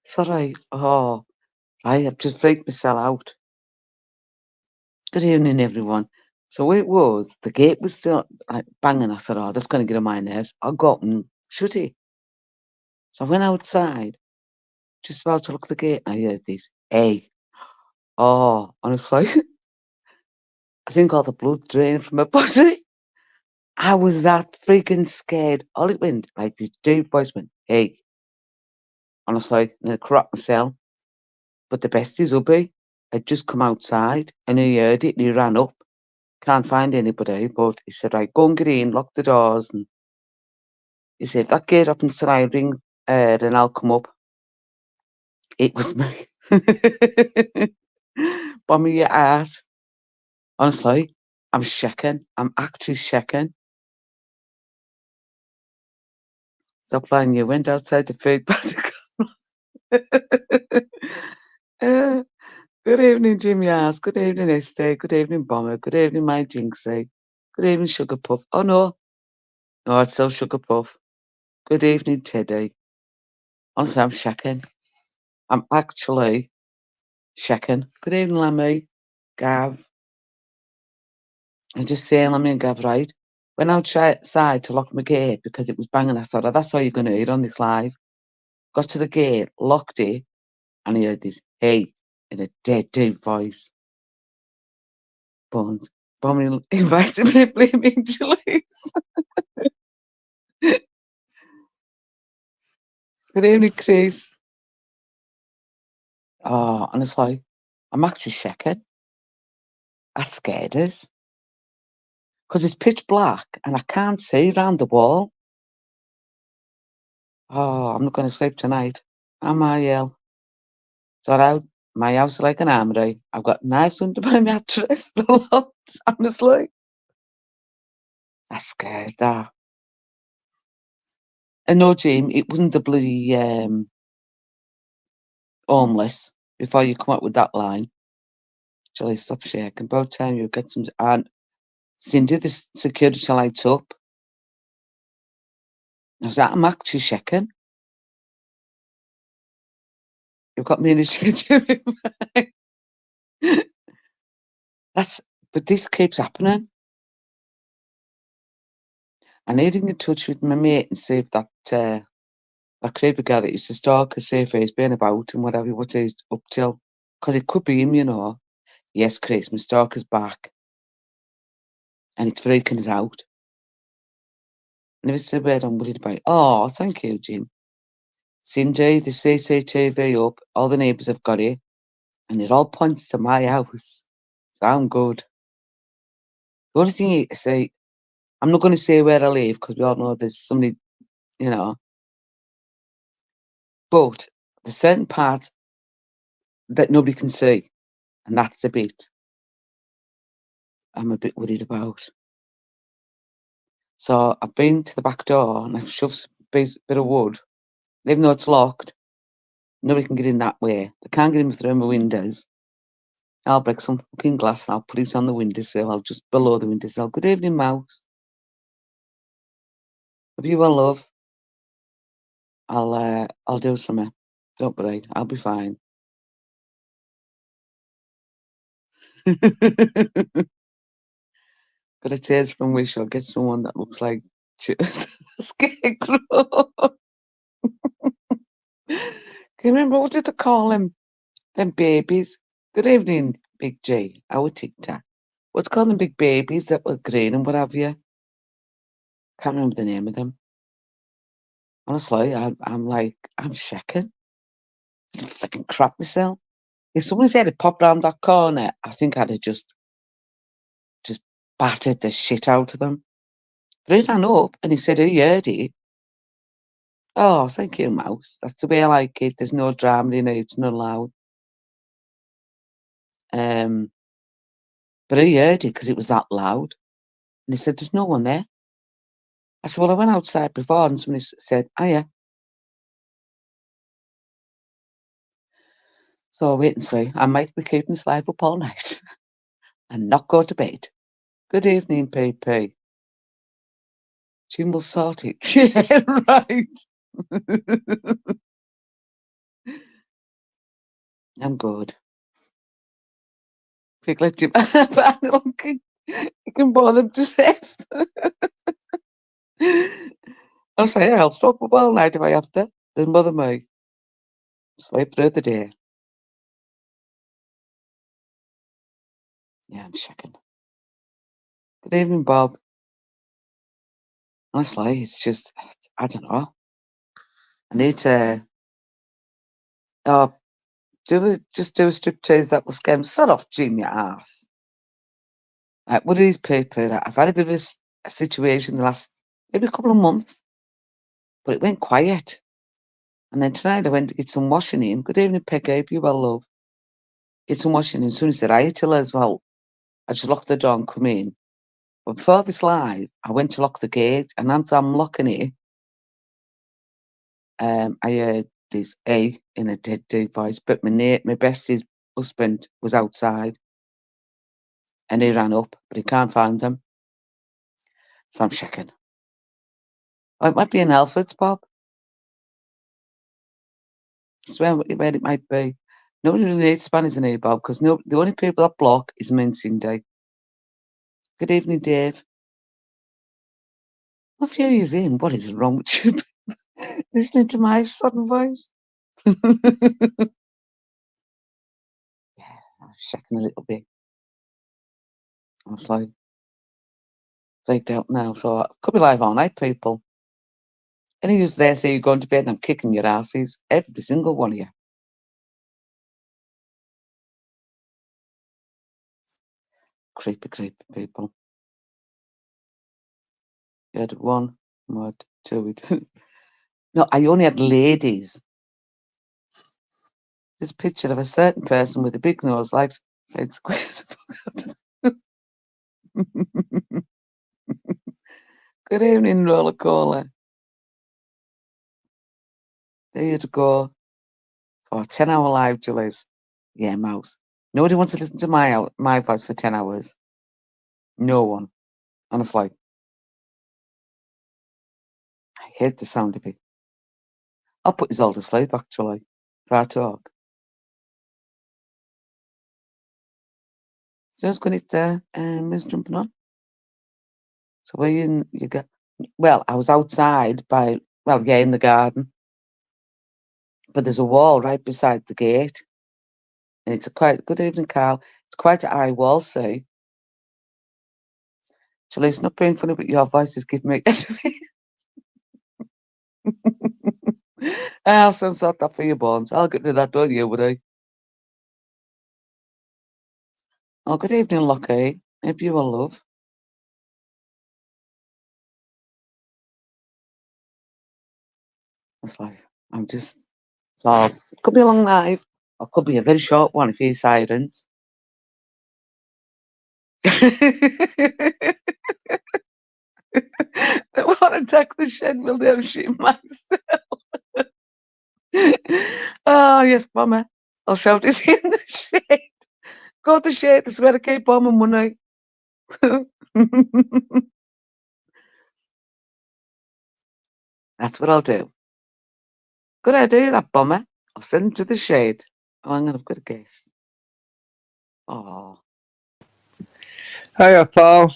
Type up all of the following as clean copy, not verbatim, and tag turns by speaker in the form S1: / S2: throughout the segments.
S1: Sorry. I've just freaked myself out. Good evening, everyone. So it was, the gate was still like banging. I said, that's going to get on my nerves. I'll go up and shut it. So I went outside, just about to look at the gate, and I heard this, hey. Honestly, I think all the blood drained from my body. I was that freaking scared. All it went, like this deep voice went, hey. Honestly, and I cracked myself. But the best is Ubby had just come outside and he heard it and he ran up. Can't find anybody, but he said, right, go and get in, lock the doors. And he said, if that gate opens till I ring, then I'll come up. It was me. Bommy your ass. Honestly, I'm shaking. I'm actually shaking. Stop lying. You went outside the food particle. Good evening, Jimmy Ass. Good evening, Esther. Good evening, Bomber. Good evening, my Jinxie. Good evening, Sugar Puff. Oh, no. No, it's still Sugar Puff. Good evening, Teddy. Honestly, I'm shaking. I'm actually shaking. Good evening, Lammy. Gav. I'm just saying, Lammy and Gav, right? Went outside to lock my gate because it was banging. I thought, that's all you're going to hear on this live. Got to the gate, locked it, and he heard this, hey, in a dead, deep voice. Bones. Bommy invited me to play me Julies. Good evening, Chris. Honestly, I'm actually shaking. That scared us. Because it's pitch black and I can't see round the wall. I'm not going to sleep tonight. Am I, Yell? It's all right. My house is like an armory. I've got knives under my mattress. The lot, honestly. I'm scared, that. And no, Jim, it wasn't the bloody homeless before you come up with that line. Shall I stop shaking? About time you get some. And Cindy, the security lights up. I was like, I'm actually shaking. You've got me in the shade. But this keeps happening. I need to get in touch with my mate and see if that creepy guy that used to stalk her, see if he's been about and whatever, what he's up till. Because it could be him, you know. Yes, Chris, my stalker's back. And it's freaking us out. I never said a word I'm worried about. Oh, thank you, Jim. Cindy, the CCTV up, all the neighbours have got it. And it all points to my house. So I'm good. The only thing you say, I'm not going to say where I live because we all know there's somebody, you know. But there's certain parts that nobody can see. And that's the bit I'm a bit worried about. So I've been to the back door and I've shoved a bit of wood. Even though it's locked, nobody can get in that way. They can't get in through my windows. I'll break some fucking glass and I'll put it on the windowsill. I'll just below the windowsill. Good evening, Mouse. Hope you well, love. I'll do something. Don't worry, I'll be fine. Got a taste from Wish. I'll get someone that looks like Scarecrow. Can you remember what did they call them? Them babies. Good evening, Big J. Our Tic Tac. What's called them big babies that were green and what have you? Can't remember the name of them. Honestly, I'm shaking. I fucking crap myself. If someone said it popped round that corner, I think I'd have just battered the shit out of them. But he ran up and he said he heard it. Oh, thank you, Mouse. That's the way I like it. There's no drama in it. It's not loud. But he heard it because it was that loud. And he said, there's no one there. I said, well, I went outside before and somebody said, oh, yeah. So I'll wait and see. I might be keeping this live up all night and not go to bed. Good evening, PP. Jim will sort it. Yeah, right. I'm good. Quick, let you you can bore them to death. I'll say I'll stop up all night if I have to. Doesn't bother me. Sleep through the day. Yeah, I'm shaking. Good evening, Bob. Honestly, it's just, I don't know. I need to, oh, just do a striptease that will scare them. Sort off, Jim, your ass. Like, what are these people? I've had a bit of a situation the last, maybe a couple of months, but it went quiet. And then tonight I went to get some washing in. Good evening, Peggy. Hope you well, love. Get some washing in. As soon as I said hi to her as well, I just locked the door and come in. But before this live, I went to lock the gate, and as I'm locking it, I heard this A in a dead voice, but my bestie's husband was outside, and he ran up, but he can't find him. So I'm shaking. Oh, it might be in Alfred's, Bob. I swear where it might be. Nobody really needs Spanish in here, Bob, because the only people that block is me and Cindy. Good evening, Dave. A few years in, what is wrong with you? Listening to my sudden voice? Yeah, I'm shaking a little bit. I was like, freaked out now. So I could be live all night, people. Any of you there say you're going to bed and I'm kicking your asses? Every single one of you. Creepy, creepy people. You had one, what, two. No, I only had ladies. This picture of a certain person with a big nose, like Fred Squares. Good evening, roller caller. There you go. For a 10-hour live, Julies. Yeah, mouse. Nobody wants to listen to my voice for 10 hours. No one. Honestly. I hate the sound of it. I'll put us all to sleep, actually, if I talk. So who's going to who's jumping on? So where you go? Well, I was outside in the garden. But there's a wall right beside the gate. And it's a quite good evening, Carl. It's quite a high wall, see. Actually, it's not being funny, but your voice is giving me I'll send that for your bones. I'll get rid of that, don't you, would I? Oh, good evening, Lockie. Hope you well, love. That's life. I'm just so it could be a long night, or could be a very short one if you sirens. They want to attack the shed, will they? Shoot myself. Oh yes, Mama. I'll shout it in the shed. Go to the shed. That's where I keep all my money. That's what I'll do. Good idea, that bummer. I'll send him to the shade. Oh, hang on, I've got a guess. Oh.
S2: Hiya, pal.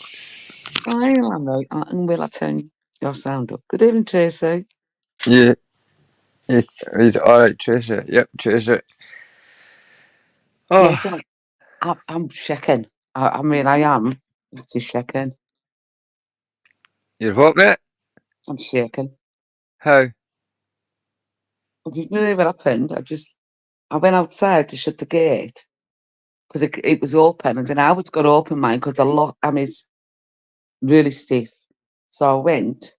S1: Hi, Lando. And will I turn your sound up? Good evening, Tracy.
S2: Yeah, it's alright, Tracy. Yep, Tracy. Oh,
S1: Yes, I'm shaking. I mean, I am. Just shaking.
S2: you're what, mate?
S1: I'm shaking.
S2: How?
S1: It didn't really what happened. I went outside to shut the gate because it was open, and then I was going to open mine because the lock. I mean, it's really stiff. So I went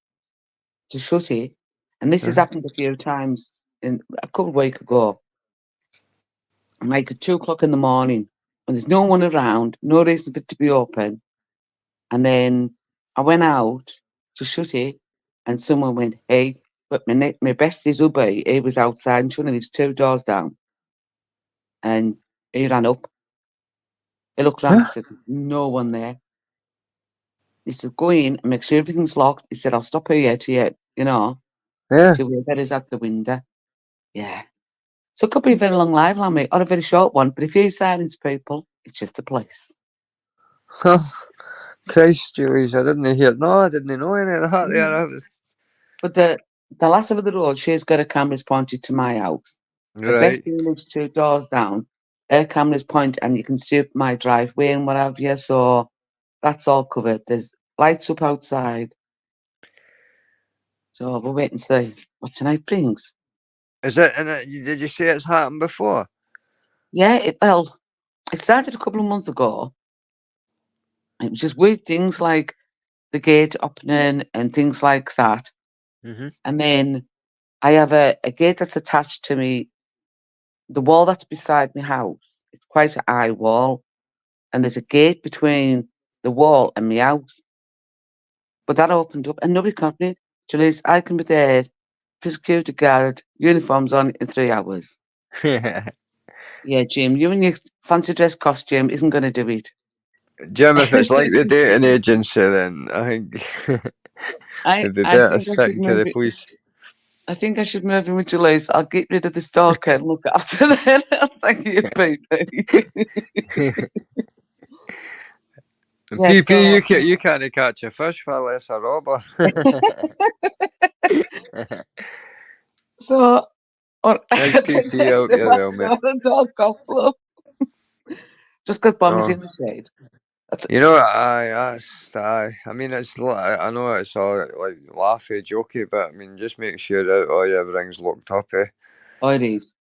S1: to shut it, and this has happened a few times in a couple of weeks ago. Like at 2 o'clock in the morning, when there's no one around, no reason for it to be open, and then I went out to shut it, and someone went, "Hey," but my bestie's hubby, he was outside and shutting his 2 doors down, and he ran up. He looked around. He said, "No one there." He said, "Go in and make sure everything's locked." He said, "I'll stop here till you know,
S2: Yeah.
S1: till we better at the window." Yeah. So it could be a very long live lammy or a very short one, but if you silence people, it's just a place.
S2: Oh, Christ, Julius, I didn't hear. No, I didn't know any of that
S1: Yeah.
S2: there. I was,
S1: But the lass over the road, she's got her cameras pointed to my house. The
S2: right.
S1: best who lives 2 doors down, her cameras point and you can see up my driveway and what have you. So that's all covered. There's lights up outside. So we'll wait and see what tonight brings.
S2: Is it? And did you say it's happened before?
S1: Yeah, it started a couple of months ago. It was just weird things like the gate opening and things like that.
S2: Mm-hmm.
S1: And then I have a gate that's attached to me, the wall that's beside my house. It's quite a high wall. And there's a gate between the wall and my house. But that opened up and nobody caught me. Julius, I can be there, for security guard, uniforms on in 3 hours. Yeah, Jim, you and your fancy dress costume isn't going to do it.
S2: Jim, if it's like the dating agency, then I think it'd be
S1: I
S2: better
S1: think I should
S2: sticking to
S1: move
S2: the
S1: it.
S2: police.
S1: I think I should move in with Julius. I'll get rid of the stalker and look after them. Thank you, baby.
S2: And
S1: Yeah,
S2: PP,
S1: so
S2: you can't catch a fish for less a robber.
S1: so or
S2: There's
S1: they
S2: PP
S1: said
S2: out
S1: the
S2: there,
S1: back
S2: though, mate.
S1: door the dog off love. Just because Bommy's
S2: Oh,
S1: in the shade. That's
S2: you know, I mean, I know it's all like laughy, jokey, but I mean, just make sure that everything's locked up, eh?
S1: all it is.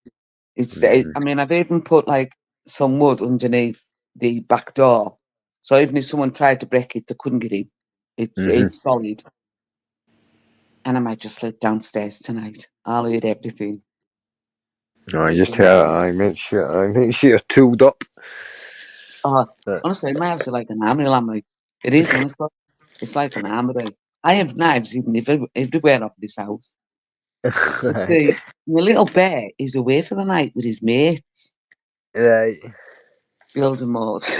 S2: Mm-hmm.
S1: I mean, I've even put like some wood underneath the back door, so even if someone tried to break it, they couldn't get in.
S2: Mm-hmm.
S1: It's solid, and I might just sleep downstairs tonight. I'll eat everything.
S2: No, I just
S1: So,
S2: I make sure you're tooled up.
S1: uh,
S2: But-
S1: honestly, my house is like an army, lamb. It is honestly. It's like an armory. I have knives even everywhere of this house. But the little bear is away for the night with his mates,
S2: right.
S1: build a moat.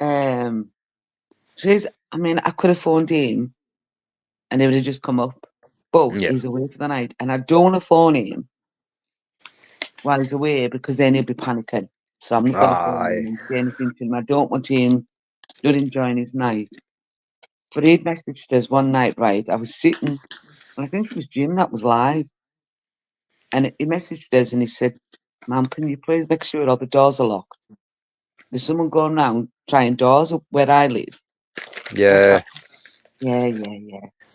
S1: um, I mean, I could have phoned him and he would have just come up, but
S2: Yeah.
S1: he's away for the night, and I don't want to phone him while he's away because then he'll be panicking. So I'm not going to phone him
S2: Aye.
S1: and say anything to him. I don't want him not enjoying his night. But he'd messaged us one night, right? I was sitting, and I think it was Jim that was live. And he messaged us and he said, Ma'am, can you please make sure all the doors are locked? There's someone going round trying doors up where I live. I
S2: Yeah.
S1: thought, yeah.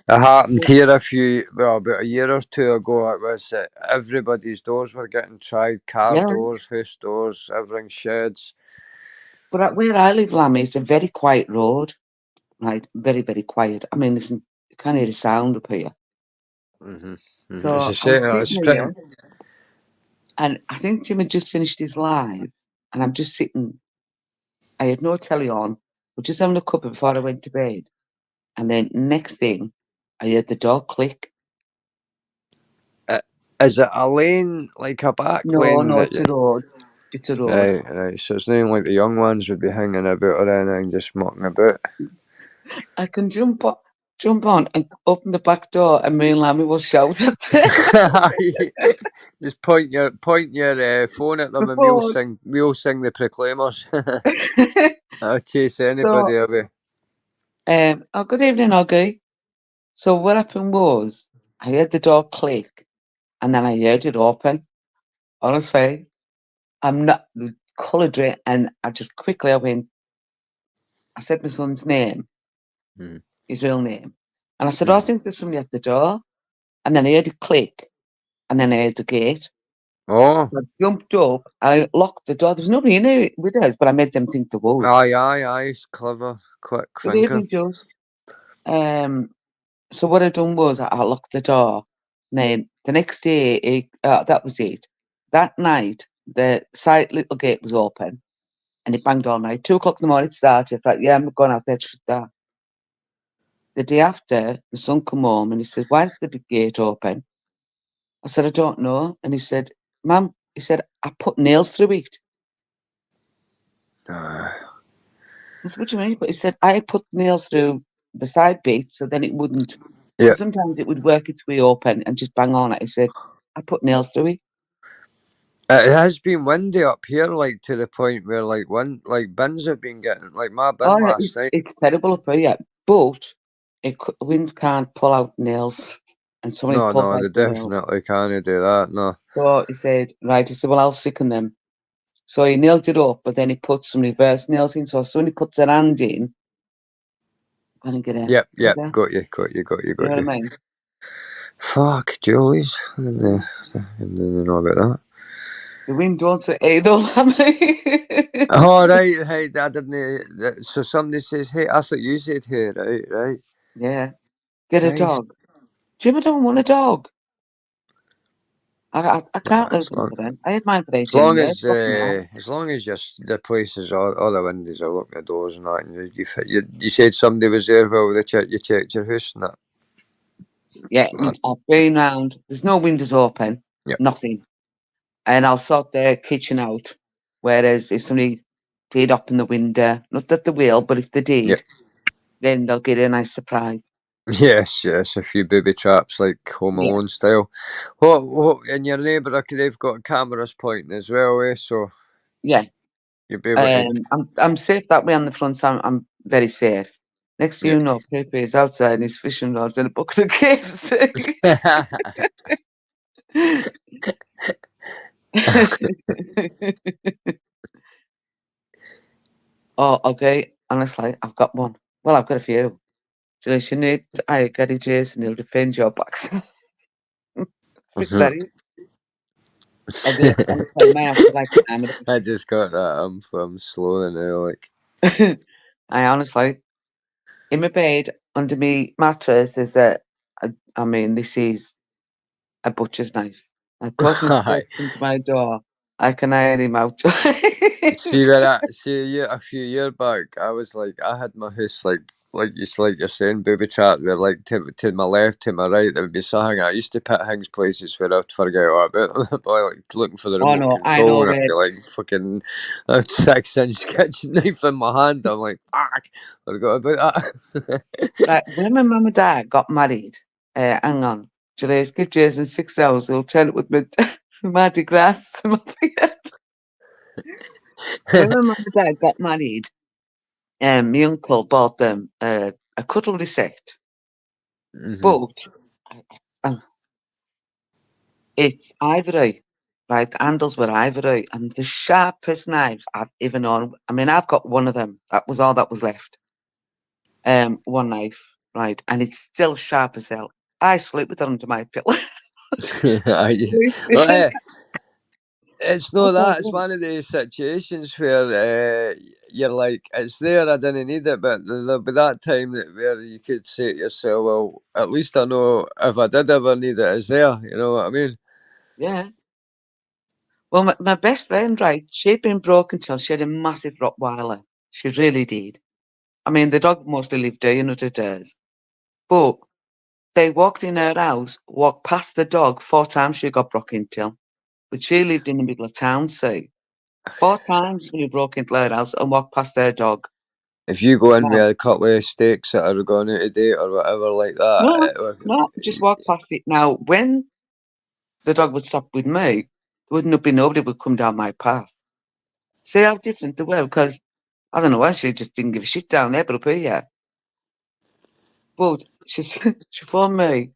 S2: It happened here about a year or two ago. It was everybody's doors were getting tried, car
S1: Yeah.
S2: doors, house doors, everything sheds.
S1: But where I live, Lammy, it's a very quiet road, right? Very, very quiet. I mean, listen, you can't hear the sound up here.
S2: Mm-hmm. Mm-hmm. It's
S1: So
S2: a
S1: I'm
S2: it's
S1: sitting
S2: pretty.
S1: here, and I think Jim had just finished his live, and I'm just sitting. I had no telly on, but just having a cuppa before I went to bed. And then next thing, I heard the door click.
S2: Uh, is it a lane, like a back lane
S1: No,
S2: that
S1: it's a road. It's a road.
S2: right, right. So it's not like the young ones would be hanging about or anything, just mucking about.
S1: I can jump on and open the back door, and me and Lammy will shout at it.
S2: Just point your phone at them, and
S1: Before.
S2: we'll sing the Proclaimers. I'll chase
S1: So,
S2: anybody away.
S1: oh, good evening, Oggy. So what happened was I heard the door click, and then I heard it open. Honestly, I'm not the coloured it, and I went. I said my son's name,
S2: Hmm.
S1: his real name, and I said, "Oh, I
S2: Hmm.
S1: think there's somebody at the door." And then I heard it click, and then I heard the gate.
S2: Oh,
S1: So I jumped up, I locked the door. There was nobody in it with us, but I made them think there was.
S2: aye. It's clever, quick
S1: Good
S2: thinker.
S1: evening, just. Um, so what I done was I locked the door. And then the next day, that was it. That night, the side little gate was open, and it banged all night. 2 o'clock in the morning it started. I thought, yeah, I'm going out there to shut that. The day after, my son come home and he said, "Why is the big gate open?" I said, "I don't know." And he said, "Mum," he said, "I put nails through it." I said, "What do you mean?" But he said, "I put nails through the side bit so then it wouldn't."
S2: Yeah.
S1: Sometimes it would work its way open and just bang on it. He said, I put nails through it.
S2: It has been windy up here, like to the point where like bins have been getting like my bin
S1: Oh, yeah,
S2: last night.
S1: it's terrible up here, yeah. But winds can't pull out nails, and somebody
S2: No,
S1: pulls
S2: no,
S1: out
S2: they
S1: the nail.
S2: definitely can't do that. No.
S1: So he said, right, he said, well, I'll sicken them. So he nailed it up, but then he put some reverse nails in. So as soon as he puts their hand in, I can get
S2: Yep, yep,
S1: better.
S2: got you, got you, got you,
S1: You
S2: got
S1: know
S2: you.
S1: what I mean?
S2: Fuck, Julie's. I didn't know about that.
S1: The wind don't say hey though, me.
S2: Oh, right, right. I didn't. So somebody says, hey, I thought you said hey, right, right.
S1: Yeah, get a
S2: Nice.
S1: dog. Jim, I don't want a dog. I can't lose
S2: As
S1: one
S2: long,
S1: for them. I had mine for 18 years. Fucking hell.
S2: as long as the places, all the windows are looking the doors and that, and you said somebody was there while you checked your house and that.
S1: Yeah, I've been round. There's no windows open,
S2: Yep,
S1: nothing. And I'll sort their kitchen out. Whereas if somebody did open the window, not that they will, but if they
S2: yep.
S1: did, then they'll get a nice surprise.
S2: Yes, yes, a few booby traps like Home
S1: Yeah,
S2: Alone style. What, and your neighbour, they've got cameras pointing as well, so
S1: yeah.
S2: you'll be able to.
S1: I'm safe that way on the front. So I'm very safe. Next thing
S2: Yeah.
S1: you know, Pepe is outside in his fishing rods and a bucket of KFC. Oh, okay. Honestly, I've got one. Well, I've got a few. So if you need, I get it, Jason. He'll defend your backside. Flick that in. I'll be honestly, my house is like
S2: I
S1: cameras.
S2: just got that. I'm slow now. Like,
S1: I honestly, in my bed, under me mattress, is I mean, this is a butcher's knife. Of course, Mr.
S2: hi.
S1: Walks into my door. I can iron him out.
S2: See where I see a few years back, I was like, I had my house like you're saying, booby trap. They're like to my left, to my right. There would be something. I used to put things places where I'd forget all about them. Boy, like looking for the
S1: Oh
S2: remote
S1: no, I
S2: control,
S1: know
S2: and I'd
S1: where.
S2: be like fucking a 6 inch kitchen knife in my hand. I'm like, fuck, I forgot about that.
S1: Right, when my mum and dad got married, hang on, Julius, give Jason 6 hours. He'll turn it with my Mardi Gras. When my mum and dad got married, my uncle bought them a cutlery set,
S2: hmm
S1: but uh, it's ivory. Right, the handles were ivory, and the sharpest knives I've ever known. I mean, I've got one of them. That was all that was left. One knife, right, and it's still sharp as hell. I sleep with it under my pillow.
S2: well, it's no that. It's
S1: Okay.
S2: one of these situations where you're like, it's there, I didn't need it, but there'll be that time where you could say to yourself, well, at least I know if I did ever need it, it's there. You know what I mean?
S1: Yeah. Well, my best friend, right, she'd been broken till she had a massive Rottweiler. She really did. I mean, the dog mostly lived there, you know, it does. But they walked in her house, walked past the dog 4 times she got broke into. But she lived in the middle of town, see. 4 times we broke into her house and walked past her dog.
S2: If you go in with
S1: Now,
S2: a couple of steaks that are going out of date or whatever like
S1: no,
S2: that,
S1: no, just walk past it. Now, when the dog would stop with me, there wouldn't be nobody would come down my path. See how different they were? Because I don't know why she just didn't give a shit down there, but up here. But she she phoned me.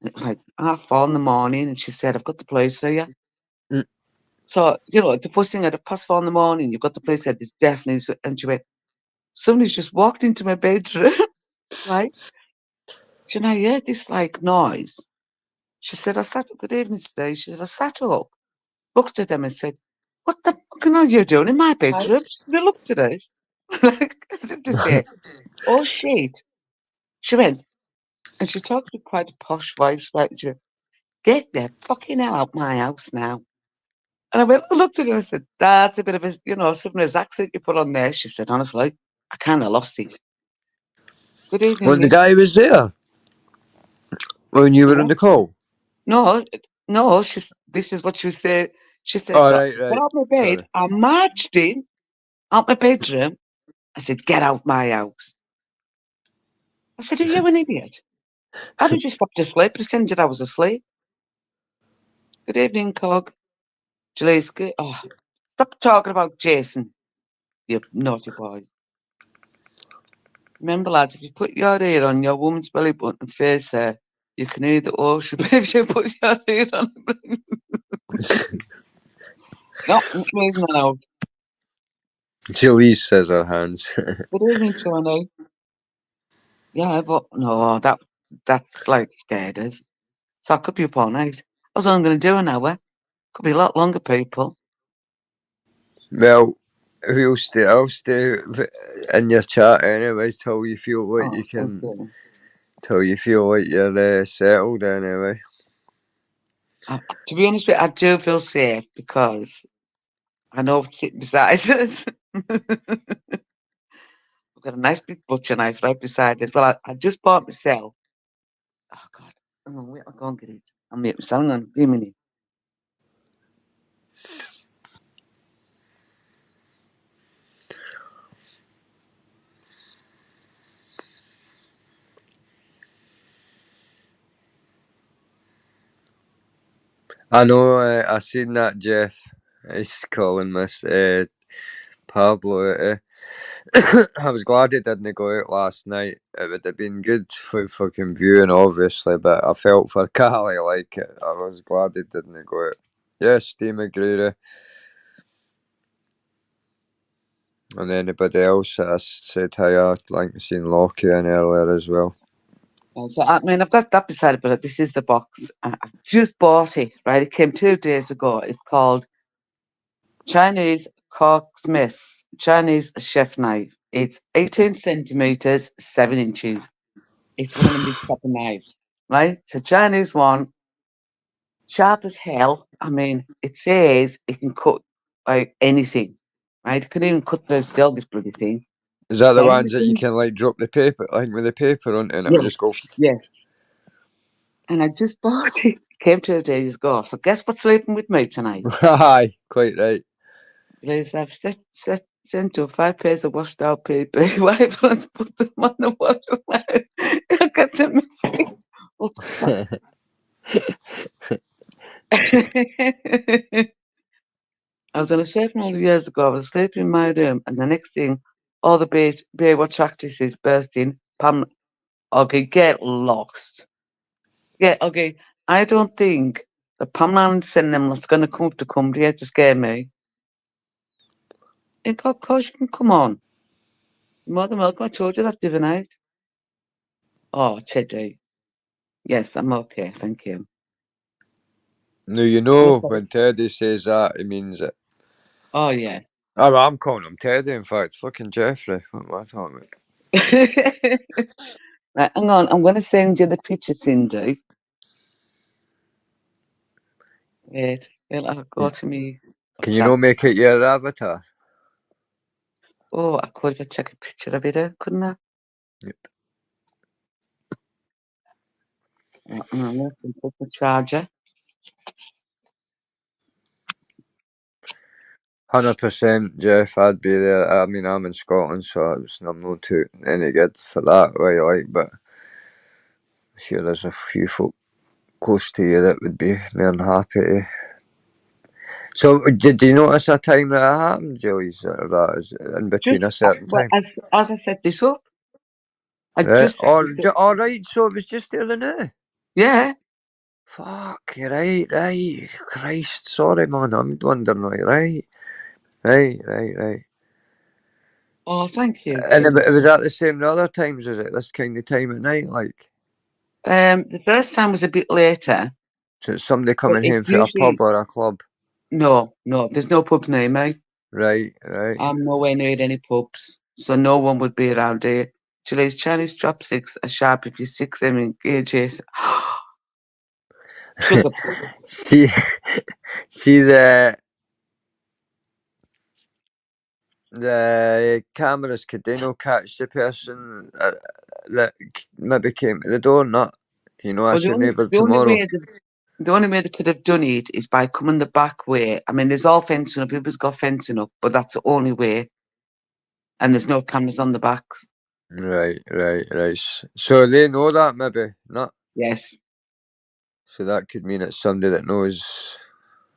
S1: It was like 4:30, and she said, "I've got the place here."
S2: mm,
S1: So you know, the first thing at 4:30, you've got the place here. There's definitely. And she went, "Somebody's just walked into my bedroom." Right? She I heard this like noise. She said, "I sat up. Good evening, today." She said, "I sat up, looked at them, and said, 'What the fucking are you doing in my bedroom?'" She said, "I looked at it, like as if to say, 'Oh shit.'" She went, and she talked with quite a posh voice, right? She went, "Get the fucking hell out my house now." And I looked at her and I said, "That's a bit of a, some of his accent you put on there." She said, "Honestly, I kind of lost it." Good evening,
S2: well, the
S1: miss.
S2: guy was there when you were
S1: Yeah.
S2: on the call.
S1: No, no, this is what she said. She said,
S2: Oh,
S1: "So
S2: right,
S1: got
S2: right.
S1: out my bed,
S2: Sorry.
S1: I marched in, out my bedroom. I said, 'Get out my house.' I said, 'Are you an idiot?' I'd have just stopped asleep, pretended I was asleep. Good evening, Cog. Jaleska. Oh, stop talking about Jason, you naughty boy. Remember, lad, if you put your ear on your woman's belly button and face her, you can hear the ocean if you put your ear on it. No, I'm moving on out.
S2: Jaleese says her hands.
S1: Good evening, Tony. Yeah, but no, that's like scared us. So I could be up all night. I was only going to do an hour. Could be a lot longer, people.
S2: Well, I'll stay in your chat anyway till you feel like
S1: Oh,
S2: you
S1: thank
S2: can,
S1: you.
S2: till you feel like you're settled anyway.
S1: To be honest with you, I do feel safe because I know what's sitting beside us. I've got a nice big butcher knife right beside us. Well, I just bought myself. Oh, God. Hang on, wait, I'll go and get it. I'll make myself. Hang on, give me a minute.
S2: I know, I seen that Jeff. He's calling Miss Pablo. I was glad he didn't go out last night. It would have been good for fucking viewing, obviously, but I felt for Cali like it. I was glad he didn't go out. Yes, Steve McGreary. And anybody else that I said hi, I like seen Lockie in earlier as well.
S1: So, I mean, I've got that beside it, but this is the box. I've just bought it, right? It came 2 days ago. It's called Chinese Cork Smith Chinese chef knife. It's 18 centimeters, 7 inches. It's one of the big proper knives, right? It's a Chinese one, sharp as hell. I mean, it says it can cut like anything, right? It can even cut through steel, this bloody thing.
S2: Is that
S1: So
S2: the
S1: I
S2: ones that you
S1: reckon,
S2: can like drop the paper, like with the paper on it, and it'll
S1: yes,
S2: just go?
S1: yes. And I just bought it. It came 2 days ago. So guess what's sleeping with me tonight?
S2: Aye, quite right.
S1: Please, I've sent to 5 pairs of washed out paper. Why don't you put them on the water line? I got them missing. Oh, fuck. I was on a certain all years ago. I was sleeping in my room, and the next thing, all the Baywatch actresses burst in. Pam, okay, get lost. Yeah, okay. I don't think the Pamela and them that's going to come to Cumbria to scare me. And of course you can come on. You're more than welcome. I told you that the other night. Oh, Teddy. Yes, I'm okay. Thank you.
S2: Now you
S1: Yes,
S2: know
S1: sir.
S2: when Teddy says that, he means it.
S1: Oh, yeah.
S2: Oh, I'm calling him Teddy. In fact, fucking Jeffrey. What am I talking about?
S1: Right, hang on. I'm going to send you the picture, Cindy. Wait, I'll go to me
S2: Can you not
S1: WhatsApp.
S2: make it your avatar?
S1: Oh, I could if I take a picture of it, couldn't I?
S2: Yep.
S1: Right, hang on, let me put the charger.
S2: 100%, Jeff. I'd be there. I mean, I'm in Scotland, so I'm not too any good for that. Way like, but I'm sure there's a few folk close to you that would be more than happy to. So, did you notice a time that it happened, Julies, or that is in between
S1: Just
S2: a certain
S1: well,
S2: time?
S1: as I set this up, I
S2: Right.
S1: just set this up.
S2: All right. So it was just the other now.
S1: Yeah.
S2: Fuck. Right. Christ. Sorry, man. I'm wondering. Right.
S1: Oh, thank you,
S2: And
S1: Tim.
S2: it was at the same the other times, is it? This kind of time at night, like.
S1: The first time was a bit later,
S2: So it's somebody
S1: but
S2: coming home
S1: it's
S2: from a pub
S1: usually
S2: or a club.
S1: no. There's no pubs near me.
S2: Right.
S1: I'm nowhere near any pubs, so no one would be around here. Chile's Chinese chopsticks are sharp if you stick them in gauges. Sugar.
S2: see, see the cameras could they not catch the person that maybe came to the door? Not, you know,
S1: Well,
S2: that's your neighbour tomorrow.
S1: the only way they could have done it is by coming the back way. I mean, there's all fencing up. People's got fencing up, but that's the only way. And there's no cameras on the backs.
S2: Right. So they know that maybe not.
S1: Yes.
S2: So that could mean it's somebody that knows.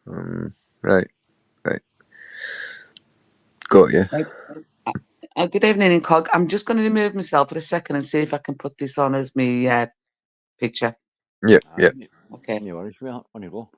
S2: Right. Got you.
S1: Right. Good evening, Incog. I'm just going to remove myself for a second and see if I can put this on as my picture.
S2: Yep.
S1: Okay.
S3: No worries, sweetheart. On you go.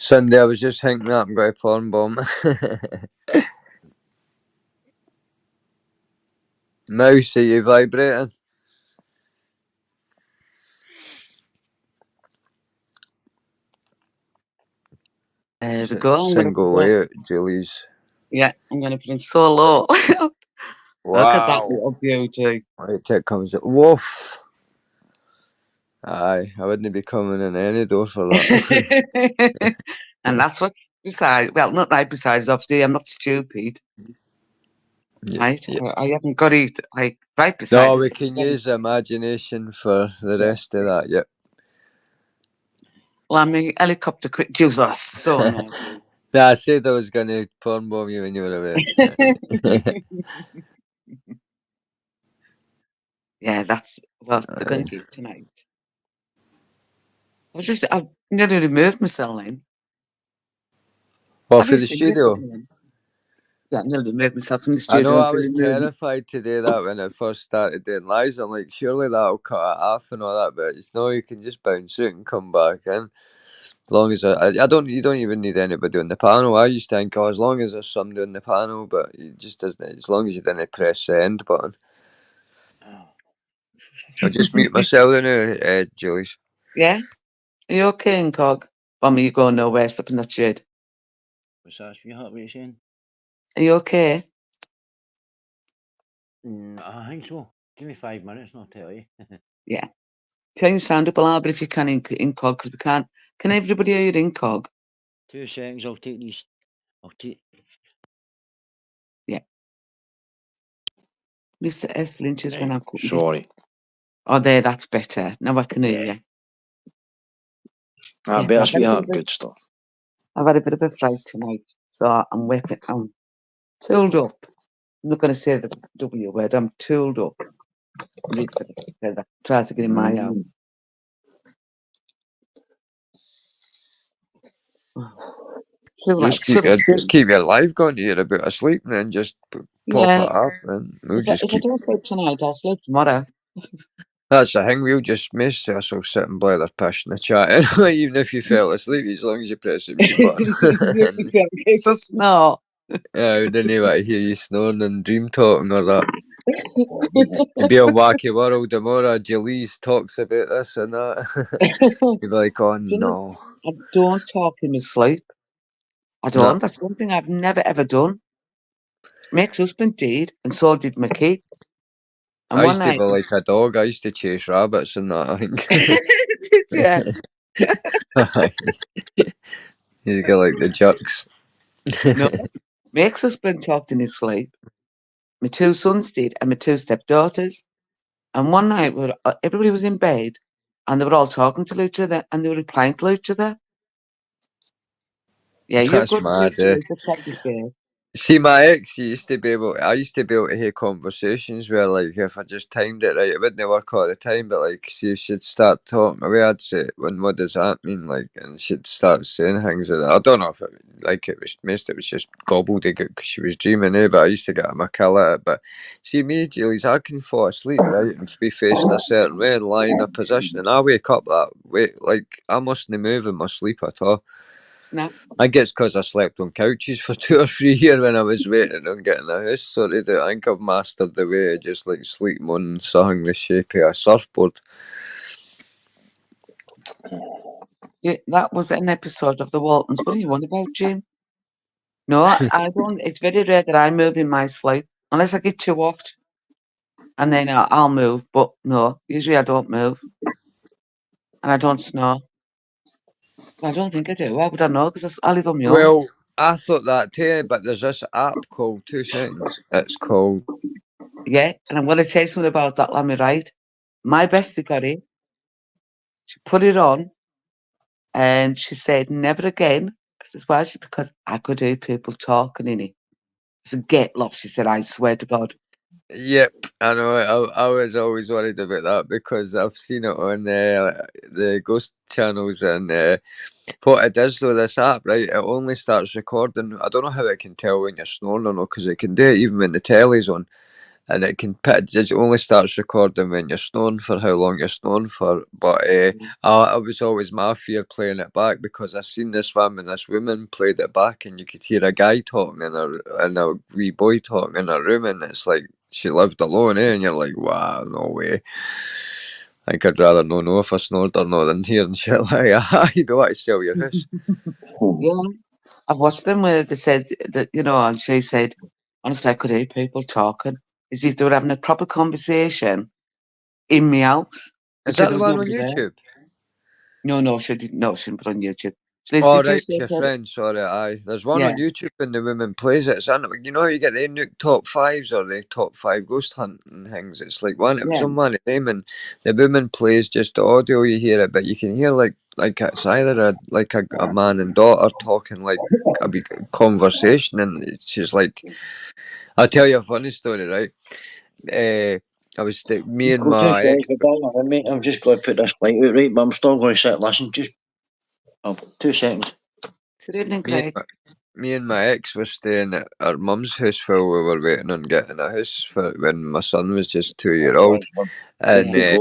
S2: Sunday, I was just thinking that I'm going to porn bomb. Mouse, are you vibrating?
S1: There we go. I'm going to
S2: Single
S1: put that.
S2: layout, Julie's.
S1: Yeah, I'm going to put it so low. Look at that
S2: Wow.
S1: little beauty.
S2: Right, it comes. Woof. Aye, I wouldn't be coming in any door for that.
S1: And that's what's beside. Well, not right besides. Obviously, I'm not stupid. Right?
S2: Yeah.
S1: I haven't got it like right beside
S2: No,
S1: it.
S2: we can use imagination for the rest of that. Yep.
S1: Well, I'm a helicopter quick juicer. So nice.
S2: Nah, I said I was going to porn bomb you when you were away.
S1: Yeah, that's what they're going to get tonight. I've nearly removed myself then.
S2: Well,
S1: Have
S2: for
S1: you
S2: the
S1: seen it?
S2: studio.
S1: Yeah, I nearly removed myself from the
S2: I know
S1: studio
S2: I
S1: for
S2: was
S1: removing.
S2: terrified to do that when it first started doing lives. I'm like, surely that'll cut it off and all that, but it's no, you can just bounce out and come back in. As long as I don't, you don't even need anybody on the panel. I used to think, oh, as long as there's somebody on the panel, but it just doesn't. As long as you didn't press the end button. I'll just mute myself now, Julies.
S1: Yeah? Are you okay, Incog? Or are you going nowhere, stuck in that shed?
S3: What's that, sweetheart? What are you saying?
S1: Are you okay?
S3: I think so. Give me 5 minutes and I'll tell you.
S1: Yeah. Turn your sound up a little bit if you can, Incog, because we can't. Can everybody hear your Incog?
S3: 2 seconds, I'll take these. I'll take.
S1: Yeah. Mr. S. Lynch's when I'm cooking.
S4: Sorry.
S1: Oh, there, that's better. Now I can hear you.
S4: Ah,
S1: Yes,
S4: better, sweetheart. Good stuff.
S1: I've had a bit of a fright tonight, so I'm tooled up. I'm not going to say the W word. I'm tooled up. That tries to get in my house.
S2: Just keep your life going to you're about asleep and then just pop
S1: Yeah.
S2: it off and we'll
S1: If I
S2: just keep.
S1: don't sleep tonight, I'll sleep tomorrow.
S2: That's the thing, we'll just miss us will sit and blather pish in the chat anyway, even if you fell asleep, as long as you press the mute button.
S1: In case I snore.
S2: Yeah, we didn't want to hear you snoring and dream talking or that. You'd be on Wacky World tomorrow, Jalise talks about this and that. You'd be like, oh no.
S1: I don't talk in my sleep. I don't.
S2: No.
S1: That's one thing I've never ever done. My ex-husband did, and so did my kid. And
S2: I
S1: one
S2: used to
S1: night,
S2: be like a dog, I used to chase rabbits and that, I
S1: did
S2: think. He's got like the jerks.
S1: you? No. My ex-husband talked in his sleep. My 2 sons did, and my 2 stepdaughters. And one night, everybody was in bed, and they were all talking to each other, and they were replying to each other. Yeah, you're
S2: That's
S1: good.
S2: mad, eh?
S1: That's like you say.
S2: See, my ex used to be able. I used to be able to hear conversations where, like, if I just timed it right, it wouldn't work all the time. But like, see, she'd start talking away. I'd say, "When what does that mean?" Like, and she'd start saying things. That I don't know if it was most. It was just gobbledygook because she was dreaming, eh? But I used to get my kill at it. But see, me, Julies, I can fall asleep right and be facing a certain way and lie in a position, and I wake up that way. Like, I mustn't move in my sleep at all.
S1: Snap.
S2: I think it's because I slept on couches for 2 or 3 years when I was waiting on getting a house sorted out. I think I've mastered the way of just like sleeping on something the shape of a surfboard.
S1: Yeah, that was an episode of The Waltons. What do you want about, Jim? No, I don't. It's very rare that I move in my sleep, unless I get too hot, and then I'll move. But no, usually I don't move. and I don't snore. I don't think I do. Why would I know? Because I live on my own.
S2: Well, I thought that too, but there's this app called 2 Seconds. It's called.
S1: Yeah, and I'm going to tell you something about that, Lammy, right? My bestie got it. She put it on, and she said, never again. Because I could hear people talking in it. It's a get lost, she said, I swear to God.
S2: Yep, I know. I was always worried about that because I've seen it on the ghost channels, and what it does though, this app, right? It only starts recording. I don't know how it can tell when you're snoring or not, because it can do it even when the telly's on, and it can put. It only starts recording when you're snoring for how long you're snoring for. But I was always my fear playing it back, because I seen this one when this woman played it back, and you could hear a guy talking and a wee boy talking in a room, and it's like she lived alone, and you're like, wow, no way. I think I'd rather not know if I snored or not than hearing shit like that. You don't want to sell your house.
S1: Yeah. I've watched them where they said that, and she said, honestly, I could hear people talking. It's just they were having a proper conversation in my house,
S2: Is
S1: but said
S2: that
S1: there
S2: the
S1: was
S2: one on
S1: nobody there.
S2: YouTube?
S1: No, she didn't. No, she didn't put it on YouTube. So Liz,
S2: Oh,
S1: did you
S2: right,
S1: say
S2: your
S1: that?
S2: friend, sorry, aye. There's one
S1: Yeah,
S2: on YouTube and the woman plays it. You know how you get the Nook top fives or the top five ghost hunting things? It's like one, it was
S1: yeah.
S2: on one of them, and the woman plays just the audio, you hear it, but you can hear like it's either a man and daughter talking like a big conversation, and she's like, I'll tell you a funny story, right? Me and
S3: Go two
S2: my ex.
S3: seconds, but bang on, mate. I'm just going to put this light out, right? But I'm still going to sit and listen. Just 2 seconds.
S1: Good evening,
S2: Me and
S1: Craig.
S2: Me and my ex were staying at our mum's house while we were waiting on getting a house for when my son was just 2 year old, and
S1: Yeah.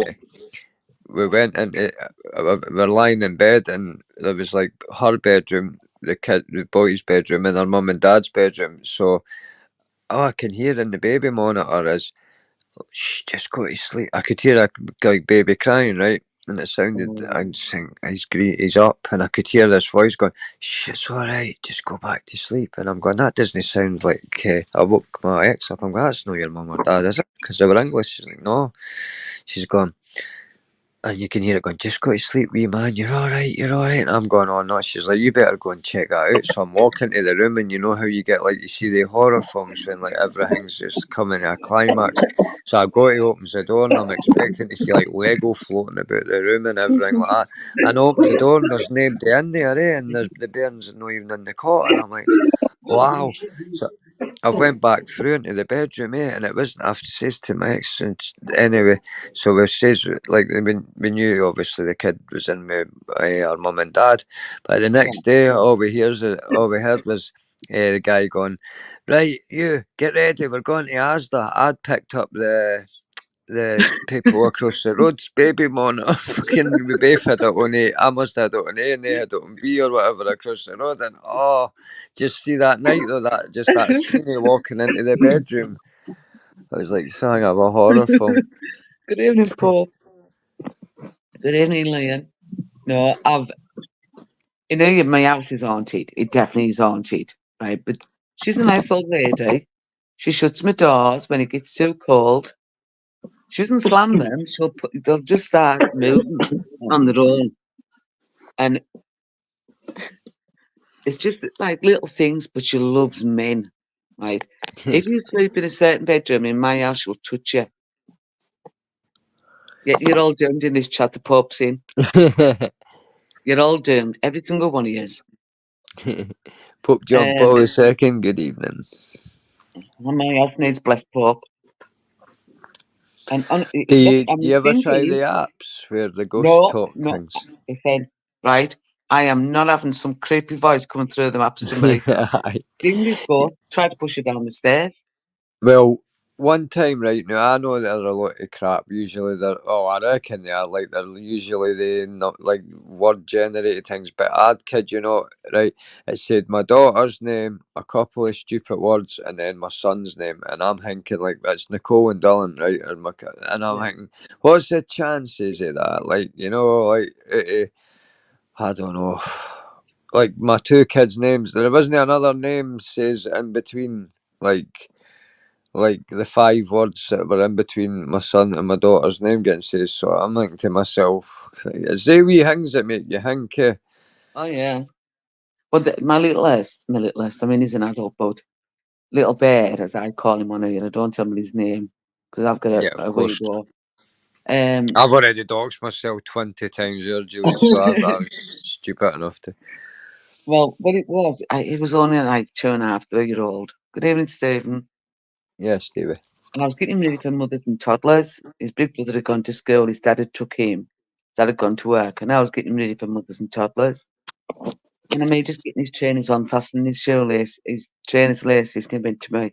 S2: we went into we were lying in bed, and there was like her bedroom, the boy's bedroom, and our mum and dad's bedroom. So all I can hear in the baby monitor is, "Shh, just go to sleep." I could hear like baby crying, right? And it sounded, I'd think he's up, and I could hear this voice going, "Shh, it's all right, just go back to sleep." And I'm going, that doesn't sound like. I woke my ex up. I'm going, that's not your mum or dad, is it? Because they were English. She's like, no. She's gone, and you can hear it going, "Just go to sleep, wee man. You're all right. You're all right." And I'm going, "Oh no." She's like, "You better go and check that out." So I'm walking to the room, and you know how you get like you see the horror films when like everything's just coming to a climax. So I go to opens the door, and I'm expecting to see like Lego floating about the room and everything like that. And I open the door, and there's nobody in there, and there's the bairns not even in the cot, and I'm like, wow. So I went back through into the bedroom, and it wasn't. I've says to my ex since anyway. So we says like we knew obviously the kid was in with our mum and dad, but the next day all we heard was the guy going, "Right, you get ready. We're going to Asda." I'd picked up the people across the road's baby monitor. Fucking we both had it on A. I must have had it on A, and they had it on B or whatever across the road. And just see that night though, that scene of walking into the bedroom. It was like something of a horror film.
S1: Good evening, Paul. Good evening, Liam. No, my house is haunted. It definitely is haunted, right? But she's a nice old lady. She shuts my doors when it gets too cold. She doesn't slam them. They'll just start moving on their own. And it's just like little things, but she loves men, right? If you sleep in a certain bedroom in my house, she'll touch you. You're all doomed in this chat the Pope's in. You're all doomed. Every single one of yous.
S2: Pope John
S1: Um,
S2: Paul II, good evening.
S1: my house needs blessed Pope. And
S2: Do
S1: look,
S2: you ever try the apps where the ghost
S1: no,
S2: talk
S1: no.
S2: things?
S1: Listen, right? I am not having some creepy voice coming through the maps to me.
S2: Aye.
S1: Give me this go. Try to push it down the stairs.
S2: Well, one time, right now, I know they're a lot of crap. Usually, I reckon they are. Like, they're usually not like word generated things. But I'd kid you not, right? It said my daughter's name, a couple of stupid words, and then my son's name. And I'm thinking, like, it's Nicole and Dylan, right? And I'm thinking, what's the chances of that? Like, I don't know. Like, my two kids' names, there wasn't another name says in between, like like the 5 words that were in between my son and my daughter's name getting said. So I'm thinking to myself, it's the wee things that make you think.
S1: Oh yeah. But my littlest, I mean, he's an adult, but little bear, as I call him on here, I don't tell him his name because I've got
S2: Yeah, of
S1: a
S2: course.
S1: weirdo. I've
S2: already doxed myself 20 times here, Julie, so I was stupid enough to.
S1: Well, what it was, it was only like 2.5, 3-year-old. Good evening, Stephen.
S2: Yeah, Stevie.
S1: And I was getting him ready for mothers and toddlers. His big brother had gone to school. His dad had took him. His dad had gone to work, and I was getting him ready for mothers and toddlers. And I made just getting his trainers on, fastening his shoelace, his trainers laces, came into me.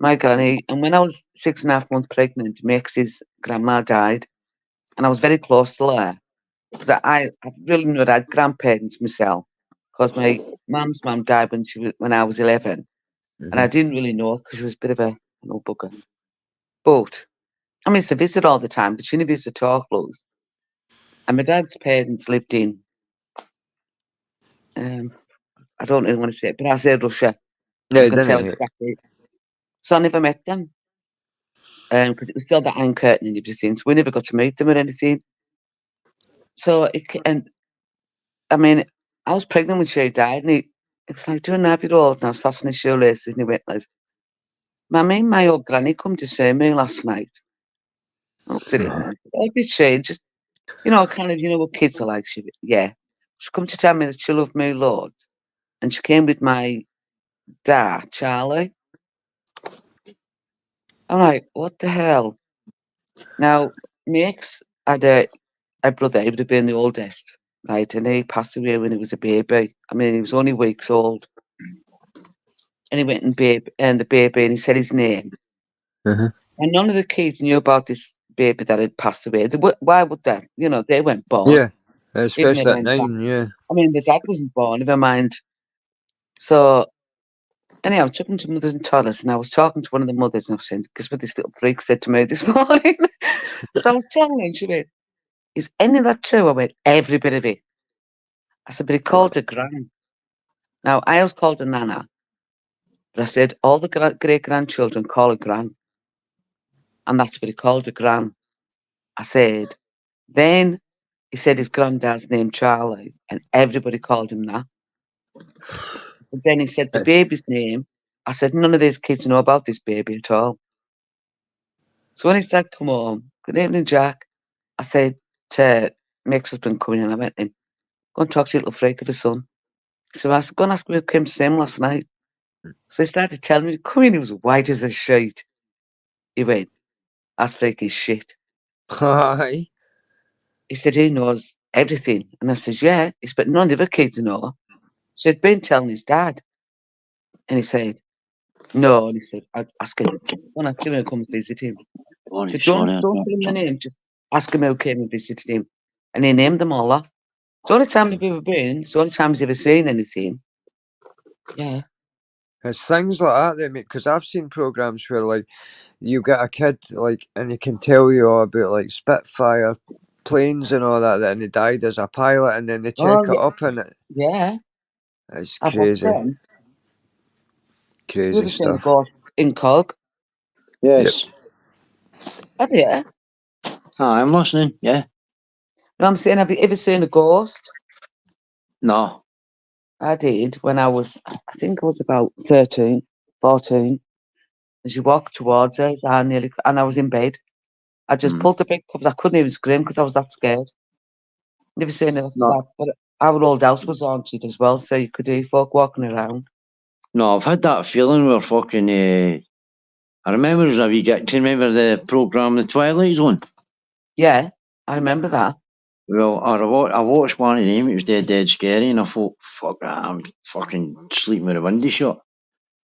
S1: My granny, and when I was 6.5 months pregnant, my ex's grandma died, and I was very close to her because I really knew I had grandparents myself because my mum's mum died when I was 11, and I didn't really know because she was a bit of an old bugger. But I used to visit all the time, but she never used to talk loads. And my dad's parents lived in, I don't really want to say it, but I say Russia.
S2: Yeah,
S1: You can
S2: didn't
S1: tell
S2: he?
S1: exactly. So I never met them because it was still that Iron Curtain and everything, so we never got to meet them or anything. So and I mean, I was pregnant when she died, and it was like 2.5-year-old, and I was fastening his shoelaces, and he went like, "Mammy, my old granny come to see me last night." I looked at him and I said, "Oh, did she?" Just, kind of, what kids are like. Yeah. She come to tell me that she loved me, Lord, and she came with my dad, Charlie. I'm like, what the hell? Now, my ex had a brother, he would have been the oldest, right? And he passed away when he was a baby. I mean, he was only weeks old. And he went and the baby, and he said his name.
S2: Uh-huh.
S1: And none of the kids knew about this baby that had passed away. Why would that? They weren't born.
S2: Yeah,
S1: Even their
S2: especially at
S1: own dad.
S2: 9, yeah.
S1: I mean, the dad wasn't born, never mind. So, anyhow, I took him to mothers and toddlers, and I was talking to one of the mothers, and I was saying, guess what this little freak said to me this morning? So I was telling her, and she went, is any of that true? I went, every bit of it. I said, but he called her Gran. Now, I always called her Nana, but I said, all the great-grandchildren call her Gran. And that's what he called her, Gran. I said, then he said his granddad's name Charlie, and everybody called him that. But then he said the baby's name. I said, none of these kids know about this baby at all. So when his dad come home, good evening, Jack. I said to my ex-husband coming in, I went to him, go and talk to your little freak of a son. So I said, go and ask him who came to see him last night. So he started telling me, come in, he was white as a sheet. He went, that freak is shit.
S2: Aye.
S1: He said, he knows everything. And I says, yeah. He said, but none of the other kids know. So he'd been telling his dad. And he said, no. And he said, I'd ask him. When I ask him to come and visit him. He said, don't tell him the name, just ask him who came and visited him. And he named them all off. It's the only time he's ever been, it's the only time he's ever seen anything. Yeah.
S2: It's things like that that make, because I've seen programs where like you get a kid like and he can tell you all about like Spitfire planes and all that, and he died as a pilot, and then they check
S1: Oh,
S2: it up and
S1: yeah.
S2: it's
S1: I've watched
S2: crazy,
S1: them. You
S2: crazy
S1: ever seen the
S2: stuff.
S1: Ghost in Cog?
S3: Yes.
S1: Have you?
S3: I'm listening. Yeah.
S1: No, I'm saying, have you ever seen a ghost?
S3: No.
S1: I did when I think I was about 13, 14. And she walked towards us, and I was in bed. I just pulled the bed covers. I couldn't even scream because I was that scared. Never seen it after
S3: No.
S1: that. But our old house was haunted as well, so you could hear folk walking around.
S3: No, I've had that feeling where fucking. I remember as a wee kid. Can you remember the programme The Twilight Zone?
S1: Yeah, I remember that.
S3: Well, I watched one of them. It was dead scary, and I thought, fuck that, I'm fucking sleeping with the window shut.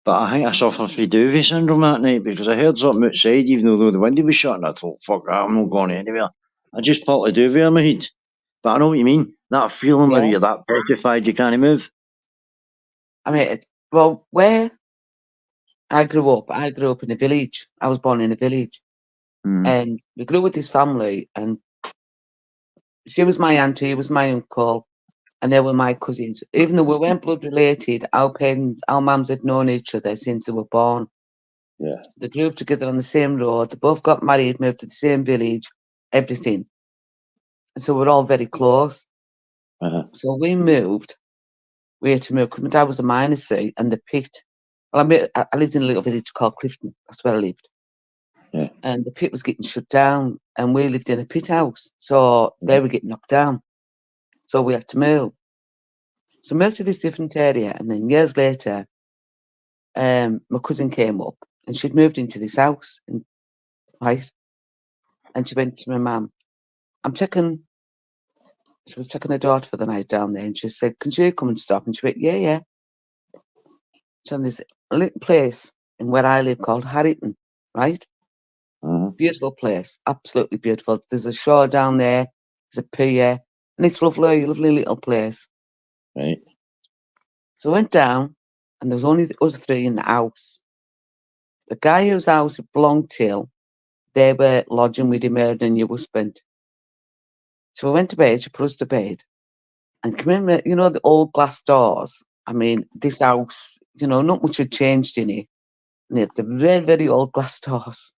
S3: But I think I suffered from Duvet syndrome that night because I heard something outside, even though the window was shut, and I thought, fuck that, I'm not going anywhere. I just pulled the duvet on my head. But I know what you mean. That feeling where
S1: Yeah.
S3: you're that petrified you can't move.
S1: I mean, where I grew up in a village. I was born in a village. And we grew with this family, and she was my auntie, he was my uncle, and they were my cousins. Even though we weren't blood related, our mums had known each other since they were born.
S3: Yeah.
S1: They grew up together on the same road. They both got married, moved to the same village, everything. And so we're all very close. So we moved. We had to move because my dad was a miner, see, and the pit. Well, I lived in a little village called Clifton. That's where I lived.
S3: Yeah.
S1: And the pit was getting shut down, and we lived in a pit house. So they were getting knocked down. So we had to move. So moved to this different area, and then years later, my cousin came up, and she'd moved into this house, right? And she went to my mum. She was taking her daughter for the night down there, and she said, "Can she come and stop?" And she went, "Yeah, yeah." It's on this little place in where I live called Harrington, right? Beautiful place, absolutely beautiful. There's a shore down there, there's a pier, and it's lovely, lovely little place.
S3: Right.
S1: So I went down, and there was only us three in the house. The guy whose house it belonged to, they were lodging with him and a new husband. So we went to bed, she put us to bed, and come in, you know, the old glass doors. I mean, this house, you know, not much had changed in it. And it's the very, very old glass doors.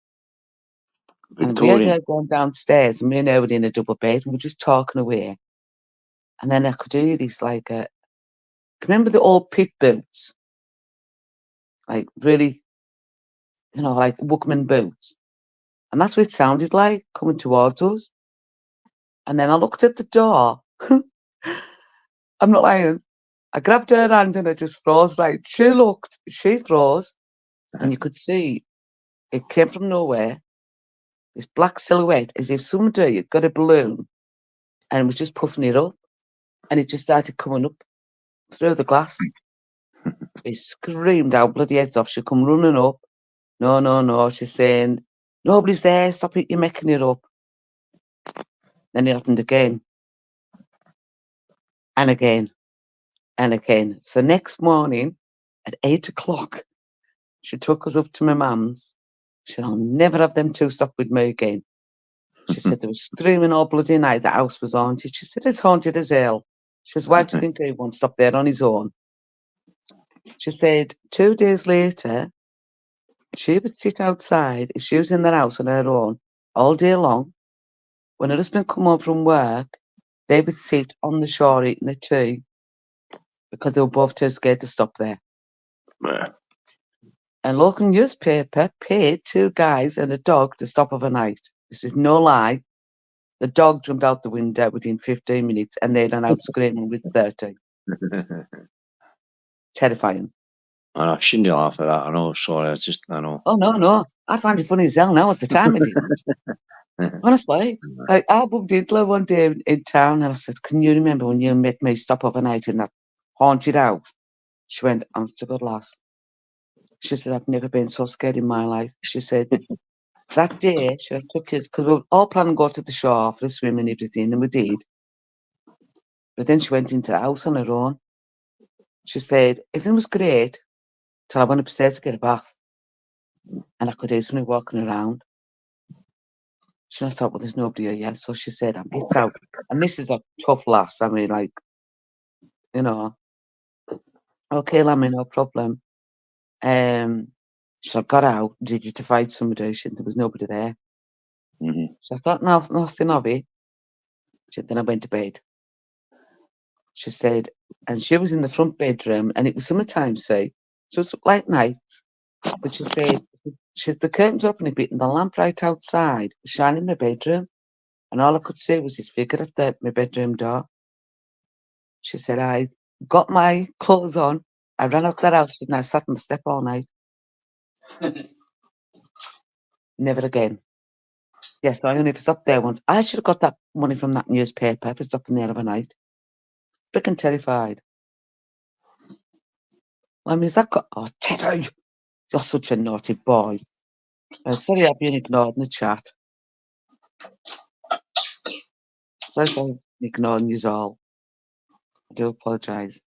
S1: And we had
S3: Victorian.
S1: her going downstairs, and me and her were in a double bed, and we're just talking away. And then I could hear this, like, remember the old pit boots? Like, really, you know, like workman boots. And that's what it sounded like, coming towards us. And then I looked at the door. I'm not lying. I grabbed her hand and I just froze, right? She froze, and you could see it came from nowhere. This black silhouette, as if somebody had got a balloon and was just puffing it up, and it just started coming up through the glass. He screamed out bloody heads off. She come running up. No, no, no. She's saying, "Nobody's there. Stop it. You're making it up." Then it happened again. And again. And again. So next morning at 8 o'clock, she took us up to my mum's. She said, "I'll never have them two stop with me again." She said they were screaming all bloody night. The house was haunted. She said, "It's haunted as hell." She says, "Why do you think he won't stop there on his own?" She said 2 days later, she would sit outside if she was in the house on her own all day long. When her husband come home from work, they would sit on the shore eating their tea because they were both too scared to stop there.
S3: Yeah.
S1: And local newspaper paid 2 guys and a dog to stop overnight. This is no lie. The dog jumped out the window within 15 minutes and they ran out screaming with 30. Terrifying.
S3: I shouldn't laugh at that. I know. Sorry. I know.
S1: Oh, no. I find it funny as hell now. At the time, I didn't. Honestly. I bumped into her one day in town and I said, "Can you remember when you made me stop overnight in that haunted house?" She went, "Honest to God, lass." She said, "I've never been so scared in my life." She said, that day, she took us, because we were all planning to go to the shore for the swim and everything, and we did. But then she went into the house on her own. She said, everything was great till I went upstairs to get a bath. And I could hear somebody walking around. So I thought, well, there's nobody here yet. So she said, "It's out." And this is a tough lass. I mean, like, you know, "Okay, Lammy, no problem." So I got out, did to fight somebody. There was nobody there. So I thought, no, nothing of it. She said, then I went to bed. She said, and she was in the front bedroom, and it was summertime, see, so it was like nights. But she said the curtains were open a bit, and the lamp right outside was shining in my bedroom, and all I could see was this figure at my bedroom door. She said, I got my clothes on, I ran out that house, and I sat on the step all night. Never again. Yes, I only ever stopped there once. I should have got that money from that newspaper for stopping there overnight. Freaking terrified. I mean, is that oh, Teddy, you're such a naughty boy. Sorry I've been ignored in the chat. Sorry for ignoring you all. I do apologise.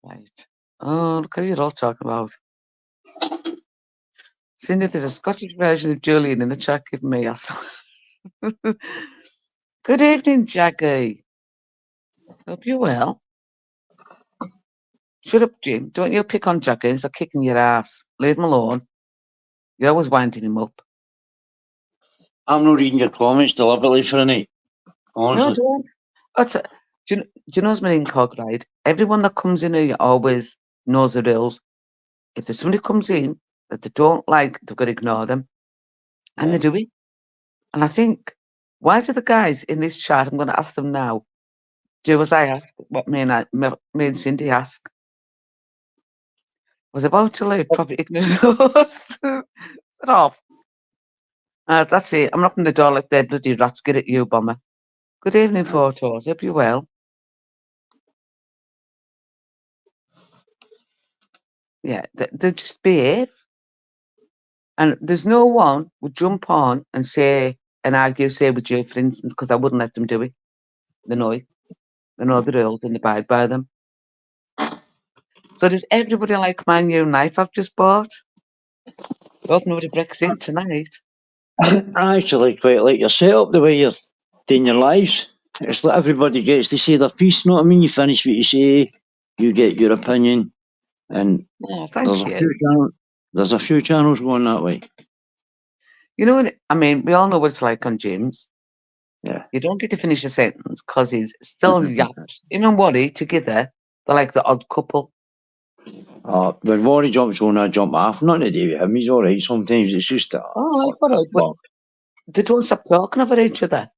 S1: Right. Oh, look what you're all talking about. Seeing if there's a Scottish version of Julian in the chat, give me a Good evening, Jackie. Hope you're well. Shut up, Jim. Don't you pick on Jackie. He's kicking your ass. Leave him alone. You're always winding him up.
S3: I'm not reading your comments deliberately for a night.
S1: No,
S3: Honestly.
S1: don't. Do you know, as my incog, right? Everyone that comes in here always knows the rules. If there's somebody comes in that they don't like, they've got to ignore them. And they do it. And I think, why do the guys in this chat, I'm going to ask them now, do as I asked, what me and Cindy asked. Was about to leave, probably ignorant host. Get off. That's it. I'm knocking the door like they're bloody rats. Get at you, bomber. Good evening, photos. Hope you're well. Yeah, they just behave. And there's no one would jump on and say and argue, say with you, for instance, because I wouldn't let them do it. They know it. They know the rules and abide by them. So does everybody like my new knife I've just bought? Hope nobody breaks in tonight.
S3: I actually quite like your setup, the way you're doing your lives. It's like everybody gets to say their piece, know what I mean? You finish what you say, you get your opinion, and
S1: Oh, thank you.
S3: there's a few channels going that way.
S1: You know what I mean? We all know what it's like on gyms.
S3: Yeah.
S1: You don't get to finish a sentence because he's still yaps. Him and Worry together, they're like the odd couple.
S3: When Worry jumps on, I jump off. Nothing to do with him. He's all right. Sometimes it's just
S1: All right, but they don't stop talking about each other.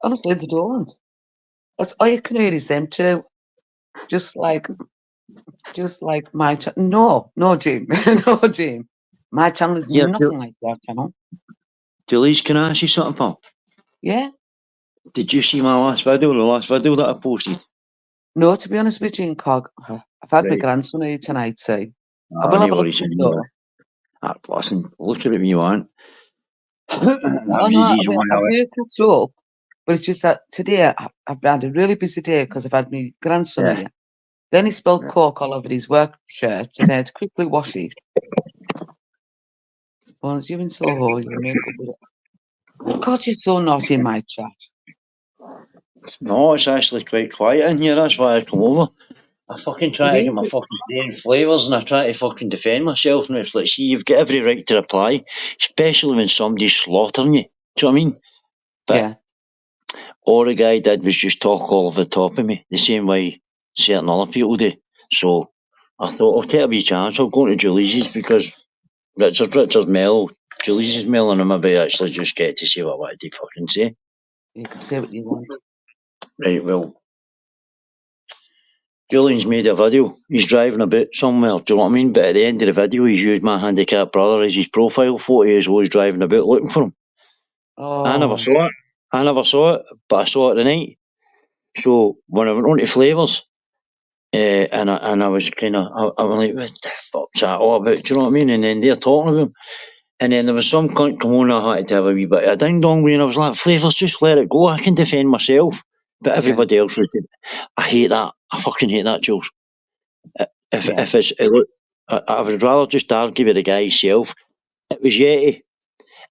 S1: Honestly, they don't. That's all you can hear is them two. Just like my channel. No, Jim. No, Jim. My channel is
S3: Yeah,
S1: nothing like your channel.
S3: Julies, can I ask you something, pal?
S1: Yeah.
S3: Did you see my last video, the last video that I posted?
S1: No, to be honest with you, Cog, I've had my
S3: Right.
S1: grandson here tonight, so I will have a look at it though.
S3: Listen, look at it when you want.
S1: I do catch up, but it's just that today I've had a really busy day because I've had my grandson here. Then he spilled Coke all over his work shirt, and I had to quickly wash it. Bones, you've been so holy, you make up with it. God, you're so naughty in my chat.
S3: No, it's actually quite quiet in here. That's why I come over. I fucking try to get my fucking day flavours, and I try to fucking defend myself. And it's like, see, you've got every right to reply, especially when somebody's slaughtering you. Do you know what I mean? But all the guy did was just talk all over the top of me, the same way certain other people do. So I thought, I'll take a wee chance. I'll go to Julie's because Richard's mellow. Julie's is mellow, and I maybe actually just get to say what I wanted to fucking say.
S1: You can say what you want.
S3: Right, well, Julian's made a video. He's driving about somewhere, do you know what I mean? But at the end of the video, he's used my handicapped brother as his profile photo as well as driving about looking for him.
S1: Oh.
S3: I never saw it, but I saw it tonight. So when I went on to Flavours, and I was kind of, I was like, what the fuck's that all about? Do you know what I mean? And then they're talking about him. And then there was some cunt come on, I had to have a wee bit of a ding dong with, and I was like, Flavours, just let it go. I can defend myself. But everybody else was, I hate that. I fucking hate that, Jules. If it's, look, I would rather just argue with the guy himself. It was Yeti,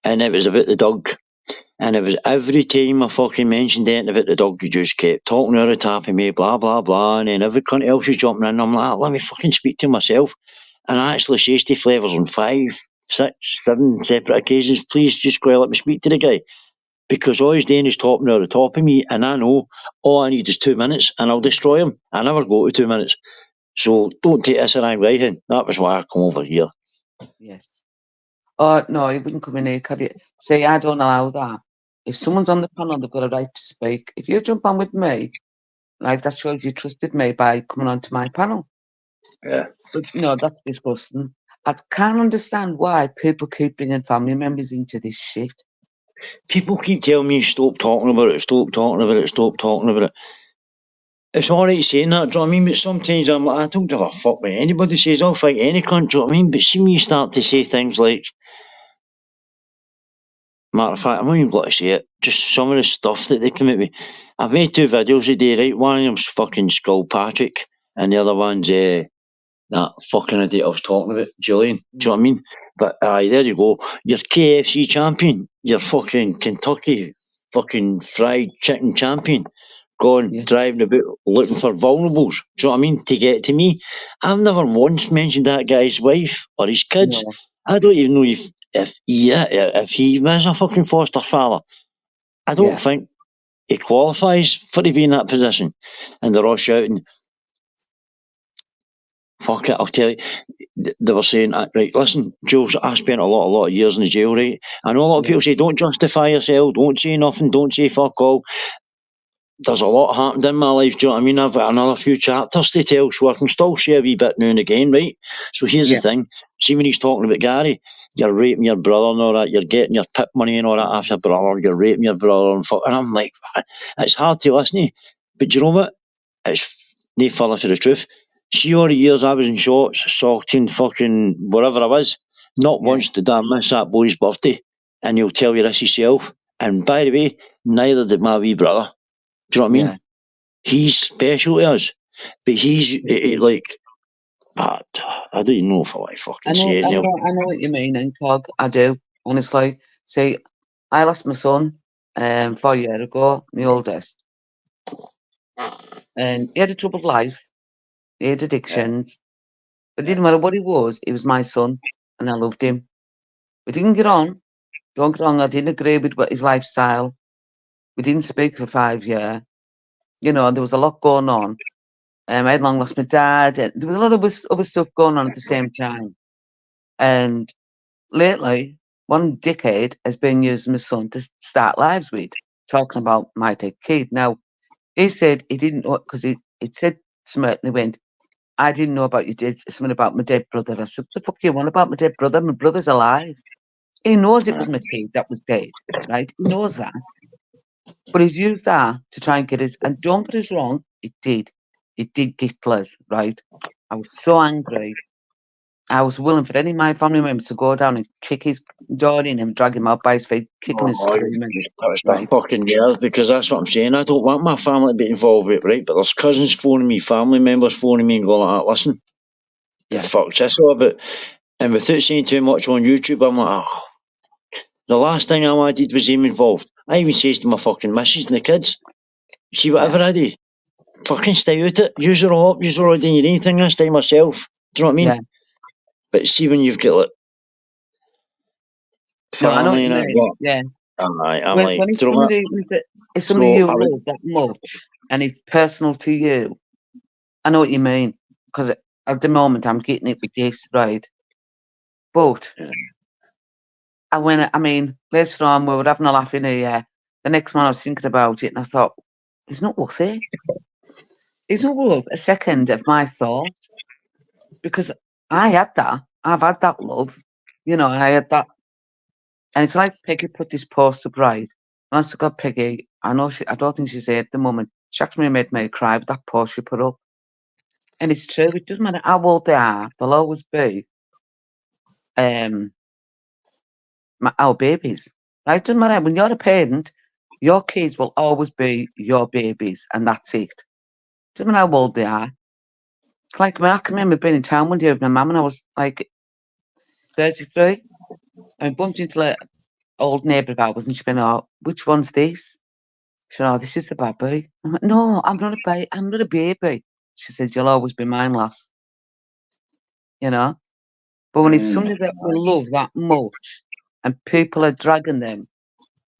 S3: and it was about the dog. And it was every time I fucking mentioned anything about the dog, you just kept talking over the top of me, blah, blah, blah. And then every cunt else was jumping in. I'm like, let me fucking speak to myself. And I actually says to Flavours on 5, 6, 7 separate occasions, please just go and let me speak to the guy. Because all he's doing is talking over the top of me, and I know all I need is 2 minutes, and I'll destroy him. I never go to 2 minutes. So don't take this around writing. That was why I come over here.
S1: Yes. Oh, no, you wouldn't come in here, could you? Say, I don't allow that. If someone's on the panel, they've got a right to speak. If you jump on with me, like, that shows you trusted me by coming onto my panel.
S3: Yeah.
S1: But, no, that's disgusting. I can't understand why people keep bringing family members into this shit.
S3: People keep telling me, stop talking about it, stop talking about it, stop talking about it. It's alright saying that, do you know what I mean? But sometimes I'm like, I don't give a fuck what anybody says. I'll fight any cunt, do you know what I mean? But see me start to say things like, matter of fact, I'm not even going to say it, just some of the stuff that they come at me. I've made 2 videos today, right? One of them's fucking Skull Patrick, and the other one's that fucking idiot I was talking about, Julian. Do you know what I mean? But aye, there you go. You're KFC champion. You're fucking Kentucky fucking fried chicken champion. gone
S1: Yeah.
S3: driving about looking for vulnerables. Do you know what I mean? To get to me. I've never once mentioned that guy's wife or his kids.
S1: No.
S3: I don't even know if he is a fucking foster father. I don't
S1: Yeah.
S3: think he qualifies for to be in that position. And they're all shouting, fuck it, I'll tell you. They were saying, right, listen, Jules, I spent a lot of years in the jail, right? I know a lot of
S1: Yeah.
S3: people say, don't justify yourself, don't say nothing, don't say fuck all. There's a lot happened in my life, do you know what I mean? I've got another few chapters to tell, so I can still say a wee bit now and again, right? So here's the
S1: Yeah.
S3: thing. See, when he's talking about Gary, you're raping your brother and all that, you're getting your pip money and all that off your brother, you're raping your brother and fuck. And I'm like, it's hard to listen to. But do you know what? It's no further to the truth. See all the years I was in shots, assaulting, fucking wherever I was, not
S1: Yeah.
S3: once did I miss that boy's birthday. And he'll tell you this himself. And by the way, neither did my wee brother. Do you know what I mean?
S1: Yeah.
S3: He's special to us. But he's like, I don't even know if I like
S1: I
S3: fucking
S1: know,
S3: say it
S1: I
S3: now.
S1: know, I know what you mean, and Cog, I do. Honestly, see, I lost my son 4 years ago, my oldest, and he had a troubled life. He had addictions. But it didn't matter what he was my son, and I loved him. We didn't get on. Don't get wrong, I didn't agree with his lifestyle. We didn't speak for 5 years. You know, there was a lot going on. I had long lost my dad, and there was a lot of other stuff going on at the same time. And lately, one dickhead has been using my son to start lives with, talking about my dead kid. Now, he said he didn't know, because it said something, and he went, I didn't know about you did something about my dead brother. I said, what the fuck you want about my dead brother? My brother's alive. He knows it was my kid that was dead, right? He knows that. But he's used that to try and get us, and don't get us wrong, it did. It did get us, right? I was so angry. I was willing for any of my family members to go down and kick his door in and drag him out by his feet, kicking and
S3: Oh,
S1: screaming,
S3: it's touched my
S1: right?
S3: fucking nerves because that's what I'm saying. I don't want my family to be involved with it, right? But there's cousins phoning me, family members phoning me and going like, listen, the
S1: Yeah,
S3: fuck's this all about? And without saying too much on YouTube, I'm like, oh, the last thing I wanted was him involved. I even says to my fucking missus and the kids, see whatever
S1: yeah,
S3: I do, fucking stay out it. Use her all up, use her all doing anything this time myself. Do you know what I mean?
S1: yeah.
S3: But see when you've got like
S1: No, I know what
S3: family
S1: you
S3: and that,
S1: mean.
S3: what?
S1: Yeah.
S3: I'm
S1: When
S3: like,
S1: it's
S3: do you know what?
S1: somebody, it's somebody
S3: So
S1: you
S3: I would,
S1: love that much and it's personal to you, I know what you mean. Because at the moment I'm getting it with this, right? But I mean, later on we were having a laugh in here. The next man I was thinking about it and I thought, he's not wussy. He's not worth a second of my thought. Because I had that. I've had that love. You know, I had that. And it's like Peggy put this post up, right? And I still got Peggy. I don't think she's here at the moment. She actually made me cry with that post she put up. And it's true. It doesn't matter how old they are. They'll always be um our babies. Right? It doesn't matter. When you're a parent, your kids will always be your babies, and that's it. Doesn't matter how old they are. It's like I can remember being in town one day with my mum, and I was like 33. I bumped into an old neighbour of ours, and she went, "Oh, which one's this?" She said, "Oh, this is the baby." I went, "No, I'm not a baby. I'm not a baby." She said, "You'll always be mine, lass." You know. But when it's somebody that we love that much, and people are dragging them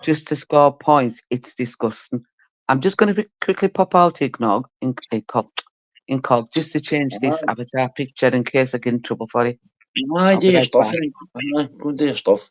S1: just to score points, it's disgusting. I'm just going to quickly pop out in cog just to change this avatar picture in case I get in trouble for it.
S3: I
S1: I'll
S3: do
S1: be
S3: your
S1: right
S3: stuff,
S1: back.
S3: right? Go do your stuff.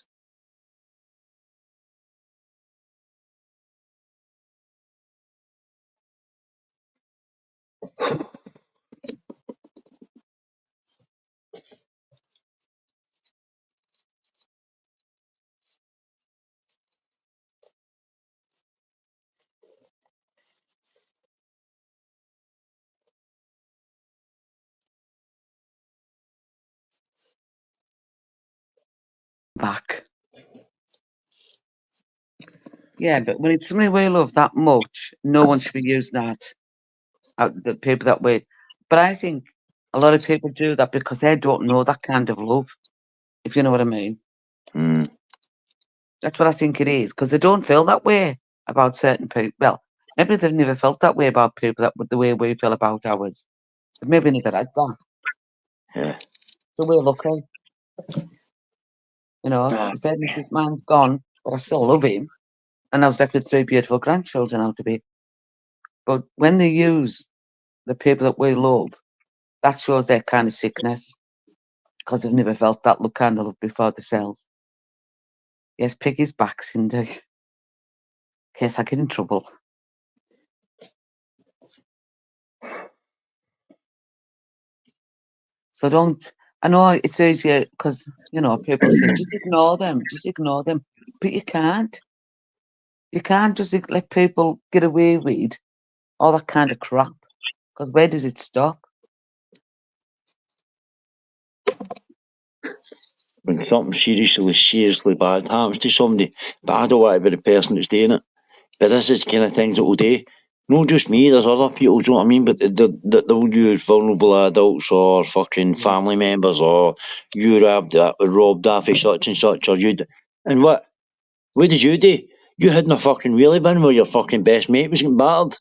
S1: Back. Yeah, but when it's somebody we love that much, no one should be using that. The people that way. But I think a lot of people do that because they don't know that kind of love, if you know what I mean.
S3: Mm.
S1: That's what I think it is, because they don't feel that way about certain people. Well, Maybe they've never felt that way about people the way we feel about ours. They've maybe never had that.
S3: Yeah.
S1: So we're lucky. You know,
S3: Ah,
S1: his parents, his man's gone, but I still love him. And I was left with 3 beautiful grandchildren out of it. But when they use the people that we love, that shows their kind of sickness because they've never felt that kind of love before themselves. Yes, Piggy's back, Cindy. In case I get in trouble. So don't. I know it's easier because, you know, people say, just ignore them, But you can't. You can't just let people get away with all that kind of crap. Because where does it stop?
S3: when something seriously bad happens to somebody, but I don't want to be the person that's doing it. But this is the kind of things that will do. Not just me, there's other people, do you know what I mean? But they'll use vulnerable adults or fucking family members, or you robbed off of such and such, or and what did you do? You hid in a fucking wheelie bin where your fucking best mate was getting battered.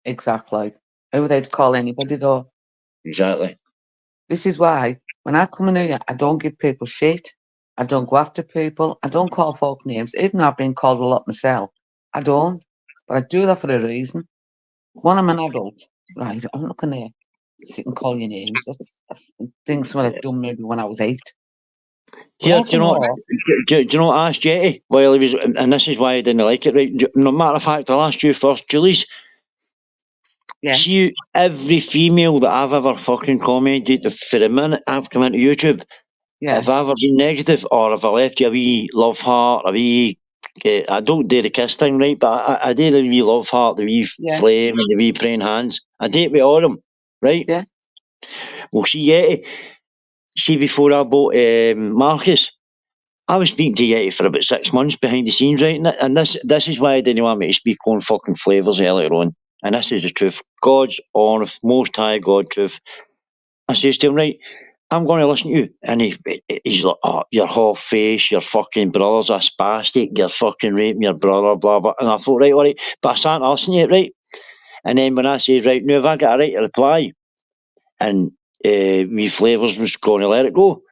S1: Exactly. Who would they call anybody though?
S3: Exactly.
S1: This is why when I come in here, I don't give people shit. I don't go after people. I don't call folk names, even though I've been called a lot myself. I don't. But I do that for a reason. One, I'm an adult, right? I'm not going to sit and call you names. That's things someone had done maybe when I was 8. But
S3: Here,
S1: I can know.
S3: do you know what I asked Jetty while he was, and this is why I didn't like it, right? No matter of fact, I'll ask you first, Julie's.
S1: Yeah.
S3: See, every female that I've ever fucking commented for a minute I've come into YouTube,
S1: Yeah.
S3: if I've ever been negative or if I left you a wee love heart, a wee, I don't do the kiss thing, right? But I do the wee love heart, the wee
S1: Yeah.
S3: flame, and the wee praying hands. I do it with all of them, right?
S1: Yeah.
S3: Well, see, Yeti, see, before I bought Marcus, I was speaking to Yeti for about 6 months behind the scenes, right? And this is why I didn't want me to speak on fucking flavours earlier on. And this is the truth. God's honest, most high God truth. I says to him, right, I'm going to listen to you. And he's like, oh, you're half face, your fucking brother's a spastic, you're fucking raping your brother, blah, blah. And I thought, right, all right. But I sat and listened to it, right? And then when I said, right, now have I got a right to reply? And wee Flavours was going to let it go.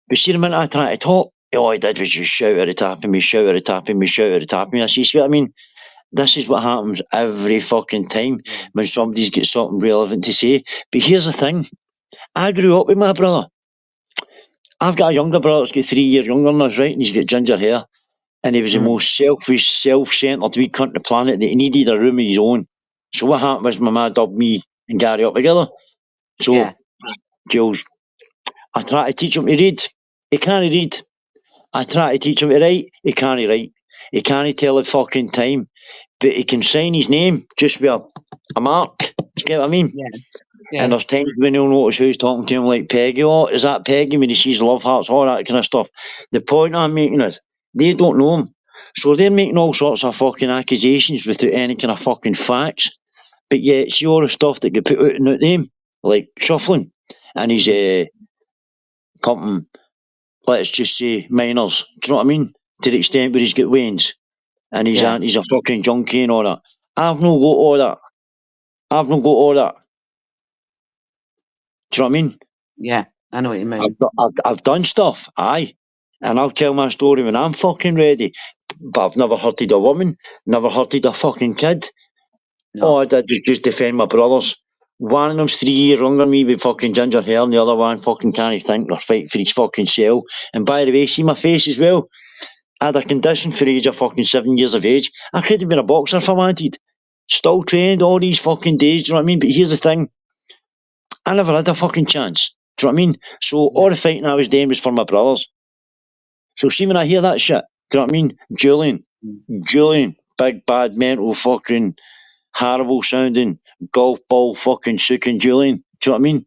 S3: But see, the minute I tried to talk, all he did was just shout at the top of me, shout at the top of me, shout at the top of me. I see what I mean? This is what happens every fucking time when somebody's got something relevant to say. But here's the thing. I grew up with my brother. I've got a younger brother that's got 3 years younger than us, right? And he's got ginger hair. And he was the most selfish, self-centred wee cunt on the planet that he needed a room of his own. So what happened was my ma dubbed me and Gary up together. So, Jules, I try to teach him to read. He can't read. I try to teach him to write. He can't write. He can't tell the fucking time. But he can sign his name just with a mark. You get what I mean?
S1: Yeah.
S3: And there's times when he'll notice who's talking to him, like Peggy. Oh, is that Peggy? When he sees love hearts, all that kind of stuff. The point I'm making is, they don't know him. So they're making all sorts of fucking accusations without any kind of fucking facts. But yet, see all the stuff that get put out in that name, like shuffling. And he's comping, let's just say, minors. Do you know what I mean? To the extent where he's got Wayne's. And he's a fucking junkie and all that. I've not got all that. I've not got all that. Do you know what I mean?
S1: Yeah, I know what you mean.
S3: I've done stuff, aye. And I'll tell my story when I'm fucking ready. But I've never hurted a woman, never hurted a fucking kid.
S1: No.
S3: All I did was just defend my brothers. One of them's 3 years younger than me with fucking ginger hair, and the other one fucking can't think or fight for his fucking cell. And by the way, see my face as well? I had a condition for the age of fucking 7 years of age. I could have been a boxer if I wanted. Still trained all these fucking days, do you know what I mean? But here's the thing. I never had a fucking chance. Do you know what I mean? So all the fighting I was doing was for my brothers. So see when I hear that shit, do you know what I mean? Julian, big bad mental fucking horrible sounding golf ball fucking sucking Julian. Do you know what I mean?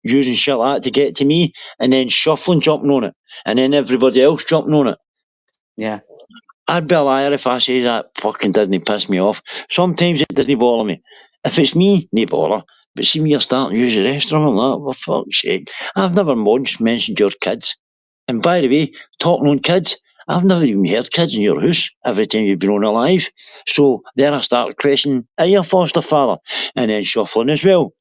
S3: Using shit like that to get to me and then shuffling jumping on it. And then everybody else jumping on it.
S1: Yeah.
S3: I'd be a liar if I say that fucking doesn't piss me off. Sometimes it doesn't bother me. If it's me, no bother. But see me, you're starting to use the restroom and that, for fuck's sake. I've never once mentioned your kids. And by the way, talking on kids, I've never even heard kids in your house every time you've been on alive. So then I started questioning, are you a foster father? And then shuffling as well.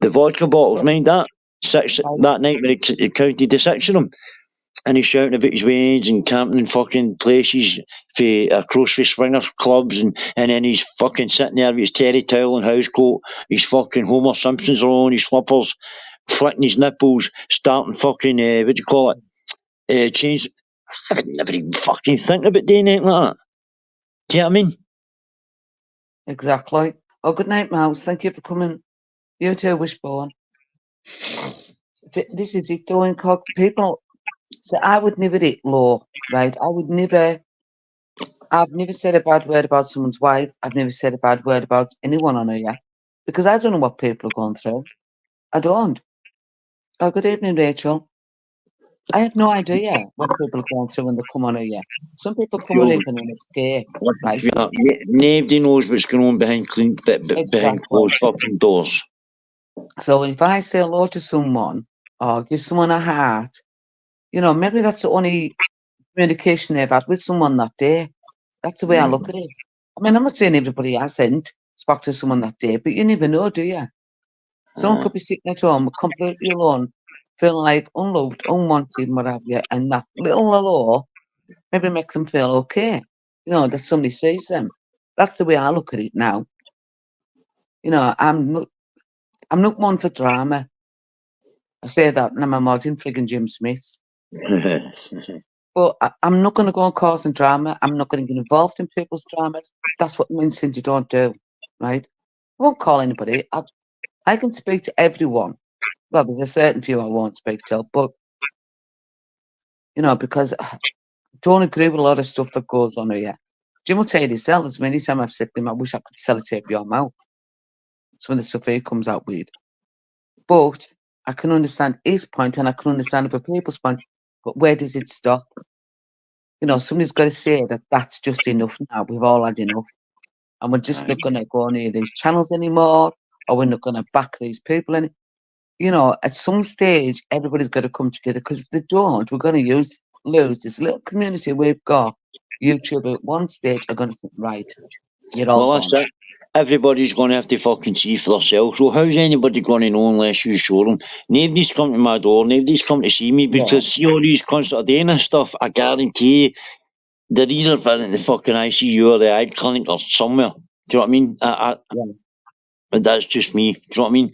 S3: The vodka bottles, mind that? That night when he counted the 6 of them. And he's shouting about his wage and camping in fucking places across for swingers clubs, and then he's fucking sitting there with his terry towel and housecoat, his fucking Homer Simpsons are on, his slippers, flicking his nipples, starting fucking, what do you call it, change. I would never even fucking think about doing anything like that. Do you know what I mean?
S1: Exactly. Oh, good night, Mouse. Thank you for coming. You too, Wishbone. This is it, doing cock. People, so I would never eat law, right? I've never said a bad word about someone's wife. I've never said a bad word about anyone on here because I don't know what people are going through. I don't. Oh, good evening, Rachel. I have no idea what people are going through when they come on here. Some people come on
S3: Sure.
S1: even in a scare, right?
S3: Nobody knows what's going on behind behind
S1: Exactly.
S3: closed fucking doors.
S1: So if I say hello to someone or give someone a heart, maybe that's the only communication they've had with someone that day. That's the way I look at it. I mean, I'm not saying everybody hasn't spoke to someone that day, but you never know, do you? Someone could be sitting at home completely alone, feeling like unloved, unwanted, and what have you, and that little hello maybe makes them feel okay. That somebody sees them. That's the way I look at it now. I'm not one for drama. I say that and I'm a modern friggin' Jim Smith. But I'm not going to go and cause drama. I'm not going to get involved in people's dramas. That's what Vincent you don't do, right? I won't call anybody. I can speak to everyone. Well, there's a certain few I won't speak to, but because I don't agree with a lot of stuff that goes on here. Jim will tell you this, as many times I've said to him, I wish I could sellotape your mouth. Some of the stuff he comes out with. But I can understand his point and I can understand other people's point. But where does it stop? Somebody's got to say that that's just enough now. We've all had enough. And we're just not going to go near these channels anymore, or we're not going to back these people. And, at some stage, everybody's got to come together because if they don't, we're going to lose this little community we've got. YouTube at one stage are going to think, right, you're all
S3: Well,
S1: gone.
S3: that's it. Everybody's going to have to fucking see for themselves. So how's anybody going to know unless you show them? Nobody's come to my door. Nobody's come to see me because see all these constantly doing this stuff. I guarantee you, they're either in the fucking ICU or the eye clinic or somewhere. Do you know what I mean? But that's just me. Do you know what I mean?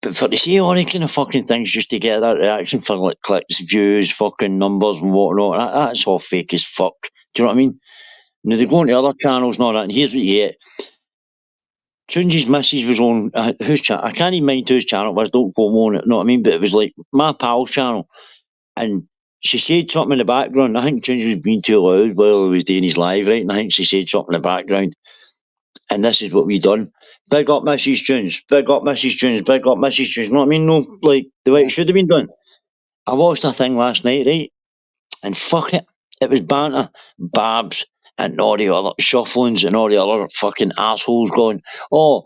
S3: But for to say all the kind of fucking things just to get that reaction for like clicks, views, fucking numbers and whatnot, that's all fake as fuck. Do you know what I mean? Now they go into other channels and all that, and here's what you get. Tunji's missus was on whose channel? I can't even mind whose channel it was. Don't quote me on it. Know what I mean? But it was like my pal's channel, and she said something in the background. I think Tunji was being too loud while he was doing his live, right? And I think she said something in the background, and this is what we done. Big up Mrs. Tunes. Big up Mrs. Tunes. Big up Mrs. Tunes. You know what I mean? No, like the way it should have been done. I watched a thing last night, right? And fuck it, it was banter, Babs, and all the other shufflings and all the other fucking assholes going, oh,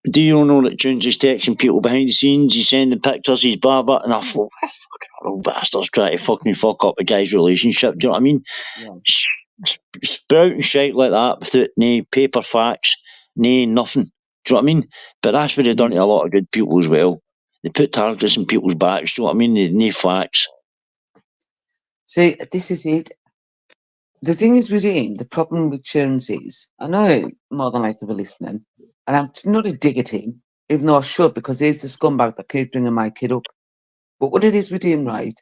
S3: do you know that Tunes is texting people behind the scenes? He's sending pictures, he's blah blah. And I thought, fucking old bastards trying to fucking fuck up a guy's relationship. Do you know what I mean?
S1: Yeah.
S3: Sprouting shit like that without no paper facts, no nothing. Do you know what I mean? But that's what they've done to a lot of good people as well. They put targets in people's backs. Do you know what I mean? They no facts.
S1: See, this is it. The thing is with him, the problem with Tunes is, I know more than likely we're listening, and I'm not a dig at him, even though I should, because he's the scumbag that keeps bringing my kid up. But what it is with him, right,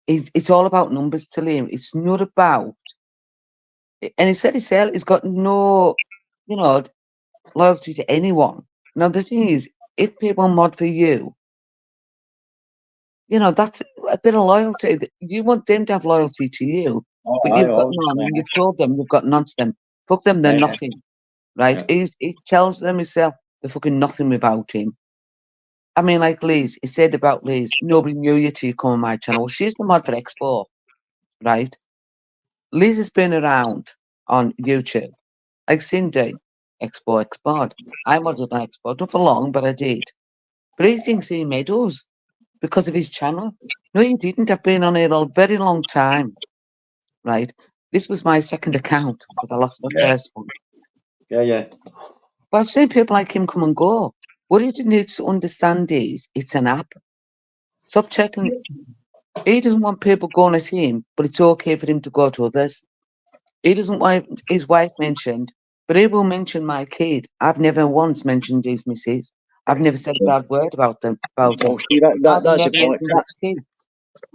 S1: is it's all about numbers to him. It's not about, and he said himself, he's got no, loyalty to anyone. Now, the thing is, if people mod for you, that's a bit of loyalty. You want them to have loyalty to you, but you've got none, and you've told them you've got none to them. Fuck them, they're nothing, right? He tells them himself they're fucking nothing without him. I mean, like Liz, he said about Liz, nobody knew you till you come on my channel. She's the mod for Expo, right? Liz has been around on YouTube, like Cindy, Expo Export. I modded on Expo, not for long, but I did. But he thinks he made us. because of his channel. No, you didn't. I've been on here a very long time, right? This was my second account because I lost my first one.
S3: Yeah.
S1: But I've seen people like him come and go. What you need to understand is it's an app. Stop checking. He doesn't want people going at him, but it's okay for him to go to others. He doesn't want his wife mentioned, but he will mention my kid. I've never once mentioned his missus. I've never said a bad word about them, about her.
S3: Well, see,
S1: I've
S3: that's the
S1: never
S3: point.
S1: mentioned his kids.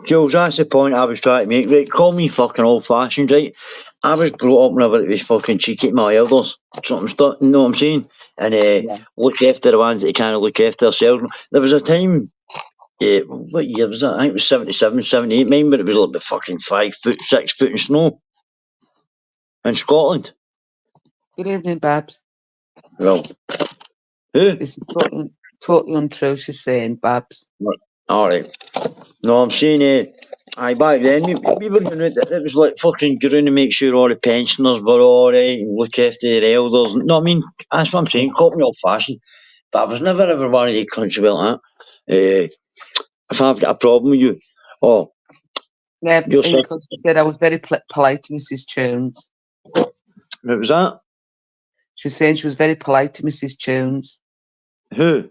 S3: Jules, that's the point I was trying to make. Right, call me fucking old fashioned, right? I was brought up whenever it was fucking cheeky to my elders. Something stuff, you know what I'm saying? And
S1: Yeah.
S3: look after the ones that kind of look after themselves. There was a time, what year was that? I think it was 77, 78, mine, but it was like about fucking 5 foot, 6 foot in snow in Scotland.
S1: Good evening, Babs.
S3: Well, who?
S1: This is totally untrue, she's saying, Babs.
S3: Alright. No, I'm saying, aye, back then, we were doing it was like fucking going to make sure all the pensioners were alright and look after their elders. No, I mean, that's what I'm saying, call me old fashioned. But I was never ever one of the cunts about that. If I've got a problem with you, oh,
S1: Yeah,
S3: you're sick.
S1: because she said I was very polite to Mrs. Tunes.
S3: What was that?
S1: She's saying she was very polite to Mrs. Tunes.
S3: Who?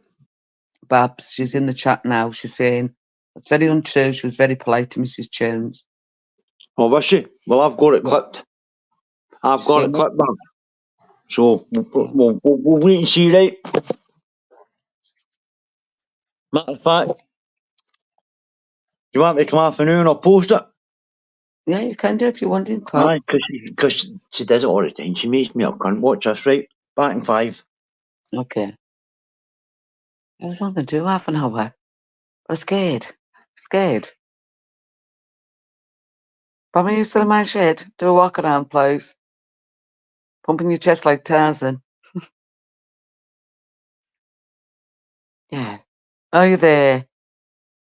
S1: Babs, she's in the chat now. She's saying it's very untrue. She was very polite to Mrs. Tunes.
S3: Oh, was she? Well, I've got it clipped. I've got it clipped, man. So, we'll wait and see, right? Matter of fact, you want me to come afternoon, I'll post it.
S1: Yeah, you can do if you want in
S3: Aye, because she does it all the time. She makes me a cunt. Watch this, right? Back in 5.
S1: Okay. I was only going to do half an hour. I'm scared. Scared. But you still in my shed? Do a walk around, please. Pumping your chest like Tarzan. Yeah. Are you there?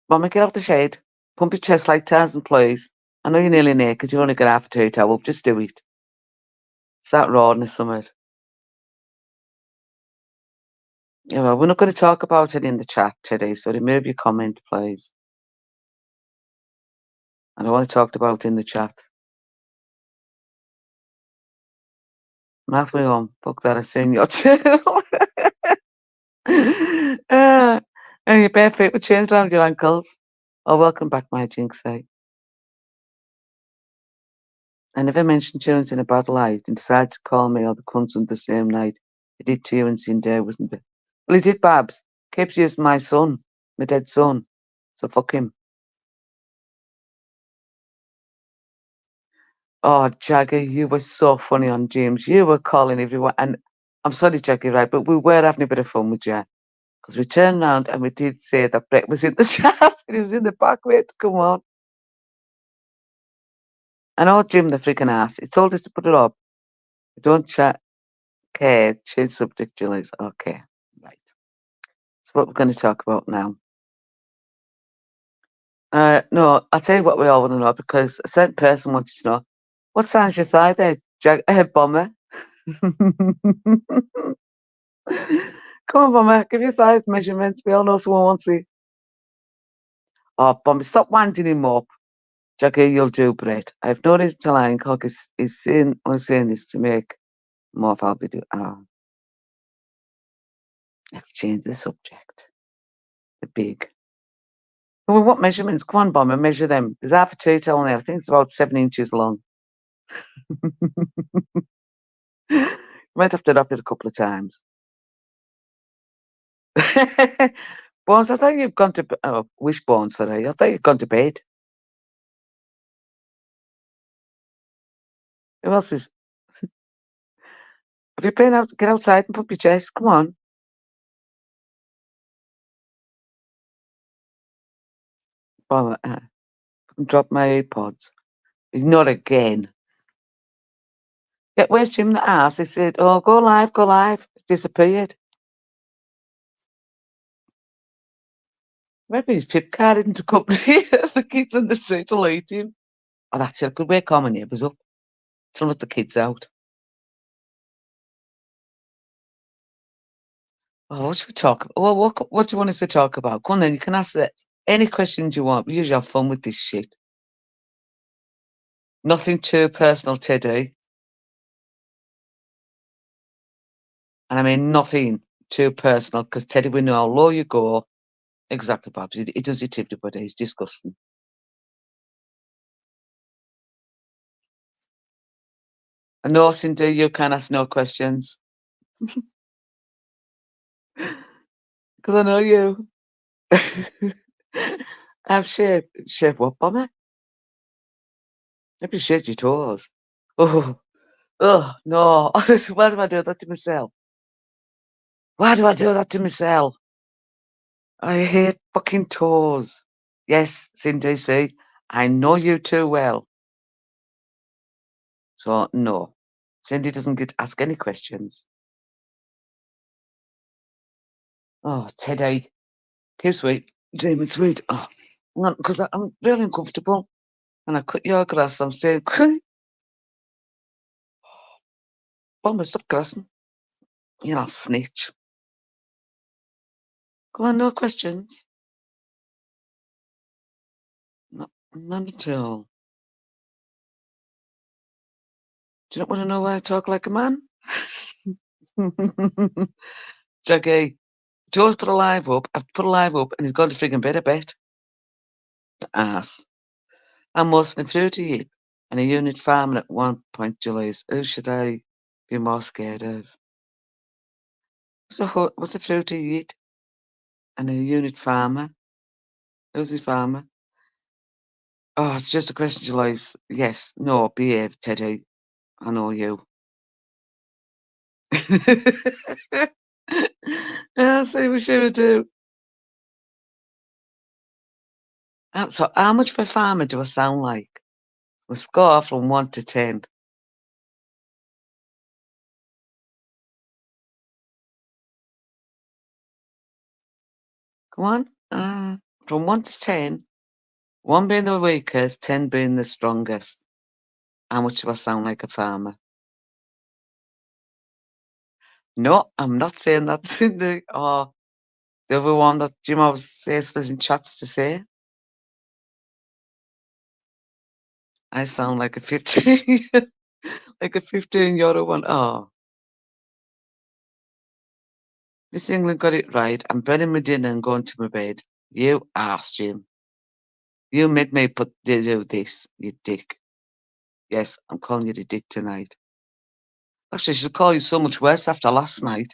S1: Mama, get off the shade. Pump your chest like Tarzan, please. I know you're nearly naked. You only got half a tea towel. Just do it. Is that rawness, Summit? Yeah, well, we're not going to talk about it in the chat today, so remove your comment, please. I don't want to talk about it in the chat. I'm halfway home. Fuck that, I've seen your channel. And your bare feet were changed around your ankles. Oh, welcome back, my Jinxie. I never mentioned Tunes in a bad light and decided to call me or the cunts on the same night. He did to you and Cinder, wasn't it? Well, he did, Babs. Keeps using my son, my dead son. So fuck him. Oh, Jagger, you were so funny on James. You were calling everyone. And I'm sorry, Jagger, right, but we were having a bit of fun with you. Because we turned around and we did say that Brett was in the chat and he was in the back way to come on. I know Jim, the freaking ass. He told us to put it up. We don't chat. Okay, change subject, Julius. Okay, right. So what we're going to talk about now. No, I'll tell you what we all want to know because a certain person wants to know what size your thigh there, Bomber. Come on, Bomber, give your size measurements. We all know someone wants it. Oh, Bomber, stop winding him up. Jackie, you'll do, Brett. I have no reason to lie, and Cock is saying this to make more of our video. Let's change the subject. The big. Well, what measurements? Come on, Bomber, measure them. There's half a tea towel there. I think it's about 7 inches long. You might have to wrap it a couple of times. Bones, I thought you've gone to Wishbone, sorry. I thought you'd gone to bed. Who else is? Have you been out? Get outside and pump your chest. Come on. Bomber, drop my AirPods. Not again. Yeah, where's Jim the ass? He said, oh, go live, go live. It's disappeared. Maybe his pip card isn't a company. The kids in the street are eating. Oh, that's a good way of calming neighbours up. Trying to let the kids out. Oh, what should we talk about? Well, what do you want us to talk about? Come on then, you can ask that. Any questions you want. We usually have fun with this shit. Nothing too personal, Teddy. And I mean nothing too personal, because Teddy, we know how low you go. Exactly, Babs. He does it to everybody. He's disgusting. I know, Cindy, you can ask no questions. Because I know you. I've shaved what, Bomber? Maybe shaved your toes. Oh, no. Why do I do that to myself? Why do I do that to myself? I hate fucking toes. Yes, Cindy, see, I know you too well. So, no. Cindy doesn't get to ask any questions. Oh, Teddy. Keep sweet. Dreaming sweet. Oh, because I'm really uncomfortable. And I cut your grass. I'm saying, Bomber, stop grassing. You know, snitch. Go on, no questions. No, none at all. Do you not want to know why I talk like a man? Jackie, Joe's put a live up. I've put a live up and he's gone to friggin' bed, I bet. Ass. I'm mostly fruity heap and a unit farmer at one point, Julius. Who should I be more scared of? So, what's a fruity eat? And a unit farmer? Who's the farmer? Oh, it's just a question, Julius. Yes, no, behave, Teddy. I know you. I see we should do. So, how much of a farmer do I sound like? A score from 1 to 10. Come on. From 1 to 10. 1 being the weakest, 10 being the strongest. How much do I sound like a farmer? No, I'm not saying that's in the other one that Jim always says there's in chats to say. I sound like a 15 like a 15-year-old one. Oh. Miss England got it right. I'm burning my dinner and going to my bed. You ass, Jim. You made me do this, you dick. Yes, I'm calling you the dick tonight. Actually, I should call you so much worse after last night.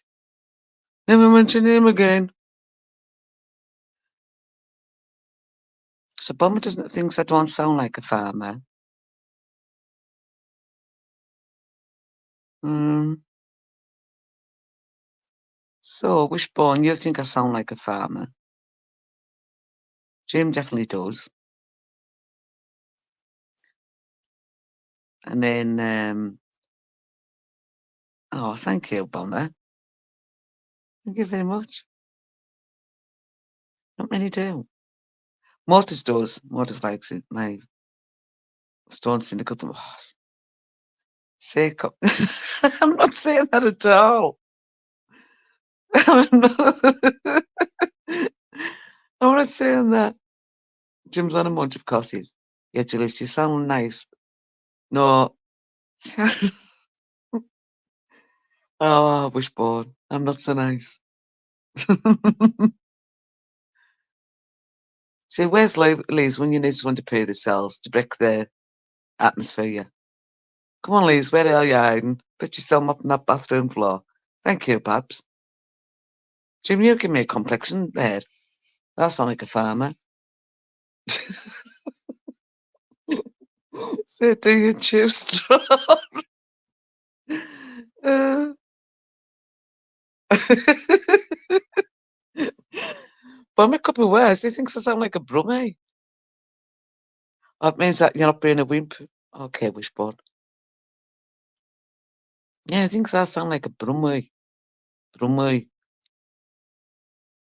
S1: Never mention him again. So Bomber doesn't think I don't sound like a farmer. So, Wishbone, you think I sound like a farmer? Jim definitely does. And then, oh, thank you, Bomber. Thank you very much. Not many do. Mortis does. Mortis likes it. My Stone Syndicate. Oh, sick. I'm not saying that at all. I'm not saying that. Jim's on a munch of cossies. Yeah, Julius, you sound nice. No. Oh, Wishbone. I'm not so nice. See, where's Liz when you need someone to pay the cells to break the atmosphere? Come on, Liz, where are you hiding? Bet you're still mopping that bathroom floor. Thank you, Babs. Jim, you give me a complexion there. That sounds like a farmer. Say, do you choose straw? But make up a worse. He thinks I sound like a brummie. That means that you're not being a wimp. Okay, Wishbone. Yeah, he thinks I sound like a brummie. Brummie.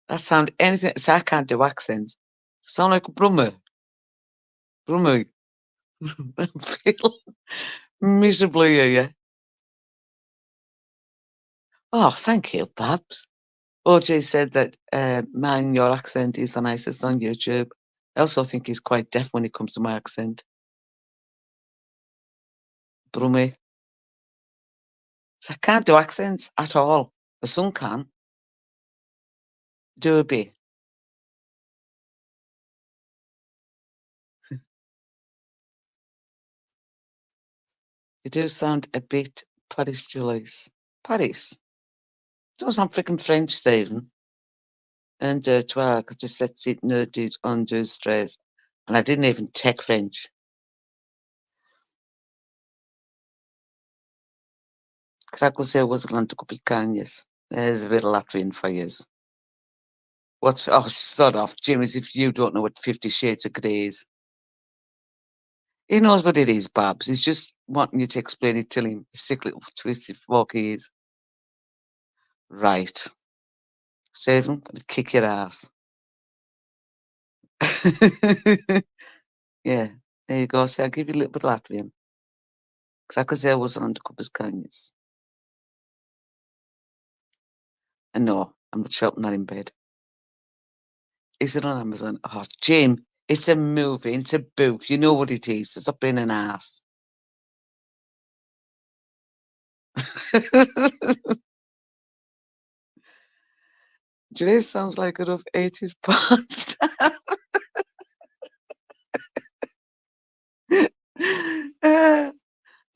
S1: That sound anything. So I can't do accents. Sound like a brummie. Brummie. I feel miserably here. Oh, thank you, Babs. OJ said that man, your accent is the nicest on YouTube. I also think he's quite deaf when it comes to my accent. Brummy. So I can't do accents at all. The son can. Do a bit. You do sound a bit Paris, Julius. Paris? It was I'm freaking French, Stephen. And tu vois, que tu sais, c'est nerded on deux stress. And I didn't even take French. Krakow was going to Kupikanyas. There's a bit of Latvian for you. What's, oh, sod off, Jim, as if you don't know what 50 Shades of Grey is. He knows what it is, Babs. He's just wanting you to explain it to him. Sick little twisted fuck he is. Right. Stephen, gonna kick your ass. Yeah, there you go. See, I'll give you a little bit of Latvian. Krakow was on the Kupikanyas. And no, I'm not shopping that in bed. Is it on Amazon? Oh, Jim, it's a movie. It's a book. You know what it is. Stop being an ass. Jay sounds like a rough 80s porn star. I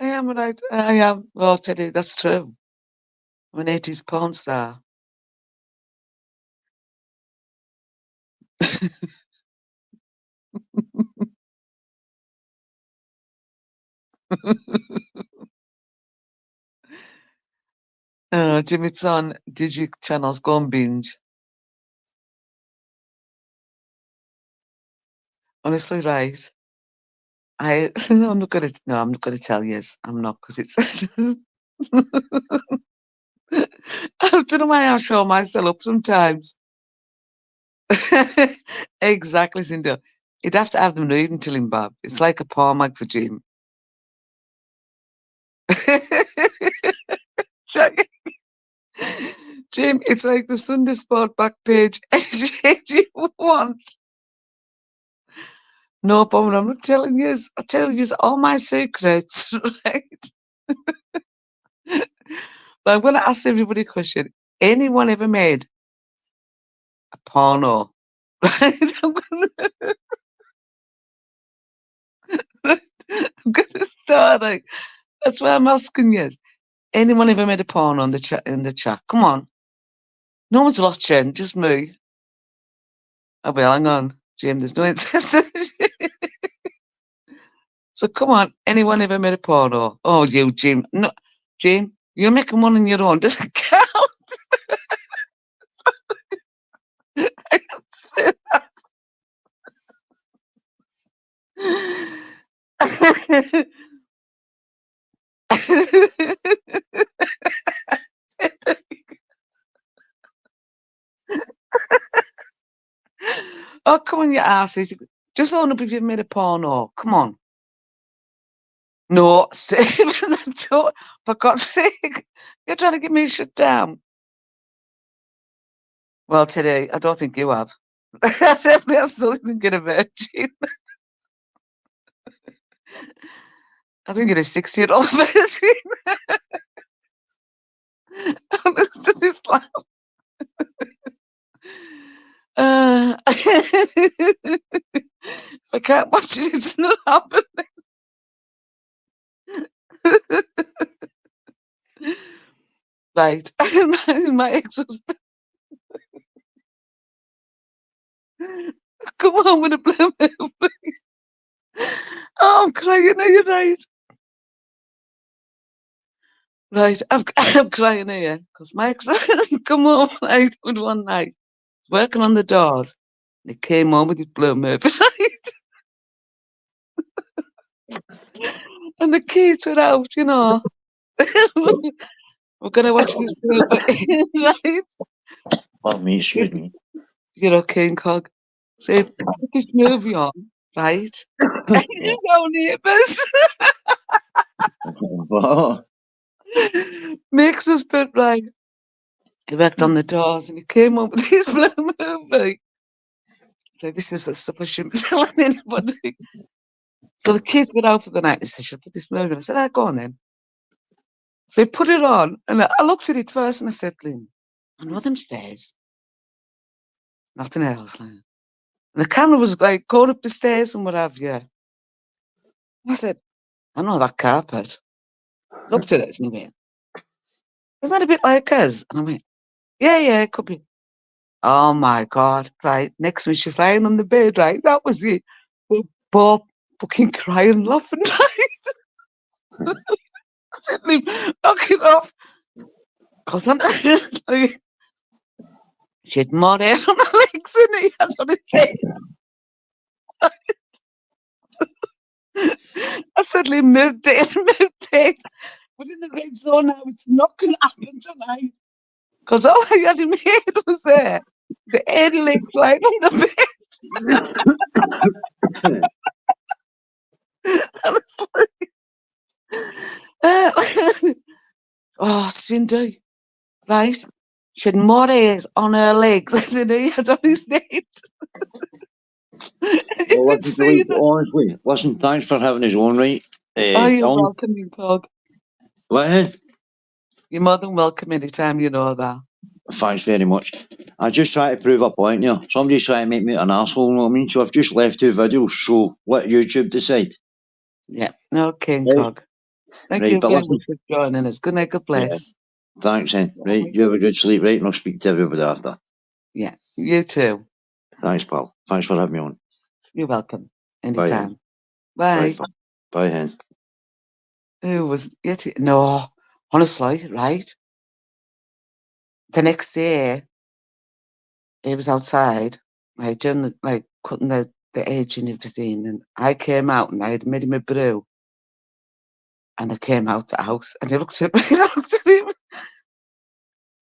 S1: am right. I am. Well, Teddy, that's true. I'm an 80s porn star. Jim, it's on Digi channels. Go and binge. Honestly, right. I'm not gonna. No, I'm not gonna tell you. I'm not because it's. I don't know why I show myself up sometimes. Exactly, Cindy. You'd have to have them reading till him, Bob. It's like a palm mag for Jim. Jim, it's like the Sunday Sport back page. Anything you want. No problem. I'm not telling you. I'm telling you all my secrets, right? But I'm going to ask everybody a question. Anyone ever made a porno? Right? I'm going to start. Right? That's why I'm asking you. Anyone ever made a porno on the chat in the chat? Come on. No one's lost Jen, just me. Oh well, hang on, Jim. There's no interest. So come on. Anyone ever made a porno? Oh, you, Jim. No, Jim. You're making one on your own. Doesn't count. I can say that. Oh, come on, you asses. Just own up if you've made a porno. Come on. No, Stephen, for God's sake. You're trying to get me shut down. Well, today, I don't think you have. I still thinking a virgin. I think you're a 6-year-old virgin. Listen to this laugh. If I can't watch it, it's not happening. Right. My ex-husband. Come on with a blue movie. Oh, I'm crying. Are you right? Right. I'm crying here because my ex-husband come home right, with one night working on the doors. And he came home with his blue movie. And the kids were out, you know. We're gonna watch this movie, right?
S3: Pardon me, excuse me.
S1: You're okay, Cog. So put this movie on, right?
S3: Yeah.
S1: Our neighbours.
S3: But
S1: Makes us bit right. He worked on the doors and he came up with this blue movie. So this is the stuff I shouldn't be telling anybody. So the kids went out for the night and said, should I put this movie on? I said, go on then. So he put it on and I looked at it first and I said, Lynn, I know them stairs. Nothing else. Like. And the camera was like going up the stairs and what have you. I said, I know that carpet. Looked at it and he went, isn't that a bit like us? And I went, yeah, it could be. Oh my God, right. Next week she's lying on the bed, right? That was it. We're both fucking crying, laughing, right? I said, Liv, knock it off. Because like, she had more hair on her legs than he had on his head. I said, Liv, midday. We're in the red zone now. It's not going to happen tonight. Because all I had in my head was there. The head leg lying on the bed. I was like, oh, Cindy, right? She had more hairs on her legs than he had on his head.
S3: Well, honestly, listen, thanks for having his own right.
S1: You're welcome, you cog.
S3: What?
S1: You're more than welcome anytime, you know that.
S3: Thanks very much. I just try to prove a point here. Somebody's trying to make me an arsehole, you know what I mean? So I've just left 2 videos, so let YouTube decide.
S1: Yeah, okay,
S3: Right.
S1: cog. Thank you very much for joining us. Good night, God bless.
S3: Yeah. Thanks, then. Right, you have a good sleep, right? And I'll speak to everybody after.
S1: Yeah, you too.
S3: Thanks, pal. Thanks for having me on.
S1: You're welcome. Anytime.
S3: Bye.
S1: Bye.
S3: Bye, hen.
S1: Who was it? No, honestly, right? The next day, he was outside, like doing like cutting the edge and everything, and I came out and I had made him a brew, and I came out the house and he looked at me, I looked at him.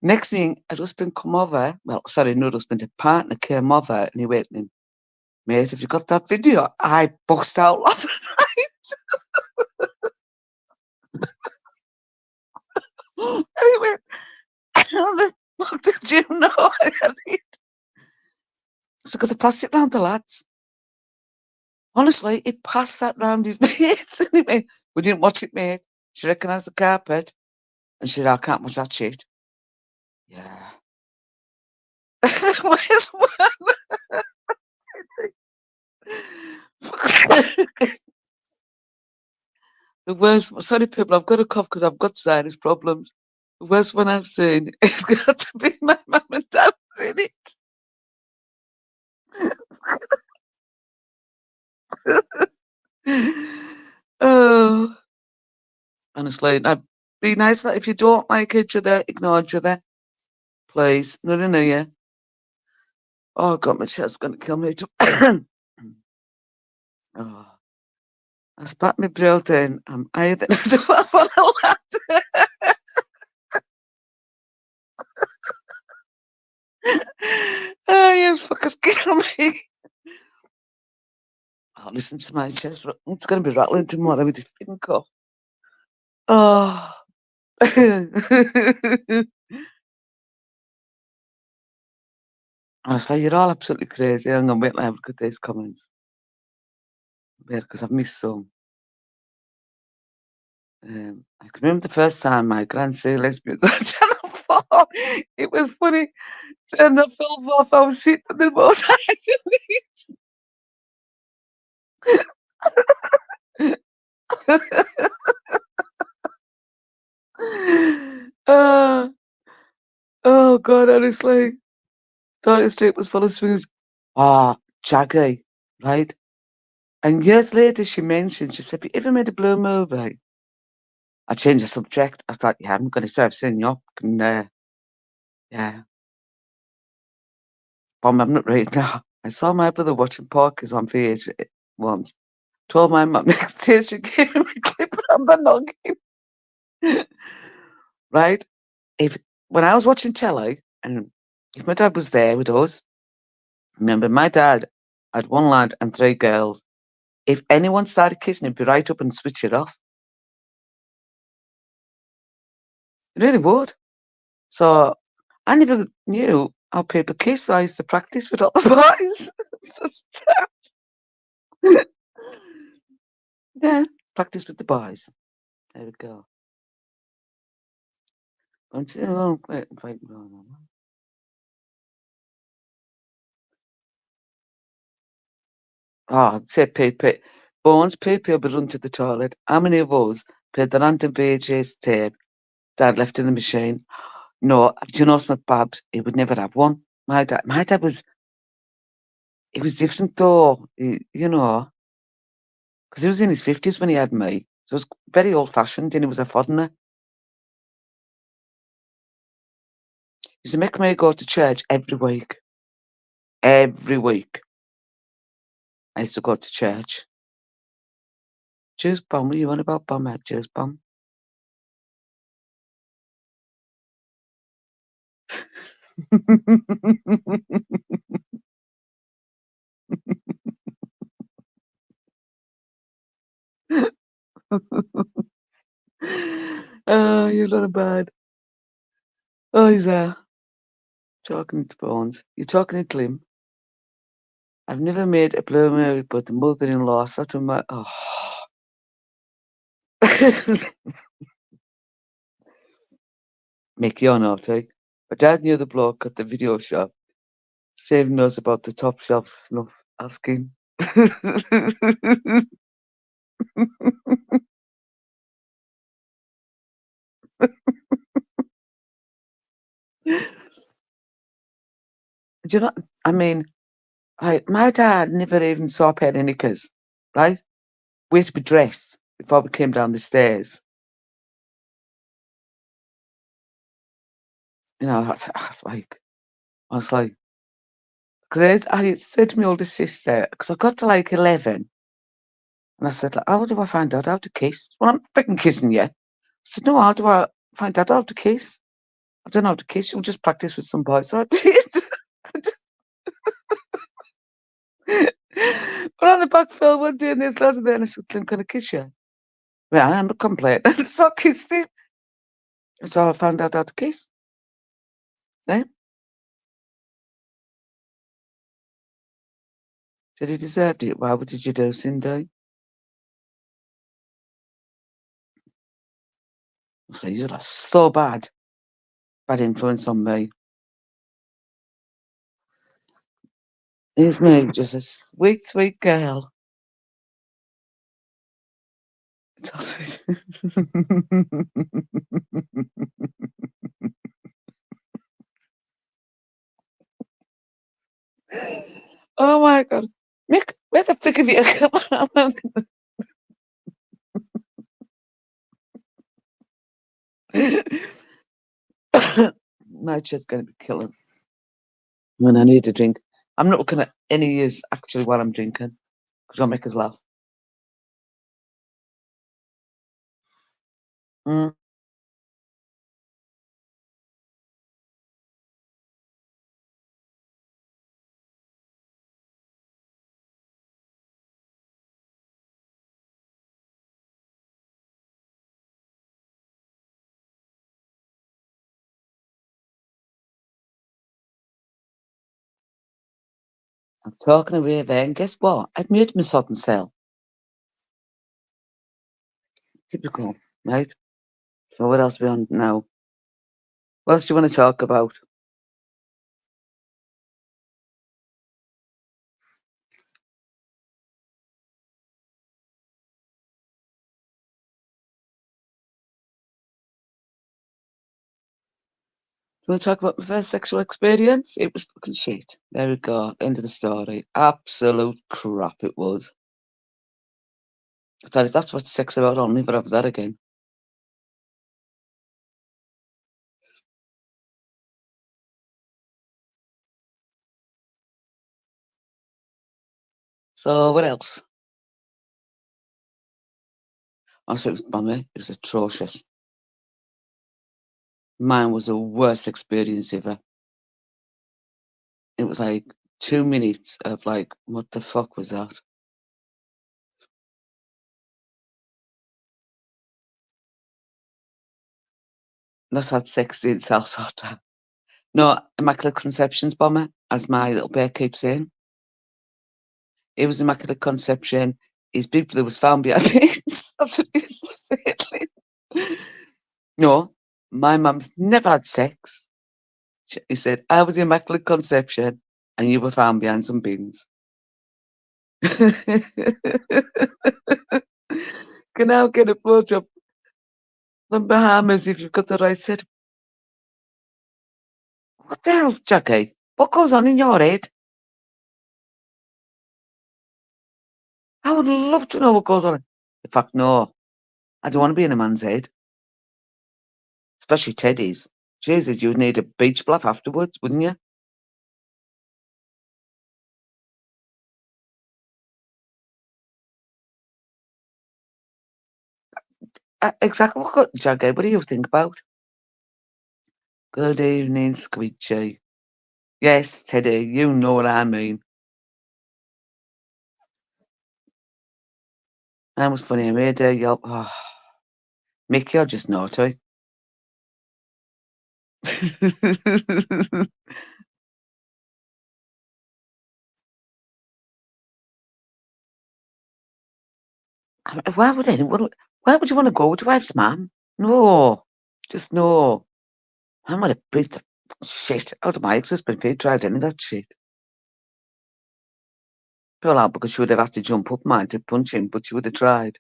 S1: Next thing, a husband come over. Well, sorry, no husband, a partner came over and he went to him, mate, have you got that video? I bust out laughing. And he went, how the fuck did you know I had it? It's because I passed it round the lads. Honestly, it passed that round his mates. And he went, we didn't watch it, mate. She recognised the carpet. And she said, I can't watch that shit. Yeah. Where's one? The worst, sorry people, I've got a cough because I've got sinus problems. The worst one I've seen is got to be my mum and dad in it. Oh, honestly, I'd be nice that if you don't like each other, ignore each other. Please, not in here. Oh God, my chest's gonna kill me. Oh, I spat my breath in. I'm higher than I do on a ladder. Oh, yes, fuckers kill me. Oh, listen to my chest. It's going to be rattling tomorrow with this fucking cough. Oh. I say, you're all absolutely crazy. I'm going to wait till I look at these comments. Yeah, because I've missed some. I can remember the first time my grand say lesbians on Channel 4. It was funny. And the film off, I was sitting at the most actually. Oh God, honestly. Thought Street was full of swingers. Jaggy, right? And years later she mentioned, she said, have you ever made a blue movie? I changed the subject. I thought, yeah, I'm going to start seeing you up. And, yeah. But I'm not right now. I saw my brother watching Porky's on VH once. Told my mum next day she gave him a clip on the noggin. Right? When I was watching telly, and if my dad was there with us, remember my dad had 1 lad and 3 girls. If anyone started kissing, he'd be right up and switch it off. He really would. So I never knew how people kiss, so I used to practice with all the boys. Yeah, practice with the boys. There we go. Oh, wait, no. Oh, say pee. Bones, pee will be run to the toilet. How many of us played the random VHS tape Dad left in the machine? No, do you know Smith Babs? He would never have one. My dad was, he was different though, you know, because he was in his 50s when he had me. So he was very old fashioned and he was a foreigner. He used to make me go to church every week. Every week. I used to go to church. Juice bomb, what are you on about, bomb? Juice bomb. Oh, you're not bad. Oh, he's talking to Bones. You're talking to Clem. I've never made a Blue Mary, but the mother-in-law sat on my. Oh. Mick, you're naughty. But Dad knew the bloke at the video shop, saving us about the top shelf snuff, asking. Do you know? I mean, my dad never even saw a pair of knickers, right? We had to be dressed before we came down the stairs. You know, that's like, I was like, because I said to my older sister, because I got to like 11, and I said, like, how do I find out how to kiss? Well, I'm freaking kissing you. I said, no, how do I find out how to kiss? I don't know how to kiss. You'll just practice with some boys. So I did. We're on the back field one day, and there's lads there, and I said, I'm going to kiss you. Well, I'm not complaining. So I kissed him. So I found out how to kiss. Eh? Said he deserved it. Why? What did you do, Cindy? I said, you're so bad. Bad influence on me. Here's me, just a sweet, sweet girl. Oh my god. Mick, where's the flick of you? My shit's gonna be killing. When I need a drink. I'm not looking at any years actually while I'm drinking, because I'll make us laugh. Mm. I'm talking away there, and guess what? I'd made my sodden cell. Typical, right? So what else are we on now? What else do you want to talk about? Do you want to talk about my first sexual experience? It was fucking shit. There we go. End of the story. Absolute crap it was. I thought if that's what sex is about, I'll never have that again. So what else? Honestly, it was bummy. It was atrocious. Mine was the worst experience ever. It was like 2 minutes of like, what the fuck was that? That's had sex in South Sudan. No, Immaculate Conception's bomber, as my little bear keeps saying. It was Immaculate Conception. His big brother was found behind bins. That's what he used to say, Liam. No, my mum's never had sex. He said, I was the Immaculate Conception and you were found behind some bins. Can now get a blowjob from Bahamas if you've got the right set. What the hell, Jackie? What goes on in your head? I would love to know what goes on. In fact, no. I don't want to be in a man's head. Especially Teddy's. Jesus, you'd need a beach bath afterwards, wouldn't you? Exactly what, Jagger, what do you think about? Good evening, Squidgy. Yes, Teddy, you know what I mean. That was funny. I made a yelp. Oh, Mick, you're just naughty. Why would anyone? Why would you want to go with your wife's mum? No, just no. I'm gonna beat the shit out of my ex-husband if he tried any of that shit. Well, out because she would have had to jump up mine to punch him, but she would have tried.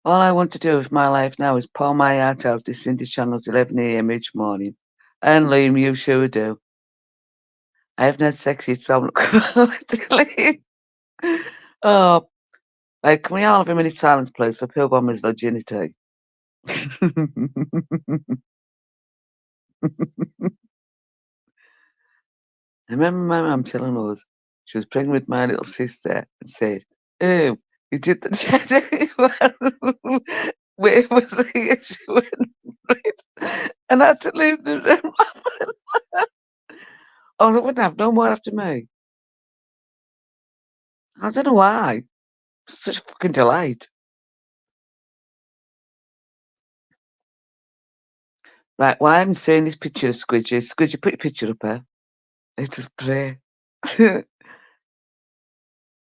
S1: All I want to do with my life now is pour my heart out to Cindy Channel at 11 a.m. each morning. And Liam, you sure do. I haven't had sex yet, so I'm looking forward to Liam. Oh, like, can we all have a minute silence, please, for Pill Bomber's virginity? I remember my mum telling us she was pregnant with my little sister and said, oh, you did the where was he? She went, right, and I had to leave the room. I was like, wouldn't have no more after me. I don't know why. Such a fucking delight. Right, well, I'm seeing this picture of Squidgy. Squidgy, put your picture up here. Let us pray. Yeah,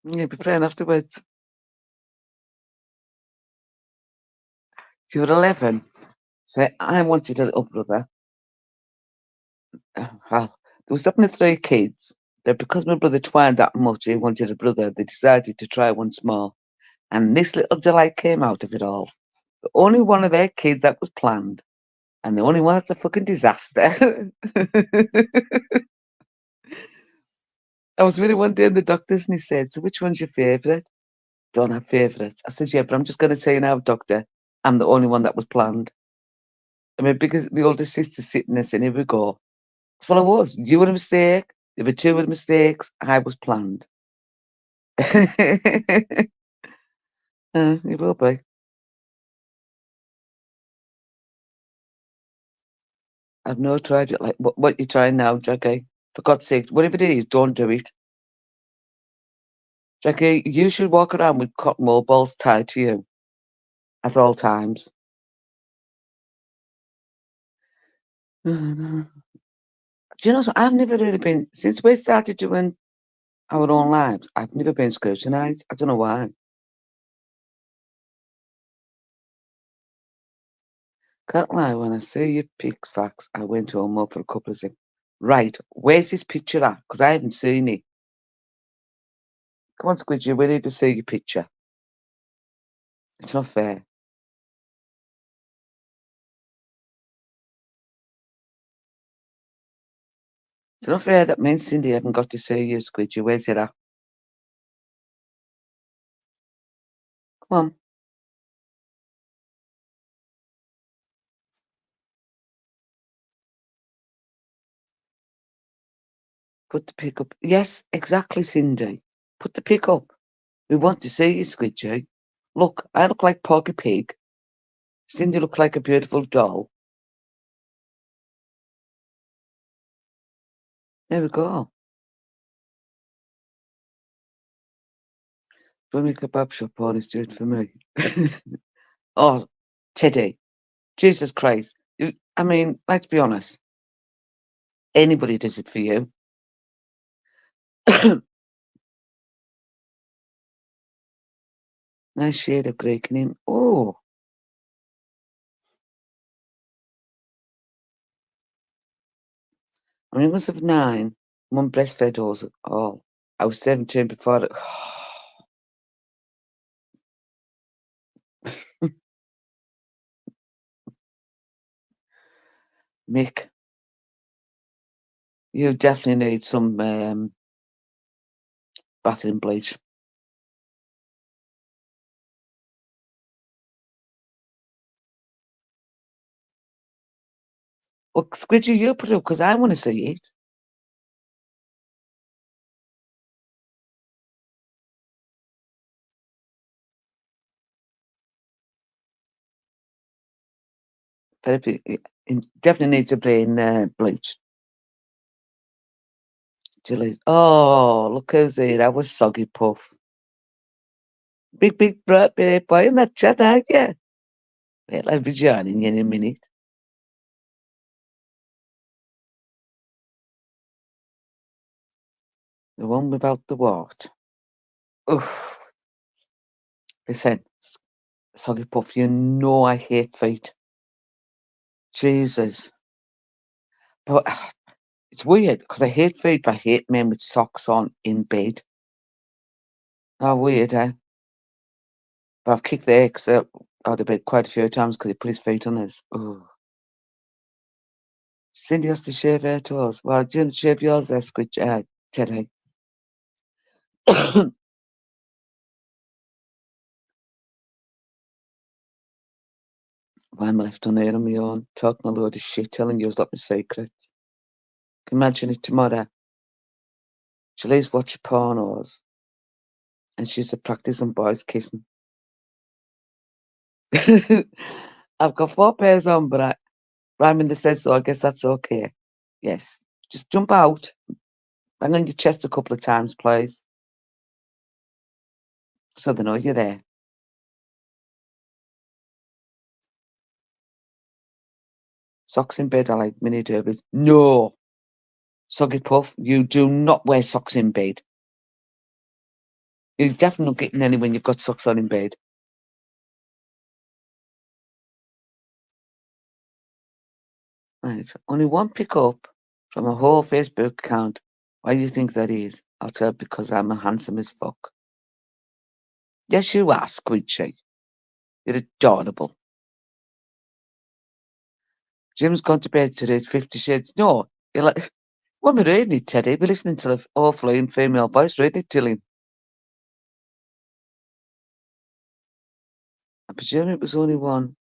S1: be praying afterwards. You were 11. So I wanted a little brother. Well, there was definitely 3 kids. But because my brother twined that much, he wanted a brother. They decided to try once more. And this little delight came out of it all. The only one of their kids that was planned. And the only one that's a fucking disaster. I was with him one day in the doctor's and he said, so which one's your favourite? Don't have favourites. I said, yeah, but I'm just going to tell you now, doctor, I'm the only one that was planned. I mean, because my older sister's sitting there saying, here we go. That's what I was. You were a mistake. There were 2 were mistakes. I was planned. It will be. I've not tried it like what you're trying now, Jackie. For God's sake, whatever it is, don't do it. Jackie, you should walk around with cotton wool balls tied to you at all times. Do you know something? I've never really been, since we started doing our own lives, I've never been scrutinised. I don't know why. Can't lie, when I see your pics facts, I went home more for a couple of things. Right, where's this picture at? Because I haven't seen it. Come on, Squidgy, we need to see your picture. It's not fair. It's not fair that me and Cindy haven't got to see you, Squidgy. Where's it at? Come on. Put the pic up. Yes, exactly, Cindy. Put the pic up. We want to see you, Squidgy. Look, I look like Porky Pig. Cindy looks like a beautiful doll. There we go. Bring me a kebab shop, Paul is doing it for me. Oh, Teddy, Jesus Christ. I mean, let's be honest. Anybody does it for you. Nice shade of grey in. Oh, when I was of 9, Mum breastfed us all. I was 17 before it. Mick, you definitely need some bathroom bleach. Well, Squidgy, you put it up because I want to see it. Therapy it definitely needs a brain bleach. Julie's. Oh, look who's here. That was Soggy Puff. Big bright boy in that chat, aren't you? Well, I'll be joining you in a minute. The one without the wart. Oof. Listen, Soggy Puff, you know I hate feet. Jesus. But it's weird because I hate feet, but I hate men with socks on in bed. Oh, weird, eh? But I've kicked the ex out of the bed quite a few times because he put his feet on us. Oh. Cindy has to shave her toes. Well, do you shave yours there, Teddy? Why am I left on here on my own, talking a load of shit, telling you about my secrets? Can you imagine it tomorrow? Shalee's watching pornos, and she's a practicing boys kissing. I've got 4 pairs on, but I'm in the sense, so I guess that's okay. Yes. Just jump out, bang on your chest a couple of times, please, so they know you're there. Socks in bed, I like mini derbies. No! Soggy Puff, you do not wear socks in bed. You're definitely not getting any when you've got socks on in bed. Right. Only one pick-up from a whole Facebook account. Why do you think that is? I'll tell you, because I'm a handsome as fuck. Yes, you are, Squidgy. You're adorable. Jim's gone to bed to read 50 Shades. No, you're like, what am I reading it, Teddy? We're listening to the awfully female voice reading it to him. I presume it was only one.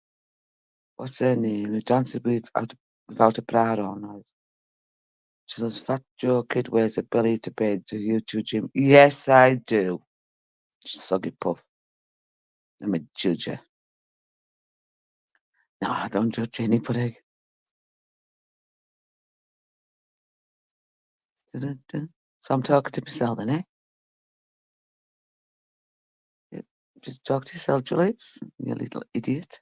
S1: What's her name? Who dances without a bra on. She says, Fat Joe Kid wears a belly to bed. Do you too, Jim? Yes, I do. Soggy Puff. I'm a judger. No, I don't judge anybody. So I'm talking to myself then, eh? Yeah, just talk to yourself, Julius, you little idiot.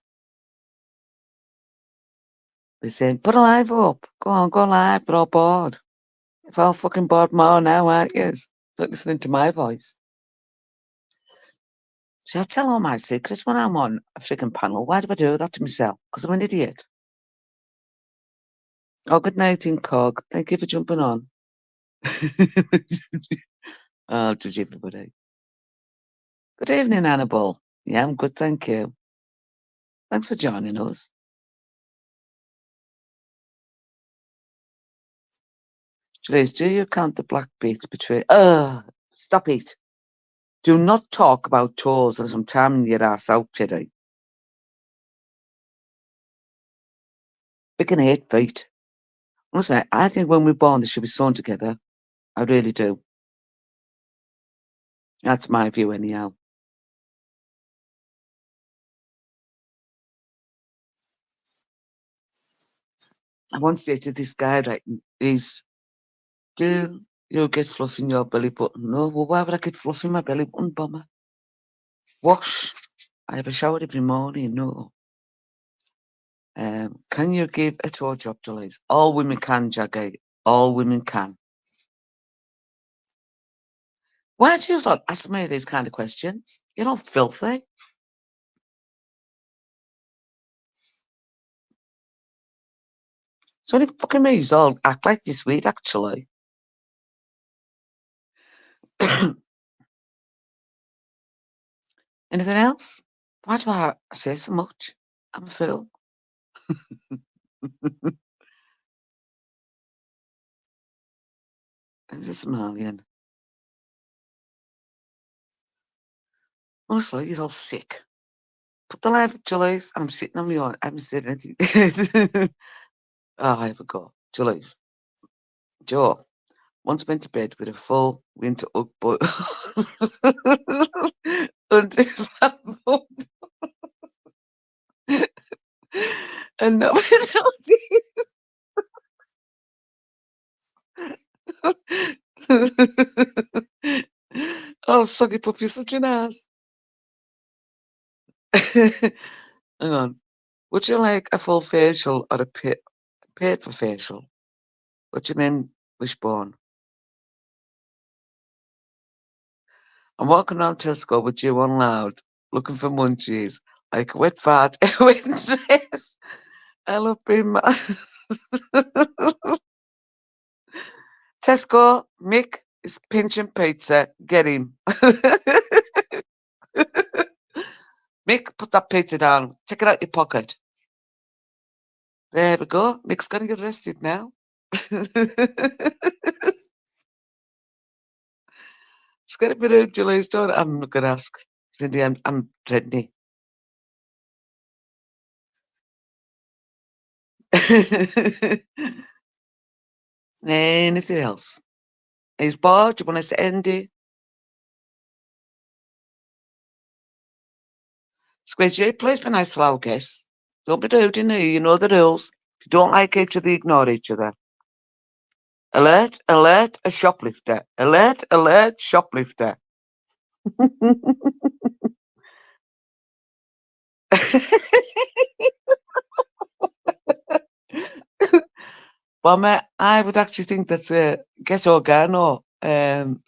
S1: They're saying, put a live up. Go on, go live, we're all bored. If all fucking bored more now, aren't you? Like listening to my voice. See, I tell all my secrets when I'm on a freaking panel. Why do I do that to myself? Because I'm an idiot. Oh, good night, Incog. Thank you for jumping on. Oh, judge everybody. Good evening, Annabelle. Yeah, I'm good, thank you. Thanks for joining us. Julius, do you count the black bits between... stop it. Do not talk about toes unless I'm timing your ass out today. Picking 8 feet. Honestly, I think when we're born, they should be sewn together. I really do. That's my view anyhow. I once dated this guy, right? He's, do you get fluff in your belly button? No, well, why would I get fluff in my belly button, bomber? Wash. I have a shower every morning, no. Can you give a toe job, Julies? All women can, Jaggy. All women can. Why do you not ask me these kind of questions? You're all filthy. It's only fucking me who's all act like this week, actually. Anything else? Why do I say so much? I'm a fool. Who's a Somalian? Honestly, you're all sick. Put the live up, Julies. I'm sitting on my own. I haven't said anything. I have a go. Julies. Joe once went to bed with a full winter Ugg boot under his bamboo. And nobody noticed. Oh, soggy pup, you're such an ass. Hang on. Would you like a full facial or a paid for facial? What do you mean, Wishbone? I'm walking around Tesco with you on loud, looking for munchies, like a wet fart in a wet dress. I love being Tesco, Mick is pinching pizza. Get him. Mick, put that pizza down. Take it out your pocket. There we go. Mick's going to get arrested now. It's going to be rude, Julie's don't. I'm not going to ask. Cindy, I'm dreading it. Anything else? He's bored. Do you want us to end it? Squidgy, please be nice to our guests. Don't be rude in here. You know the rules. If you don't like each other, ignore each other. Alert, alert, a shoplifter. Alert, alert, shoplifter. Well, I would actually think that's a get organo thing.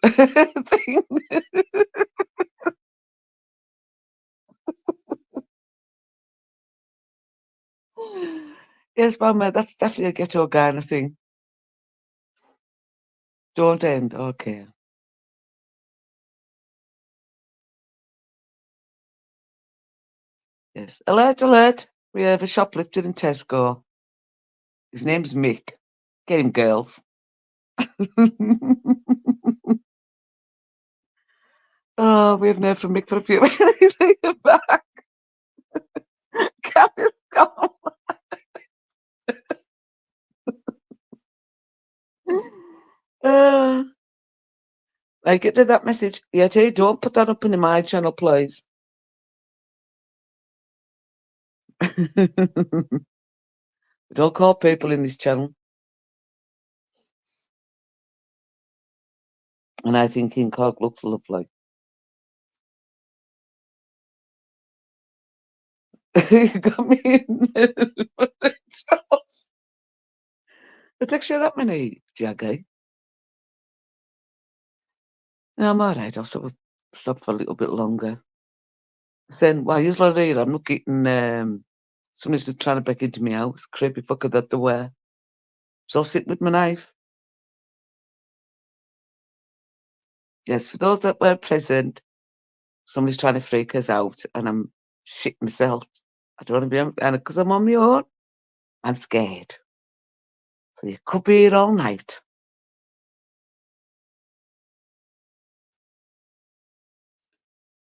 S1: Yes, Mama, that's definitely a get organo thing. Don't end. Okay. Yes. Alert, alert. We have a shoplifter in Tesco. His name's Mick. Get him, girls. Oh, we haven't heard from Mick for a few minutes. He's back. Cameron's gone. Like, get to that message. Yeti, don't put that up in my channel, please. We don't call people in this channel. And I think King Cog looks lovely. You got me in it's actually that many, Jaggy. No, I'm alright. I'll stop for a little bit longer. Then, while you're not here, I'm not getting somebody's just trying to break into my house. Creepy fucker that they were. So I'll sit with my knife. Yes, for those that were present, somebody's trying to freak us out, and I'm shit myself. I don't want to be, and because I'm on my own, I'm scared. So you could be here all night.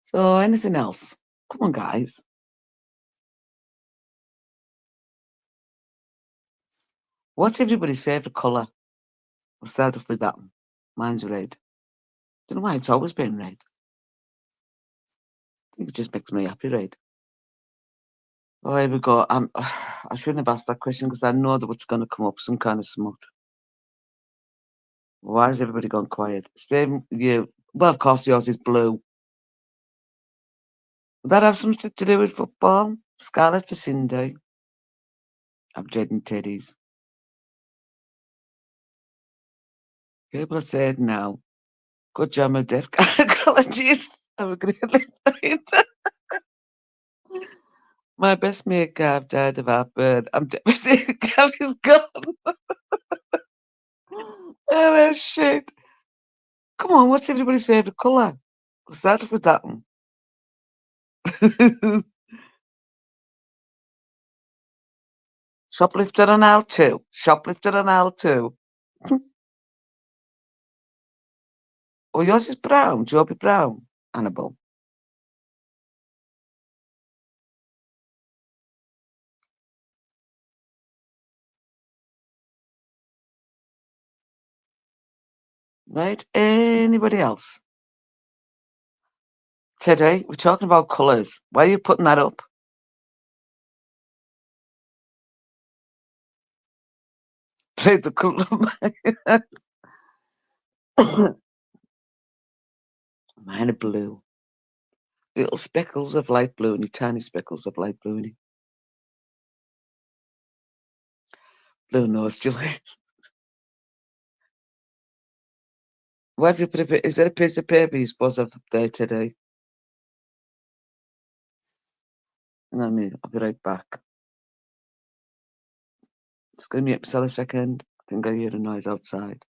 S1: So anything else? Come on, guys. What's everybody's favourite colour? We'll start off with that one. Mine's red. Don't know why it's always been red. I think it just makes me happy, red. Oh, here we go. I shouldn't have asked that question because I know that what's going to come up, some kind of smut. Why has everybody gone quiet? Steve, you. Well, of course yours is blue. Would that have something to do with football? Scarlet for Cindy. I'm dreading teddies. People are saying now. Good job, my deaf gynecologist. Have a great night. My best mate Gav died of heartburn. I'm devastated. Gav is gone. Oh, shit. Come on, what's everybody's favourite colour? We'll start off with that one. Shoplifter on L2. Shoplifter on L2. Oh, yours is brown. Joby Brown. Annabelle. Right? Anybody else? Teddy, we're talking about colours. Why are you putting that up? Play the colour. Mine are blue. Little speckles of light blue and tiny speckles of light blue in it. Blue nose, Julie. Why have you put a bit? Is there a piece of paper you're supposed to have up there today? And I'll be right back. Just going to mute myself a second. I think I hear a noise outside.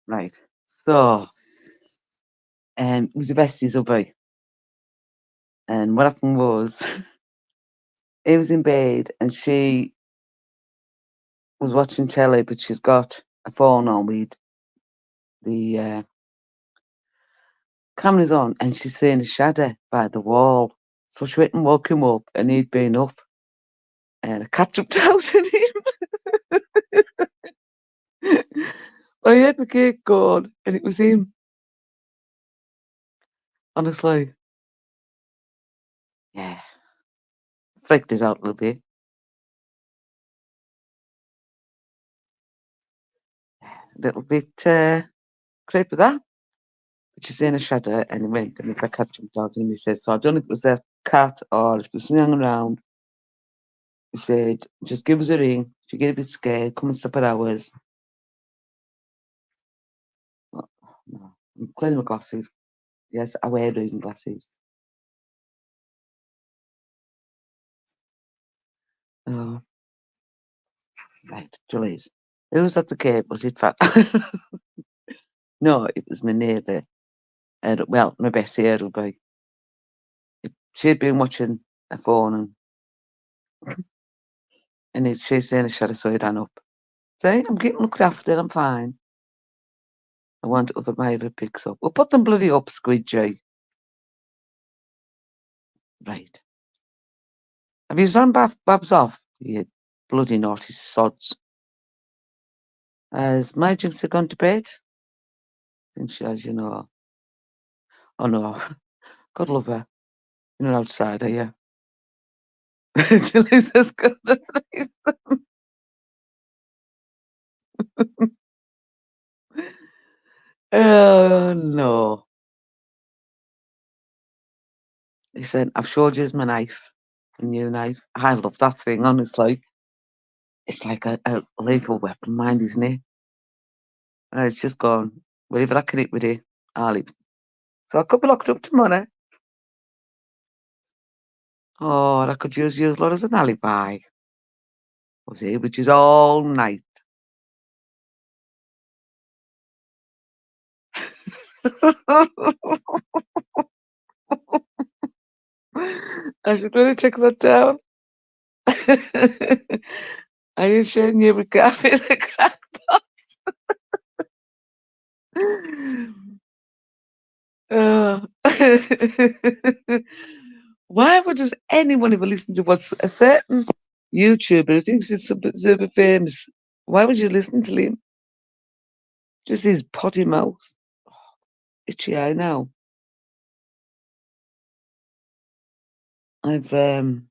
S1: Right. So, it was the besties hubby. And what happened was, he was in bed and she was watching telly, but she's got a phone on with the cameras on, and she's seeing a shadow by the wall. So she went and woke him up, and he'd been up, and a cat jumped out at him. I heard the gate going, and it was him. Honestly, yeah, freaked us out a little bit. A little bit creepy that. But she's in a shadow, and he went, and the cat jumped out, and he said, so I don't know if it was a cat or if it was something hanging around. He said, just give us a ring. If you get a bit scared, come and stop at ours. Oh, no. I'm cleaning my glasses. Yes, I wear reading glasses. Oh, right, Julie's. Who was at the gate? Was it Fat? No, it was my neighbour. Well, my Bessie Earlby. She'd been watching a phone and she's saying a shadow, so he ran up. Say, I'm getting looked after, I'm fine. I wonder if my ever picks up. Well, put them bloody up, Squidgy. Right. Have you run Babs off? You bloody naughty sods. Has my Jinxie gone to bed? I think she has, you know. Oh no. God love her. You're not outside, are you? Julie's has got a threesome. Oh no. He said, I've showed you my knife, a new knife. I love that thing, honestly. It's like a lethal weapon, mind, isn't it? And it's just gone, wherever I can hit with it, I'll hit. So I could be locked up tomorrow. Or I could use you lot as an alibi. Was it? Which is all night. I should really check that down. Are you showing you regarding the crackpot? Oh. Why would just anyone ever listen to what's a certain YouTuber who thinks he's super famous? Why would you listen to him? Just his potty mouth. Itchy eye now. I've maybe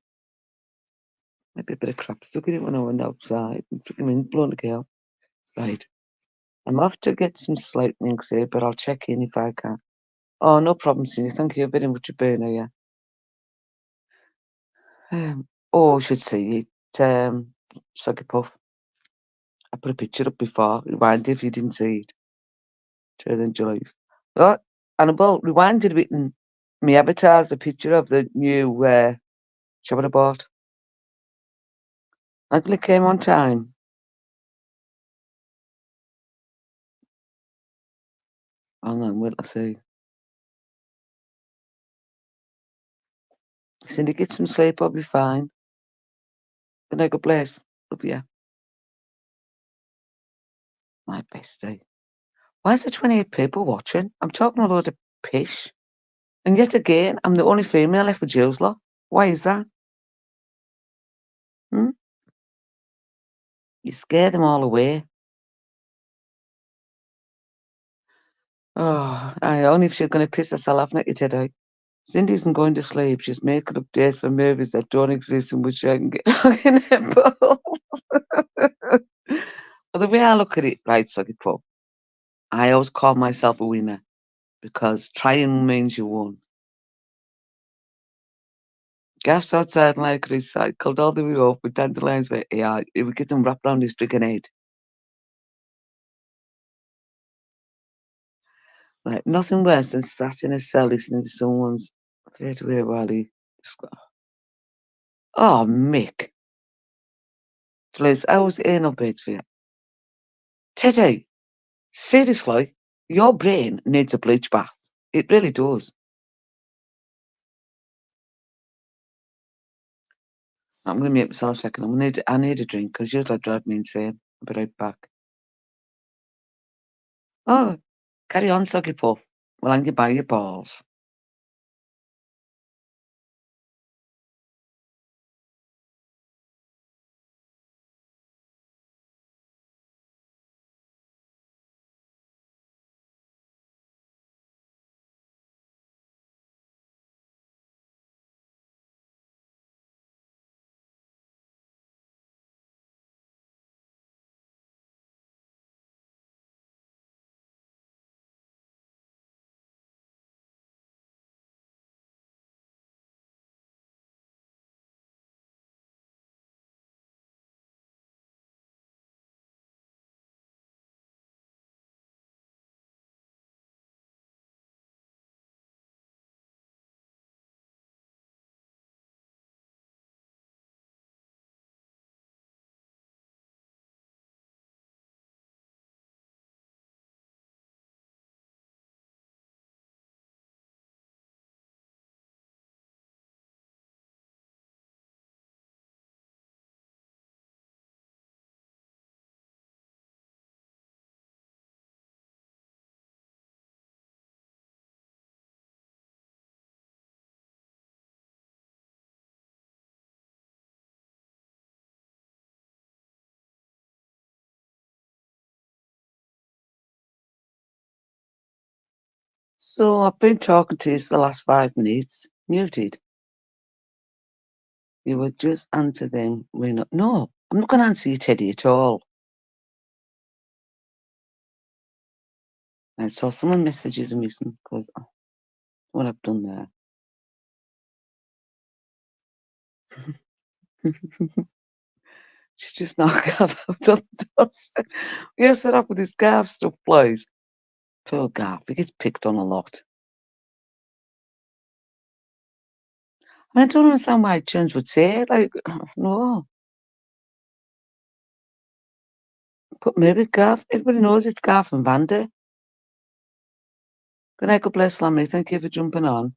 S1: a bit of crap stuck in it when I went outside and took him in, blown a girl. Right. I'm off to get some sleeping here, but I'll check in if I can. Oh, no problem, Cindy. Thank you very much, Burner, yeah. Oh, I should see it. Sucky Puff. I put a picture up before. Rewind if you didn't see it. Trailer and Julius. Right. Annabelle, rewinded a bit and me avatar's the picture of the new shop I bought. Hopefully it came on time. Hang on, wait, let's see. Cindy, get some sleep, I'll be fine. Good night, God bless. Love you. My bestie. Why is there 28 people watching? I'm talking a load of pish. And yet again, I'm the only female left with Jules lot. Why is that? Hmm? You scare them all away. Oh, only if she's going to piss herself off naked today. Cindy isn't going to sleep. She's making up dates for movies that don't exist in which I can get in a ball. Well, the way I look at it, right, Sucky Pup, I always call myself a winner because trying means you won. Gaff's outside like recycled all the way up with dandelions where yeah, it would get them wrapped around his freaking head. Like nothing worse than sat in a cell listening to someone's fade away while he. Oh, Mick. Please, I was anal bed for you. Teddy, Seriously, your brain needs a bleach bath. It really does. I'm going to mute myself a second. I need a drink because you're like driving me insane. I'll be right back. Oh, carry on, soggy puff. We'll hang you by your balls. So I've been talking to you for the last 5 minutes. Muted. You would just answer them. No, I'm not going to answer you, Teddy, at all. I saw someone messages are missing because what I've done there. She's just not Gav. I've done you set up with this Gav stuff, please. Poor Gav. He gets picked on a lot. I don't understand why Jones would say it. Like, no. But maybe Gav. Everybody knows it's Gav and banter. Good night, God bless, Lammy. Thank you for jumping on.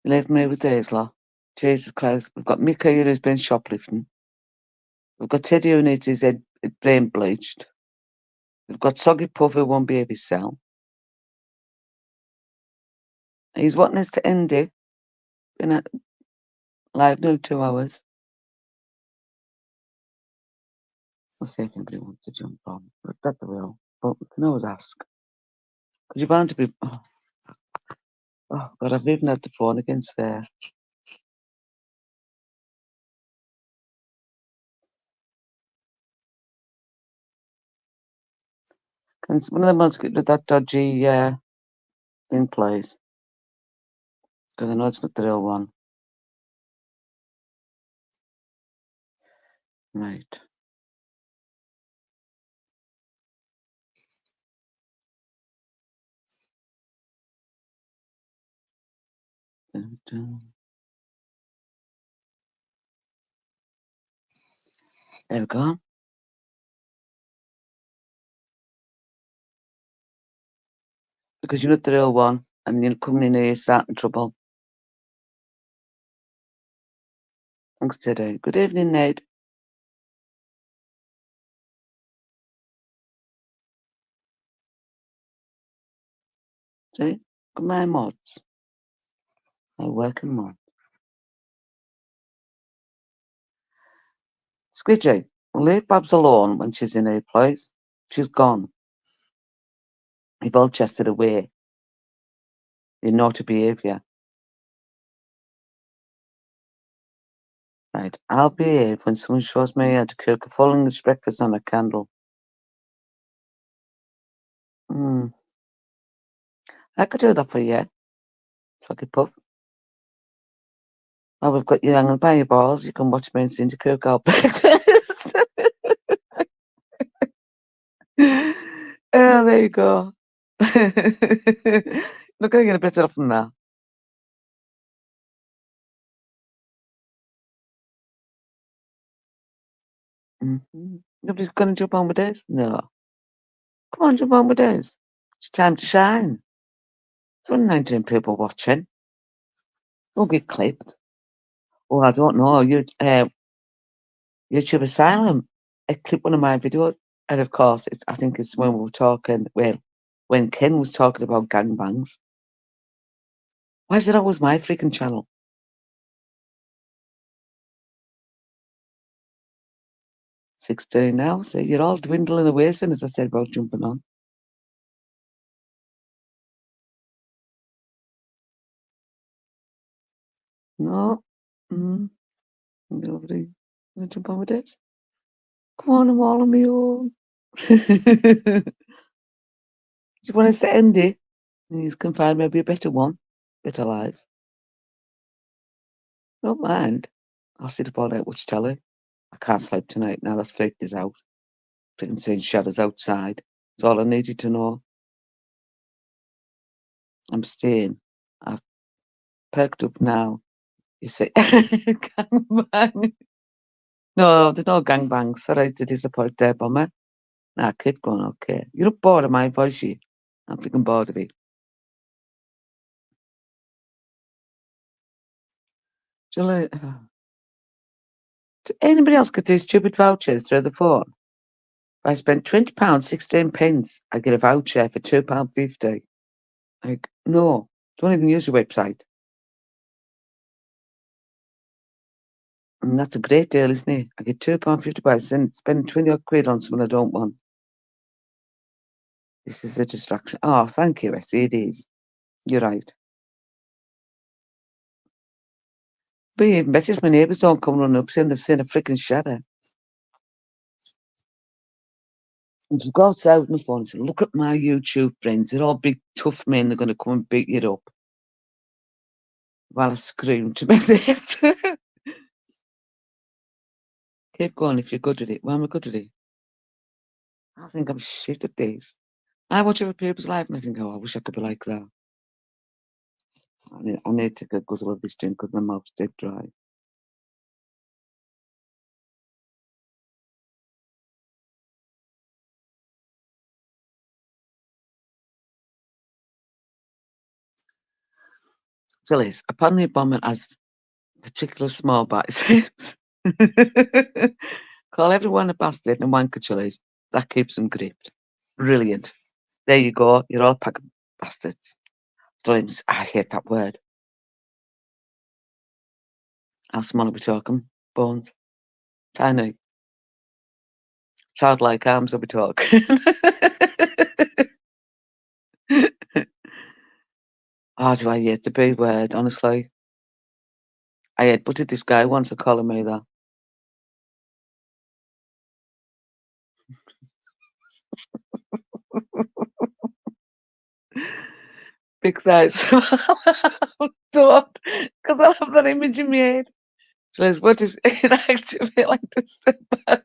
S1: You left me with Daisler. Jesus Christ. We've got Mika here who's been shoplifting. We've got Teddy who needs his head brain bleached. We've got Soggy Puff who won't behave himself. He's wanting us to end it. Been at live nearly 2 hours. We'll see if anybody wants to jump on. But that they will. But we can always ask. Because you're bound to be... Oh, God, I've even had the phone against there. Can one of them ones get rid of that dodgy thing, please? Because I know it's not the real one. Right. Dun, dun. There we go. Because you're not the real one, and you're coming in here, you're starting trouble. Thanks, Teddy. Good evening, Ned. See? Got my mods. My working mod. Squidgy, leave Babs alone when she's in her place. She's gone. You've all chested away. Your naughty behaviour. Right. I'll behave when someone shows me how to cook a full English breakfast on a candle. I could do that for you. Soggy Puff. Oh, we've got you hanging by your balls. You can watch me and Cindy cook our breakfast. Oh, there you go. Not going to get a better off than that. Nobody's going to jump on with this? No. Come on, jump on with this. It's time to shine. There's only 19 people watching. Don't get clipped. Oh, I don't know. YouTube Asylum. It clipped one of my videos. And of course, I think it's when we were talking, when Ken was talking about gangbangs. Why is it always my freaking channel? 16 now, so you're all dwindling away as soon as I said about jumping on. No. Nobody gonna jump on with this. Come on, I'm all on my own. Just want to set Andy. And you can find maybe a better one. Better life. Don't mind. I'll sit up all night, watch telly. I can't sleep tonight now. That's freaked us out. Freaking seeing shadows outside. That's all I needed to know. I'm staying. I've perked up now. You see, gangbang. No, there's no gangbangs. Sorry to disappoint there, Bomber. Nah, keep going, okay. You're not bored of my voice, you. I'm freaking bored of it. Julie, anybody else get these stupid vouchers through the phone? If I spend £20, 16 pence, I get a voucher for £2.50. Like, no, don't even use your website. And that's a great deal, isn't it? I get £2.50 by spending 20 odd quid on something I don't want. This is a distraction. Oh, thank you, I see it is. You're right. But even better if my neighbours don't come running up saying they've seen a freaking shadow. And you go outside with my phone and say, look at my YouTube friends. They're all big, tough men. They're going to come and beat you up. While I scream to my death. Keep going if you're good at it. Why am I good at it? I think I'm shit at this. I watch other people's life and I think, oh, I wish I could be like that. I need to take a guzzle of this drink because my mouth's dead dry. So, Liz, apparently a bomber has particular small biceps. Call everyone a bastard and wanker chilies. That keeps them gripped. Brilliant. There you go. You're all a pack of bastards. I hate that word. How small are we talking? Bones. Tiny. Childlike arms are we talking? Oh, do I hate the B word, honestly. I had butted this guy once for calling me that. Big thighs. Don't, because I love that image you made. So Liz, what is it actually like to step back?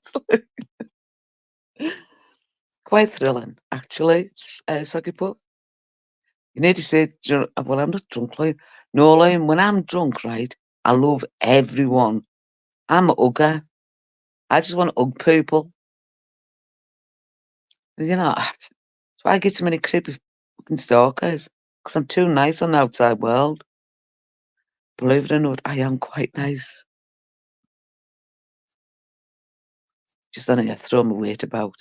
S1: Quite thrilling, actually, Soggy Puff. You need to say, well, I'm not drunk, like, no, Liam, when I'm drunk, right, I love everyone. I'm a hugger. I just want to hug people. You know, that's why I get so many creepy fucking stalkers, because I'm too nice on the outside world. Believe it or not, I am quite nice. Just don't need to throw my weight about.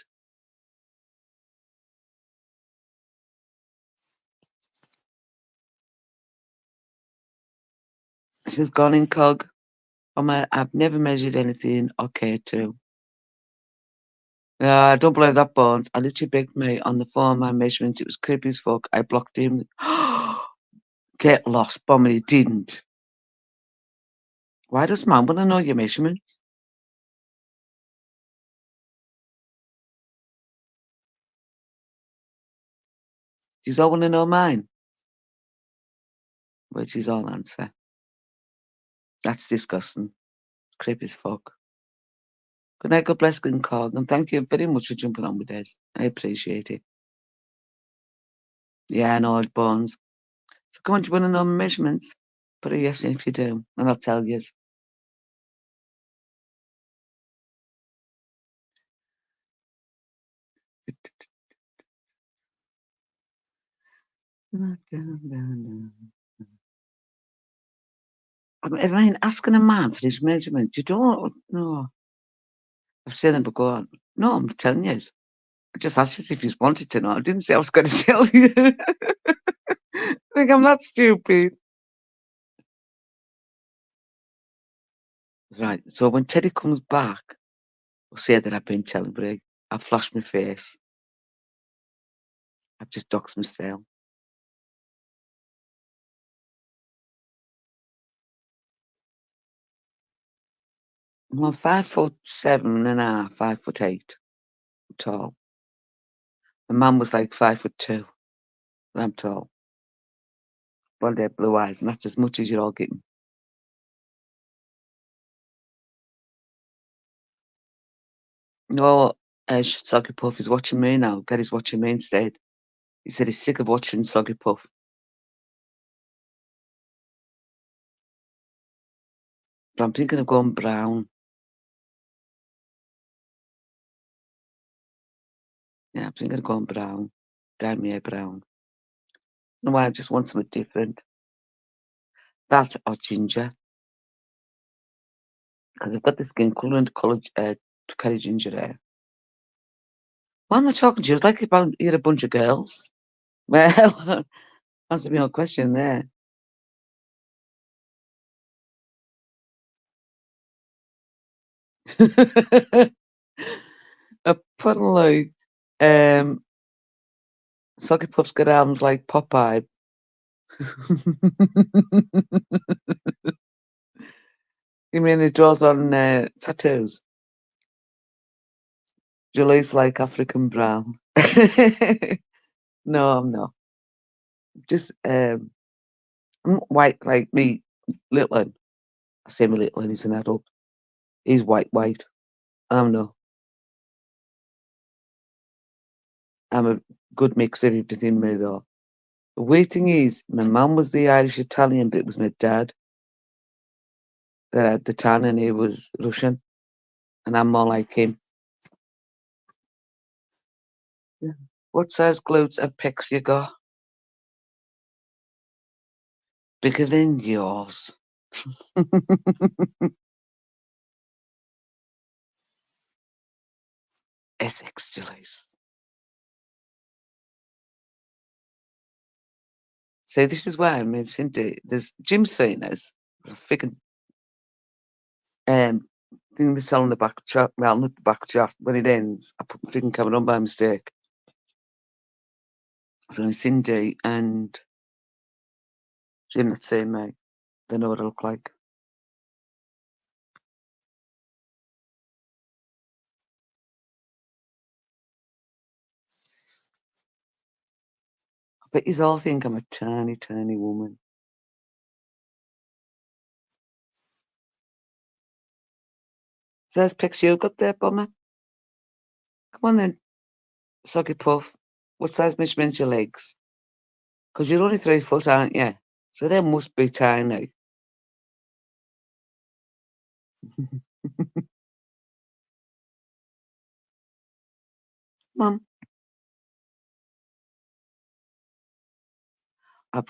S1: She's gone in cog. I've never measured anything or cared to. I don't believe that, Bones. I literally begged me on the phone my measurements. It was creepy as fuck. I blocked him. Get lost, Bomber. He didn't. Why does Mum want to know your measurements? She's all want to know mine. Which is all answer. That's disgusting. Creepy as fuck. Good night, God bless, good call. And thank you very much for jumping on with this. I appreciate it. Yeah, I know, Bones. So come on, do you want to know my measurements? Put a yes in if you do, and I'll tell you. I mean, asking a man for his measurement, you don't know. I've seen them before. No, I'm telling you. I just asked you if you wanted to know. I didn't say I was going to tell you. I think I'm that stupid. Right. So when Teddy comes back, we'll say that I've been telling, but I've flashed my face. I've just doxed myself. I'm 5'7.5", 5'8", tall. My mum was like 5'2", and I'm tall. Blonde hair, blue eyes, and that's as much as you're all getting. No, Soggy Puff is watching me now. Gary's watching me instead. He said he's sick of watching Soggy Puff. But I'm thinking of going brown. Yeah, I'm thinking of going brown. Dye my hair brown. No, I just want something different. That or ginger. Because I've got the skin colour and college to carry ginger hair. Why am I talking to you? It's like you're a bunch of girls. Well, answer me your question there. Apparently, Soggy Puff's got arms like Popeye. You mean he draws on tattoos? Julie's like African brown. No, I'm not. Just I'm white like me, little one. I say my little one, he's an adult. He's white. I'm not. I'm a good mix of everything in me though. The weird thing is, my mum was the Irish Italian, but it was my dad that had the tan and he was Russian. And I'm more like him. Yeah. What size glutes and pecs you got? Bigger than yours. Essex, Julies. So this is why I mean, Cindy, there's Jim seen us. I figured thing we sell on the back chat, well, not the back chat, when it ends, I put my freaking camera on by mistake. So it's Cindy and Jim that say me. They know what I look like. I bet you all think I'm a tiny, tiny woman. So there's pics you got there, Bomber. Come on then, Soggy Puff. What size measurement's your legs? Because you're only 3 foot, aren't you? So they must be tiny. Mum, I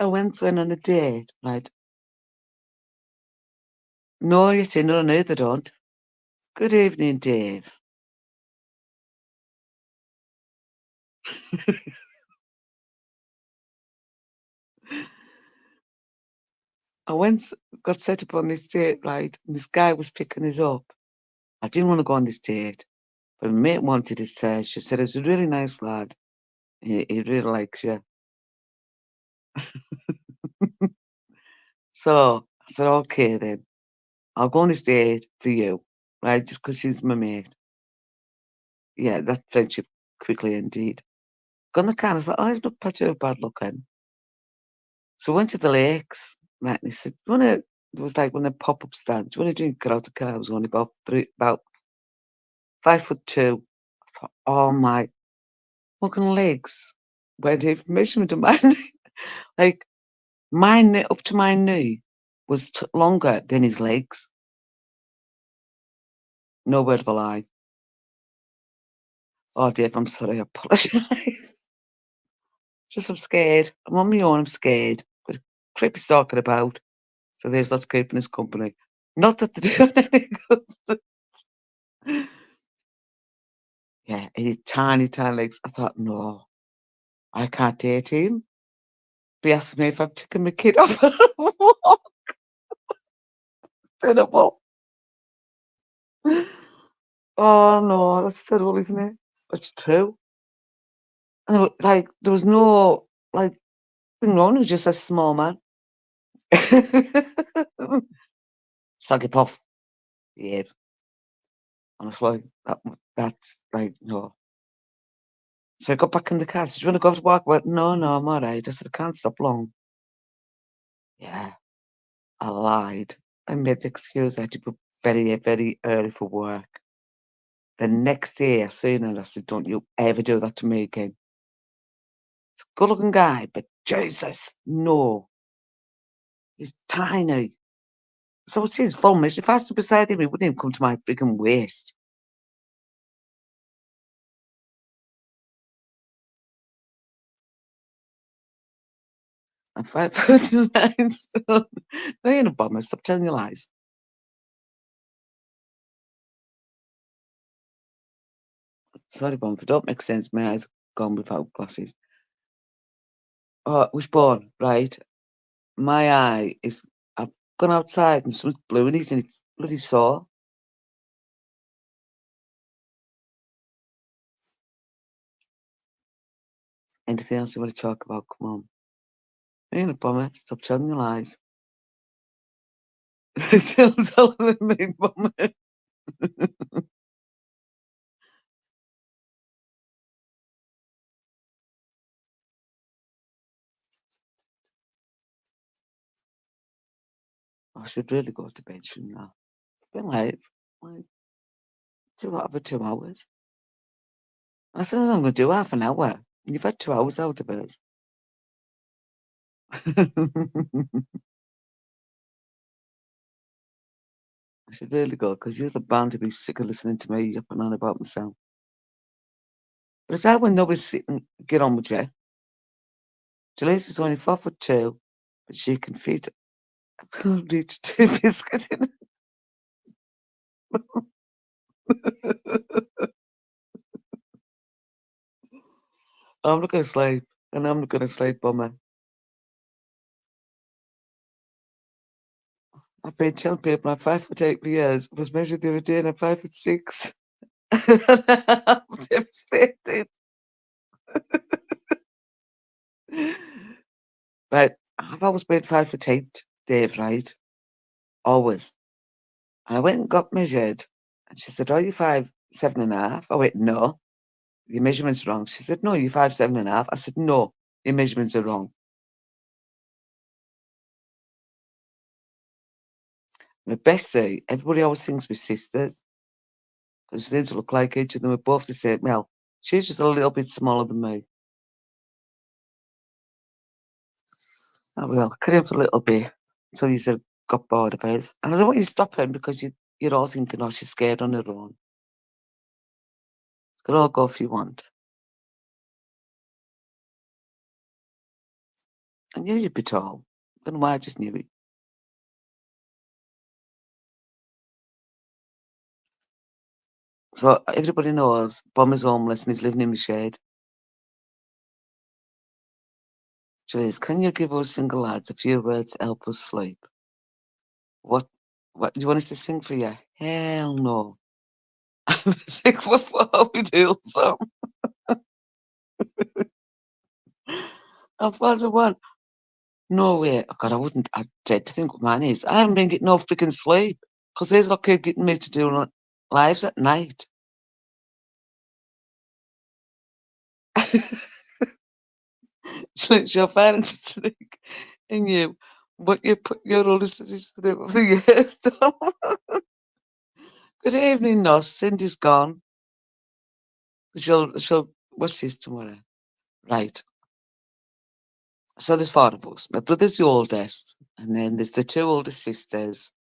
S1: went on a date, right? No, you see, no, they don't. Good evening, Dave. I got set up on this date, right? And this guy was picking us up. I didn't want to go on this date, but my mate wanted us to. She said, he's a really nice lad. He really likes you. So I said, okay then. I'll go on this date for you, right? Just because she's my mate. Yeah, that friendship quickly ended. Got in the car, I was like, oh, he's not particularly bad looking. So we went to the lakes, right? And he said, do you want to, it was like one of the pop-up stands. Do you want to drink? Get out the car. I was only about 5'2". I thought, oh my fucking legs. Where the measurement of mine, like mine up to my knee was longer than his legs. No word of a lie. Oh, Dave, I'm sorry. I apologise. Just I'm scared. I'm on my own, I'm scared. Got a creepy stalker about. So there's lots keeping us company. Not that they're doing any good. Yeah, he's tiny, tiny legs. I thought, no, I can't date him. Be asking me if I'm taking my kid off on a walk. Terrible. Oh no, that's terrible, isn't it? It's true. And like there was no like thing wrong. He was just a small man. Soggy puff. Yeah, honestly, that's like no. So I got back in the car. I said, "Do you want to go to work?" I went, "No, no, I'm all right." I said, "I can't stop long." Yeah, I lied. I made the excuse I had to go very, very early for work. The next day I seen her and I said, "Don't you ever do that to me again." He's a good looking guy, but Jesus, no. He's tiny. So it's his fault, miss. If I stood beside him, he wouldn't even come to my frigging waist. I'm 5'9" stone. No, you're a bummer. Stop telling your lies. Sorry, Bum, if it don't make sense, my eyes gone without glasses. Oh, Wishbone, right? My eye is. I've gone outside and something's blue in it and it's bloody sore. Anything else you want to talk about? Come on. You're a bummer. Stop telling your lies. Still telling me, bummer. I should really go to bed soon now. It's been like 2 hours. I said I'm going to do half an hour. You've had 2 hours out of it. I should really go because you're bound to be sick of listening to me yapping on about myself. But it's hard when nobody's sitting, get on with you. Jaleesa is only 4'2", but she can fit reach 2 biscuits in. I'm not going to sleep, and I'm not going to sleep, bummer. I've been telling people I'm 5'8" for years. Was measured the other day and I'm 5'6". I'm devastated. Right, I've always been 5'8", Dave, right? Always. And I went and got measured. And she said, "Oh, you're 5'7.5". I went, "No, your measurement's wrong." She said, "No, you're 5'7.5". I said, "No, your measurements are wrong." My bestie, everybody always thinks we're sisters because we seem to look like each other. We're both the same. Well, she's just a little bit smaller than me. Oh, well, I could for a little bit until you said got bored of us. And I don't want you to stop him because you're all thinking, "Oh, she's scared on her own." You could all go if you want. I knew you'd be tall. I don't know why, I just knew it. So everybody knows Bomb is homeless and he's living in the shade. Please, can you give us single lads a few words to help us sleep? What do you want us to sing for you? Hell no. I'm sick before we do some. I've got one. No way. Oh God, I wouldn't. I dread to think what mine is. I haven't been getting no freaking sleep because there's lot keep getting me to do lives at night. So it's your parents to think and you, but you put your older sisters to do for years. Good evening, Nos. Cindy's gone. She'll watch this tomorrow. Right. So there's four of us. My brother's the oldest, and then there's the two older sisters.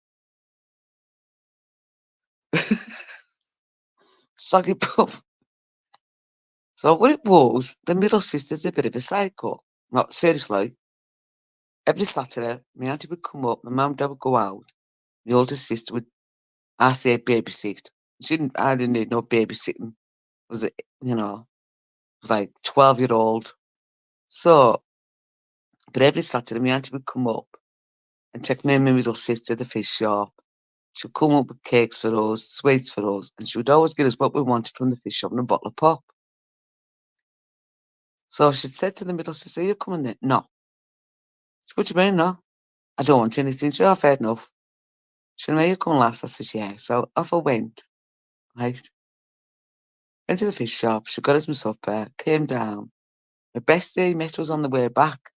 S1: Soggy Puff. So what it was, the middle sister's a bit of a psycho. No, seriously. Every Saturday, my auntie would come up, my mum and dad would go out. My oldest sister would, I say, babysit. I didn't need no babysitting. It was, like 12-year-old. So, but every Saturday, my auntie would come up and take me and my middle sister to the fish shop. She would come up with cakes for us, sweets for us, and she would always get us what we wanted from the fish shop and a bottle of pop. So she'd said to the middle sister, "Are you coming then?" "No." She said, "What do you mean, no?" "I don't want anything." She said, "I've had enough." She said, "Are you coming last?" I said, "Yeah." So off I went, right? Went to the fish shop. She got us my supper, came down. My bestie met us on the way back,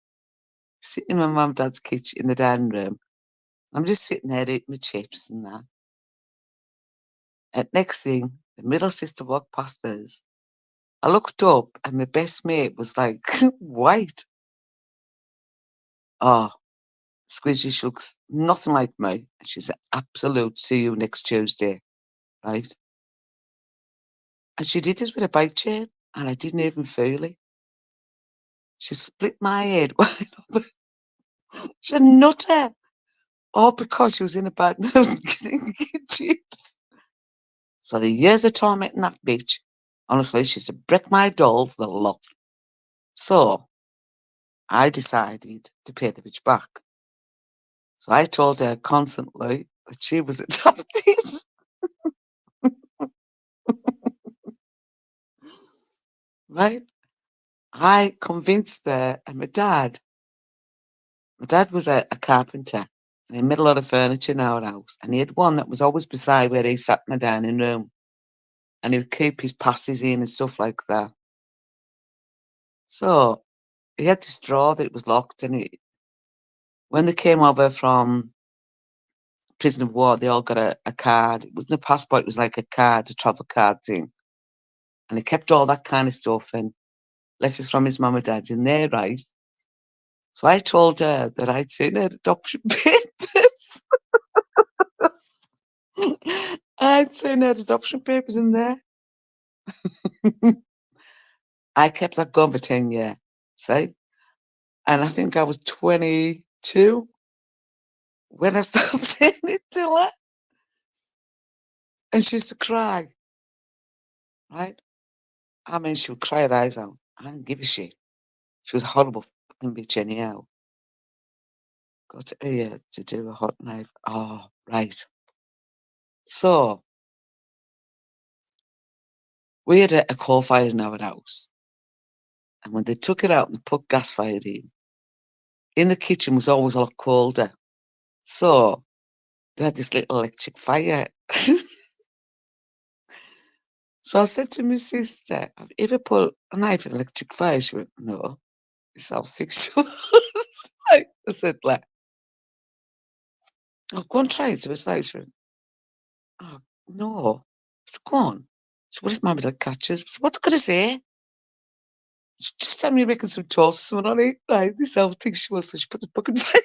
S1: sitting in my mum and dad's kitchen in the dining room. I'm just sitting there eating my chips and that. And next thing, the middle sister walked past us. I looked up and my best mate was like white. Oh, Squidgy, she looks nothing like me. And she's an absolute see you next Tuesday, right? And she did this with a bike chain and I didn't even feel it. She split my head wide open. She's a nutter. All because she was in a bad mood getting chips. So the years of tormenting that bitch, honestly, she used to break my dolls the lot. So I decided to pay the bitch back. So I told her constantly that she was adopted. Right? I convinced her and my dad was a carpenter and he made a lot of furniture in our house. And he had one that was always beside where he sat in the dining room. And he would keep his passes in and stuff like that. So he had this drawer that it was locked, and when they came over from prison of war, they all got a card. It wasn't a passport, it was like a card, a travel card thing. And he kept all that kind of stuff and letters from his mum and dad's in there, right? So I told her that I'd seen her adoption papers. I'd seen her adoption papers in there. I kept that going for 10 years, see? And I think I was 22 when I started saying it to her. And she used to cry, right? I mean, she would cry her eyes out. I didn't give a shit. She was a horrible fucking bitch anyhow. Got to do a hot knife. Oh, right. So, we had a coal fire in our house. And when they took it out and put gas fire in the kitchen was always a lot colder. So, they had this little electric fire. So I said to my sister, "Have you ever put a knife in electric fire?" She went, "No." It sounds sexual. I said, like, "Oh, go and try it." So it's like, she went, "Oh, no." So go on. So what if Mum and Dad catches? So what's it gonna say? Just tell me making some toast or something on it. Right, this whole thing she was, so she put the fucking fire.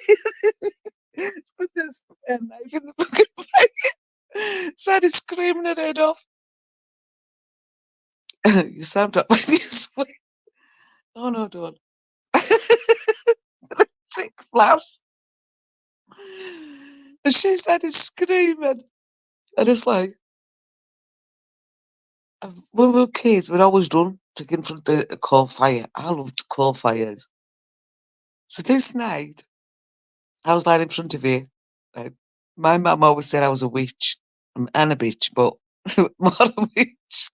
S1: She put this knife in the fucking fire. Started screaming her head off. You sound up when you swear. Oh no, don't. Electric flash. And she started screaming. And it's like, when we were kids, we'd always run to get in front of the coal fire. I loved coal fires. So this night, I was lying in front of it. Right? My mum always said I was a witch. And a bitch, but more a witch.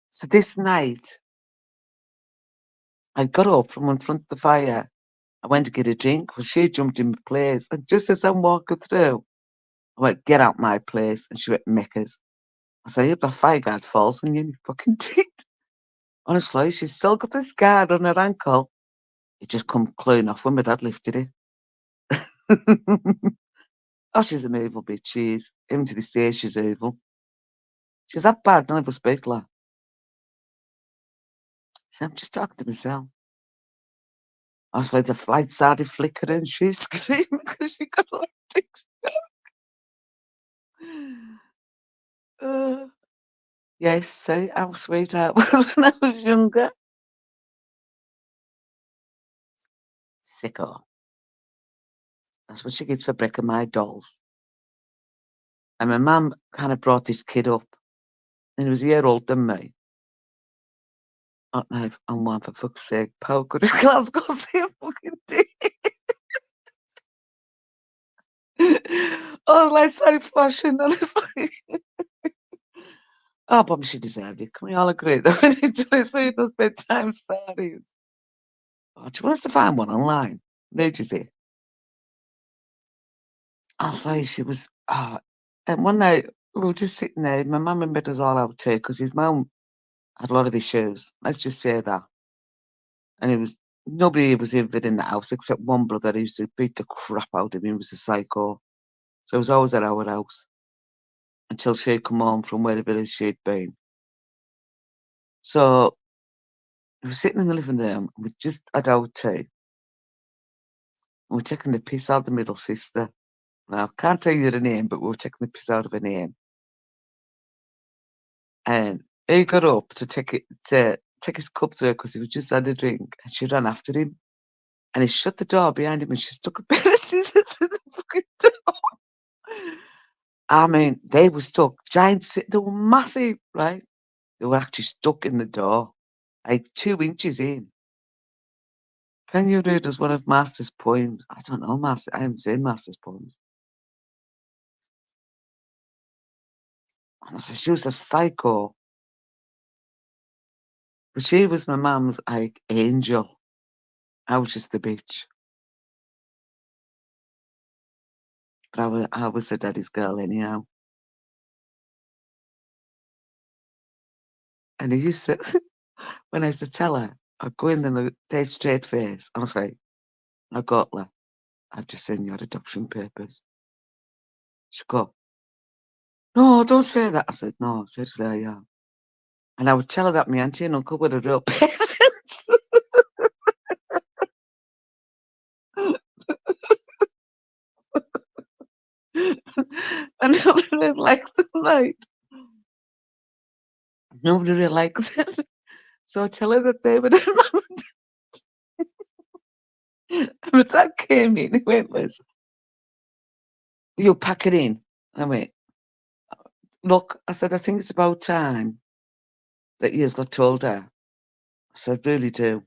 S1: So this night, I got up from in front of the fire. I went to get a drink. Well, she jumped in my place. And just as I'm walking through, I went, "Get out my place." And she went, "Meckers." I said, "If the fire guard falls on you, you fucking did." Honestly, she's still got this guard on her ankle. It just come clean off when my dad lifted it. Oh, she's an evil bitch, she is. Even to this day, she's evil. She's that bad, I never speak to her. So I'm just talking to myself. Honestly, the light started flickering, she's screaming because she got electric shock. Yes, see how sweet I was when I was younger. Sicko. That's what she gets for breaking my dolls. And my mum kind of brought this kid up, and he was a year older than me. And one, for fuck's sake, Paul, could his Glasgow same fucking day? Oh, like, sorry, flashing, honestly. Oh, but she deserved it. Can we all agree that we need to listen to those bedtime stories? Oh, do you want us to find one online? Where'd you see? Honestly, she was. Oh, and one night we were just sitting there. My mum invited us all out too because his mum had a lot of issues. Let's just say that. And it was nobody was even in the house except one brother who used to beat the crap out of him. He was a psycho. So he was always at our house until she'd come home from wherever she'd been. So we were sitting in the living room and we just had our tea. And we're taking the piss out of the middle sister. Now, I can't tell you the name, but we were taking the piss out of her name. And he got up to take his cup through because he was just had a drink, and she ran after him. And he shut the door behind him and she stuck a pair of scissors in the fucking door. I mean, they were stuck. They were massive, right? They were actually stuck in the door, like 2 inches in. Can you read us one of Master's poems? I don't know, Master. I haven't seen Master's poems. Honestly, she was a psycho. But she was my mum's, like, angel. I was just the bitch. But I was the daddy's girl anyhow. And he used to, when I used to tell her, I'd go in there with a dead straight face. I was like, I got her. I've just seen your adoption papers. She'd go, no, don't say that. I said, no, seriously, I am. And I would tell her that my auntie and uncle were the real parents. And nobody really likes them, right? Nobody really likes them. So I tell her that they were the mum and my dad came in. He went, Liz, you pack it in. I went, look, I said, I think it's about time that you got told her. I said, really do.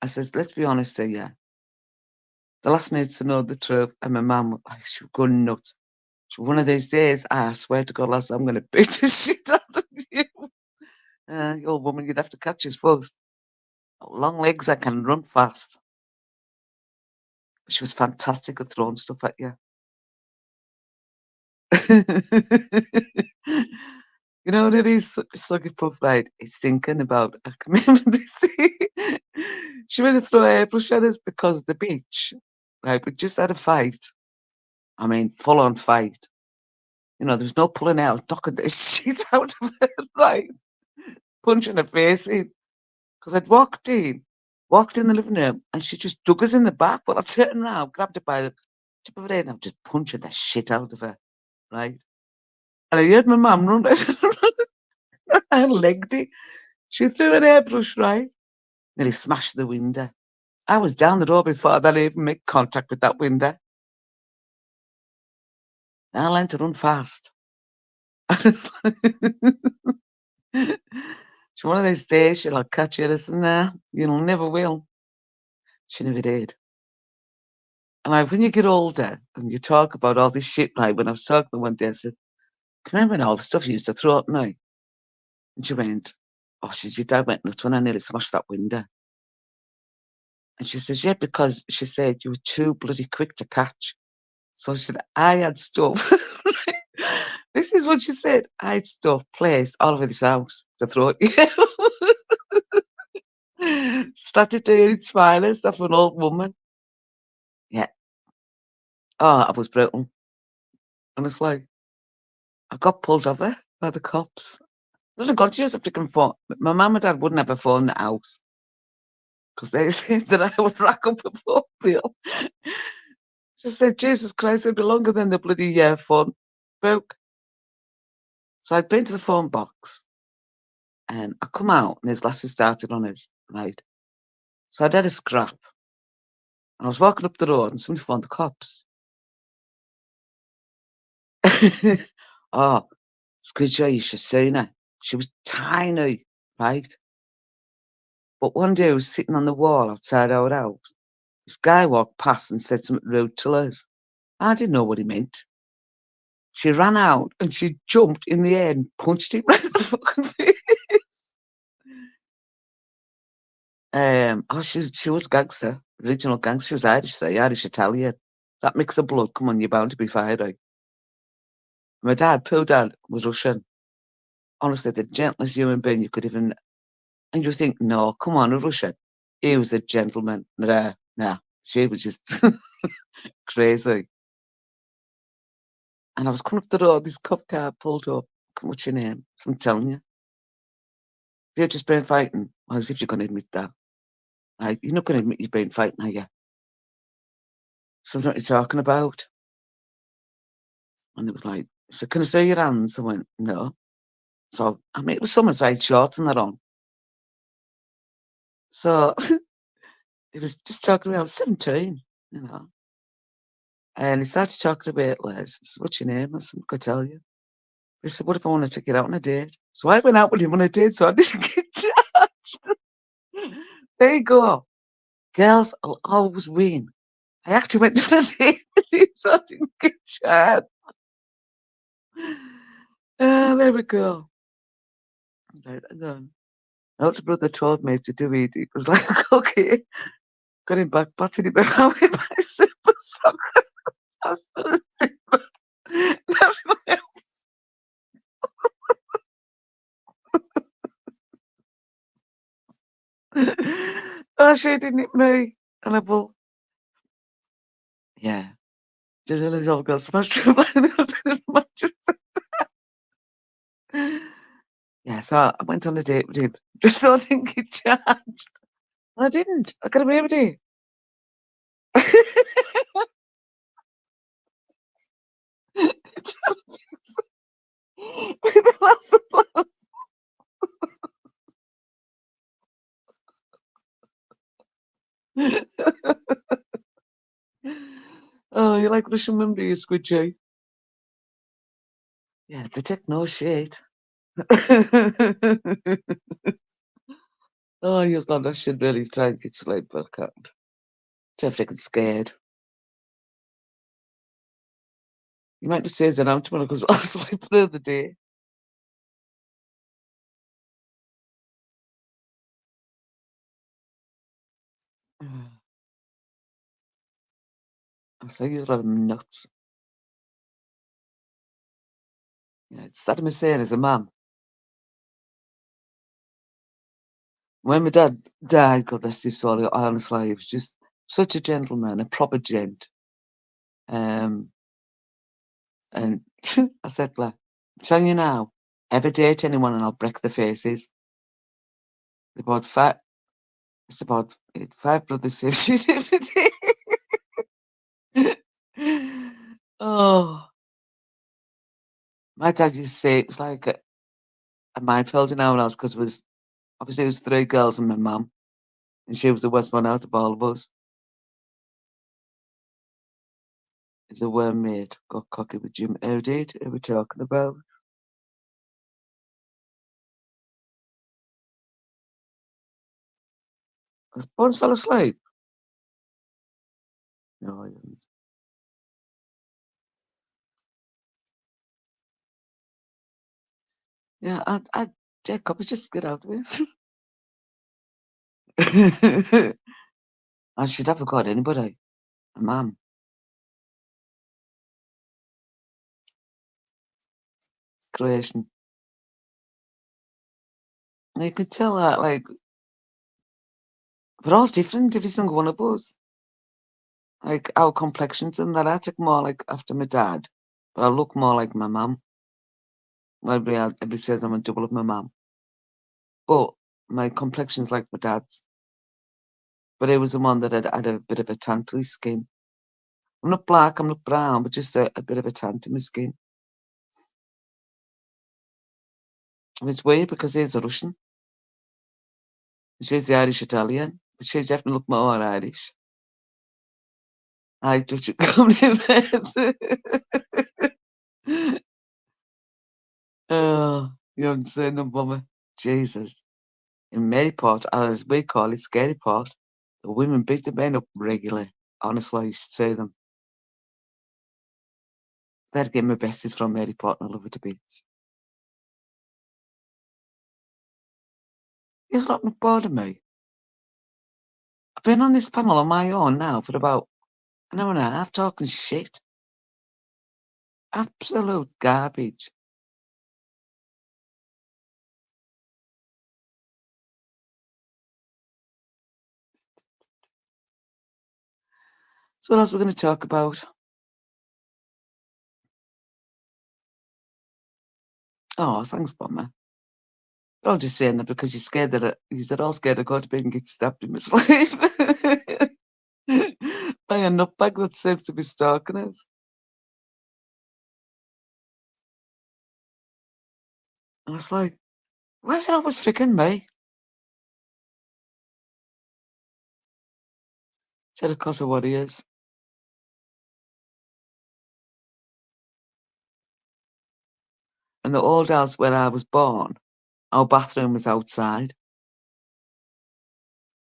S1: I says, let's be honest here. The last needs to know the truth. And my mum, like, she was going nuts. So one of these days, I swear to God, lass, I'm going to beat the shit out of you. You old woman, you'd have to catch his first. Long legs, I can run fast. She was fantastic at throwing stuff at you. You know what it is? Sluggy Puff, right? It's thinking about, I can remember this thing. She went to throw a airbrush at us because of the beach. Right? We just had a fight. I mean, full on fight. You know, there was no pulling out, knocking the shit out of her, right? Punching her face in. Because I'd walked in the living room, and she just dug us in the back. But I turned around, grabbed her by the tip of her head, and I was just punching the shit out of her, right? And I heard my mum run I legged it. She threw an airbrush, right? Nearly smashed the window. I was down the road before that even made contact with that window. I learned to run fast. It's one of those days she'll catch you and say, nah, you never will. She never did. And like when you get older and you talk about all this shit, like when I was talking to one day, I said, can you remember all the stuff you used to throw at me? And she went, oh, your dad went nuts when I nearly smashed that window. And she says, yeah, because she said you were too bloody quick to catch. So she said, I had stuff. This is what she said. I had stuff placed all over this house to throw at you. Strategy at its finest of an old woman. Yeah. Oh, I was brutal. And it's like, I got pulled over by the cops. Doesn't got to use a freaking phone. My mum and dad wouldn't have a phone in the house because they said that I would rack up a phone bill. She said, Jesus Christ, it'd be longer than the bloody phone book. So I'd been to the phone box and I come out and his glasses started on us, right? So I did a scrap. And I was walking up the road and somebody phoned the cops. Oh, Squidger, you should have seen her. She was tiny, right? But one day I was sitting on the wall outside our house. This guy walked past and said something rude to us. I didn't know what he meant. She ran out and she jumped in the air and punched him right in the fucking face. Oh, she was gangster, original gangster. She was Irish, say, Irish Italian. That mix of blood, come on, you're bound to be fiery. My dad, poor dad, was Russian. Honestly, the gentlest human being you could even. And you think, no, come on, a Russian. He was a gentleman. Nah, she was just crazy. And I was coming up the road, this cop car pulled up. What's your name? I'm telling you. You've just been fighting. Well, as if you're going to admit that. Like, you're not going to admit you've been fighting, are you? So what are you talking about? And it was like, so can I see your hands? I went, no. So, I mean, it was someone's right shorts and they're on. So, he was just talking about 17, you know. And he started talking about Les. I said, what's your name? I said, I could tell you. He said, what if I want to take you out on a date? So I went out with him on a date, so I didn't get charged. There you go. Girls will always win. I actually went on a date with him, so I didn't get charged. There we go. Right, and then my older brother told me to do it. It was like, okay. Got him back, patted him around with my super sock. That's what oh, she didn't hit me. And I thought, yeah. Do you realise all girls smashed through by the yeah, so I went on a date with him. Just so I didn't get charged. I didn't. I got away with it. With the last applause. Oh, you like Russian women, do you, Squidgy? Yeah, they take no shit. Oh, you thought I should really try and get sleep, but I can't. I'm freaking scared. You might just say it out tomorrow because I'll sleep through the day. I say you're nuts. Yeah, it's Saddam Hussein as a man. When my dad died, God rest his soul, honestly, he was just such a gentleman, a proper gent. And I said, like, I'm telling you now, ever date anyone and I'll break their faces. About five, it's about 5 brothers, sisters every day. Oh, my dad used to say it was like a minefield in our house because obviously it was 3 girls and my mum, and she was the worst one out of all of us. The worm mate got cocky with Jim. Who did? Who are we talking about? Bones fell asleep. No, I didn't. Yeah, Jacob, let's just get out of it. I should have got anybody. A mum. Creation. And you could tell that, like, we're all different, every single one of us. Like, our complexions and that. I take more like after my dad, but I look more like my mum. Everybody says I'm a double of my mum. But my complexion's like my dad's. But it was the one that had a bit of a tan to his skin. I'm not black, I'm not brown, but just a bit of a tan to my skin. And it's weird because he's a Russian. And she's the Irish Italian. But she's definitely look more Irish. I touch a compliment. Oh, you haven't seen them, Mummy. Jesus. In Maryport, or as we call it, Scaryport, the women beat the men up regularly. Honestly, you should see them. They'd get my besties from Maryport and I love her to bits. He's not bored of me. I've been on this panel on my own now for about an hour and a half talking shit. Absolute garbage. So what else we're going to talk about? Oh, thanks, Bomber. I'm just saying that because you're scared that you're all scared to go to bed and get stabbed in my sleep by a nutbag that seems to be stalking us. I was like, why is it always freaking me? Said because of what he is. And the old house where I was born, our bathroom was outside.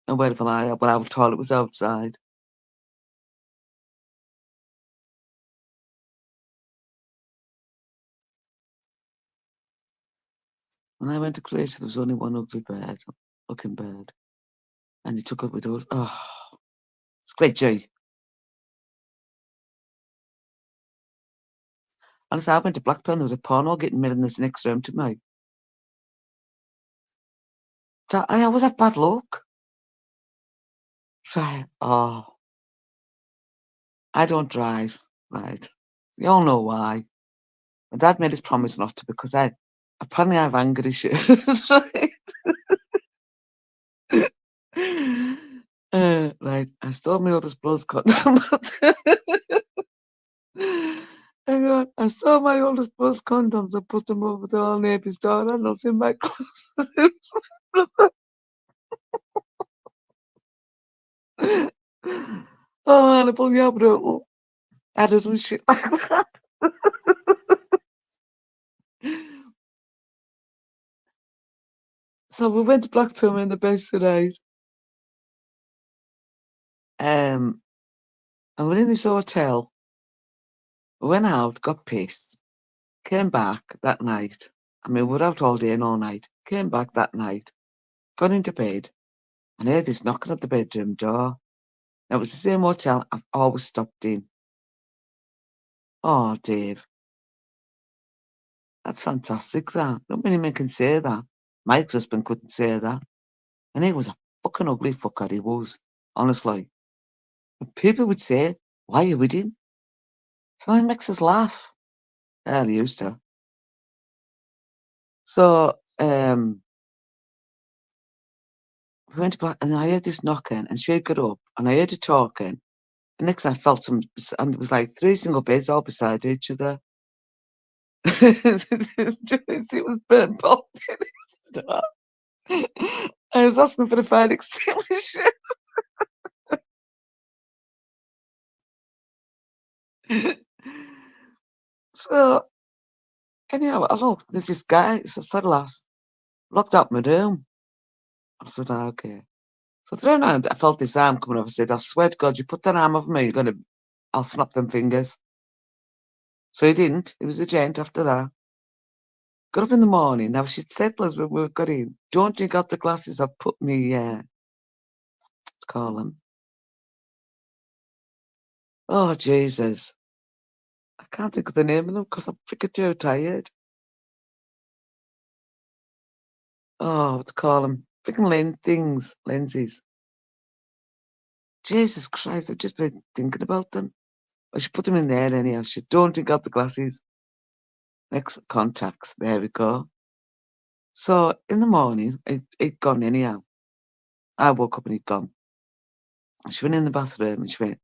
S1: And wherever our toilet was outside. When I went to Croatia, there was only one ugly bird, looking bird. And he took up with us. Oh, it's great, G. Honestly, I went to Blackburn, there was a porno getting made in this next room to me. So I always have bad luck. Right. Oh. I don't drive, right? You all know why. My dad made his promise not to because apparently I have anger issues, right? Right, I stole my oldest brother's condom. Hang on, I stole my oldest brother's condoms and put them over the old neighbour's door and I was in my closet. Oh, Hannibal, you're brutal. I did some shit like that. So we went to Blackpool in the best tonight. And we're in this hotel. We went out, got pissed, came back that night. I mean, we were out all day and all night. Came back that night, got into bed, and heard this knocking at the bedroom door. It was the same hotel I've always stopped in. Oh, Dave. That's fantastic, that. Not many men can say that. My ex-husband couldn't say that. And he was a fucking ugly fucker, he was. Honestly. And people would say, why are you with him? So it makes us laugh. Hell, he used to. So, we went to Black, and I heard this knocking, and she got up, and I heard her talking. And next I felt some, and it was like 3 single beds all beside each other. It was burnt pulp in the door. I was asking for the fire extinguisher. So, anyhow, I looked, there's this guy, it's a stud lass, locked up my room. I said, oh, okay. So I turned around, I felt this arm coming over. I said, I swear to God, you put that arm over me, I'll snap them fingers. So he didn't. He was a gent after that. Got up in the morning. Now she'd said to us when we got in, don't drink out the glasses I've put me, let's call them. Oh, Jesus. I can't think of the name of them because I'm freaking too tired. Oh, what's call them? Freaking lenses. Jesus Christ, I've just been thinking about them. I should put them in there anyhow. Don't drink out the glasses. Next contacts. There we go. So in the morning, it'd gone anyhow. I woke up and it'd gone. She went in the bathroom and she went,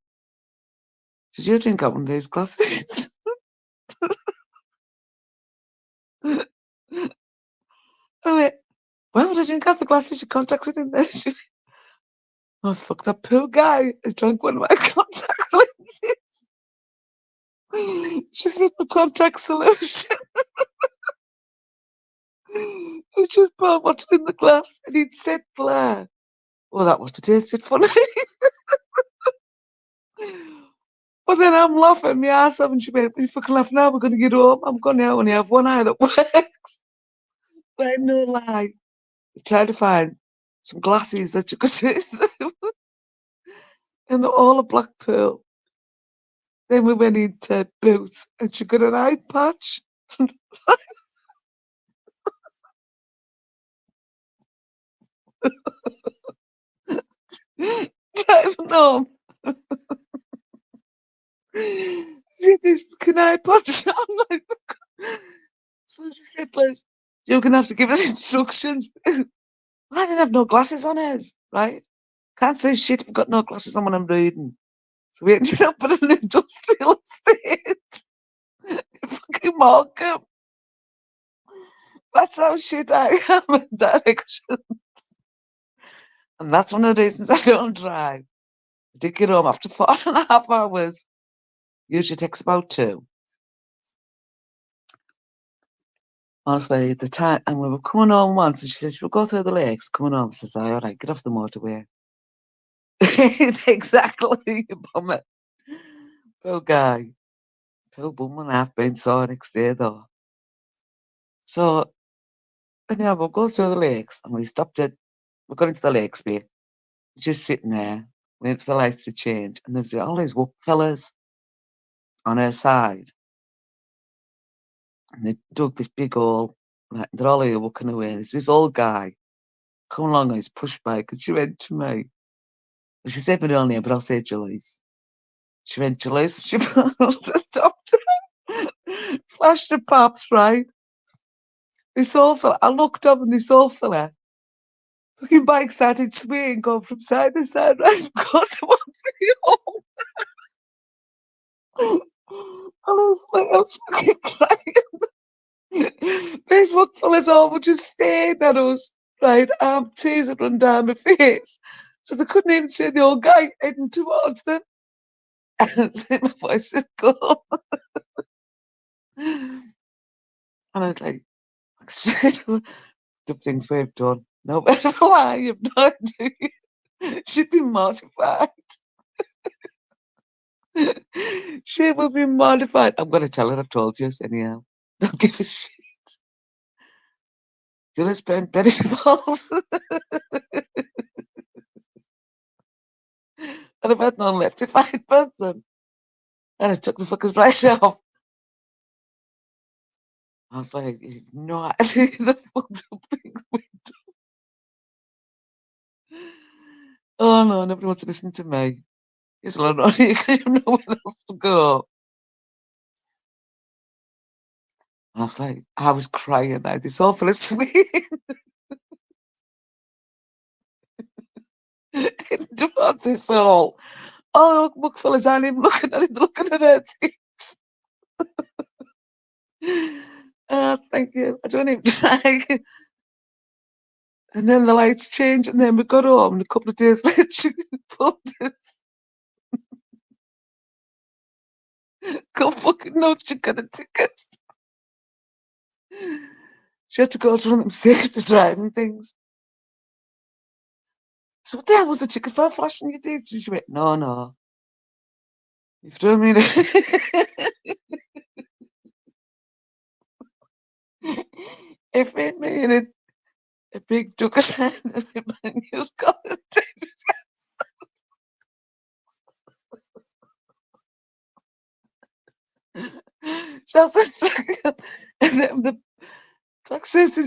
S1: did you drink out one of these glasses? I went, why would I drink out the glasses? Your contacts are in there. She went, oh, fuck, that poor guy has drunk one of my contact lenses. She said, my contact solution. He just poured what's in the glass and he'd said, Claire, oh, that must have tasted funny. But then I'm laughing my ass off and she went, you fucking laugh now, we're going to get home. I'm going to only have one eye that works. But no lie. I tried to find some glasses that you could see through. And they're all a black pearl. Then we went into Boots and she got an eye patch. Driving home. She had this fucking eye patch. I'm like, so she said, like, you're going to have to give us instructions. I didn't have no glasses on us, right? Can't say shit if I've got no glasses on when I'm reading. So we ended up at an industrial estate in fucking Markham. That's how shit I am in direction. And that's one of the reasons I don't drive. I did get home after 4.5 hours. Usually takes about 2. Honestly, the time, and we were coming home once, and she says, we'll go through the lakes, coming home. I says, all right, get off the motorway. It's exactly a bummer. Poor guy. Poor woman, I've been sore next day, though. So, anyhow, we'll go through the lakes, and we stopped at, we got into the lakes bit, just sitting there, waiting for the lights to change, and there was all these woke fellas on her side, and they dug this big hole, like, they're all here walking away. There's this old guy coming along on his push bike, and she went to me. She said my real name, but I'll say Julie's. She went, Julie's, she pulled the top down, flashed the pops, right? This old fella, I looked up and this old fella, fucking bike started swaying, going from side to side, right? Got to walk me home. And I was fucking crying. These work fellas all were just staring at us, right? Tears had run down my face. So they couldn't even see the old guy heading towards them. And my voice is gone. And I was like, the things we've done. No better lie, you've no idea. She'd be mortified. She will be mortified. I'm going to tell her I've told you anyhow. Don't give a shit. You'll spend penny balls. And I've had none left if I had burnt them. And I took the fuckers right off. I was like, you've no idea the fucked up things we've done. Oh no, nobody wants to listen to me. You're still on here because you have nowhere else to go. And I was like, I was crying now. This all fell asleep. Into this all. Oh, look, fellas, I ain't even looking at it, looking at it. Thank you. I don't even try. And then the lights changed, and then we got home, and a couple of days later, she phoned us. God fucking knows she got a ticket. She had to go to one of them safety driving things. So what the hell was the ticket for flashing your teeth? She went, no. You've thrown me If it made it a big duck around my news collar. Just a struggle. And then the truck safety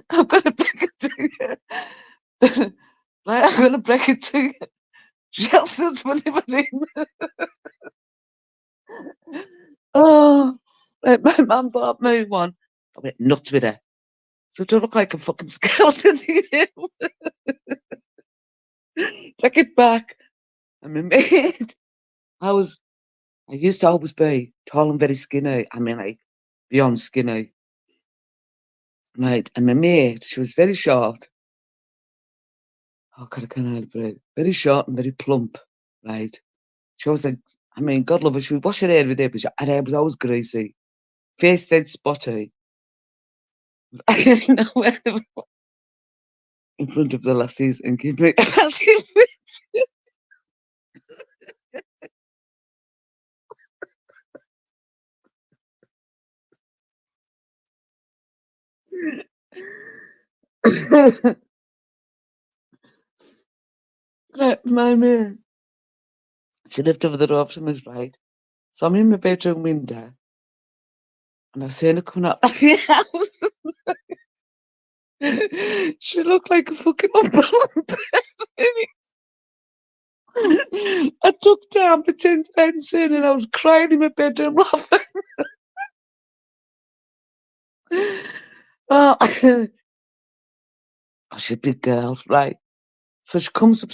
S1: I'm gonna break it to you. Right, I'm gonna break it to you. Chelsea's money. Oh, right, my mum bought me one. I went nuts with her. So do I look like a fucking skeleton to you? Take it back. And my mate, I used to always be tall and very skinny. I mean, like, beyond skinny. Right. And my mate, she was very short. Oh, God, I can't hardly breathe. Very short and very plump. Right. She was like, I mean, God love her, she would wash her hair every day, but her hair was always greasy. Face dead spotty. I didn't know where to put in front of the lassies and give me a massive right, my man. She lived over the road from us, right? So I'm in my bedroom window and I seen her coming out of the house. She looked like a fucking umbrella. I took down, pretended I hadn't seen it, and I was crying in my bedroom laughing. Oh, she's a big girl, right? So she comes up,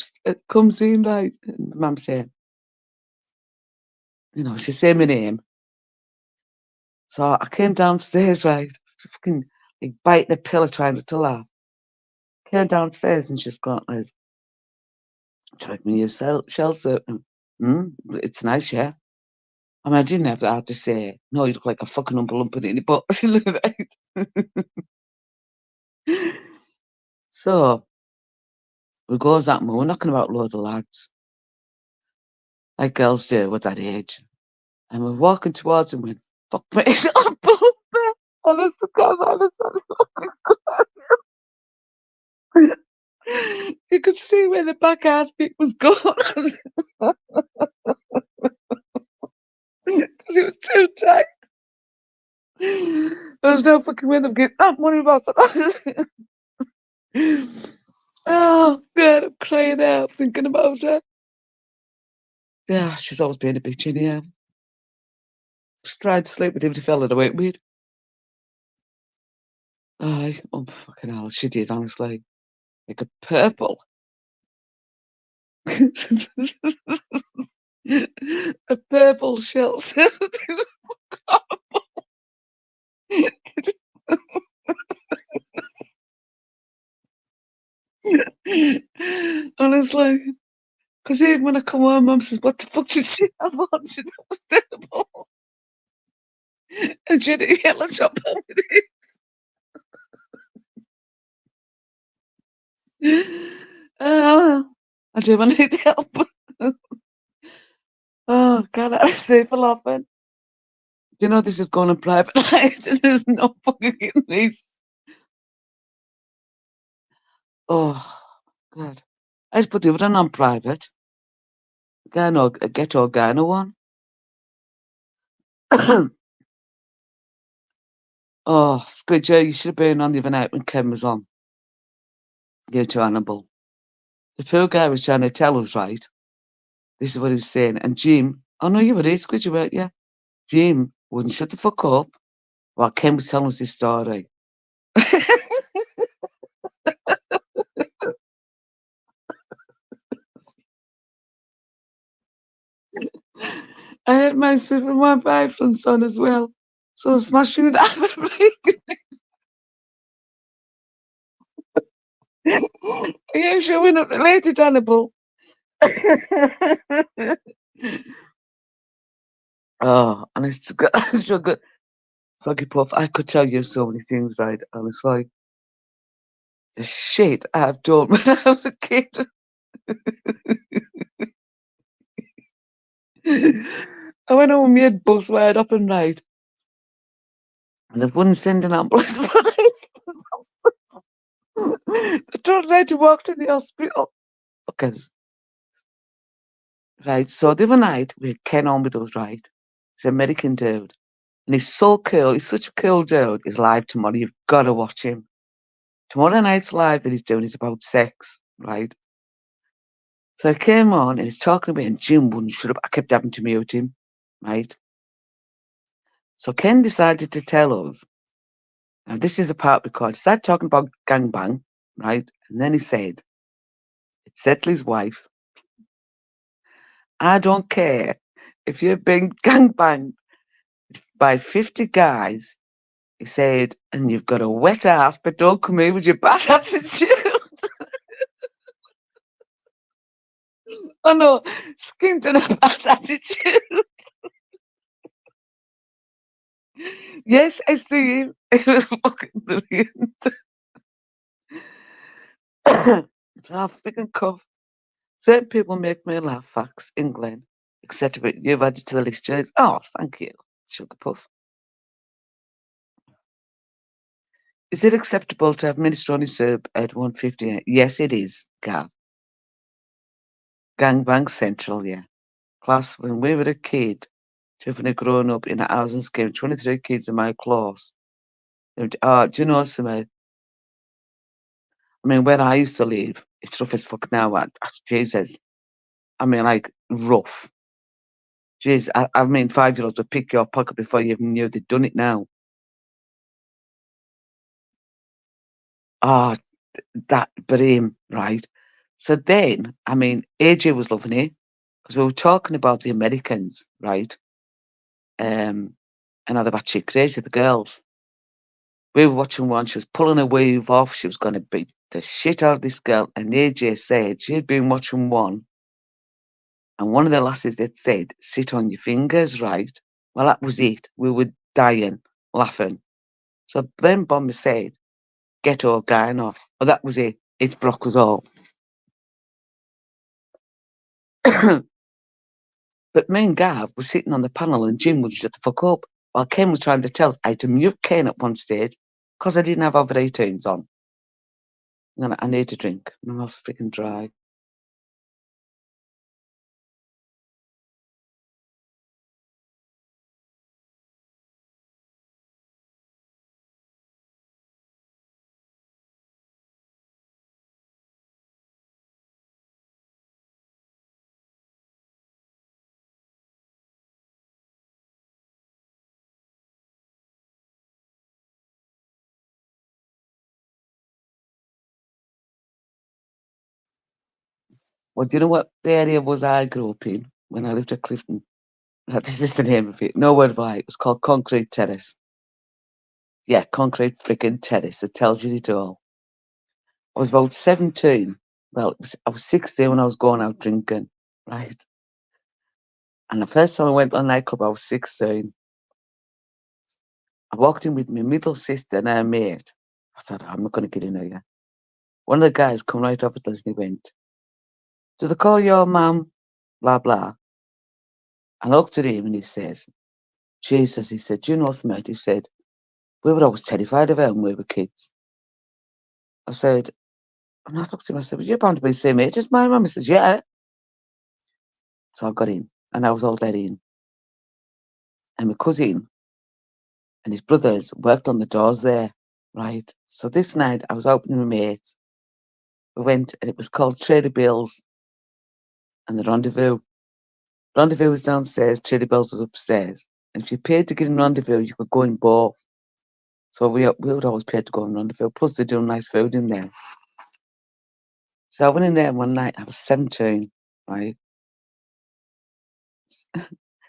S1: comes in, right? And Mum saying, she's saying my name. So I came downstairs, right? Fucking like biting the pillow, trying not to laugh. Came downstairs and she's got like, tried me your shell suit. It's nice, yeah. I mean, I didn't have to say, no, you look like a fucking umpa in your butt. Right? So we goes that and we're knocking about loads of lads, like girls do with that age. And we're walking towards him with fuck me, it's umpa. Honest to God, you could see where the back ass bit was gone. Because it was too tight. There was no fucking way of getting that money back. Oh, God, I'm crying out thinking about her. Yeah, she's always been a bitch in here. Just tried to sleep with him, the fella that I went with. Oh, fucking hell, she did, honestly. Like a purple. A purple shell suit. Honestly. Because even when I come home, Mum says, what the fuck did she have on? She said, that was terrible. And she had a yellow top on with it. I do, I need help. Oh, God, I was safe for laughing. This is going on private night and there's no fucking getting this. Oh, God. I just put the other one on private. A ghetto Ghana one. Oh, Squidger, you should have been on the other night when Ken was on. You to Hannibal. The poor guy was trying to tell us, right? This is what he was saying. And Jim, oh no, you were here, Squidger, weren't you? Jim wouldn't shut the fuck up while Ken was telling us his story. I had my Superman 5 from Son as well. So smashing it out of everything. Yeah, sure, we're not related, Hannibal. Oh, and it's good. So good. Foggy Puff, I could tell you so many things, right? Honestly. The shit I've done when I was a kid. I went home, my head bust wide up and right. And they wouldn't send an ambulance for us. It turns out to walk to the hospital. Okay, right. So the other night we had Ken on with us, right? He's an American dude. And he's so cool. He's such a cool dude. He's live tomorrow. You've got to watch him. Tomorrow night's live that he's doing is about sex, right? So I came on and he's talking to me and Jim wouldn't shut up. I kept having to mute him, right? So Ken decided to tell us, and this is the part because he started talking about gangbang, right? And then he said, it's Setley's wife. I don't care if you've been gangbanged by 50 guys, he said, and you've got a wet ass, but don't come here with your bad attitude. Oh no, skimmed on a bad attitude. Yes, I see. It was fucking brilliant. I freaking cough. Certain people make me laugh, facts, England. Except if you've added to the list, Jade. Oh, thank you, Sugar Puff. Is it acceptable to have minestrone soup at 1:58? Yes, it is, Gav. Gangbang Central, yeah. Class, when we were a kid, children had grown up in a housing scheme, 23 kids in my class. Do you know something? I mean, where I used to live, it's rough as fuck now. Jesus. I mean, like, rough. Jeez, I mean, 5-year-olds would pick your pocket before you even knew they'd done it now. Ah, that, but right? So then, I mean, AJ was loving it because we were talking about the Americans, right? And how they were batshit crazy, the girls. We were watching one, she was pulling her weave off, she was going to beat the shit out of this girl, and AJ said she'd been watching one, and one of the lasses had said, sit on your fingers, right? Well, that was it. We were dying, laughing. So then Bomber said, get all going off. Well, that was it. It broke us all. But me and Gav were sitting on the panel and Jim would shut the fuck up while Ken was trying to tell us I had to mute Ken at one stage because I didn't have over 18s on. And I need a drink. My mouth's freaking dry. Well, do you know what the area was I grew up in when I lived at Clifton? This is the name of it. No word of lie. It was called Concrete Terrace. Yeah, Concrete freaking Terrace. It tells you it all. I was about 17. Well, I was 16 when I was going out drinking, right? And the first time I went to a nightclub, I was 16. I walked in with my middle sister and her mate. I said, I'm not going to get in here. One of the guys come right up at us and he went, do they call your mum? Blah, blah. And I looked at him and he says, Jesus, he said, do you know what, mate? He said, we were always terrified of her when we were kids. I said, and I looked at him, I said, well, you're bound to be the same age as my mum. He says, yeah. So I got in and I was all let in. And my cousin and his brothers worked on the doors there, right? So this night I was opening my mates. We went and it was called Trader Bill's and the Rendezvous. Rendezvous was downstairs, Trader Bill's was upstairs. And if you paid to get in Rendezvous, you could go in both. So we would always pay to go in Rendezvous. Plus they do nice food in there. So I went in there one night, I was 17, right?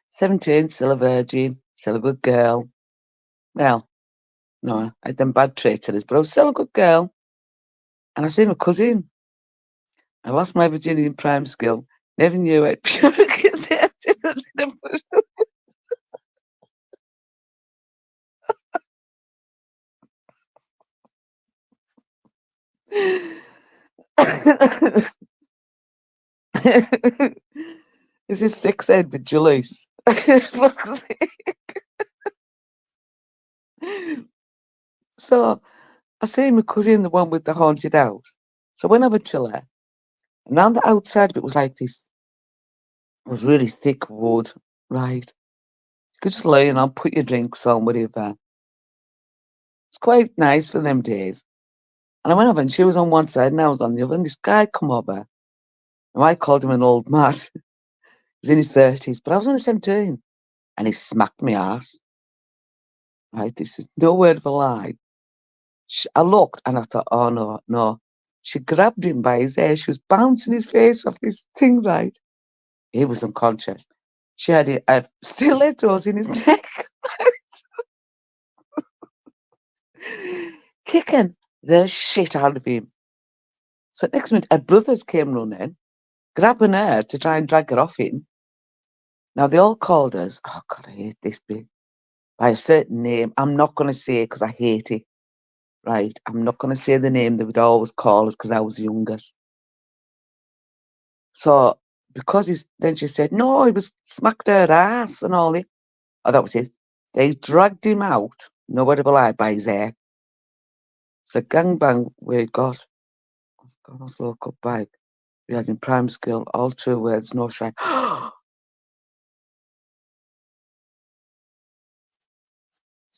S1: 17, still a virgin, still a good girl. Well, no, I had them bad traits in us, but I was still a good girl. And I see my cousin. I lost my virginity in primary school. Never knew it. This is sex ed with Julius. So I see my cousin, the one with the haunted house. So when I would chill there, and around the outside of it was like this, it was really thick wood, right? You could just lay and I'll put your drinks on, whatever. It's quite nice for them days. And I went over and she was on one side and I was on the other, and this guy come over. And I called him an old man. He was in his 30s, but I was only 17. And he smacked me ass. Right? This is no word of a lie. I looked and I thought, oh no, no. She grabbed him by his hair. She was bouncing his face off this thing, right? He was unconscious. She had stilettos in his neck, kicking the shit out of him. So next minute, her brothers came running, grabbing her to try and drag her off him. Now they all called us. Oh God, I hate this bit. By a certain name. I'm not going to say it because I hate it. Right? I'm not going to say the name they would always call us because I was the youngest. So because then she said, no, he was smacked her ass and all it. Oh, that was it. They dragged him out, nobody alive, by his hair. So gangbang we got. God, let's look up bike. We had in prime skill, all true words, no shy.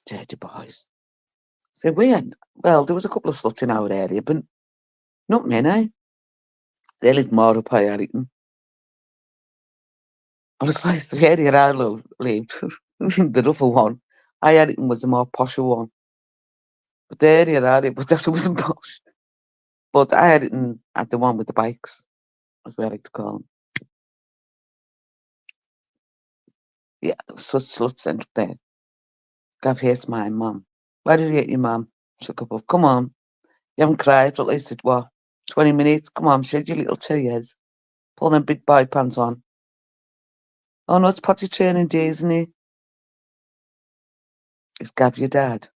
S1: Dirty boys. So well, there was a couple of sluts in our area, but not many. They lived more up high Harrington. I was like, the area I lived, the rougher one. High Harrington was the more posher one. But the area I lived, but that wasn't posh. But High Harrington had the one with the bikes, as we like to call them. Yeah, there was such sluts in there. Gav hates my mum. Why did you hate your mum? Shook up. Come on. You haven't cried for at least, 20 minutes? Come on, shed your little tears. Pull them big boy pants on. Oh no, it's potty training day, isn't it? It's Gav, your dad.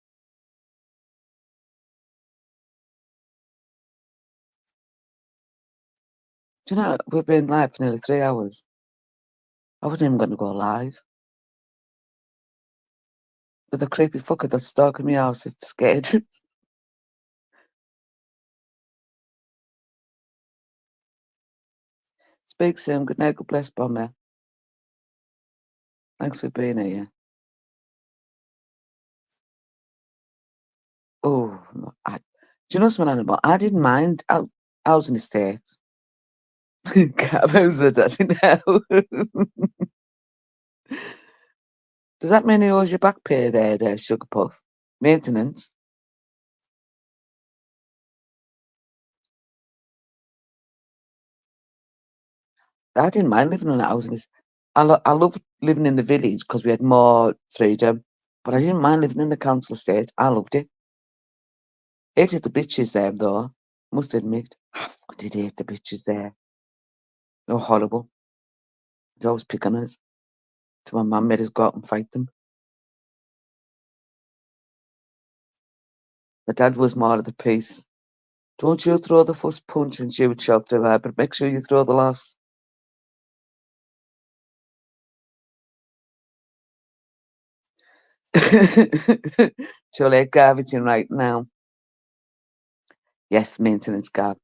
S1: Do you know, we've been live for nearly 3 hours. I wasn't even going to go live. But the creepy fucker that's stalking me house is scared. Speak soon. Good night. God bless, Bomber. Thanks for being here. Oh, do you know something, Animal? I didn't mind. I was in the States. Gav, who's the daddy now? Does that mean he owes you back pay there, Sugar Puff? Maintenance? I didn't mind living in a house. I loved living in the village because we had more freedom, but I didn't mind living in the council estate. I loved it. Hated the bitches there, though. Must admit. I fucking did hate the bitches there. They were horrible. They always pick on us. So my mum made us go out and fight them. My dad was more of the peace. Don't you throw the first punch and she would shout to her, but make sure you throw the last. She'll let garbage in right now. Yes, maintenance Gab.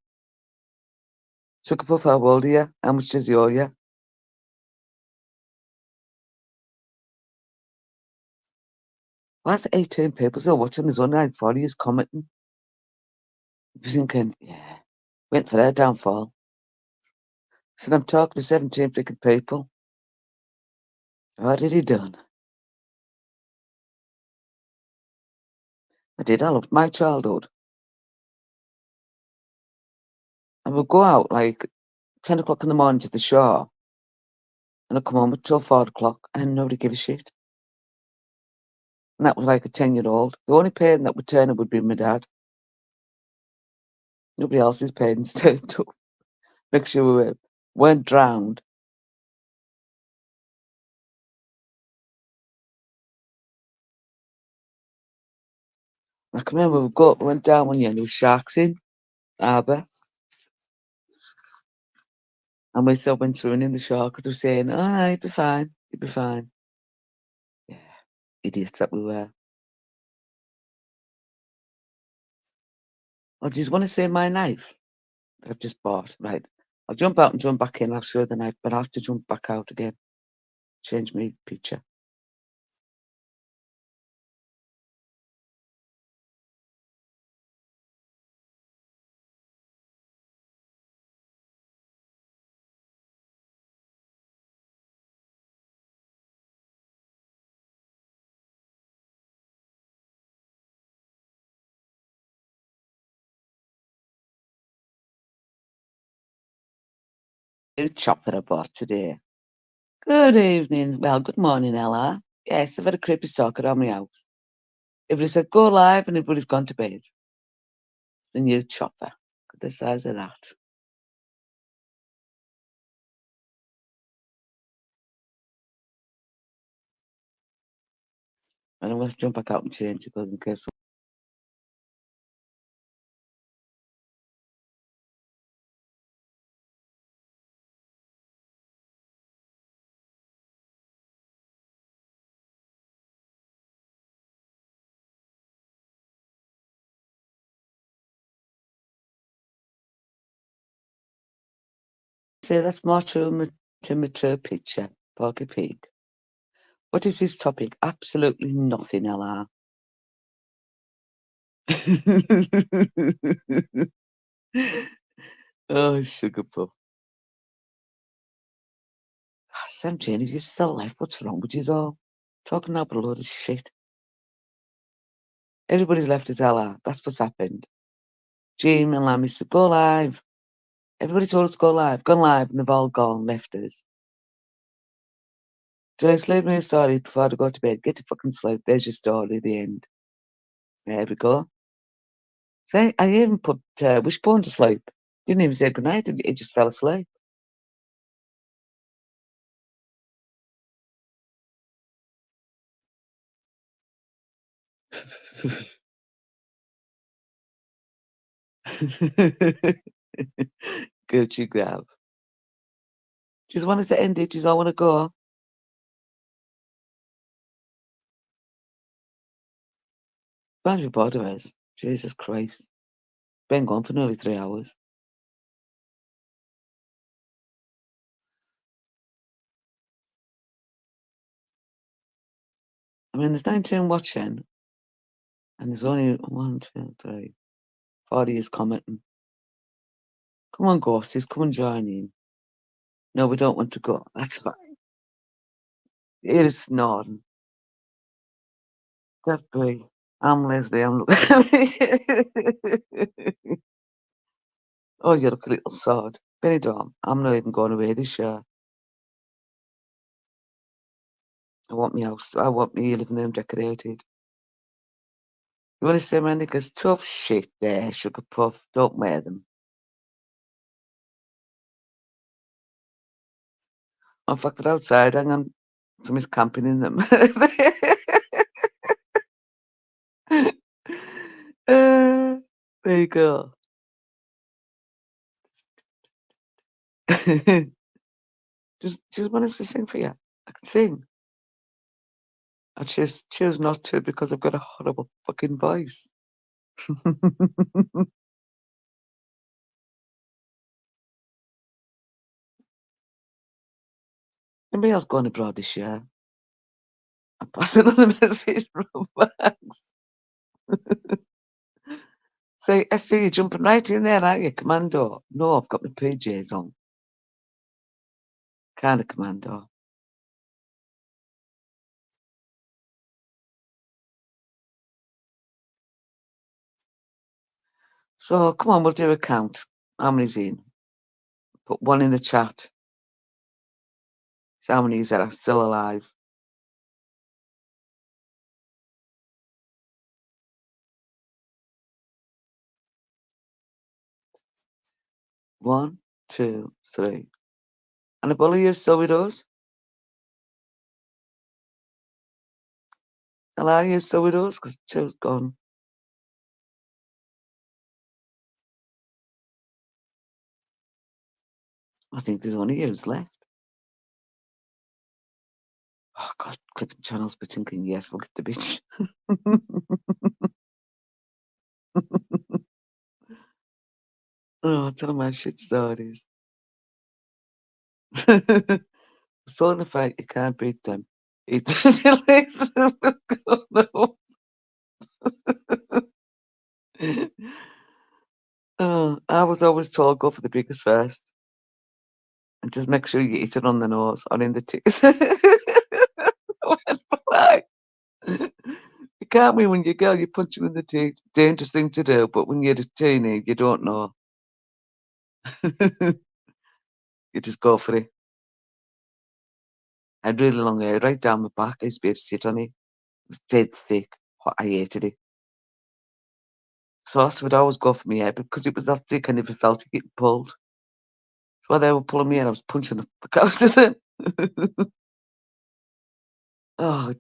S1: Sugar Puff, how old are you? How much does he owe you? Well, that's 18 people still watching. There's only like 40 is commenting. You're thinking, yeah, went for their downfall. Said I'm talking to 17 freaking people. What did he done? I did. I loved my childhood. I would go out like 10 o'clock in the morning to the shore, and I'd come home until 4 o'clock, and nobody gave a shit. And that was like a 10-year-old. The only parent that would turn up would be my dad. Nobody else's parents turned up. Make sure we weren't drowned. I can remember we went down one year and there was sharks in harbour. And we still went swimming in the shark because they were saying, oh, no, you'd be fine. You'd be fine. Yeah, idiots that we were. I just want to say my knife that I've just bought. Right. I'll jump out and jump back in. I'll show you the knife, but I'll have to jump back out again. Change my picture. New chop that I bought today. Good evening. Well, good morning, Ella. Yes, I've had a creepy stalker around my house. Everybody said go live and everybody's gone to bed. It's been you chopper. Got the size of that. And I'm going to jump back out and change it because in case. Say that's more true to mature picture. Porky Pig. What is this topic? Absolutely nothing, Ella. Oh, sugar puff. Sam Jane, if you're still alive, what's wrong with you all? Talking about a load of shit. Everybody's left us, Ella. That's what's happened. Jim and Lammy said, go live. Everybody told us to go live, gone live, and they've all gone, left us. Did I sleep me a story before I go to bed? Get to fucking sleep. There's your story, the end. There we go. See, I even put Wishbone to sleep. Didn't even say goodnight, he just fell asleep. Gucci grab. Just want us to end it, just all want to go. Glad you're bored of us. Jesus Christ. Been gone for nearly 3 hours. I mean, there's 19 watching, and there's only 1, 2, 3, 40 is commenting. Come on, ghosties, come and join in. No, we don't want to go. That's fine. It is snoring. Could be. I'm Leslie. I'm Oh, you look a little sod. Benny Dom, I'm not even going away this year. I want my house. I want my living room decorated. You want to say my niggas tough shit there, sugar puff. Don't wear them. In fact, they're outside. Hang on. Somebody's camping in them. There you go. just want us to sing for you. I can sing. I choose not to because I've got a horrible fucking voice. Anybody else going abroad this year? I'm passing on the message from Max. Say, Esther, you're jumping right in there, aren't you, Commando? No, I've got my PJs on. Kind of Commando. So, come on, we'll do a count. How many's in? Put 1 in the chat. So how many is there are still alive? One, 2, 3. And a bully you still with us? Hello, you still with us? Because 2's gone. I think there's only yous left. Oh, God, clicking channels, but thinking, yes, we'll get the bitch. Oh, tell my shit stories. So in the fight, you can't beat them. It's Oh, I was always told go for the biggest first. And just make sure you eat it on the nose or in the tits. You can't win when you're a girl, you punch you in the teeth. Dangerous thing to do, but when you're a teenager, you don't know. You just go for it. I had really long hair right down my back. I used to be able to sit on it. It was dead thick. I hated it. So that's would always go for me hair because it was that thick. I never felt it getting pulled. So while they were pulling me hair, I was punching the fuck out of them. Oh,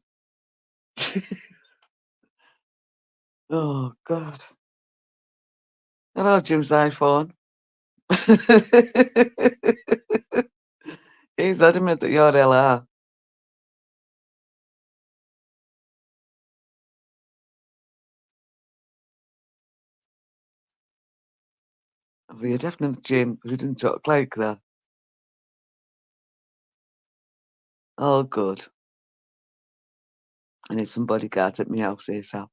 S1: oh God. Hello, Jim's iPhone. He's adamant that you're LR. You're definitely Jim because he didn't talk like that. Oh, good. I need some bodyguards at my house ASAP.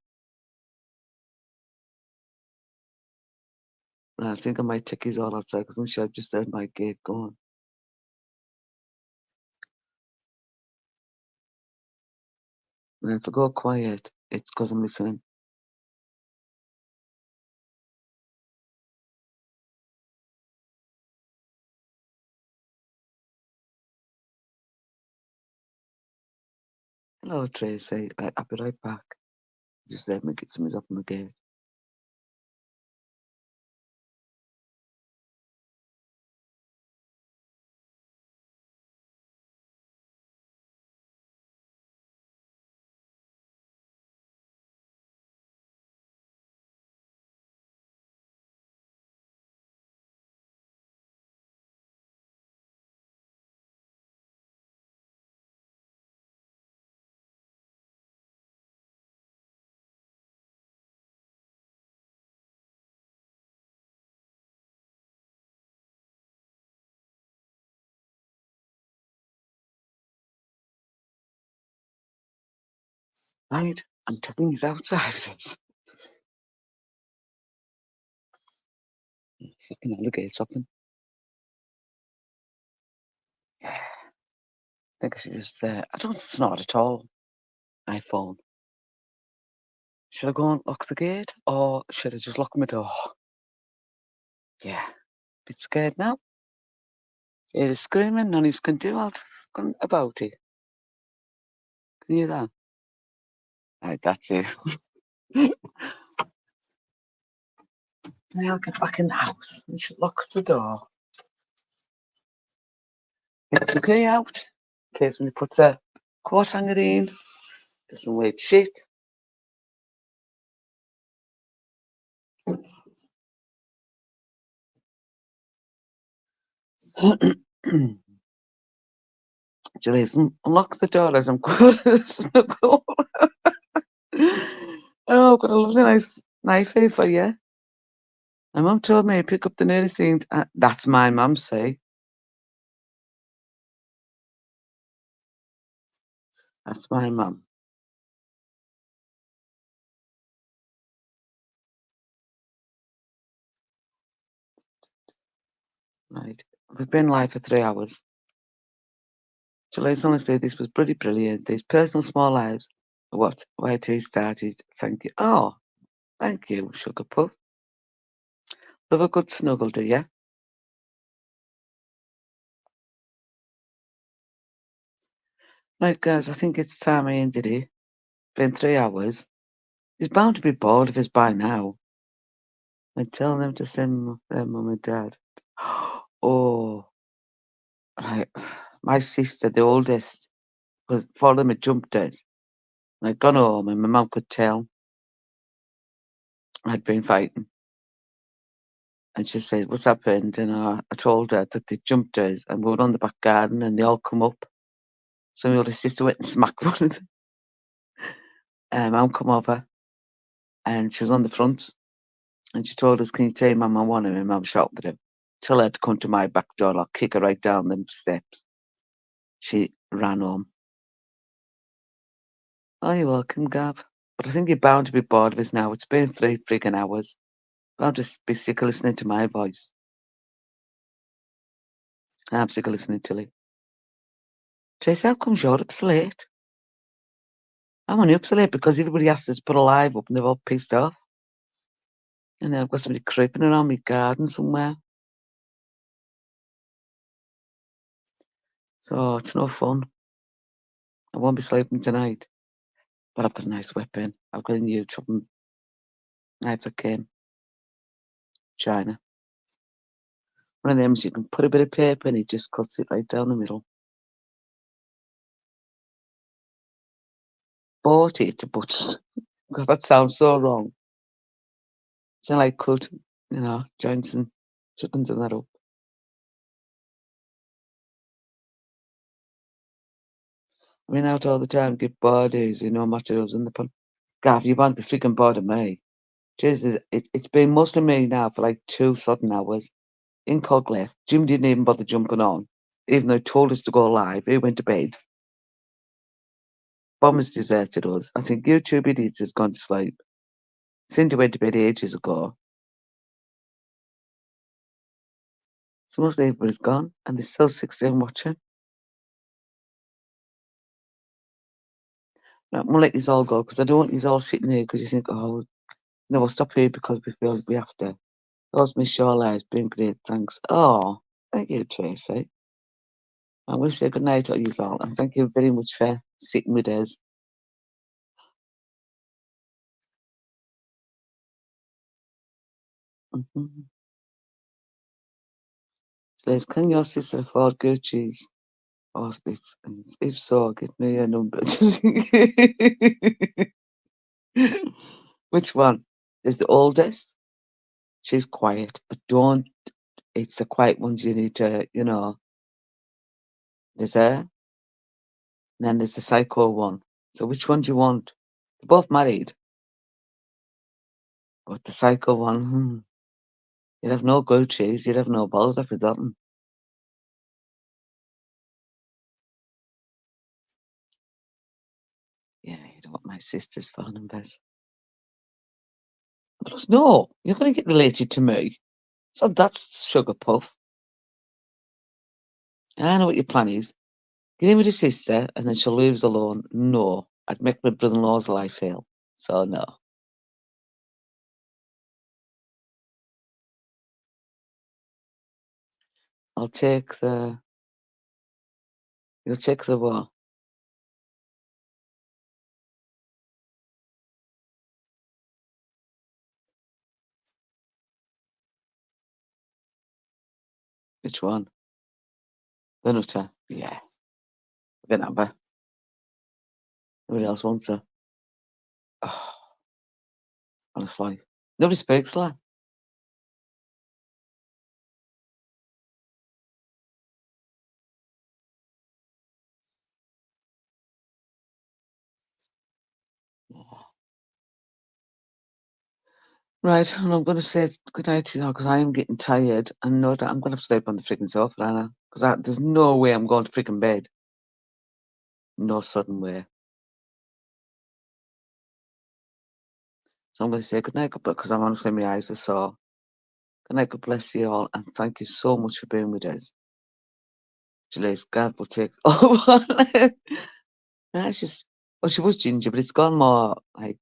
S1: I think I might take his all outside because I'm sure I've just heard my gate going. And if I go quiet, it's because I'm listening. Hello, Tracy. Right, I'll be right back. Just let me get something up on the gate. Right, I'm taking these outsiders. Fucking hell, the gate's open. Yeah. I think I should just, I don't snort at all. iPhone. Should I go and lock the gate or should I just lock my door? Yeah. Bit scared now. Yeah, he's screaming, none he's can do out about it. Can you hear that? Right, that's it. Now I'll get back in the house. We should lock the door. Get the key out. In case when he puts a coat hanger in, doesn't weigh shit. Jason, unlock the door as I'm going to snuggle. Oh, I've got a lovely nice knife here for you. My mum told me to pick up the nearest thing. That's my mum say. That's my mum. Right. We've been live for 3 hours. So let's honestly, this was pretty brilliant. These personal small lives. What? Where to started. Thank you. Oh, thank you, Sugar Puff. Love a good snuggle, do you? Right, guys, I think it's time I ended it. Been 3 hours. He's bound to be bored of us by now. I tell them to send their mum and dad. Oh, right. My sister, the oldest, was for them had jumped dead. I'd gone home and my mum could tell I'd been fighting. And she said, what's happened? And I told her that they jumped us and we were on the back garden and they all come up. So my older sister went and smacked one of them. And my mum come over and she was on the front. And she told us, can you tell your mum I want him? And mum shouted at him. Tell her to come to my back door. I'll kick her right down them steps. She ran home. Oh, you're welcome, Gav. But I think you're bound to be bored of us now. It's been 3 friggin' hours. Bound to be sick of listening to my voice. I'm sick of listening to it. Tracy, how comes you're up so late? I'm only up so late because everybody asked us to put a live up and they're all pissed off. And then I've got somebody creeping around my garden somewhere. So it's no fun. I won't be sleeping tonight. But I've got a nice weapon. I've got a new chopping knife that came. China. One of them you can put a bit of paper and it just cuts it right down the middle. Bought it, but God, that sounds so wrong. So I cut, joints and chickens and that up. I mean, out all the time, get bodies, materials in the pub. Gav, you won't be freaking bored of me. Jesus, it's been mostly me now for like 2 sudden hours. In Cog left. Jim didn't even bother jumping on, even though he told us to go live. He went to bed. Bombers deserted us. I think YouTube idiots has gone to sleep. Cindy went to bed ages ago. So most everybody's gone, and there's still 16 watching. Right, I'm gonna let these all go because I don't want these all sitting here because you think, oh, no, we'll stop here because we feel we have to. Those Miss Shawla has been great, thanks. Oh, thank you, Tracy. I wish say good night to you all, and thank you very much for sitting with us. Mm-hmm. Liz, can your sister afford Gucci's hospice? And if so, give me a number. Which one is the oldest? She's quiet, but don't. It's the quiet ones you need to, There's her, and then there's the psycho one. So which one do you want? They're both married, but the psycho one, you'd have no Gucci's, you'd have no balls after that one. Yeah, you don't want my sister's phone numbers. Plus, no, you're going to get related to me. So that's sugar puff. I know what your plan is. Get in with your sister, and then she'll leave us alone. No, I'd make my brother-in-law's life hell. So no. I'll take the. You'll take the what? Which one? The nutter. Yeah. Forget that bit. Nobody else wants her. Oh, honestly. Nobody speaks to her. Right, and I'm going to say good night to you now because I am getting tired and know that I'm going to sleep on the freaking sofa, Anna. Because there's no way I'm going to freaking bed. No sudden way. So I'm going to say good night, because I'm honestly, my eyes are sore. Good night, God bless you all, and thank you so much for being with us. Julie's God will take over. That's just, well, she was ginger, but it's gone more like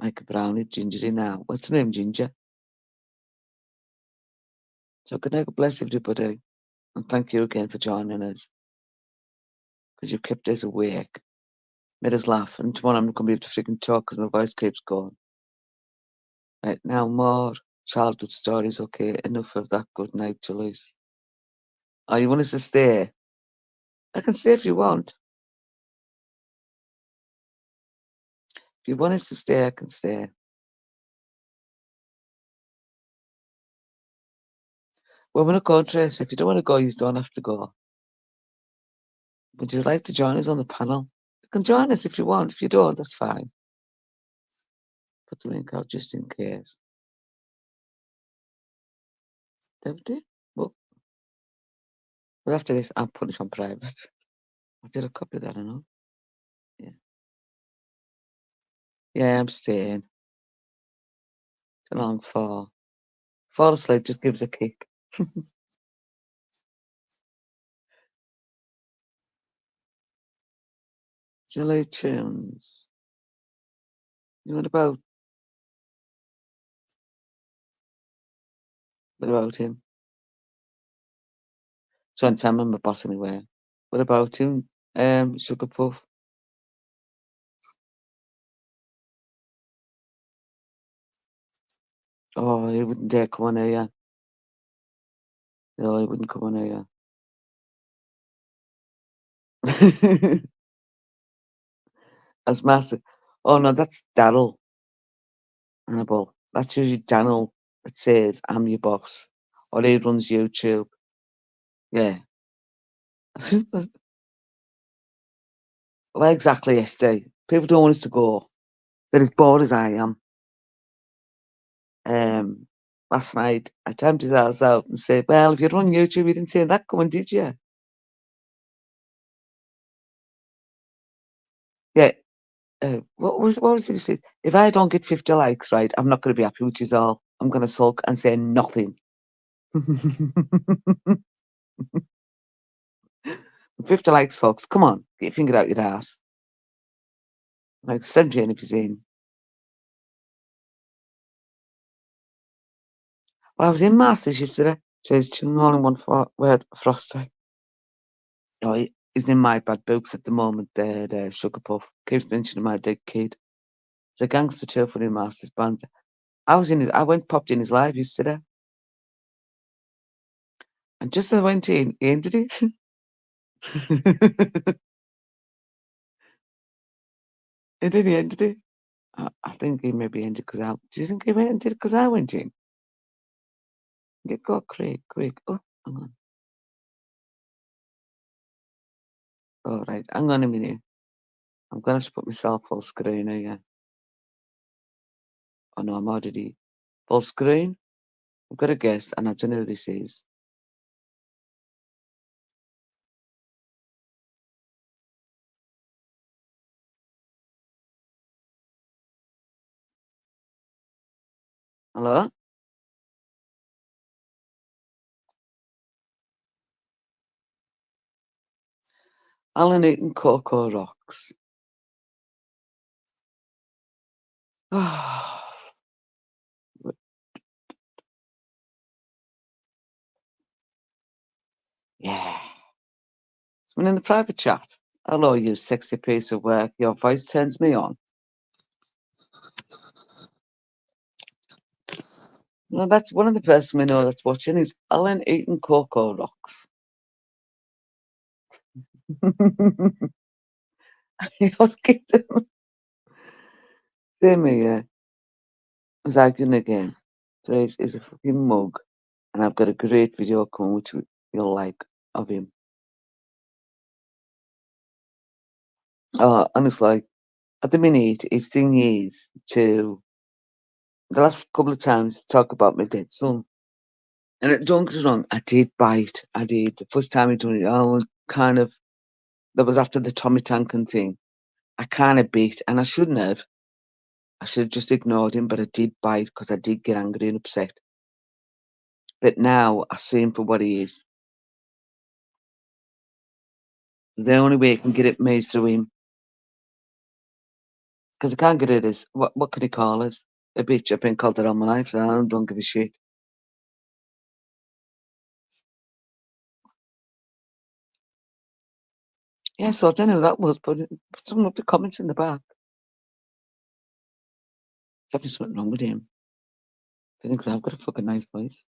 S1: a brownie gingery now. What's her name, Ginger? So good night, God bless everybody, and thank you again for joining us, because you kept us awake, made us laugh, and tomorrow I'm not going to be able to freaking talk because my voice keeps going. Right, now more childhood stories, okay? Enough of that. Good night, Julie's. Oh, you want us to stay? I can stay if you want. If you want us to stay, I can stay. Well, we're not going, Trace. If you don't want to go, you don't have to go. Would you like to join us on the panel? You can join us if you want. If you don't, that's fine. Put the link out just in case. Don't you? Well, after this, I'm putting it on private. I did a copy of that, I know. Yeah. Yeah, I'm staying. It's a long fall. Fall asleep, just give us a kick. Julie Tunes. What about him? Trying to tell him I'm a boss anyway. What about him? Sugar Puff. Oh, he wouldn't dare come on here. No, he wouldn't come on here. That's massive. Oh no, that's Daryl. Annabelle. That's usually Daniel that says, I'm your boss. Or he runs YouTube. Yeah. Well, exactly, yesterday. People don't want us to go. They're as bored as I am. Last night, I tempted that out and said, well, if you run YouTube, you didn't see that coming, did you? Yeah. What was it he said? If I don't get 50 likes, right, I'm not going to be happy, which is all. I'm going to sulk and say nothing. 50 likes, folks. Come on, get your finger out your ass. Like 17 if you're saying. Well, I was in Masters yesterday. Says all in one word, Frosty. Oh, he's in my bad books at the moment. The Sugar Puff keeps mentioning my dead kid. It's a gangster too for the Masters banter. I popped in his live yesterday, and just as I went in, he ended it. He did. He ended it. I think he maybe ended because I. Do you think he ended it because I went in? Did go Craig? Oh, hang on. All right, hang on a minute. I'm gonna have to put myself full screen here. Oh no, I'm already full screen. I've got a guess, and I don't know who this is. Hello? Alan eating Cocoa Rocks. Yeah. Someone in the private chat. Hello, you sexy piece of work. Your voice turns me on. No, that's one of the person we know that's watching is Alan eating Cocoa Rocks. He was kidding. Same here. I was arguing again. Today's is a fucking mug, and I've got a great video coming which you'll like of him. Oh, honestly, at the minute, his thing is to the last couple of times talk about my dead son. And don't get us wrong, I did bite. I did. The first time I done it, I was kind of, that was after the Tommy Tankin thing. I kind of bit, and I shouldn't have. I should have just ignored him, but I did bite because I did get angry and upset. But now I see him for what he is. The only way I can get it made through him. Because I can't get it as, what could he call us? A bitch. I've been called that all my life, so I don't give a shit. Yeah, so I don't know who that was, but someone with the comments in the back. There's definitely something wrong with him. I think I've got a fucking nice voice.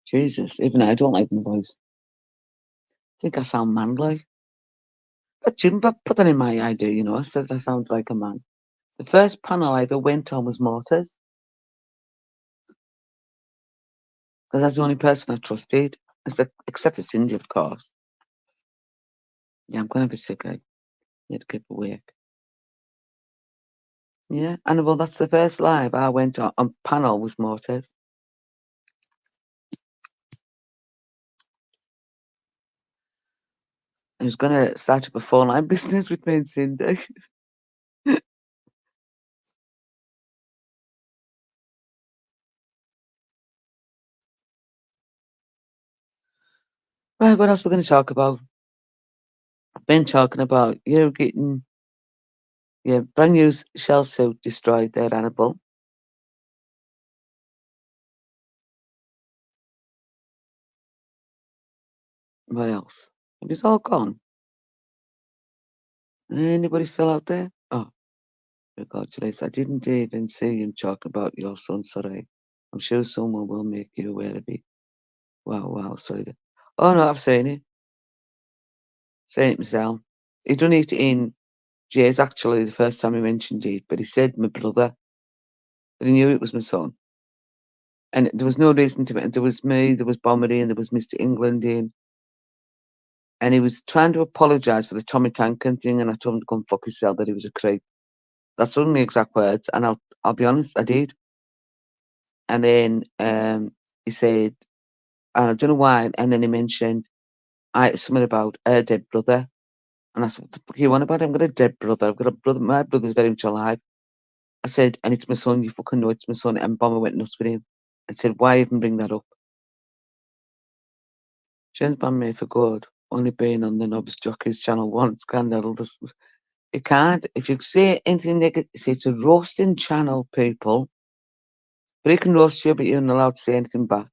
S1: Jesus, even I don't like my voice. I think I sound manly. But Jim put that in my idea, you know. I said I sound like a man. The first panel I ever went on was Mortars. Because that's the only person I trusted. Except for Cindy, of course. Yeah, I'm going to be sick. I need to keep awake. Yeah, and well, that's the first live I went on panel was Mortars. I was going to start up a phone line business with me and Cindy. Right, what else we're going to talk about? I've been talking about you getting your brand new shell suit destroyed there, Annabelle. What else? It was all gone. Anybody still out there? Oh, congratulations. I didn't even see him talking about your son, sorry. I'm sure someone will make you aware of it. Wow, sorry. Oh no, I've seen it. Seen it myself. He done it in Jay's actually the first time he mentioned it, but he said my brother, but he knew it was my son. And there was no reason to there was me, there was Bombery, and there was Mr. England in. And he was trying to apologise for the Tommy Tankin thing, and I told him to go and fuck himself, that he was a creep. That's one of my exact words, and I'll be honest, I did. And then he said, and I don't know why, and then he mentioned something about a dead brother. And I said, what the fuck you want about? I've got a dead brother. I've got a brother. My brother's very much alive. I said, and it's my son. You fucking know it's my son. And Bomber went nuts with him. I said, why even bring that up? James banned me for good. Only being on the Nobs Jockeys channel once. Scandal. You can't. If you say anything negative, see, it's a roasting channel, people. But he can roast you, but you're not allowed to say anything back.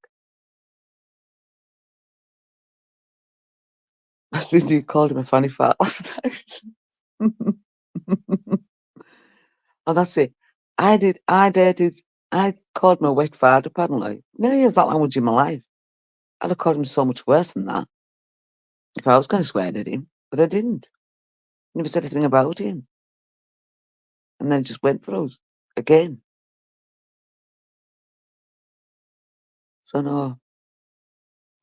S1: I said you called him a funny fat last night. Oh, that's it. I called him a wet fart, apparently. Never used that language in my life. I'd have called him so much worse than that if I was going to swear at him, but I didn't. Never said anything about him. And then just went for us again. So, no,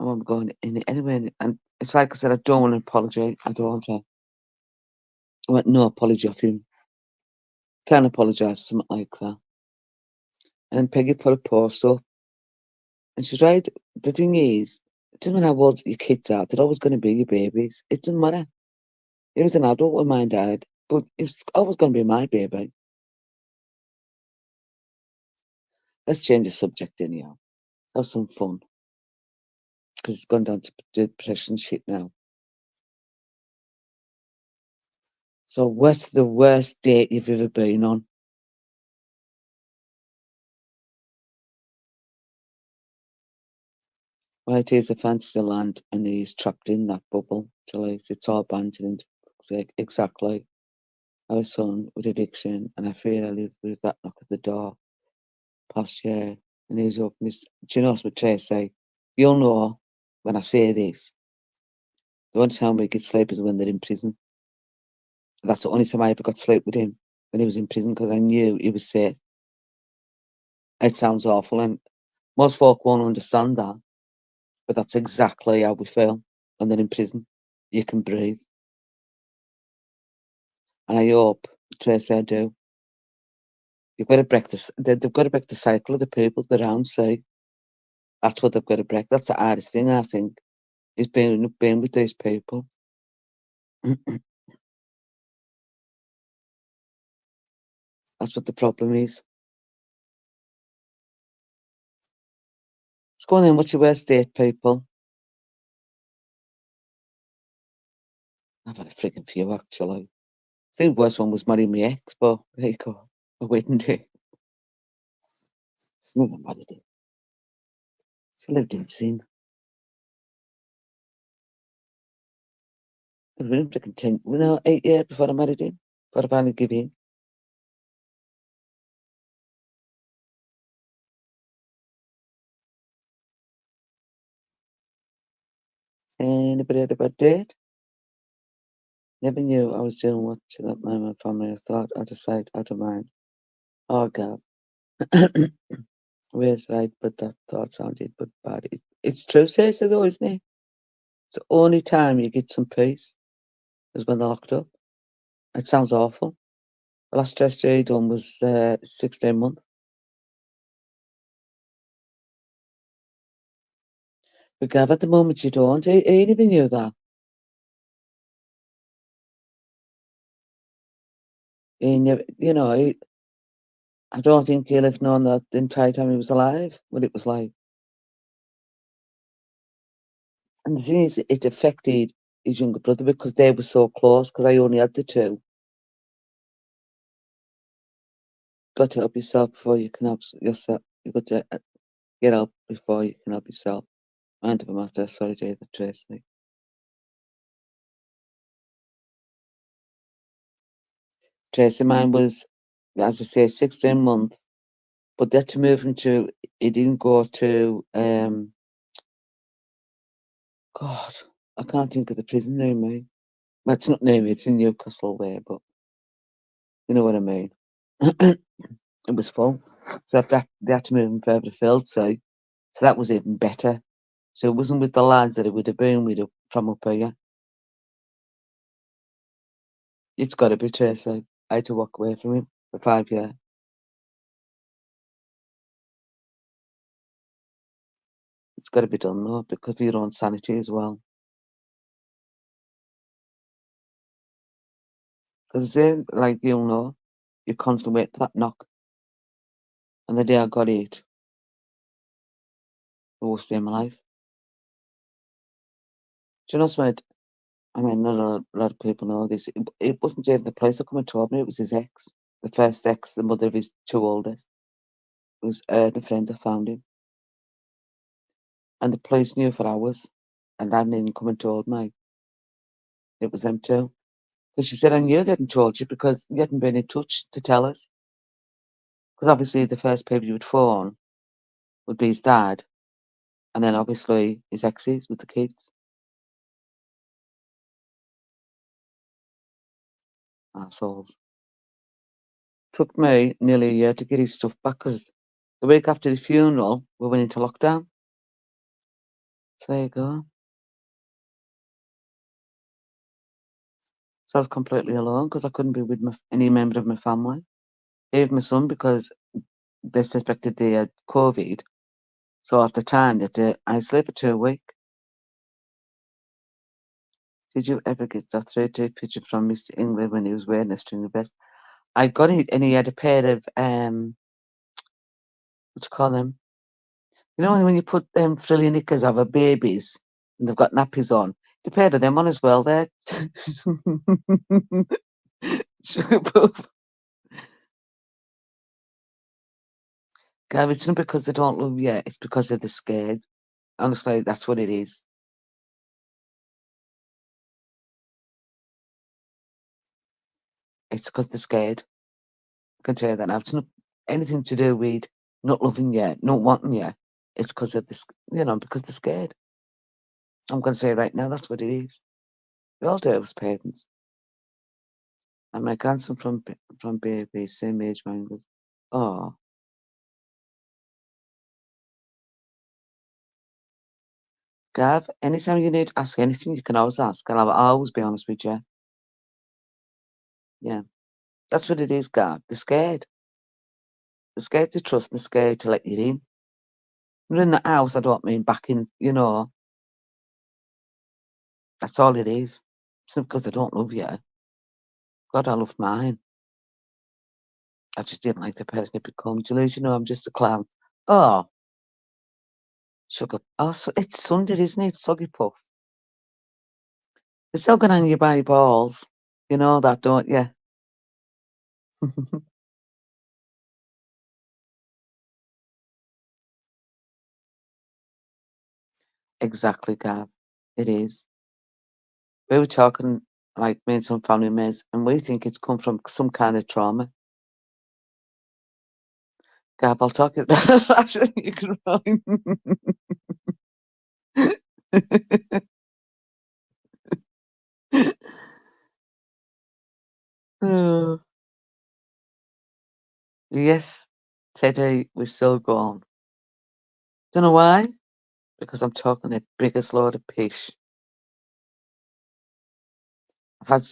S1: I won't be going in anywhere. And it's like I said, I don't want to apologise. I don't want to. I want no apology of him. Can't apologise for something like that. And Peggy put a post up. And she's right. The thing is, it doesn't matter how old your kids are, they're always going to be your babies. It doesn't matter. He was an adult when mine died, but it was always going to be my baby. Let's change the subject anyhow. Let's have some fun. Because it's gone down to depression shit now. So what's the worst date you've ever been on? Right, here's a fantasy land and he's trapped in that bubble. It's all banter exactly. I have a son with addiction and I fear I live with that knock at the door past year. And he's open this. Do you know what Tracy? You'll know when I say this. The only time we get sleep is when they're in prison. That's the only time I ever got sleep with him, when he was in prison, because I knew he was safe. It sounds awful, and most folk won't understand that, but that's exactly how we feel when they're in prison. You can breathe. And I hope, Tracy, I do. You've got to break this. They've got to break the cycle of the people around. Say that's what they've got to break. That's the hardest thing, I think, is being with these people. That's what the problem is. Let's go on then. What's your worst date, people? I've had a freaking few, actually. I think the worst one was marrying my ex, but there you go. A wedding day. It's never married him. She lived in sin. I've been freaking 8 years before I married him. Before I finally gave in. Anybody had a bad date? Never knew I was doing what to that man, my family. I thought out of sight, out of mind. Oh, God. Where's right, but that thought sounded but bad. It's true, says it though, isn't it? It's the only time you get some peace is when they're locked up. It sounds awful. The last test Jay done was 16 months. But Gav, at the moment you don't. I even knew that. I don't think he'll have known that the entire time he was alive, what it was like. And the thing is, it affected his younger brother because they were so close, because I only had the two. Got to help yourself before you can help yourself. You've got to get help before you can help yourself. Mind of a matter, sorry, Jay, the Tracy. Tracy, mine was, as I say, 16 months, but they had to move him to, he didn't go to, God, I can't think of the prison name, mate. Well, it's not near me, it's in Newcastle way, but you know what I mean. It was full. So they had to move him further afield, so that was even better. So it wasn't with the lads that it would have been with from up here. It's got to be Tracy. I had to walk away from him for 5 years. It's got to be done though, because of your own sanity as well. Because like you'll know, you're constantly waiting for that knock. And the day I got it, the worst day of my life. Do you know what? I mean, not a lot of people know this. It wasn't even the police that come and told me, it was his ex. The first ex, the mother of his two oldest. It was her and a friend that found him. And the police knew for hours. And they hadn't even come and told me. It was them too. Because she said, I knew they hadn't told you because you hadn't been in touch to tell us. Because obviously the first people you would phone would be his dad. And then obviously his exes with the kids. Assholes. Took me nearly a year to get his stuff back because the week after the funeral, we went into lockdown. So there you go. So I was completely alone because I couldn't be with any member of my family. Even my son, because they suspected they had COVID. So at the time, they had to isolate for 2 weeks. Did you ever get that 3D picture from Mr. England when he was wearing a string of vest? I got it, and he had a pair of, what you call them? You know when you put them frilly knickers over babies, and they've got nappies on? The pair of them on as well there. Sugar puff. Gav, it's not because they don't love you, it's because they're scared. Honestly, that's what it is. It's because they're scared. I can tell you that now. It's not anything to do with not loving you, not wanting you. It's because of this, because they're scared. I'm going to say right now, that's what it is. We all do it as parents. And my grandson from baby, same age mine was. Oh, Gav, anytime you need to ask anything, you can always ask. And I'll always be honest with you. Yeah. That's what it is, Gav. They're scared. They're scared to trust and they're scared to let you in. You're in the house, I don't mean back in, that's all it is. It's not because I don't love you. God, I love mine. I just didn't like the person it become. Julius, I'm just a clown. Oh, sugar. Oh, so it's Sunday, isn't it? Soggy puff. It's still going to hang you by your balls. You know that, don't you? Exactly, Gav. It is. We were talking, like, me and some family mates, and we think it's come from some kind of trauma. Gav, I'll talk it. You can find. Oh, yes, Teddy, we're still gone. Don't know why? Because I'm talking the biggest load of pish. I've had.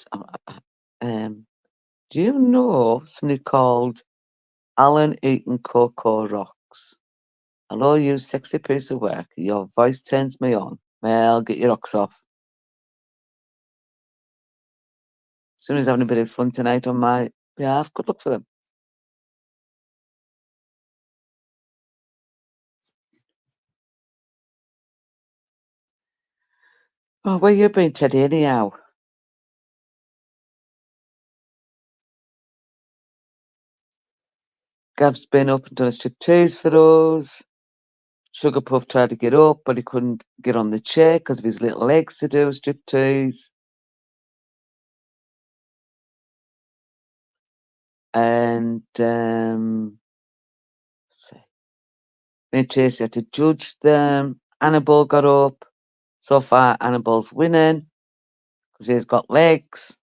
S1: Do you know somebody called Alan Eaton Coco Rocks? Hello, you sexy piece of work. Your voice turns me on. Well, get your rocks off. Somebody's having a bit of fun tonight on my behalf. Good luck for them. Oh, where you been, Teddy, anyhow? Gav's been up and done a striptease for us. Sugar Puff tried to get up, but he couldn't get on the chair because of his little legs to do a striptease. And let's see. Me and Tracy had to judge them. Annabelle got up. So far, Annabelle's winning because he's got legs.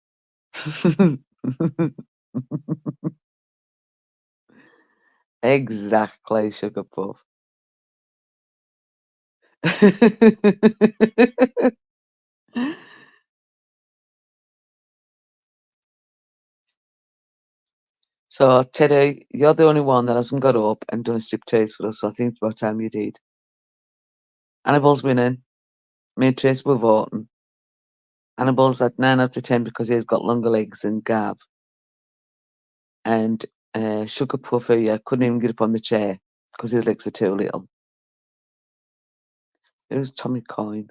S1: Exactly, Sugar Puff. So, Teddy, you're the only one that hasn't got up and done a striptease for us, so I think it's about time you did. Annabelle's winning. Me and Trace were voting. Annabelle's at 9 out of 10 because he's got longer legs than Gav. And Sugar Puff here couldn't even get up on the chair because his legs are too little. It was Tommy Coyne.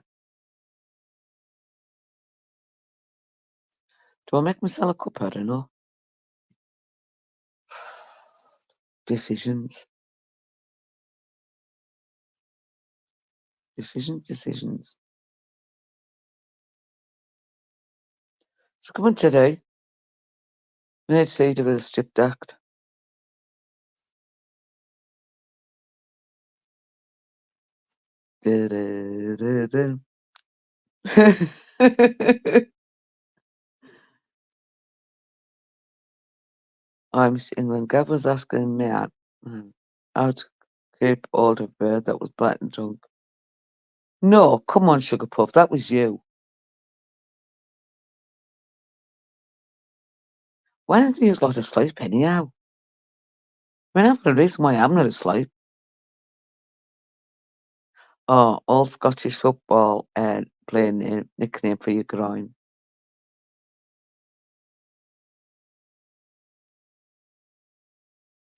S1: Do I make myself a cuppa? I don't know. Decisions. Decisions. So come on today. We need to see you with a stripped act. I'm Miss England. Gav was asking me out how to keep hold of her that was black and drunk. No, come on, Sugar Puff, that was you. Why don't you use a lot of sleep anyhow? I mean, I've got a reason why I'm not asleep. Oh, all Scottish football and playing a nickname for your groin.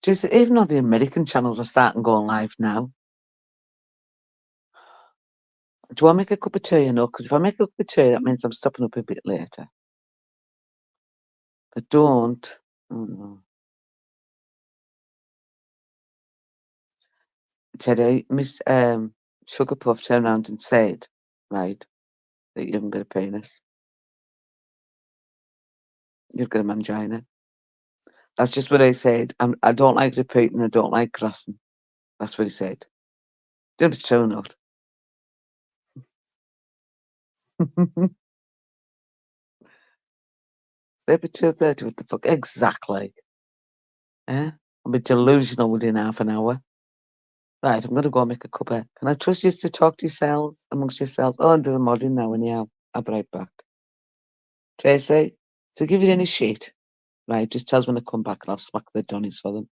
S1: Just even on the American channels are starting going live now. Do I make a cup of tea? You know, because if I make a cup of tea, that means I'm stopping up a bit later. But don't. Oh no. Teddy, Miss Sugar Puff turned around and said, right, that you haven't got a penis. You've got a mangina. That's just what I said. I don't like repeating. I don't like crossing. That's what he said. Don't it's true enough. Sleep at 2:30. What the fuck? Exactly. Eh? I'll be delusional within half an hour. Right, I'm going to go and make a cuppa. Can I trust you to talk to yourselves, amongst yourselves? Oh, and there's a mod in now, anyhow. I'll be right back. Tracy, to give you any shit, right, just tell us when I come back and I'll smack the Donnies for them.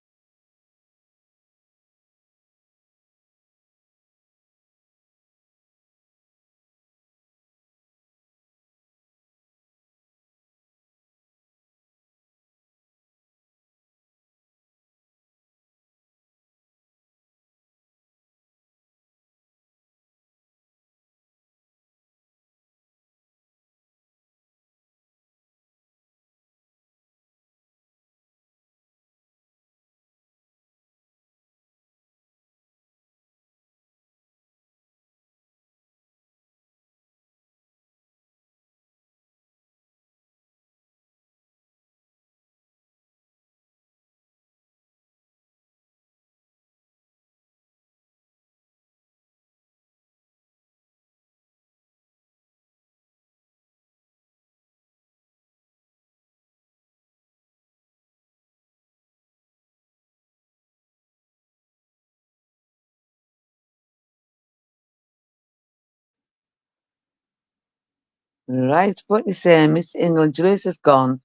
S1: Right, what you saying, Mr. England? Julius is gone.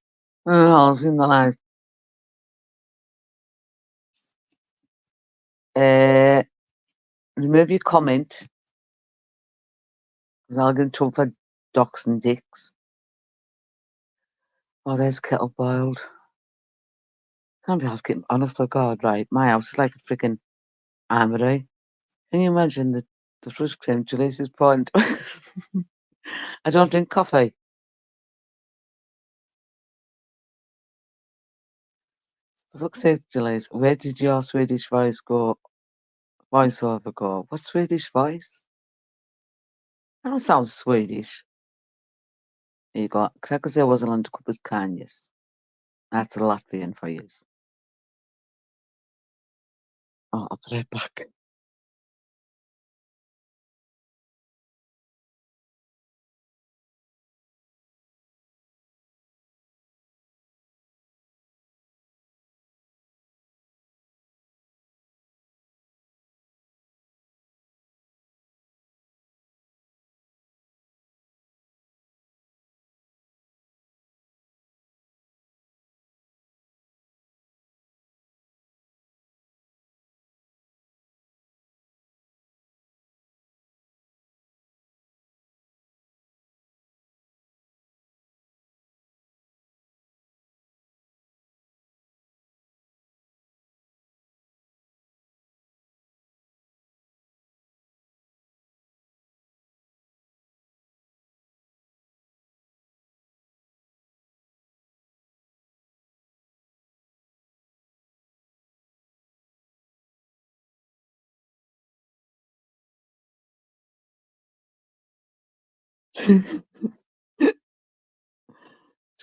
S1: Oh, I was in the light. Remove your comment, because I'll get in trouble for docks and dicks. Oh, there's kettle boiled. Can't be asking, honest to God, right? My house is like a freaking armory. Can you imagine the fresh cream Julius is pouring? I don't drink coffee. For fuck's sake, Julius, where did your Swedish voiceover go? What Swedish voice? I don't sound Swedish. There you go. Crackers there was a land cuppas Kanyas. That's a Latvian for you. Oh, I'll be right back.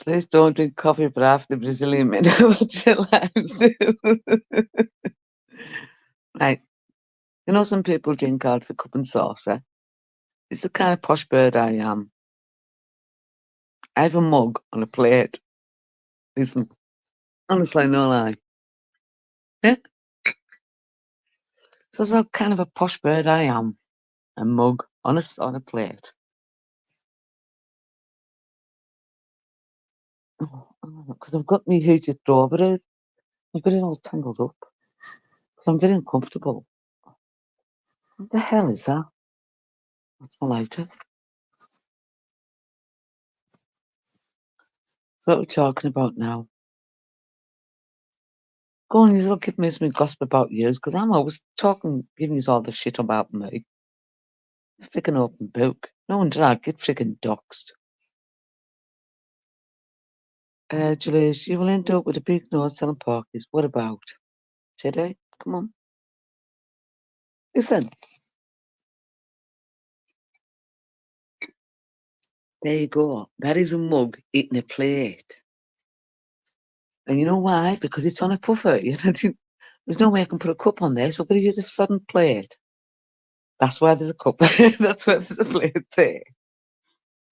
S1: Please don't drink coffee, but half the Brazilian men know what your lives do. Right. You know, some people drink out of a cup and saucer. It's the kind of posh bird I am. I have a mug on a plate. Listen, honestly, no lie. Yeah? So that's how kind of a posh bird I am. A mug on a plate. Because I've got me huge strawberries. I've got it all tangled up. Because I'm very uncomfortable. What the hell is that? That's my lighter. So what we're talking about now. Go on, you don't give me some gossip about you, because I'm always talking, giving you all the shit about me. Freaking open book. No wonder I get freaking doxed. Julius, you will end up with a big nose selling parkies. What about? Today? Come on. Listen. There you go. That is a mug eating a plate. And you know why? Because it's on a puffer. There's no way I can put a cup on there, so I'm going to use a sudden plate. That's why there's a cup. That's why there's a plate there.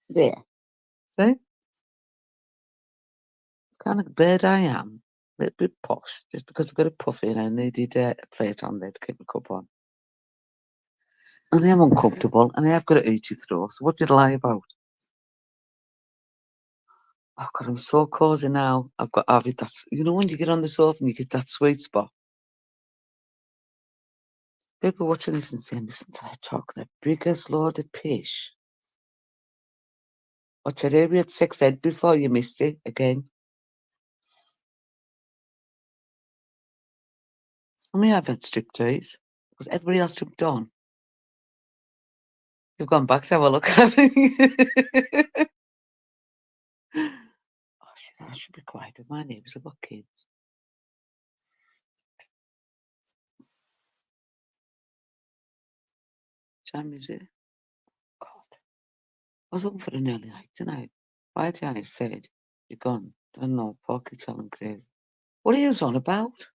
S1: There. See? Kind of bird I am. A little bit posh. Just because I've got a puffy and I needed a plate on there to keep my cup on. And I am uncomfortable and I have got an itchy throat. So what did I lie about? Oh God, I'm so cozy now. I've got that. You know when you get on the sofa and you get that sweet spot. People watching this and saying, "Listen to that talk, the biggest load of pish." What today we had sex ed before you missed it again. I mean, I've had striptease because everybody else jumped on. You've gone back to have a look at me. Oh, shit, I should be quiet. My neighbours have got kids. Time is it? God. I was looking for an early night tonight. By the time I said, "You're gone." I don't know, pocket selling crazy. What are you on about?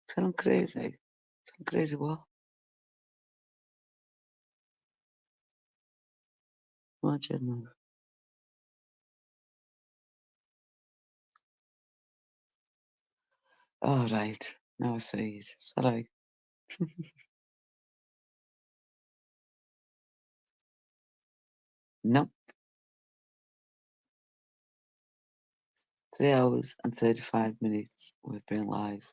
S1: Selling crazy? Selling crazy what? Imagine. Oh, right. Now I see it. Sorry. Nope. 3 hours and 35 minutes we've been live.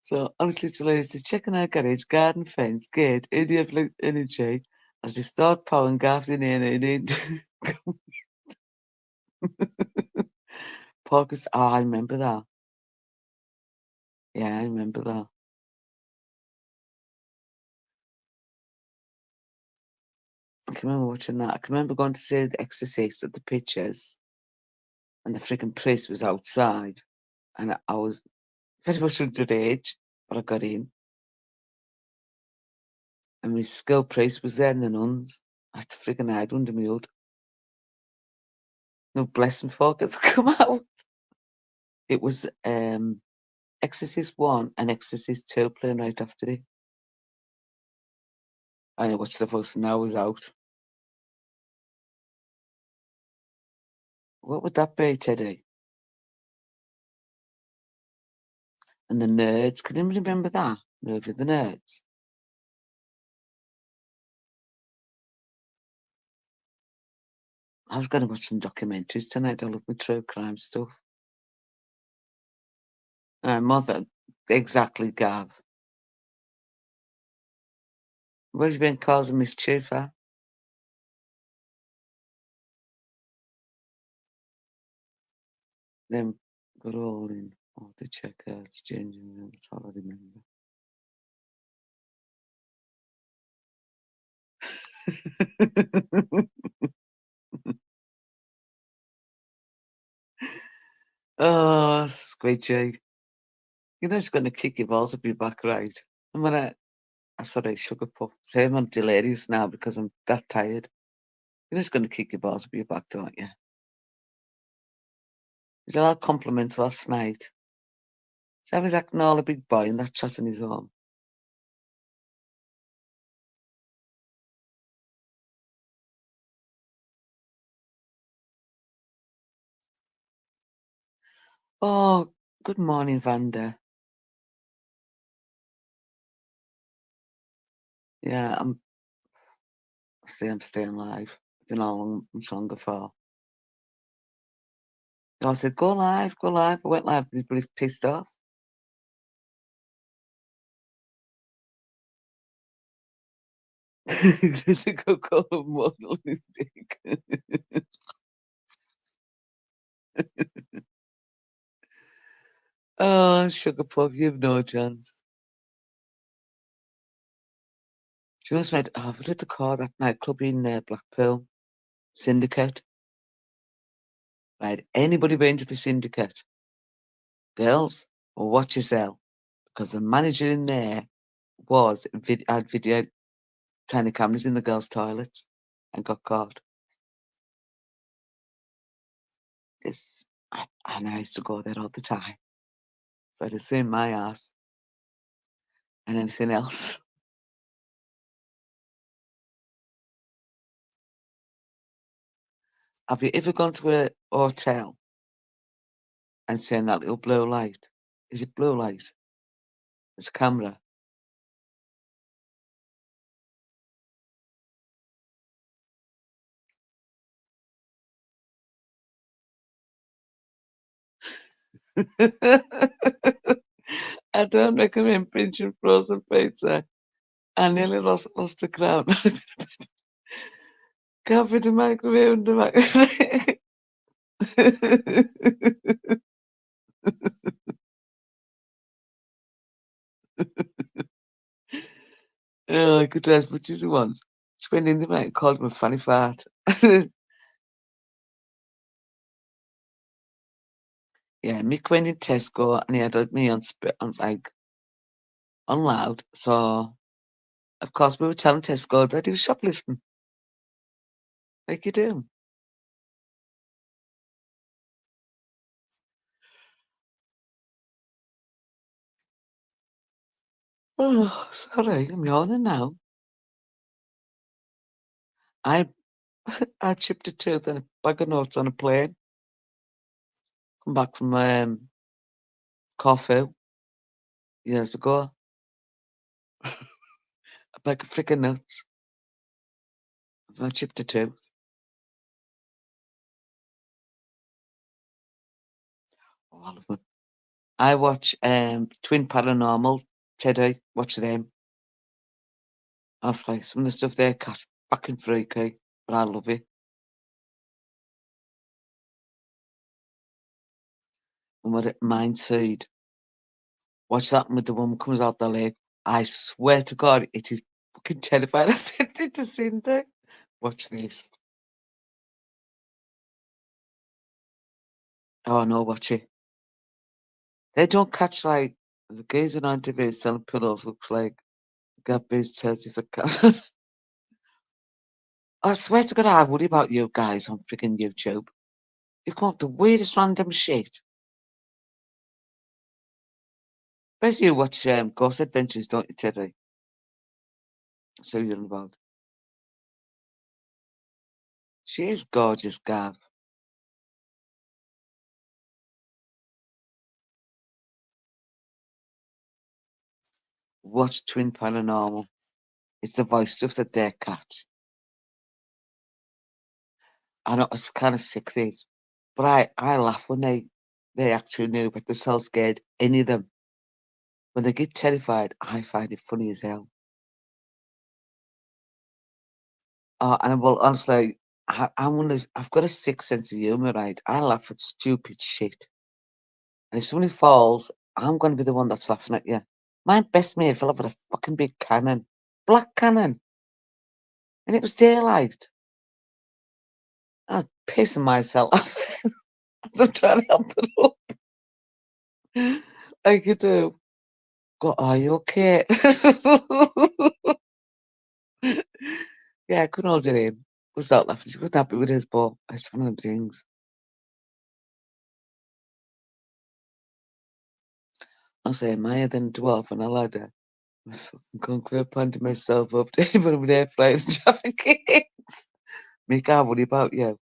S1: So honestly, Tulisa, checking our garage, garden fence, gate, area of energy, as restored power and gaffed in and Focus. Oh, I remember that. Yeah, I remember that. I can remember watching that. I can remember going to see The Exorcist at the pictures, and the freaking priest was outside, and I was very much underage, but I got in. and my school priest was there and the nuns. I had to friggin' hide under my hood. No blessing focus come out. It was Exorcist 1 and Exorcist 2 playing right after it. And I watched the first and I was out. What would that be, Teddy? And the Nerds. Can anyone remember that movie, The Nerds? I was going to watch some documentaries tonight. I love my true crime stuff. Mother, exactly, Gav. What have you been causing mischief at? Then got all in. Oh, the checkouts, changing rooms. That's all I remember. Oh, squidgy. You know, it's going to kick your balls up your back, right? I'm going to, sorry, sugar puff. Say I'm delirious now because I'm that tired. You're just going to kick your balls up your back, don't you? Did a lot of compliments last night. So I was acting all a big boy and that shot on his arm. Oh, good morning, Vanda. Yeah, I'm staying live. I don't know how long I'm longer for. I said, go live, go live. I went live, everybody's pissed off. Just a good call of modeling stick. Oh, sugar puff, you've no chance. She was made, oh, we did the call that nightclub in Blackpool, Syndicate. Right, anybody been to the Syndicate? Girls, well, watch yourself, because the manager in there had video tiny cameras in the girls' toilets and got caught. And I used to go there all the time. So I'd seen my ass and anything else. Have you ever gone to a hotel and seen that little blue light? Is it blue light? It's a camera. I don't recommend pinching frozen pizza. I nearly lost the crown. Covered the microwave the microwave. Oh, I could as much as he wants. She went in the night and called him a funny fart. Yeah, Mick went in Tesco and he had me on loud. So of course we were telling Tesco that he was shoplifting. Like you do. Oh, sorry, I'm yawning now. I I chipped a tooth and a bag of notes on a plane. Come back from Corfu years ago. A bag of freaking nuts. I chipped a tooth. Oh, I love them. I watch Twin Paranormal. Teddy, watch them. I was like, some of the stuff they cut fucking freaky, but I love it. And what it mind seed. Watch that one with the woman comes out the lake. I swear to God, it is fucking terrifying. I sent it to Cindy. Watch this. Oh no, watch it. They don't catch like the guys on TV selling pillows looks like Gabby's tells you the cat. I swear to God, I worry about you guys on freaking YouTube. You come up with the weirdest random shit. Bet you watch Ghost Adventures, don't you, Teddy? So you're involved. She is gorgeous, Gav. Watch Twin Paranormal. It's the voice of the dead cat. I know it's kind of 60s, but I laugh when they actually knew, but they're so scared. Any of them, when they get terrified, I find it funny as hell. And well, honestly, I've got a sick sense of humor, right? I laugh at stupid shit, and if somebody falls, I'm going to be the one that's laughing at you. My best mate fell off with a fucking big cannon, black cannon, and it was daylight. I was pissing myself as I'm trying to help it up. I could do. Go, are you okay? Yeah, I couldn't hold it in. Was not laughing. She wasn't happy with his ball. It's one of them things. I say, Maya then dwarf on a ladder. I was fucking conquer punting myself up to anybody with air fryers and traffic kicks. Me can't worry about you.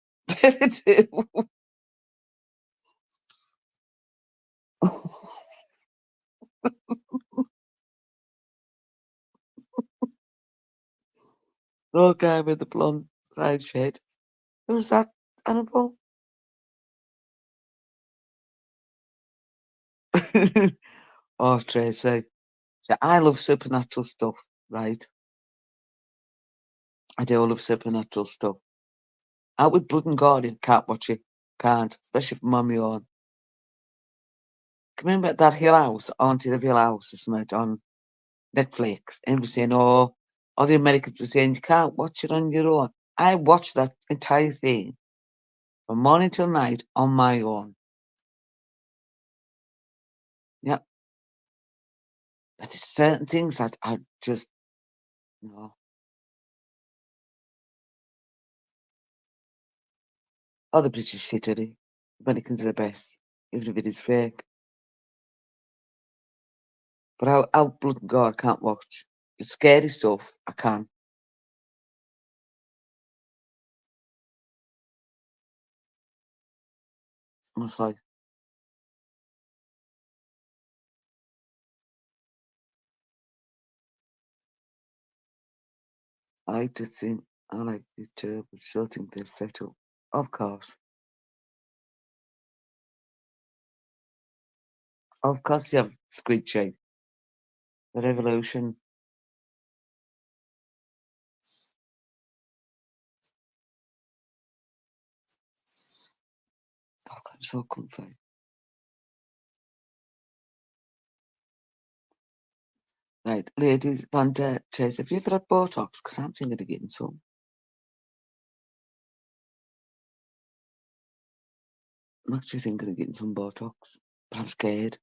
S1: No guy with the blonde side shade. Who's that, Annabelle? Oh, Tracy. See, I love supernatural stuff, right? I do love supernatural stuff. Out with blood and gore, you can't watch it. Can't, especially if I'm on my own. Can you remember that Hill House, Haunted of Hill House or something on Netflix? And we're saying, oh, all the Americans were saying, you can't watch it on your own. I watched that entire thing from morning till night on my own. Yeah. But there's certain things that I just, no. All the British shittery. Americans are the best, even if it is fake. But out blood and gore, I can't watch. It's scary stuff, I can. It's like, I like to think, I like the job, but still think they're set up. Of course. Of course you have Squid Shape. The Revolution. Oh, God, it's so comfy. Right, ladies, banter, Chase, have you ever had Botox? Because I'm thinking of getting some. I'm actually thinking of getting some Botox, but I'm scared.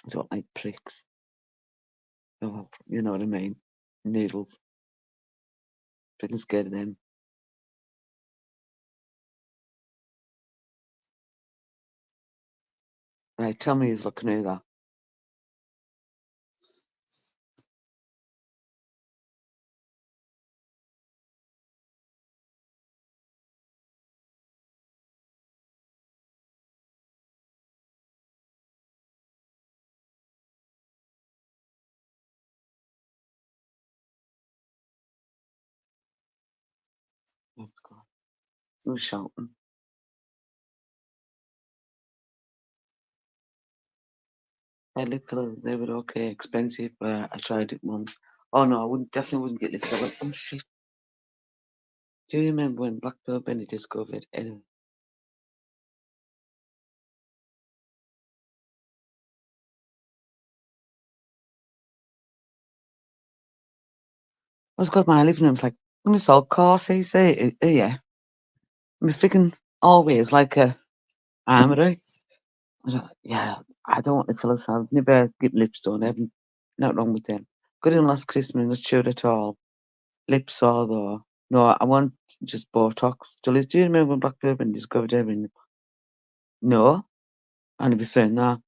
S1: I don't like pricks. Oh, you know what I mean? Needles. Freaking scared of them. Right, tell me who's looking at that. Let's go. Who's shouting? I literally, they were okay, expensive, but I tried it once. Oh no, definitely wouldn't get licked. I went, oh shit. Do you remember when Black Pearl Benny discovered Ellen? I was got my living room, it's like, I'm gonna sell cars, say, yeah. I'm freaking always like a armory. I was like, yeah, I don't want to fill us out. Never get lips done. Not wrong with them. Got in last Christmas, not sure at all. Lips are though. No, I want just Botox. Julie, do you remember when Black Urban discovered everything? No, I never saying that.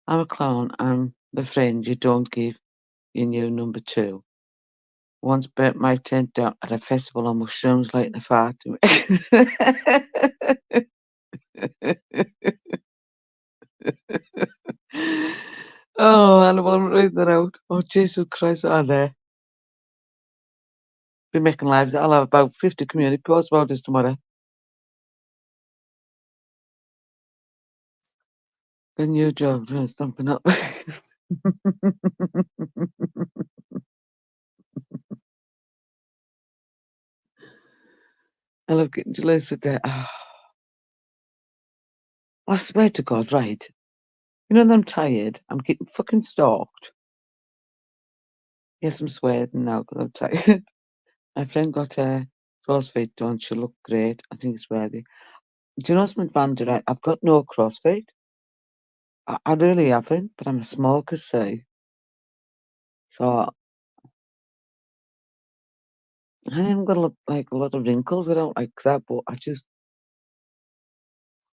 S1: I'm a clown. I'm the friend you don't give your new number two. Once burnt my tent down at a festival on mushrooms late in the fart. Oh, I don't want to read that out. Oh, Jesus Christ, are there? Be making lives. I'll have about 50 community posts about this tomorrow. A new job, stumping up. I love getting jealous with that. Oh, I swear to God, right? You know, when I'm tired, I'm getting fucking stalked. Yes, I'm sweating now because I'm tired. My friend got a CrossFit done. She looked great. I think it's worthy. Do you know something, Banter? I've got no CrossFit. I really haven't, but I'm a smoker, see. So I haven't got like a lot of wrinkles. I don't like that, but I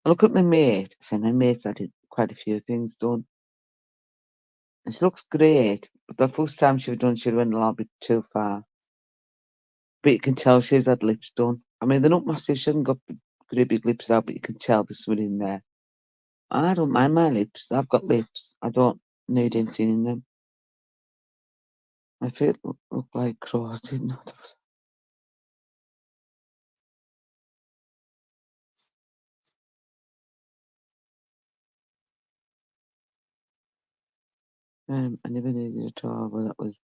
S1: look at my mate. So my mate's had quite a few things done. And she looks great, but the first time she went a little bit too far. But you can tell she's had lips done. I mean, they're not massive. She hasn't got great big lips out, but you can tell there's something in there. I don't mind my lips. I've got lips. I don't need anything in them. My feet look like crows, didn't it? I never needed it at all, but that was.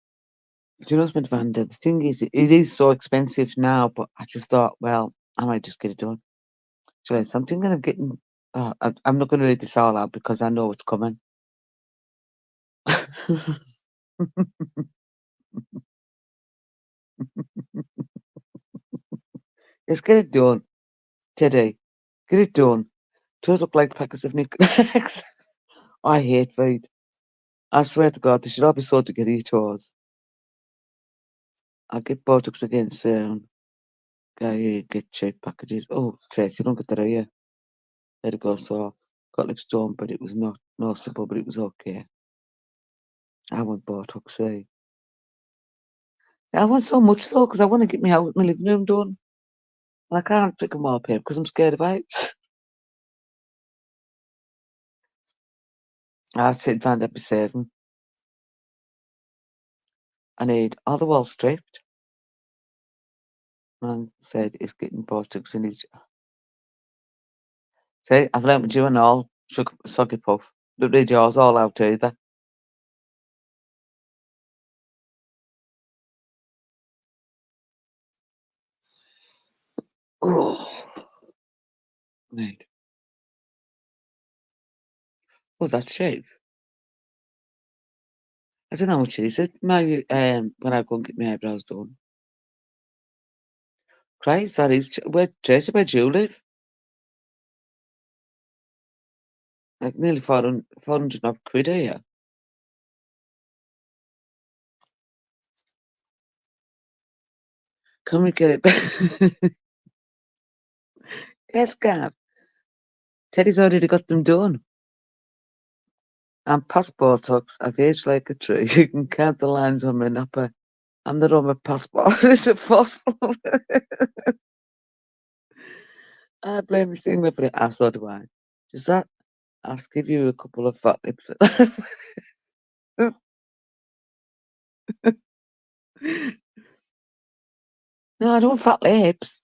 S1: Do you know what's Vanda? The thing is, it is so expensive now, but I just thought, well, I might just get it done. So I'm thinking of getting. I'm not going to read this all out because I know what's coming. Let's get it done, Teddy. Get it done. Toes look like packets of knickknacks. I hate food. I swear to God, they should all be sold together, your toes. I'll get Botox again soon. Get cheap packages. Oh, Trace, you don't get that here. There you go. So, got lips done, but it was not noticeable, but it was okay. I want Botox, see. I want so much though, because I want to get my living room done. And I can't pick them all up here because I'm scared of heights. I said, Van, I'd be saving. I need all the walls stripped. Man said he's getting Botox in his. See, I've learnt with you and all. Soggy puff. Don't need yours all out either. Oh, right. Oh, that's shape. I don't know how much it is. My when I go and get my eyebrows done. Christ, that is where Tracy, where do you live? Like nearly 400 odd quid here. Can we get it back? Yes, Gav. Teddy's already got them done. I'm past Botox. I've aged like a tree. You can count the lines on my napper. I'm the Roma passport. It's a fossil. I blame this thing, but I so do I. Does that? I'll give you a couple of fat lips. No, I don't want fat lips.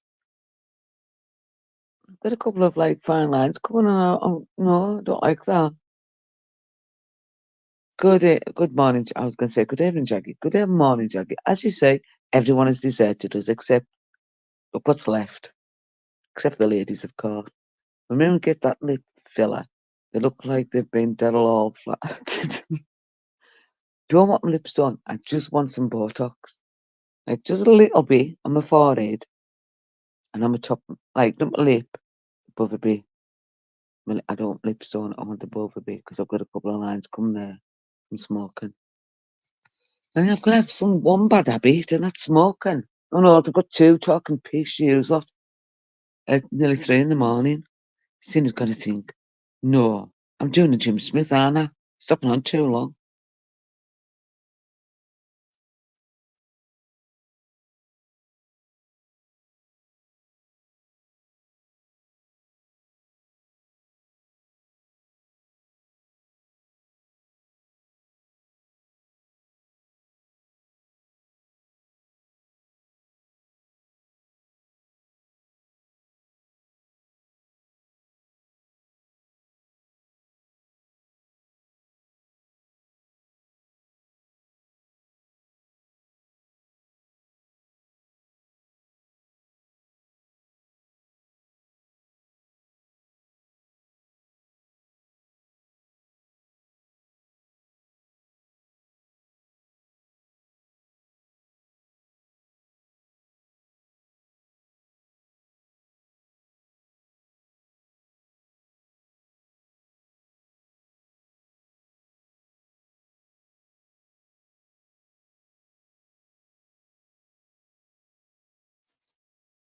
S1: I've got a couple of like fine lines coming on. No, I don't like that. Good morning. I was going to say good evening, Jackie. Good morning, Jackie. As you say, everyone has deserted us except look what's left. Except the ladies, of course. When women get that lip filler, they look like they've been dead all flat. Don't want my lips done. I just want some Botox. Like just a little bit on my forehead and on my top, like not my lip, above a bit. Well, I don't lipstone. I want above a bit because I've got a couple of lines coming there from smoking. And I've got to have one bad habit, and that's smoking. Oh no, I've got two talking piss use lot. It's nearly 3 in the morning. Cindy's going to think, no, I'm doing a Jim Smith, aren't I? Stopping on too long.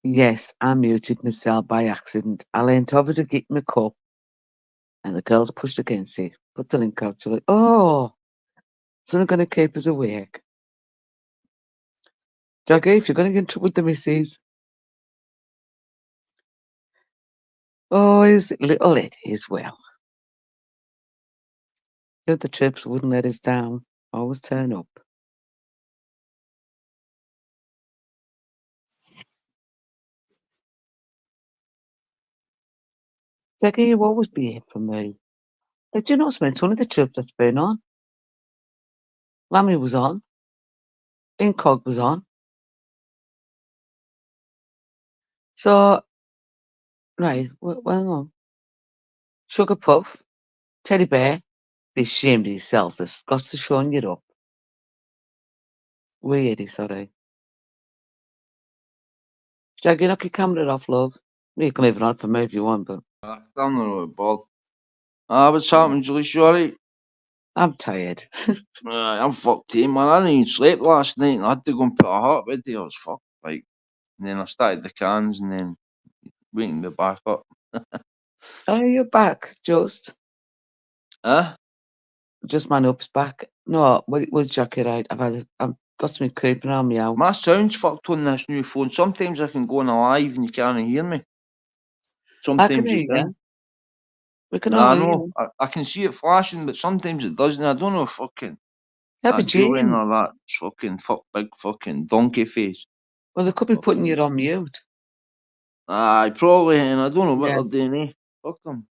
S1: Yes, I muted myself by accident. I leant over to get my cup, and the girls pushed against it. Put the link out to it. Oh, something going to keep us awake. Jackie, if you're going to get in trouble with the missus. Oh, is little Eddie as well. The other trips wouldn't let us down. Always turn up. Jackie, you always behave for me. Did you not spend one of the trips that's been on? Lammy was on. Incog was on. So, right, well, on. Sugar Puff, Teddy Bear, be ashamed of yourself. The Scots are showing you up. We Eddie, sorry. Jackie, knock your camera off, love. You can leave it on for me if you want, but
S4: I'm not really bored. What's happening, Julie? You alright?
S1: I'm tired.
S4: I'm fucked too, man. I didn't even sleep last night and I had to go and put a heart ready. I was fucked, like. And then I started the cans and then waking me back up.
S1: Oh, you're back, just
S4: Huh?
S1: man up's back. No, well, it was Jackie, right? I've got something creeping around me
S4: My
S1: house.
S4: sound's fucked on this new phone. Sometimes I can go on a live and you can't hear me.
S1: I can
S4: Sometimes
S1: hear
S4: you can.
S1: you. We can
S4: No,
S1: all
S4: I
S1: hear
S4: know.
S1: you.
S4: I can see it flashing, but sometimes it doesn't. I don't know if fucking
S1: That'd be
S4: that Julian
S1: James.
S4: or that fucking big fucking donkey face.
S1: Well, they could be putting you on mute.
S4: Aye, probably, and I don't know what
S1: Yeah.
S4: they're doing, eh? Fuck them.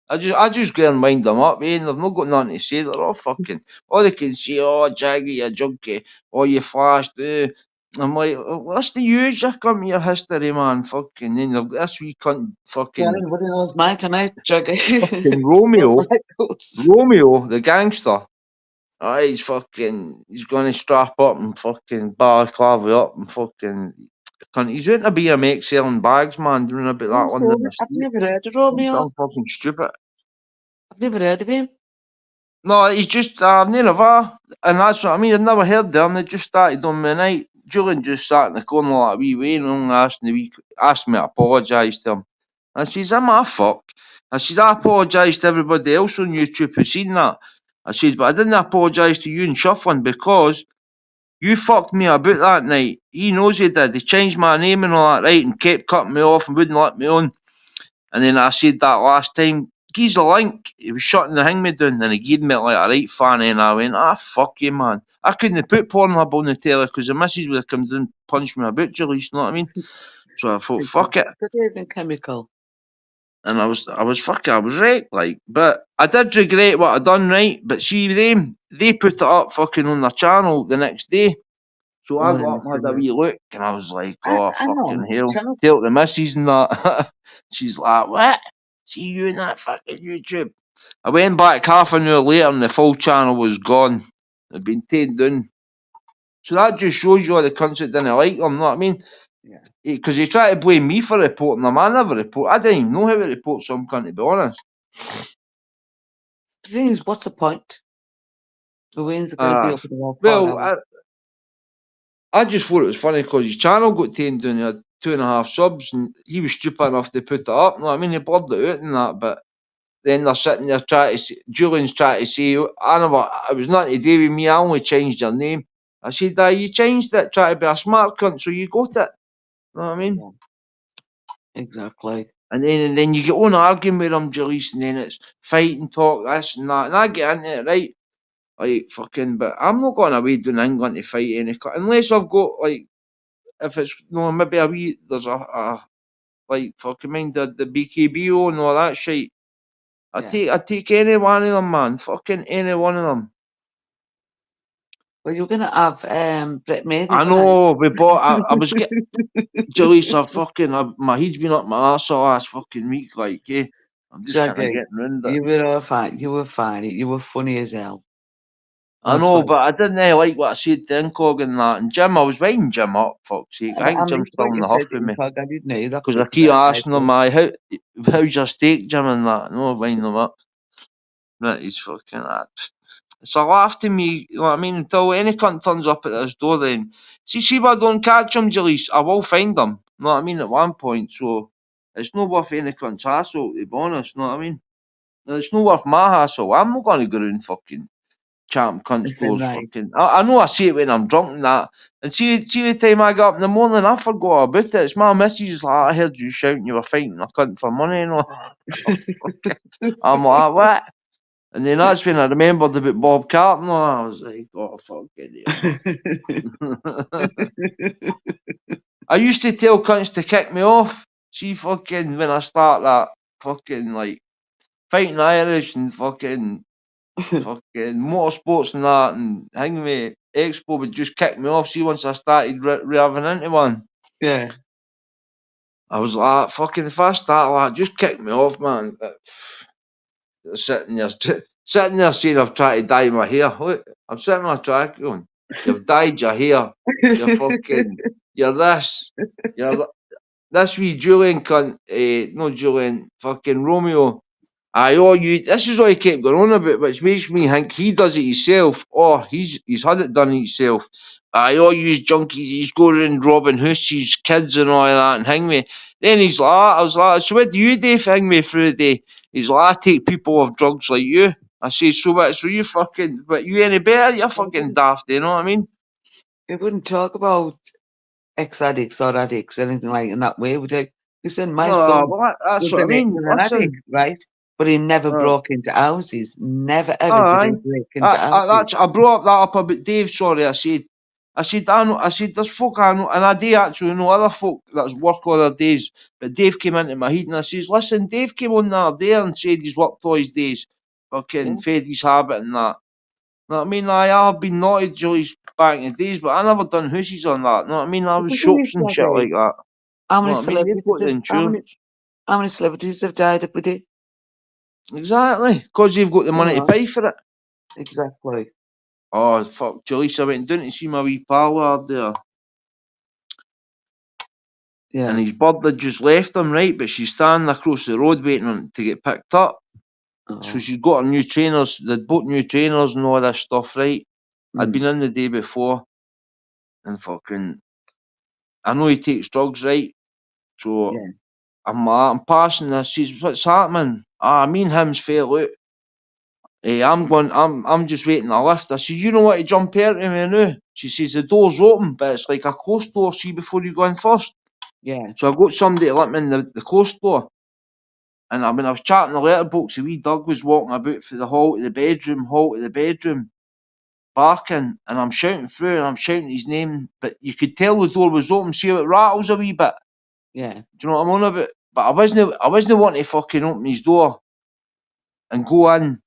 S4: I just go and wind them up, eh? They've not got nothing to say. They're all fucking. All they can say, oh, Jaggy, you junkie, oh, you flashed, eh? I'm like, what's the use? You come to your history, man, fucking. Then they've got this wee cunt,
S1: Yeah,
S4: fucking
S1: everybody knows mine tonight, Jackie.
S4: Romeo,
S1: Michaels.
S4: Romeo, the gangster. Oh, he's gonna strap up and fucking balaclava up and fucking. He's out to BMX selling bags, man, doing a bit of that under the
S1: I've
S4: street.
S1: never heard of Romeo.
S4: I'm fucking stupid.
S1: I've never heard of him.
S4: No, he's just never, and that's what I mean. I'd never heard them. They just started on the night. Julian just sat in the corner like a wee way and asked me to apologise to him. I says, I'm a fuck. I says, I apologise to everybody else on YouTube who's seen that. I says, but I didn't apologise to you and Shufflin because you fucked me about that night. He knows he did. He changed my name and all that, right, and kept cutting me off and wouldn't let me on. And then I said that last time, gives a link. He was shutting the hang me down and he gave me like a right fanny and I went, fuck you, man. I couldn't have put Pornhub on the telly because the missus would have come down and punched me about, you know what I mean? So I thought, fuck it.
S1: Good evening, Chemical.
S4: And I was right, like, but I did regret what I'd done, right? But see, they put it up fucking on their channel the next day. So I got up and had a wee look, and I was like, oh,
S1: I know.
S4: fucking hell.
S1: Channel.
S4: Tell the missus and that. She's like, what? See you in that fucking YouTube. I went back half an hour later and the full channel was gone. It'd been taken down. So that just shows you all the cunts that didn't like them, know what I mean?
S1: Yeah.
S4: Because he tried to blame me for reporting them. I never report. I didn't even know how to report some cunt, to be honest.
S1: The thing is, what's the point? The wins are going to be up in the wall for
S4: Well,
S1: hours.
S4: I just thought it was funny because his channel got taken down. He had 2.5 subs, and he was stupid enough to put it up. You know what I mean? He blurred it out and that, but then they're sitting there trying to say, Julian's trying to say, I never, it was nothing to do with me, I only changed your name. I said, you changed it, try to be a smart cunt, so you got it. You know what I mean?
S1: Yeah. Exactly.
S4: And then you get on arguing with him, Julius, and then it's fighting talk, this and that, and I get into it, right? Like, fucking, but I'm not going away doing anything to fight any cut, unless I've got, like, if it's, maybe a wee, there's a like, fucking mind the BKBO and all that shit. I take any one of them, man. Fucking any one of them.
S1: Well, you're going to have Brett Mary
S4: I
S1: tonight.
S4: know, we bought, I was getting, Julius, my head's been up my arse all last fucking week, like, eh. I'm just kind of
S1: Shaggy,
S4: getting round it.
S1: you were all fine. You were fine. You were funny as hell.
S4: I know, but I didn't like what I said to Incog and that. And Jim, I was winding Jim up, fuck's sake. I think Jim's still
S1: Like
S4: in
S1: I
S4: the huff
S1: said,
S4: with me.
S1: I didn't either.
S4: Because I keep asking him, how's your steak, Jim, and that. No, winding him up. That is fucking that. It's a laugh to me, you know what I mean? Until any cunt turns up at this door, then see if I don't catch him, Julius, I will find him. You know what I mean? At one point, so it's not worth any cunt's hassle, to be honest. You know what I mean? It's not worth my hassle. I'm not going to go around fucking champ cunts doors.
S1: Right.
S4: Fucking. I know I say it when I'm drunk and that. And see the time I got up in the morning, I forgot about it. It's my missus like, I heard you shouting you were fighting a cunt for money and all. I'm like, what? And then that's when I remembered about Bob Carton. And I was like, oh, fucking hell. I used to tell cunts to kick me off. See, fucking, when I start that fucking, like, fighting Irish and fucking motorsports and that, and hang me, Expo would just kick me off. See, once I started raving into one.
S1: Yeah.
S4: I was like, fucking, if I start like, just kick me off, man. Sitting there saying I've tried to dye my hair. Look, I'm sitting on a track going, you've dyed your hair. You're fucking, you're this. You're this wee Julian cunt, no Julian, fucking Romeo. This is what he kept going on about, which makes me think he does it himself, or he's had it done himself. All you junkies, he's going around robbing houses, kids and all that, and hang me. Then he's like, I was like, so what do you do for hang me through the day? He's like, I take people off drugs like you. I say, so what, so you fucking, but you any better? You're fucking daft, you know what I mean?
S1: We wouldn't talk about ex-addicts or addicts, anything like in that way, would you? Listen, my son
S4: that's
S1: was
S4: what I mean.
S1: an addict, right? But he never broke into houses. Never ever did he break into houses.
S4: I brought that up about Dave. Sorry, I said, I said, there's folk I know, and I do actually know other folk that's work other days. But Dave came into my head and I says, listen, Dave came on the other day and said he's worked all his days, fucking fed his habit and that. You know what I mean? I have been naughty Joyce back in the days, but I never done hoosies on that. You know what I mean? I was shops and shit like that.
S1: How many
S4: You know what I mean? They've got the insurance.
S1: how many celebrities have died up with it?
S4: Exactly, because you've got the money to pay for it.
S1: Exactly.
S4: Oh, fuck, Joyce, I went down to see my wee pal out there.
S1: Yeah.
S4: And his bird had just left him, right? But she's standing across the road waiting on it to get picked up. So she's got her new trainers, they'd bought new trainers and all this stuff, right? I'd been in the day before. And fucking, I know he takes drugs, right? So I'm passing this, she's, what's happening? Me and him's fell out. I'm just waiting a lift. I said, you know what to jump out of me now? She says, the door's open, but it's like a closed door, see, before you go in first.
S1: Yeah.
S4: So I got somebody to let me in the closed door. And I was chatting the letterbox, the wee Doug was walking about for the hall to the bedroom, barking, and I'm shouting through and I'm shouting his name, but you could tell the door was open, see how it rattles a wee bit.
S1: Yeah.
S4: Do you know what I'm on about? But I wasn't wanting to fucking open his door and go in.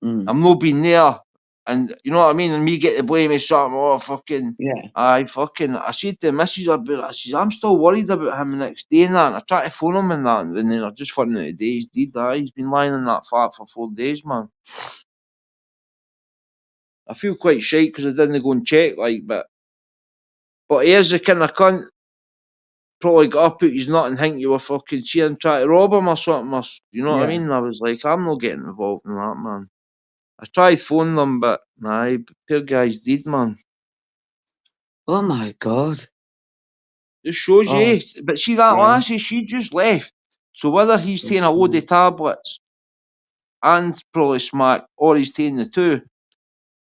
S4: I'm not being there. And you know what I mean? And me get to blame is something, fucking.
S1: Yeah.
S4: I said to the missus about it, I said, I'm still worried about him the next day and that. And I tried to phone him and that, and then I just found out today he's dead. He's been lying in that flat for 4 days, man. I feel quite shite because I didn't go and check, like, but he is the kind of cunt probably got up out his nut and think you were fucking seeing him try to rob him or something, or you know what I
S1: Yeah.
S4: mean? And I was like, I'm not getting involved in that, man. I tried phoning them, but nah, poor guy's dead, man.
S1: Oh my God.
S4: Just shows
S1: Oh,
S4: you. But see that
S1: yeah.
S4: lassie, she just left. So whether he's taking a load of tablets and probably smack, or he's taking the two,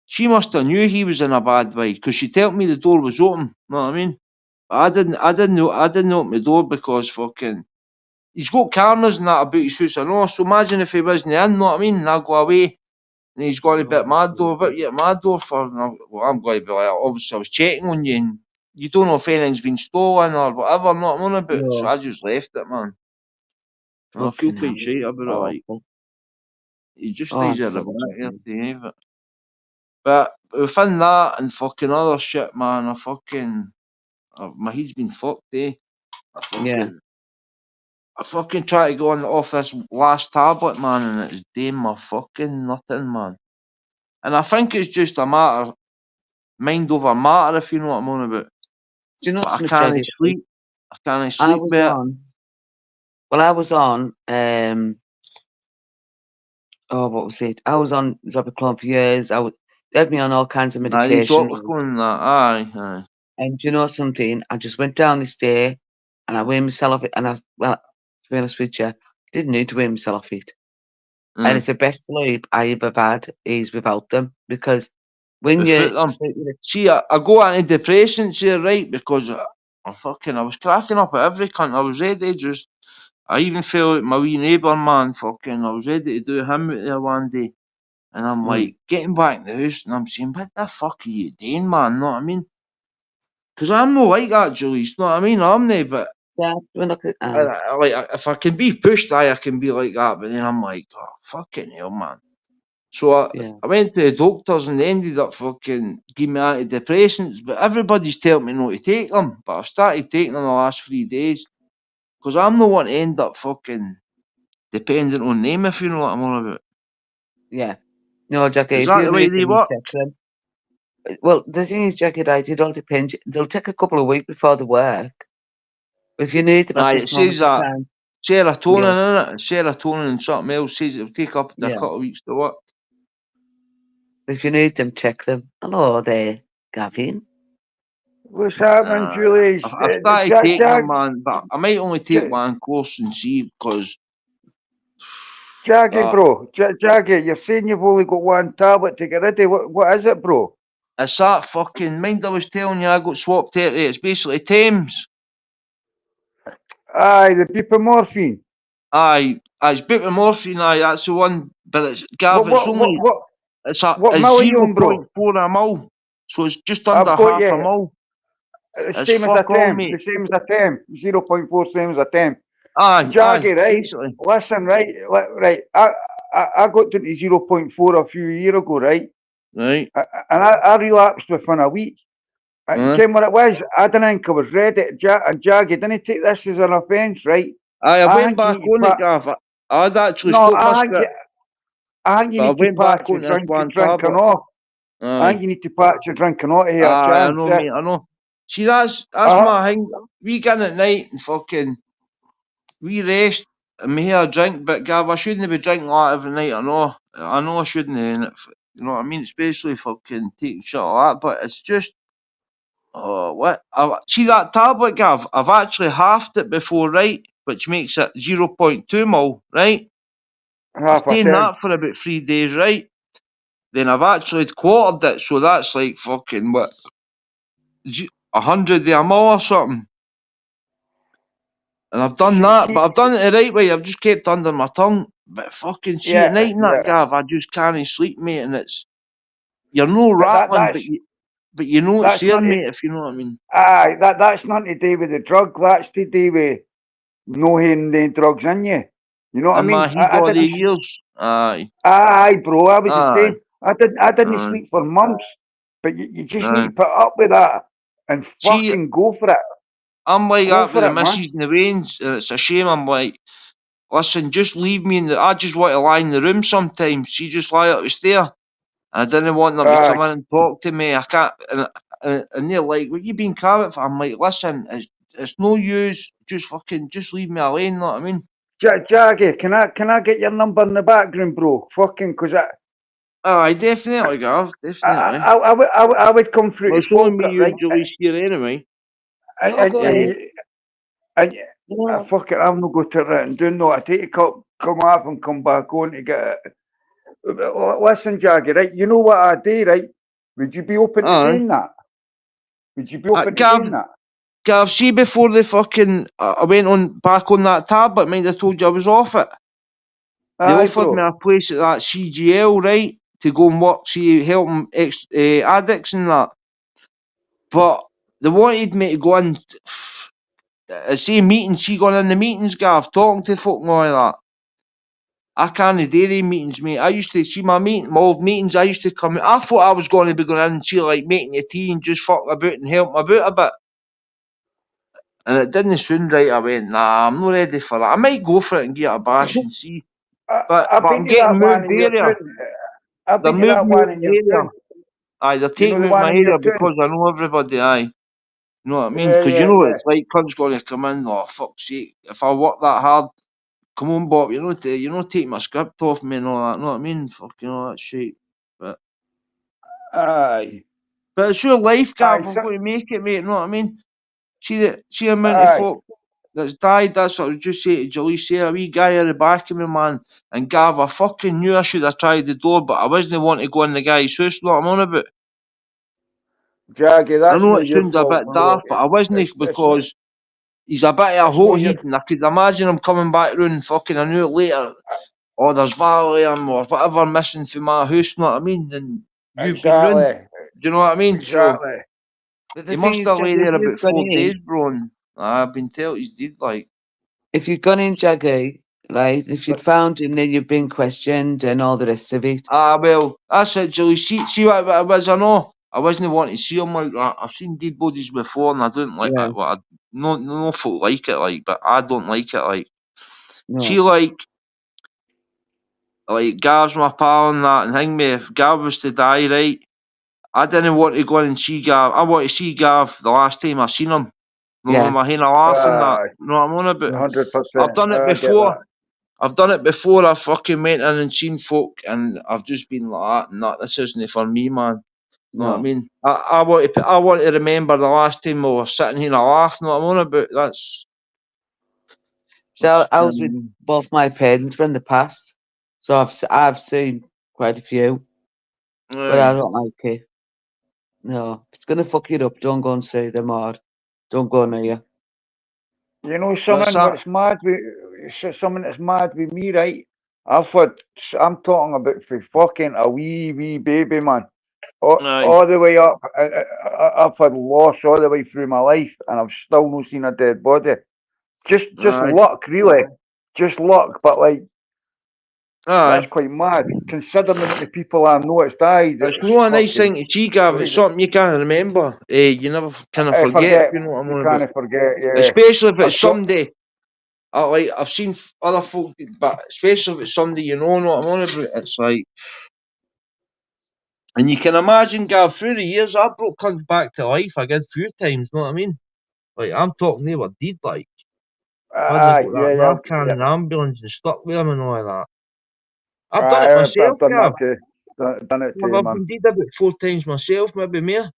S4: she must have knew he was in a bad way, because she told me the door was open. Know what I mean? I didn't open the door because fucking he's got cameras and that about his house. I know. So imagine if he wasn't in. Know what I mean? And I go away. And he's going to bit my door, but yeah, my door for. Well, I'm going to be like, obviously, I was checking on you, and you don't know if anything's been stolen or whatever. I'm not on about it, so
S1: No.
S4: I just left it, man. And I feel
S1: Fucking hell.
S4: quite shite
S1: It's
S4: about it. Like,
S1: awful.
S4: he just
S1: Oh,
S4: stays
S1: I'm
S4: at the
S1: so
S4: back here
S1: sorry.
S4: to have it. But within that and fucking other shit, man, my head's been fucked, eh?
S1: Yeah.
S4: I fucking try to go on off this last tablet, man, and it's doing my fucking nothing, man. And I think it's just a matter, mind over matter, if you know what I'm on about.
S1: Do you know
S4: But I
S1: what's my
S4: can't
S1: jagged?
S4: sleep. I can't
S1: I
S4: sleep
S1: was
S4: with it.
S1: on. Well, I was on. Oh, what was it? I was on Zopiclone for years. They had me on all kinds of
S4: Nah, these
S1: medication.
S4: doctors going that. Aye.
S1: And do you know something? I just went down this day and I weighed myself off it. And well, to be honest with you, didn't need to weigh myself off it. And it's the best sleep I ever had is without them. Because when
S4: Without
S1: you
S4: them.
S1: sleep with it,
S4: See, I go into depression, see, right? Because I was cracking up at every cunt. I was ready just. I even felt like my wee neighbour, man, I was ready to do him out there one day. And I'm like, getting back in the house, and I'm saying, what the fuck are you doing, man? Know what I mean? Because I'm not like that, Julie. Know what I mean? I'm not, but
S1: yeah, when I could,
S4: if I can be pushed, I can be like that. But then I'm like, oh, fucking hell, man. So
S1: yeah,
S4: I went to the doctors and they ended up fucking giving me antidepressants. But everybody's telling me not to take them. But I've started taking them the last 3 days. Because I'm not want to end up fucking dependent on them, if you know what I'm on about.
S1: yeah. No, Jackie,
S4: Is
S1: if
S4: that
S1: you
S4: the way
S1: need
S4: they
S1: them, you
S4: work?
S1: check them. Well, the thing is, Jackie, right, it all depends. They'll take a couple of weeks before they work. If you need them at
S4: Aye,
S1: this
S4: it
S1: moment
S4: says
S1: in
S4: that
S1: time,
S4: serotonin,
S1: yeah,
S4: innit? Serotonin and something else says it'll take up to a
S1: yeah.
S4: couple of weeks to work.
S1: If you need them, check them. Hello there, Gavin.
S5: What's happening, Julie?
S4: I've started
S5: Jack,
S4: taking
S5: Jack,
S4: them, man, but I might only take one course and see because
S5: Jackie, bro. Jackie, you're saying you've only got one tablet to get rid of. What is it, bro?
S4: it's that fucking mind I was telling you I got swapped out of. It's basically Thames.
S5: Aye, the buprenorphine.
S4: Aye, it's buprenorphine, aye, that's the one. But it's Gav, it's only it's a
S5: what mil are you on, bro?
S4: 0.4 a mil. So it's just under
S5: I've got
S4: half a
S5: you.
S4: mil.
S5: The
S4: It's
S5: same as a
S4: fuck all,
S5: 10.
S4: mate.
S5: The same as a 10. 0.4, same as a 10.
S4: Aye,
S5: Jackie, right?
S4: basically.
S5: Listen, right? Right. I got into 0.4 a few years ago, right?
S4: Right.
S5: And I relapsed within a week. Ken what it was? I didn't think I was ready. And Jackie, didn't take this as an offence, right?
S4: Aye, I went
S5: think you
S4: back
S5: need to
S4: on it, Gav. I'd actually
S5: No,
S4: stopped my script,
S5: I think you
S4: but I
S5: need to
S4: went
S5: patch
S4: back
S5: your
S4: on this one
S5: drinking
S4: tablet.
S5: off. I think
S4: Aye.
S5: you need to patch your drinking off here,
S4: Aye, I
S5: chance.
S4: know, mate, I know. See, that's my thing. We get in at night and fucking, we rest and we have a drink, but Gav, I shouldn't be drinking like every night, I know I shouldn't, innit? You know what I mean? Especially fucking taking shit like that, but it's just, oh, what? See that tablet, Gav? I've actually halved it before, right? Which makes it 0.2 mil, right? I've taken that for about 3 days, right? Then I've actually quartered it, so that's like fucking, what, 100 a mil or something. And I've done that, but I've done it the right way. I've just kept under my tongue. But fucking see at night in that, Gav, I just can't sleep, mate. And you're no rattling, but you know it's there, mate. If you know what I mean.
S5: Aye, that's nothing to do with the drug. That's to do with no having the drugs in you. You know what I mean?
S4: My heat all the years. Aye.
S5: Aye, bro. I was the same. I didn't sleep for months. But you just need to put up with that and fucking go for it.
S4: I'm like that with the missus and the rains, and it's a shame. I'm like, listen, just leave me in the. I just want to lie in the room sometimes. She just lie up the stair, and I didn't want them to come in and talk to me. I can't, and they're like, "What you been crabbing for?" I'm like, listen, it's no use. Just leave me alone. Know what I mean?
S5: Jaggy, can I get your number in the background, bro? Fucking, cause
S4: Aye, definitely, Gav. Definitely.
S5: I would come through
S4: Well,
S5: to
S4: it's only me,
S5: Falkirk,
S4: you,
S5: right?
S4: and Julie's here anyway.
S5: And
S1: Yeah.
S5: fuck it, I'm not going to write and do no. I take to come off and come back on to get it. Listen, Jaggy, right? You know what I do, right? Would you be open to
S4: Aye.
S5: doing that? Would you be open to
S4: Gav,
S5: doing that?
S4: Gav, see before the fucking I went on back on that tablet, mind I told you I was off it. They
S5: Aye,
S4: offered me
S5: bro.
S4: a place at that CGL, right, to go and work, see, helping addicts and that. But they wanted me to go in, say meetings, see going in the meetings, Gav, talking to folk and all that. I can't do the meetings, mate. I used to see my old meetings. I used to come. I thought I was going to be going in and see like making your tea and just fucking about and help my about a bit. And it didn't sound right. I went, nah, I'm not ready for that. I might go for it and give it a bash and see. But
S5: I've
S4: I'm
S5: been to
S4: getting
S5: that one
S4: moved
S5: in your
S4: area.
S5: town. I've
S4: They're
S5: been to that
S4: moving me
S5: one
S4: out
S5: in
S4: the
S5: your
S4: area.
S5: town.
S4: Aye, they're
S5: You
S4: taking
S5: know
S4: me
S5: the
S4: out
S5: one
S4: my
S5: in your
S4: area
S5: town?
S4: because I know everybody. Aye, you know what I mean?
S5: Yeah,
S4: Because you
S5: yeah,
S4: know
S5: yeah.
S4: it's like cunts going to come in. Oh fuck's sake! If I work that hard, come on, Bob. You know, take my script off me and all that. Know what I mean? Fucking all that shit. But
S5: Aye.
S4: it's your life,
S5: Aye,
S4: Gav. I'm
S5: so,
S4: going to make it, mate. Know what I mean? See the amount of
S5: aye.
S4: folk that's died. That's what I was just saying to Julie. See a wee guy at the back of me, man. And Gav, I fucking knew I should have tried the door, but I wasn't wanting to go in the guy's house. Know what I'm on about?
S5: Jaggy,
S4: I
S5: that's
S4: know
S5: not
S4: it
S5: your
S4: sounds a
S5: fault,
S4: bit
S5: bro.
S4: daft, but I wasn't
S5: It's not,
S4: because he's a bit of a
S5: it's not
S4: hot
S5: your,
S4: heat, and I could imagine him coming back round fucking an hour later. Oh, there's Valium or whatever missing from my house. Know what I mean? And you've been round.
S5: exactly.
S4: Do you know what I mean? So
S5: Exactly.
S1: But the
S4: he
S1: thing
S4: must
S1: is,
S4: have
S1: Jack,
S4: laid
S1: if
S4: there
S1: you've
S4: about
S1: gone
S4: 4 days,
S1: in,
S4: bro. And I've been told he's dead. Like,
S1: if you'd gone in, Jaggy, right, if you'd found him, then you've been questioned and all the rest of it.
S4: well, that's it, Julie. See what it was. I know I wasn't wanting to see him like that. I've seen dead bodies before, and I don't like
S1: Yeah,
S4: it. Well, no folk like it, like, but I don't like it, like. See,
S1: no,
S4: like Gav's my pal and that, and hang me. If Gav was to die, right, I didn't want to go in and see Gav. I want to see Gav the last time I seen him. No,
S1: yeah,
S4: my hand a laugh and that.
S5: Aye.
S4: You know what I'm on about?
S1: yeah,
S5: 100%.
S4: I've done it
S5: I get
S4: before.
S5: that.
S4: I've done it before. I fucking went in and seen folk, and I've just been like, nah, this isn't for me, man. Know what I
S1: no.
S4: mean? I want to remember the last time we were sitting here and laugh. Know what I'm on about? That's
S1: So I
S4: you know
S1: was
S4: what I
S1: with
S4: mean?
S1: both my parents in the past, so I've seen quite a few, but I
S4: Aye.
S1: don't like it. No, if it's gonna fuck you up, don't go and see them or don't go near.
S5: You know
S4: What's
S5: something?
S4: that?
S5: What's mad with something that's mad with me, right? I've had. I'm talking about for fucking a wee baby, man.
S4: Aye.
S5: All the way up. I've had loss all the way through my life, and I've still not seen a dead body. Just
S4: Aye.
S5: luck, really. Just luck, but like that's
S4: Aye.
S5: quite mad. Considering the amount of people I know it's died,
S4: It's
S5: it's
S4: not a nice
S5: fucking
S4: thing to see, Gav. It's
S5: crazy.
S4: something you can't remember. You never kind of
S5: I
S4: forget, if
S5: forget.
S4: you know what I'm
S5: You
S4: on about.
S5: can't forget. Yeah.
S4: Especially if
S5: I
S4: it's
S5: saw.
S4: somebody, like, I've seen other folk, but especially if it's somebody you know what I'm on about. It's like, and you can imagine, Gav, through the years, I brought cunts back to life a good few times, know what I mean? Like, I'm talking they were dead, like. Hadn't got that
S5: Yeah.
S4: Narcan in the ambulance and stuck with them and all of that. I've done it
S5: I've
S4: myself,
S5: done that
S4: Gav.
S5: too. Done it too,
S4: I've
S5: man.
S4: been dead about 4 times myself, maybe more.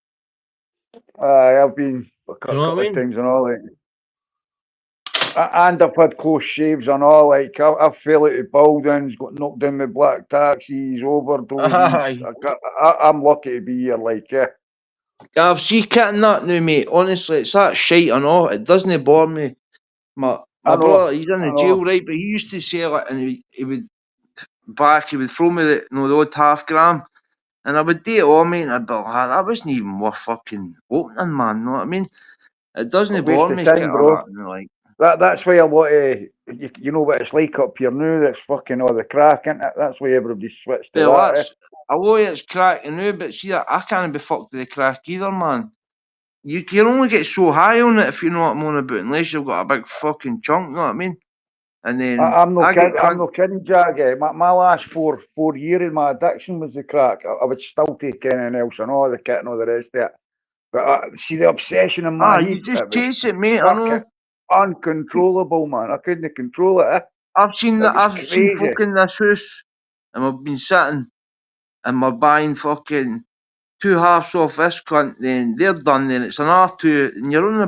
S5: I've been a
S4: You know what
S5: couple
S4: I
S5: of
S4: mean?
S5: times and all like. And I've had close shaves and all. Like I fell out of buildings, got knocked down with black taxis, overdoses.
S4: Aye.
S5: I'm lucky to be here. Like yeah.
S4: Gav, see, kitting that now, mate. Honestly, it's that shite and all. It doesn't bore me. My
S5: I
S4: brother,
S5: know.
S4: he's in
S5: I
S4: the jail,
S5: know.
S4: right? But he used to say it, and he would he would throw me the odd half-gram. And I would do it all, mate, and I'd be like, "Ah, that wasn't even worth fucking opening, man." Know what I mean? It
S5: A
S4: doesn't
S5: waste
S4: bore
S5: of
S4: me, kit
S5: time,
S4: or
S5: bro.
S4: that. And like,
S5: That's why a lot of you know what it's like up here now. That's fucking all the crack in it. That's why everybody switched to
S4: well,
S5: that.
S4: that's a lot of it's cracking now, but see, I can't be fucked with the crack either, man. You can only get so high on it if you know what I'm on about, unless you've got a big fucking chunk. Know what I mean? And then
S5: I'm no
S4: I get
S5: kidding. I'm no kidding, Jaggy. My last four years, my addiction was the crack. I would still take anything else and all the kit and all the rest of it. But see the obsession in my
S4: You
S5: head.
S4: just
S5: It was
S4: chase it, mate. I
S5: fucking
S4: know.
S5: uncontrollable, man. I couldn't control it.
S4: I've seen
S5: It
S4: that.
S5: was
S4: I've seen
S5: crazy.
S4: folk in this house, and we've been sitting, and we're buying fucking 2 halves off this cunt. Then they're done. Then it's another 2, and you're on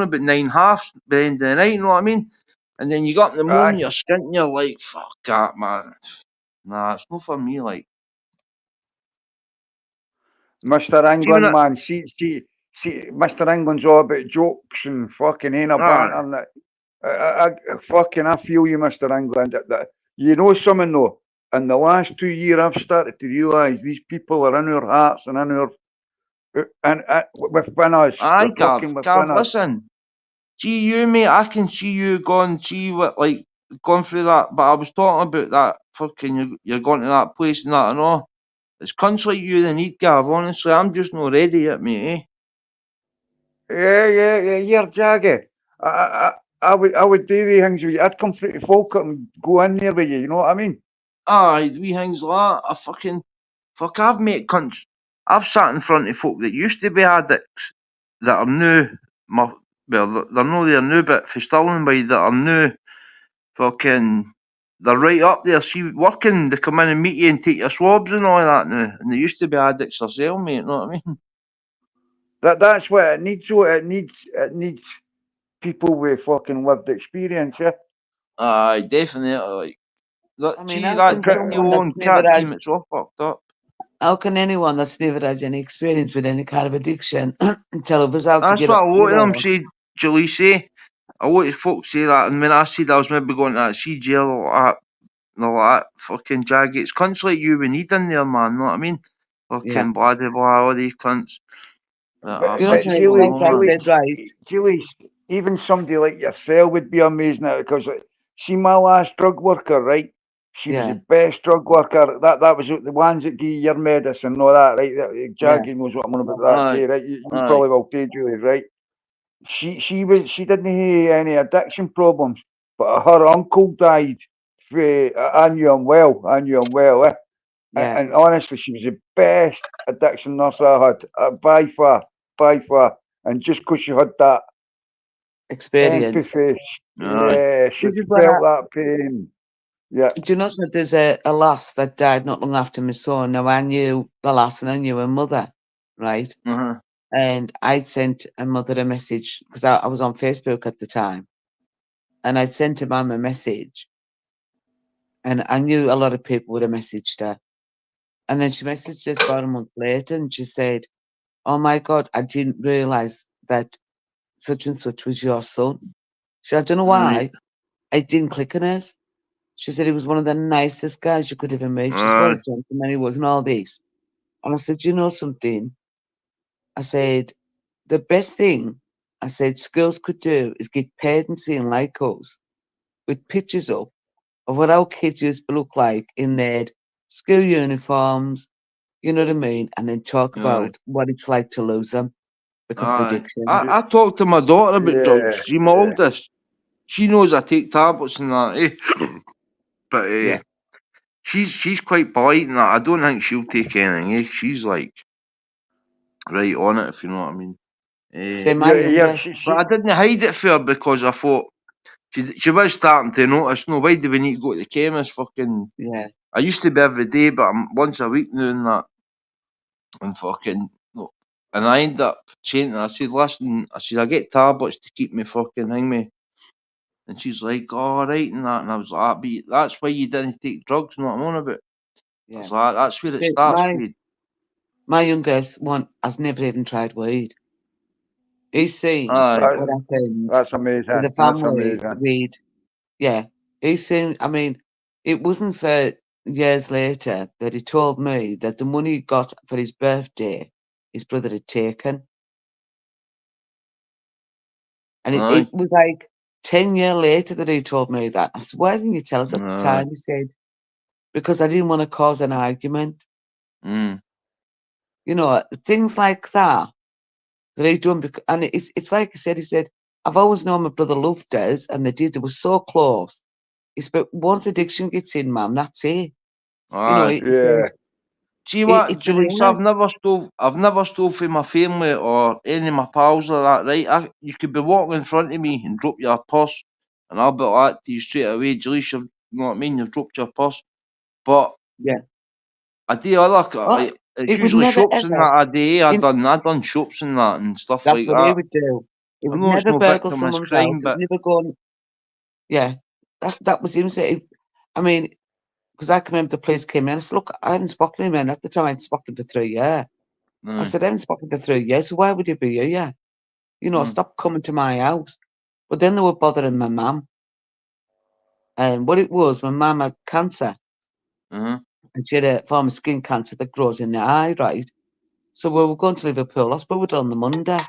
S4: about 9 halves by the end of the night. You know what I mean? And then you got in the morning, you're skinting. You're like, fuck that, man. Nah, it's not for me. Like,
S5: Mr.
S4: see when
S5: England, man. See, Mr. England's all about jokes and fucking ain't a banter. And that. I feel you, Mr. England. That you know something though. In the last 2 years, I've started to realise these people are in our hearts and in our and within us.
S4: aye,
S5: They're fucking
S4: Gav,
S5: within us.
S4: listen. See you, mate. I can see you going. See what like going through that. But I was talking about that fucking. You're going to that place and that and all. It's cunts like you that need, Gav. Honestly, I'm just not ready yet, mate.
S5: Yeah. You're jaggy. I would do these things with you. I'd come through to Falkirk and go in there with you. You know what I mean?
S4: Aye, wee things like that. I've met cunts. I've sat in front of folk that used to be addicts that are new. Well, they're not there new, but for Stirling by that are new. Fucking, they're right up there. See, working, they come in and meet you and take your swabs and all that now. And they used to be addicts themselves, mate. You know what I mean?
S5: That's what it needs. So it needs people with fucking lived experience. Yeah.
S4: Aye, definitely. Like,
S1: I mean,
S4: see
S1: how
S4: that
S1: can
S4: Dick
S1: someone
S4: Owen
S1: that's never
S4: cat
S1: had,
S4: team? It's all fucked up.
S1: how can anyone that's never had any experience with any kind of addiction tell us how to
S4: That's
S1: get
S4: what
S1: up?
S4: a lot of them say, Julie say. A lot of folks say that, and when I said I was maybe going to that sea jail or that, and all that fucking jag, it's cunts like you we need in there, man. Know what I mean? Fucking
S1: Yeah.
S4: blah blah, all these cunts. I
S1: You know,
S4: fucking
S1: it's
S4: don't
S1: like
S4: know,
S1: I
S4: man.
S1: said, right?
S5: Julie, even somebody like yourself would be amazing at it because see my last drug worker, right? She was
S1: Yeah.
S5: the best drug worker. That was the ones that give you your medicine and all that, right? Jackie knows what I'm on about that,
S4: Aye,
S5: too, right? You
S4: aye.
S5: probably will too, Julie, right? She didn't have any addiction problems, but her uncle died. I knew him well. Eh?
S1: Yeah.
S5: And honestly, she was the best addiction nurse I had, by far. And just because she had that
S1: Experience.
S5: empathy,
S4: Aye.
S5: yeah, she
S1: This is what
S5: felt that pain. Yeah,
S1: do you know that there's a lass that died not long after my son? Now I knew the lass and I knew her mother, right?
S4: Uh-huh.
S1: And I'd sent her mother a message because I was on Facebook at the time, and I'd sent her mum a message, and I knew a lot of people would have messaged her. And then she messaged us about a month later, and she said, "Oh my God, I didn't realise that such and such was your son." She said, "I don't know why I didn't click on hers." She said he was one of the nicest guys you could ever meet. She said, what a gentleman he was and all this. And I said, you know something? I said, the best thing, I said, schools could do is get parents in like us with pictures up of what our kids used to look like in their school uniforms, you know what I mean? And then talk about what it's like to lose them because of
S4: Aye.
S1: addiction.
S4: I talked to my daughter about drugs. See, my
S5: yeah.
S4: oldest, she knows I take tablets and that, But
S1: Yeah.
S4: she's quite polite and that. I don't think she'll take anything, She's like right on it, if you know what I mean.
S1: Say my
S5: Yeah,
S1: youngest,
S4: But I didn't hide it for her because I thought she was starting to notice. No, why do we need to go to the chemist? Fucking,
S1: yeah,
S4: I used to be every day, but I'm once a week now and that. And fucking, no. And I ended up saying to her, I said, listen, I get tablets to keep me fucking hang me. And she's like, all right, and that. And I was like, but that's why you didn't take drugs, not I'm on about. I
S1: yeah.
S4: was like, that's where it
S1: See,
S4: starts, mate.
S1: my youngest one has never even tried weed. He's seen
S4: Aye.
S1: what happened
S5: that's
S1: to
S5: amazing.
S1: the
S5: That's
S1: family
S5: amazing.
S1: with, yeah. He's seen, I mean, it wasn't for years later that he told me that the money he got for his birthday, his brother had taken. And
S4: Aye.
S1: it was like 10 years later that he told me that. I said, why didn't you tell us at the time? He said, because I didn't want to cause an argument.
S4: Mm.
S1: You know, things like that he done. And it's like he said, I've always known my brother loved us, and they were so close. He said, but once addiction gets in, man, that's it. You know,
S4: Aye.
S1: he said,
S4: See what,
S1: It's
S4: Julius,
S1: ridiculous.
S4: I've never stole from my family or any of my pals or that, right? You could be walking in front of me and drop your purse, and I'll be like to you straight away, Julius, you know what I mean? You've dropped your purse. But
S1: Yeah.
S4: I do other,
S1: Oh,
S4: it's
S1: it would
S4: usually
S1: never
S4: shops and
S1: ever.
S4: that I do.
S1: In,
S4: I done shops and that and stuff
S1: that's
S4: like
S1: what he
S4: that.
S1: would do. He
S4: I
S1: would
S4: know it's
S1: never
S4: no
S1: burgle
S4: victimless
S1: someone's house.
S4: crime,
S1: He would
S4: but
S1: never go on. Yeah. That was him saying. I mean, because I can remember the police came in. I said, look, I hadn't spoken to him, and at the time I hadn't spoken to 3 years. I said, I haven't spoken to 3 years, so why would you be here? You know, stop coming to my house. But then they were bothering my mum. And what it was, my mum had cancer. And she had a form of skin cancer that grows in the eye, right? So we were going to Liverpool Hospital on the Monday.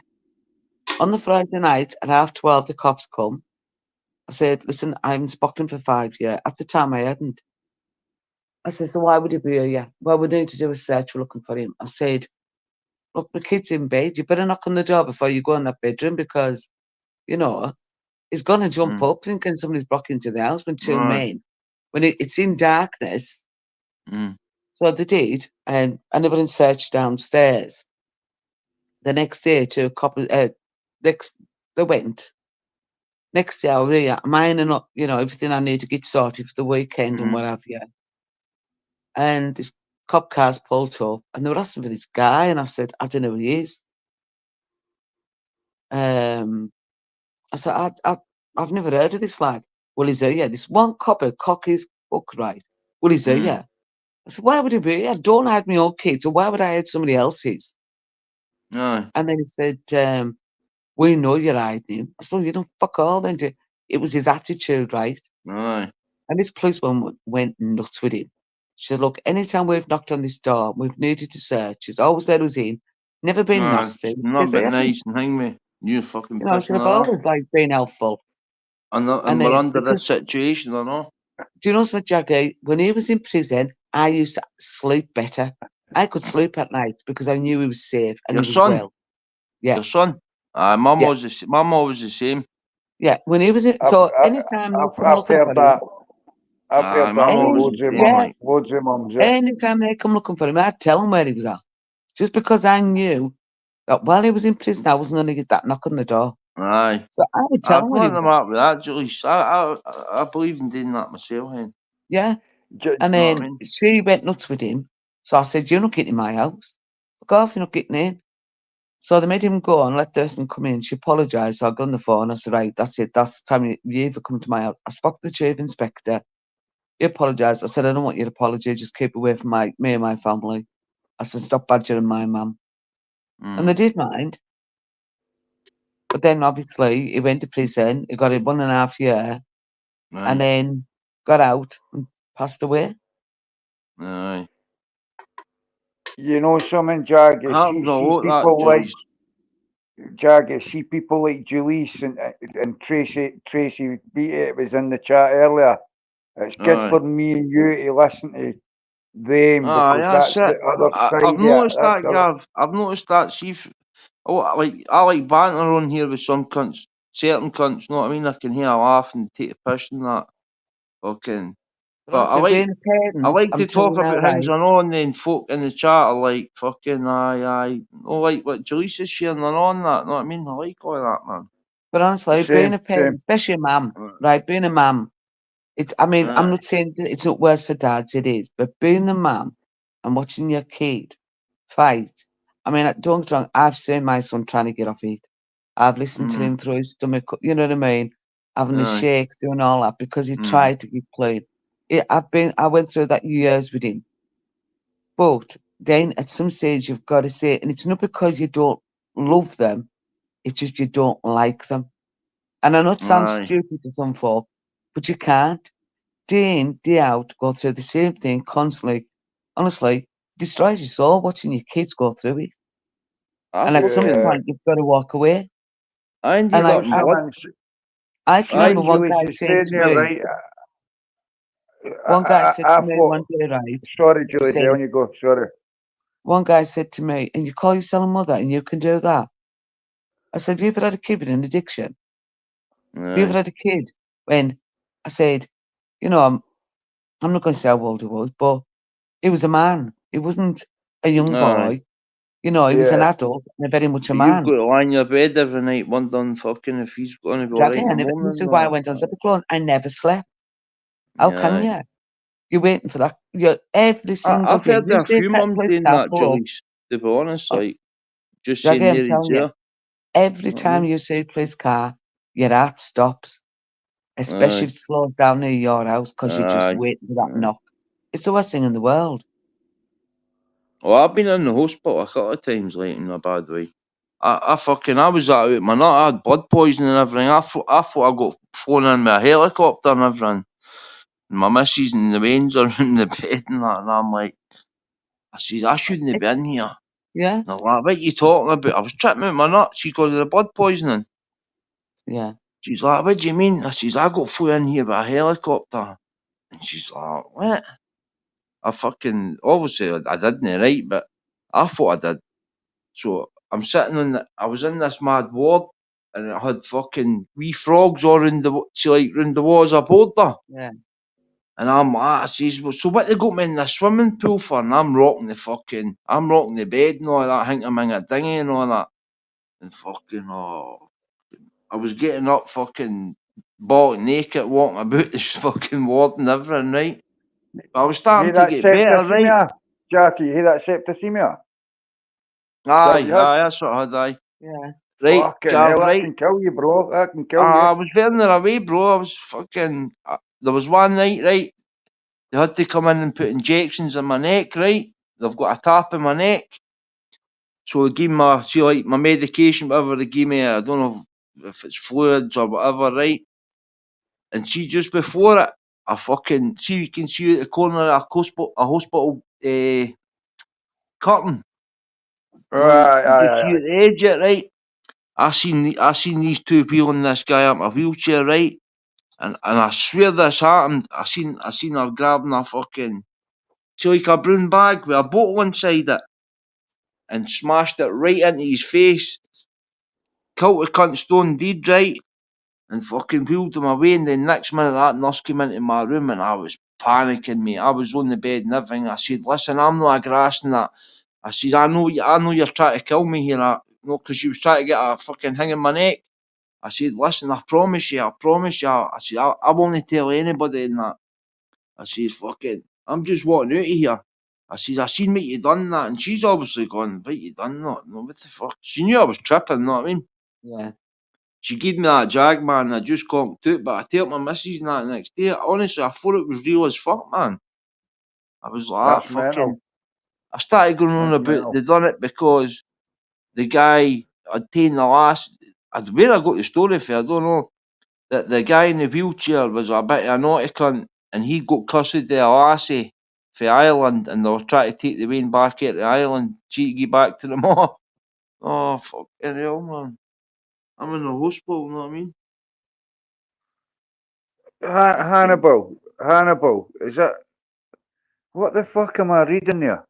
S1: On the Friday night at 12:30, the cops come. I said, listen, I haven't spoken for 5 years. At the time, I hadn't. I said, so why would he be here? Well, we need to do a search. We're looking for him. I said, look, the kid's in bed. You better knock on the door before you go in that bedroom because, you know, he's going to jump up thinking somebody's broke into the house when two men, when it's in darkness. So they did, and everyone searched downstairs. The next day, they went. Next day, I was here, mine and you know everything I need to get sorted for the weekend and what have you. And this cop cars pulled up, and they were asking for this guy, and I said, I don't know who he is. I said, I've never heard of this lad. Well, he's here. This one copper cock his book, right? Well, he's here. I said, why would he be here? Don't hide my own kids, so why would I hide somebody else's? And then he said, we know you're hiding him. I said, well, you don't fuck all then. It was his attitude, right? And this policewoman went nuts with him. She said, look, anytime we've knocked on this door, we've needed to search. He's always let us in. Never been nasty.
S4: Not but nice and hang me. You fucking
S1: you know,
S4: pissing
S1: I've always like been helpful.
S4: And
S1: And
S4: we're
S1: then,
S4: under this situation, I know.
S1: do you know something, Jackie? When he was in prison, I used to sleep better. I could sleep at night because I knew he was safe and
S4: Your
S1: he was
S4: son?
S1: well. Yeah.
S4: Your son? Mum was the same.
S1: Yeah, when he was in, so anytime they come looking for him,
S5: I've heard that loads of mums.
S1: Anytime they come looking for him, I'd tell them where he was at. Just because I knew that while he was in prison, I wasn't going to get that knock on the door.
S4: Aye.
S1: So I would tell him where he was at.
S4: With that, Julie. I believe in doing that myself, hen.
S1: Yeah. And then she went nuts with him. So I said, you're not getting in my house. Fuck off, you're not getting in. So they made him go and let the rest of them come in. She apologised. So I got on the phone. I said, right, that's it. That's the time you ever come to my house. I spoke to the chief inspector. He apologised. I said, I don't want your apology. Just keep away from me and my family. I said, stop badgering my mum. And they did mind. But then obviously he went to prison. He got it 1.5 years. And then got out and passed away.
S4: Aye.
S5: You know something, Jaggy? See people like Julius and Tracy Beattie was in the chat earlier. It's good for me and you to listen to them because that's the other side.
S4: I've noticed that, Gav. I've noticed that. See, I like banter on here with some cunts, certain cunts. You know what I mean? I can hear a laugh and take a piss and that. Fucking. But I like to talk about things I know, and then folk in the chat are like, fucking, aye. Oh, like what Julius is sharing and on that. Know what I mean? I like all that, man.
S1: But honestly, being a parent, especially a mum, right? Being a mum, I'm not saying that it's not worse for dads, it is. But being the mum and watching your kid fight, I mean, don't get wrong, I've seen my son trying to get off it. I've listened to him through his stomach, you know what I mean? Having the shakes, doing all that because he tried to get clean. I went through that years with him. But then at some stage you've got to say, and it's not because you don't love them, it's just you don't like them. And I know it sounds stupid to some folk, but you can't. Day in, day out, go through the same thing constantly. Honestly, destroys your soul watching your kids go through it. And at some point you've got to walk away. I can remember one guy saying to me, one guy said to me one day, right?
S5: Sorry, Julie, on you go. Sorry.
S1: One guy said to me, and you call yourself a mother and you can do that? I said, have you ever had a kid with an addiction? Have you ever had a kid when I said, you know, I'm not going to say how old he was, but he was a man. He wasn't a young
S4: Aye.
S1: boy. You know, he was an
S5: Yeah.
S1: adult and very much a
S4: But you've
S1: man.
S4: got to lie in your bed every night wondering fucking if he's going to be alright
S1: Exactly.
S4: in the
S1: And this
S4: morning.
S1: is why I went on Zipperclone. I never slept. How can
S4: Aye.
S1: you? You're waiting for that. You're every single
S4: I've
S1: day.
S4: heard
S1: You
S4: a
S1: say
S4: few mums
S1: place
S4: doing
S1: car,
S4: that,
S1: pull up.
S4: Julie, to be honest,
S1: Oh,
S4: like, just
S1: Jackie,
S4: saying
S1: I'm
S4: there he's
S1: telling you,
S4: there.
S1: every
S4: Know what I
S1: time
S4: mean?
S1: you say police car, your heart stops. Especially
S4: Aye.
S1: if it slows down near your house because you're just
S4: Aye.
S1: waiting for that
S4: Aye.
S1: knock. It's the worst thing in the world.
S4: Well, I've been in the hospital a couple of times, like, in a bad way. I was out with my nut. I had blood poisoning and everything. I thought I got flown in with a helicopter and everything. And my missus and the veins are in the bed and that, and I'm like, I says, I shouldn't have been here.
S1: Yeah,
S4: And they're like, what you talking about? I was tripping out my nuts because of the blood poisoning.
S1: yeah.
S4: She's like, what do you mean? I says, I got flew in here by a helicopter. And she's like, what? I fucking, obviously I didn't, right? But I thought I did. So I'm sitting I was in this mad ward and it had fucking wee frogs all round round the walls of board there.
S1: Yeah.
S4: And I'm like, I says, well, so what they got me in the swimming pool for? And I'm rocking the bed and all that, thinking I'm in a dinghy and all that. And fucking, I was getting up fucking ball naked, walking about this fucking ward and everything, right? But I was
S5: You
S4: starting
S5: hear
S4: to
S5: that
S4: get better, right?
S5: septicemia? Jackie, you hear that septicemia?
S4: Aye,
S5: Have you had?
S4: that's what I had, aye.
S1: Yeah.
S4: Right,
S5: Fucking
S4: Gav,
S5: hell, that
S4: right?
S5: can kill you, bro. That can kill
S4: I
S5: you.
S4: was further away, bro. I was fucking. There was one night, right? They had to come in and put injections in my neck, right? They've got a tap in my neck. So they give me my medication, whatever they give me. I don't know if it's fluids or whatever, right? And see, just before it, you can see at the corner of a hospital curtain.
S5: Aye,
S4: You can
S5: aye,
S4: see
S5: aye.
S4: at the edge of it, right? I seen these two wheeling this guy up a wheelchair, right? And I swear this happened. I seen her grabbing a fucking like a brown bag with a bottle inside it and smashed it right into his face. Killed the cunt stone dead, right? And fucking wheeled him away. And then next minute that nurse came into my room and I was panicking, mate. I was on the bed and everything. I said, listen, I'm not a grass and that. I said, I know you're trying to kill me here, no, because she was trying to get a fucking thing in my neck. I said, listen, I promise you. I said, I won't tell anybody in that. I says, fucking, I'm just walking out of here. I says, I seen what you done that. And she's obviously gone, what you done that? No, what the fuck? She knew I was tripping, know what I mean?
S1: Yeah.
S4: She gave me that jag, man, and I just conked out. But I told my missus and that the next day. Honestly, I thought it was real as fuck, man. I was like,
S5: That's
S4: fucking.
S5: mental.
S4: I started going on
S5: That's
S4: about
S5: mental.
S4: they done it because the guy had taken the last. Where I got the story for, I don't know. That the guy in the wheelchair was a bit of a naughty cunt and he got custody of a lassie for Ireland and they were trying to take the Wayne back out of Ireland, cheeky back to the mob. Oh, fucking hell, man. I'm in the hospital, you know what I mean?
S5: Hannibal, is that... What the fuck am I reading there?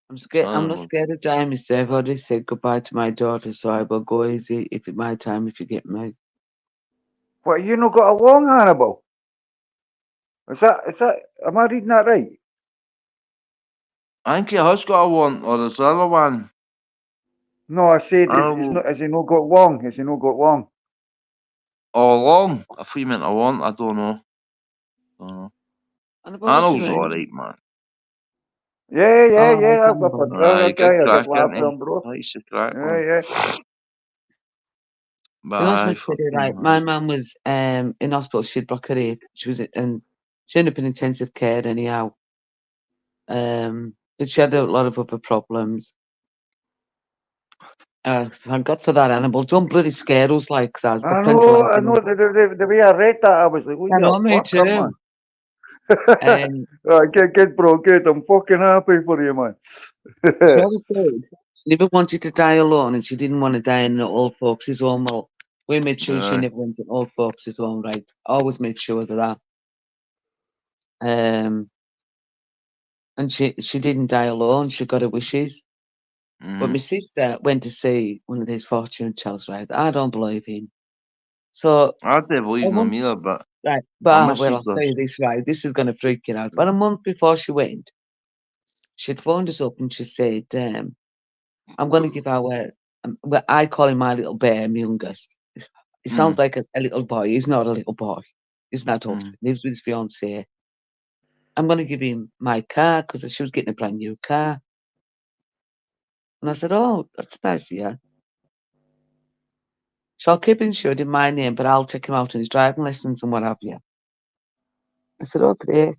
S1: I'm scared. I'm not
S4: Hannibal.
S1: scared of dying myself. I've already said goodbye to my daughter, so I will go easy if it's my time if you get me.
S5: What, you not got a long Hannibal? Am I reading that right?
S4: I think he has got a one, or there's the other one.
S5: No, I said,
S4: Hannibal.
S5: has he not got long? Has he not got long?
S4: Oh, long. I thought you meant a one, I don't know.
S1: And about what do you
S4: Hannibal's
S1: mean?
S4: alright, man.
S5: Yeah.
S1: Oh,
S5: I've got a
S4: Aye,
S5: guy.
S4: good
S5: I
S4: crack,
S5: get laugh
S4: isn't he?
S5: from, bro.
S4: Likes to crack,
S5: Yeah,
S4: man.
S5: yeah.
S4: But
S1: you know,
S4: aye,
S1: I tell you, right?
S4: fucking
S1: My
S4: man.
S1: mum was in hospital. She'd broke her hip. She was in. She ended up in intensive care anyhow. But she had a lot of other problems. Thank God for that animal. Don't bloody scare us like that. It's got parental.
S5: I know. The way I read that, I was like, what
S1: I know,
S5: the
S1: me
S5: fuck, man?
S1: too.
S5: Good, bro, good. I'm fucking happy for you, man.
S1: She always said she never wanted to die alone, and she didn't want to die in an old folks' home. Well, we made sure she
S4: Aye.
S1: never went to old folks' home, right? Always made sure of that. And she didn't die alone. She got her wishes. But my sister went to see one of these fortune tellers, right? I don't believe him. So
S4: I don't believe
S1: a
S4: in them
S1: month,
S4: either, but
S1: right?
S4: my
S1: But well,
S4: missus
S1: I'll tell
S4: does.
S1: you this, right? This is going to freak you out. But a month before she went, she'd phoned us up and she said, I'm going to give our, well, I call him my little bear, my youngest. He sounds like a little boy. He's not a little boy. He's an adult. Lives with his fiancée. I'm going to give him my car because she was getting a brand new car. And I said, oh, that's nice, yeah. So I'll keep insured in my name, but I'll take him out on his driving lessons and what have you. I said, oh, great.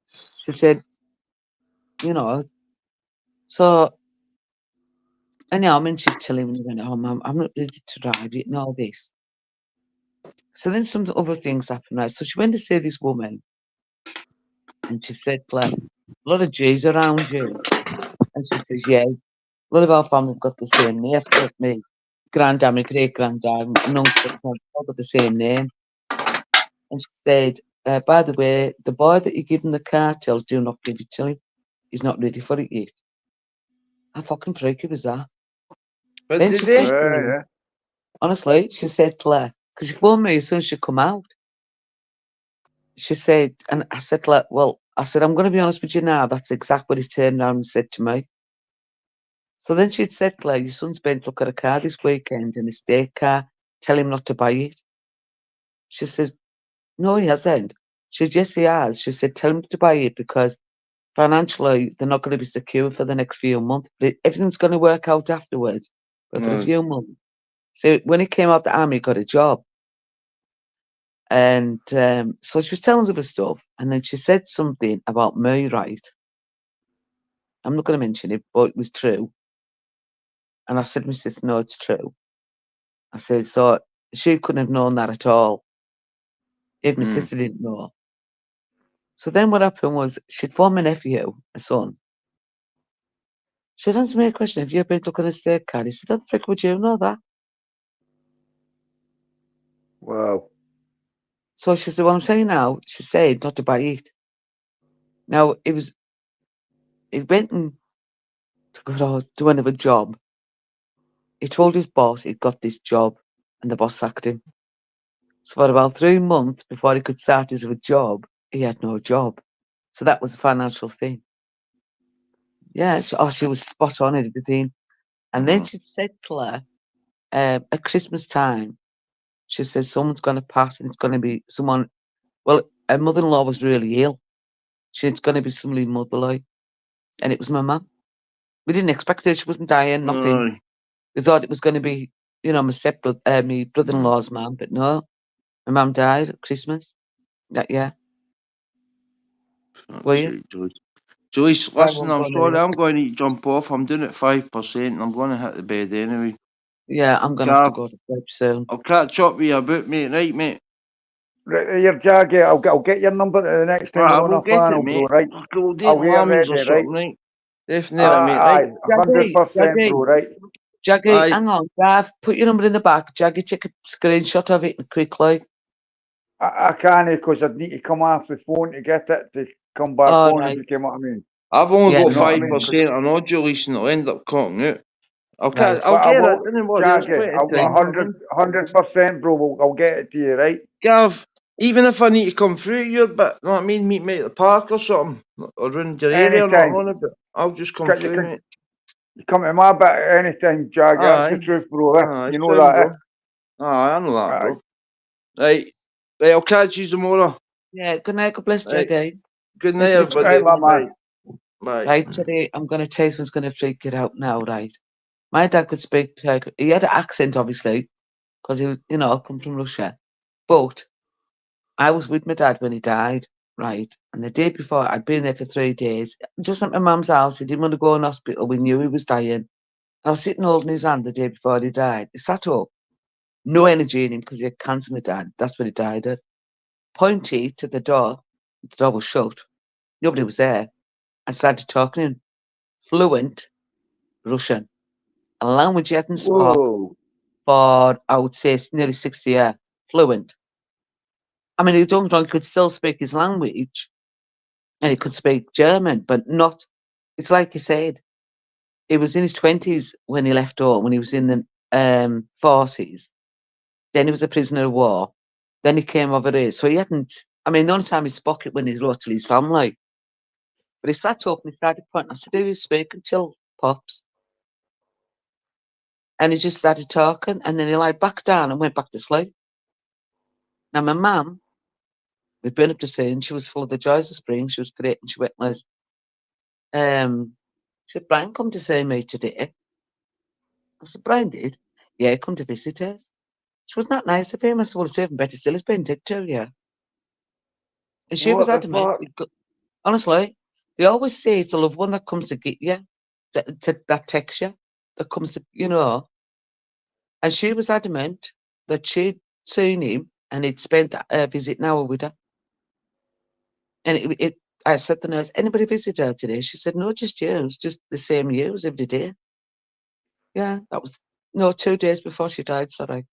S1: She said, you know, so anyhow, I mentioned to him when he went home, I'm not ready to drive it and all this. So then some other things happened, right? So she went to see this woman and she said, like, a lot of G's around you. And she says, yeah, a lot of our family have got the same name. Like me, granddad, my great granddad, and uncles, all got the same name. And she said, by the way, the boy that you give him the car till, do not give it to him. He's not ready for it yet. How fucking freaky was that?
S4: What
S1: Then
S4: did
S1: she
S4: they?
S1: said to me, honestly, she said to her, because she phoned me as soon as she come out. She said, and I said to her, well, I said, I'm going to be honest with you now. That's exactly what he turned around and said to me. So then she'd said to her, your son's been to look at a car this weekend, an estate car. Tell him not to buy it. She says, no, he hasn't. She said, yes, he has. She said, tell him to buy it because financially they're not going to be secure for the next few months. But everything's going to work out afterwards. But for a few months. So when he came out the army, he got a job. And so she was telling us other stuff. And then she said something about me, right? I'm not going to mention it, but it was true. And I said to my sister, no, it's true. I said, so she couldn't have known that at all if my sister didn't know. So then what happened was she'd phoned my nephew, a son. She'd answer me a question, have you ever been looking at a estate card? He said, how the frick would you know that?
S5: Wow.
S1: So she said, what I'm saying now, she said not to buy it. Now, it went and to go do another job. He told his boss he'd got this job and the boss sacked him. So for about 3 months before he could start his other job, he had no job. So that was a financial thing. Yeah, she was spot on and everything. And then she said to her, at Christmas time, she said, someone's going to pass and it's going to be someone. Well, her mother-in-law was really ill. She said, it's going to be somebody motherly. And it was my mum. We didn't expect it. She wasn't dying, nothing. We thought it was going to be, my brother-in-law's mum, but no. My mum died at Christmas that year. Were you?
S4: Joyce, listen, I'm
S1: gonna-
S4: sorry, I'm going to jump off. I'm doing it 5% and I'm going to hit the bed anyway.
S1: Yeah, I'm going to have to go to bed soon.
S4: I'll catch up with you about, mate, right, mate?
S5: Right, here, Jaggy, I'll get your number the next time
S4: Right, I
S5: we're on
S4: will
S5: a
S4: get
S5: panel,
S4: it,
S5: bro,
S4: mate.
S5: right?
S4: Go date
S5: I'll get it
S4: Lambs or
S5: ready, right?
S4: something, right? Definitely, mate, right?
S5: Aye, 100%, bro, right?
S1: Jaggy,
S4: Aye.
S1: hang on, Gav, put your number in the back. Jaggy, take a screenshot of it quickly.
S5: I can't because I'd need to come off the phone to get it to come back
S1: Oh,
S5: on,
S1: right.
S5: if you know what I mean.
S4: I've only
S1: Yeah,
S4: got
S5: You know what I mean?
S4: 5%. I know, Julius, and I'll end up cutting out. I'll
S1: Right.
S4: I'll
S5: But I
S4: get
S5: will,
S4: it. Don't worry, there's
S5: Jaggy,
S4: plenty of time.
S5: 100%, bro, I'll get it to you, right?
S4: Gav, even if I need to come through your bit, know what I mean, meet me at the park or something, or around your area or not
S5: Anytime.
S4: on a bit, I'll just come
S5: You
S4: through, mate.
S5: come to my bit anytime, Jaggy. That's the
S4: Aye.
S5: truth, bro.
S4: Aye,
S5: You know
S4: sound,
S5: that,
S4: bro. Aye, I know that, bro. Right, I'll catch you tomorrow.
S1: Yeah, good night, God bless
S4: Right.
S1: Jaggy.
S4: Good night,
S1: Take it
S4: everybody.
S5: Right, man.
S4: Bye.
S1: Right, today I'm going to tell you what's going to freak it out now, right? My dad could speak, he had an accent, obviously, because he, come from Russia. But I was with my dad when he died, right? And the day before, I'd been there for 3 days, just at my mum's house. He didn't want to go in hospital. We knew he was dying. I was sitting holding his hand the day before he died. He sat up, no energy in him because he had cancer, my dad. That's what he died of. Pointed to the door. The door was shut. Nobody was there. I started talking to him. Fluent Russian. A language he hadn't spoke for, I would say, nearly 60 years. Fluent. I mean, he don't he could still speak his language and he could speak German, but not, it's like he said, he was in his 20s when he left home, when he was in the forces. Then he was a prisoner of war. Then he came over here. So he hadn't, I mean, the only time he spoke it when he wrote to his family. But he sat up and he started pointing. I said, "Who is speaking till, Pops?" And he just started talking, and then he lied back down and went back to sleep. Now, my mum, we'd been up to see, and she was full of the joys of spring. She was great, and she went, "Liz, she said, Brian come to see me today." I said, "Brian did?" "Yeah, he come to visit us." She was not nice of him. I said, "Well, it's even better still. He's been dick to you." And she was
S5: What the
S1: adamant.
S5: fuck?
S1: Honestly, they always say it's a loved one that comes to get you, that texts you, that comes to, And she was adamant that she'd seen him and he'd spent a visit an hour with her. And I said to the nurse, "Anybody visit her today?" She said, "No, just you. It's just the same you as every day." Yeah, that was, 2 days before she died, sorry.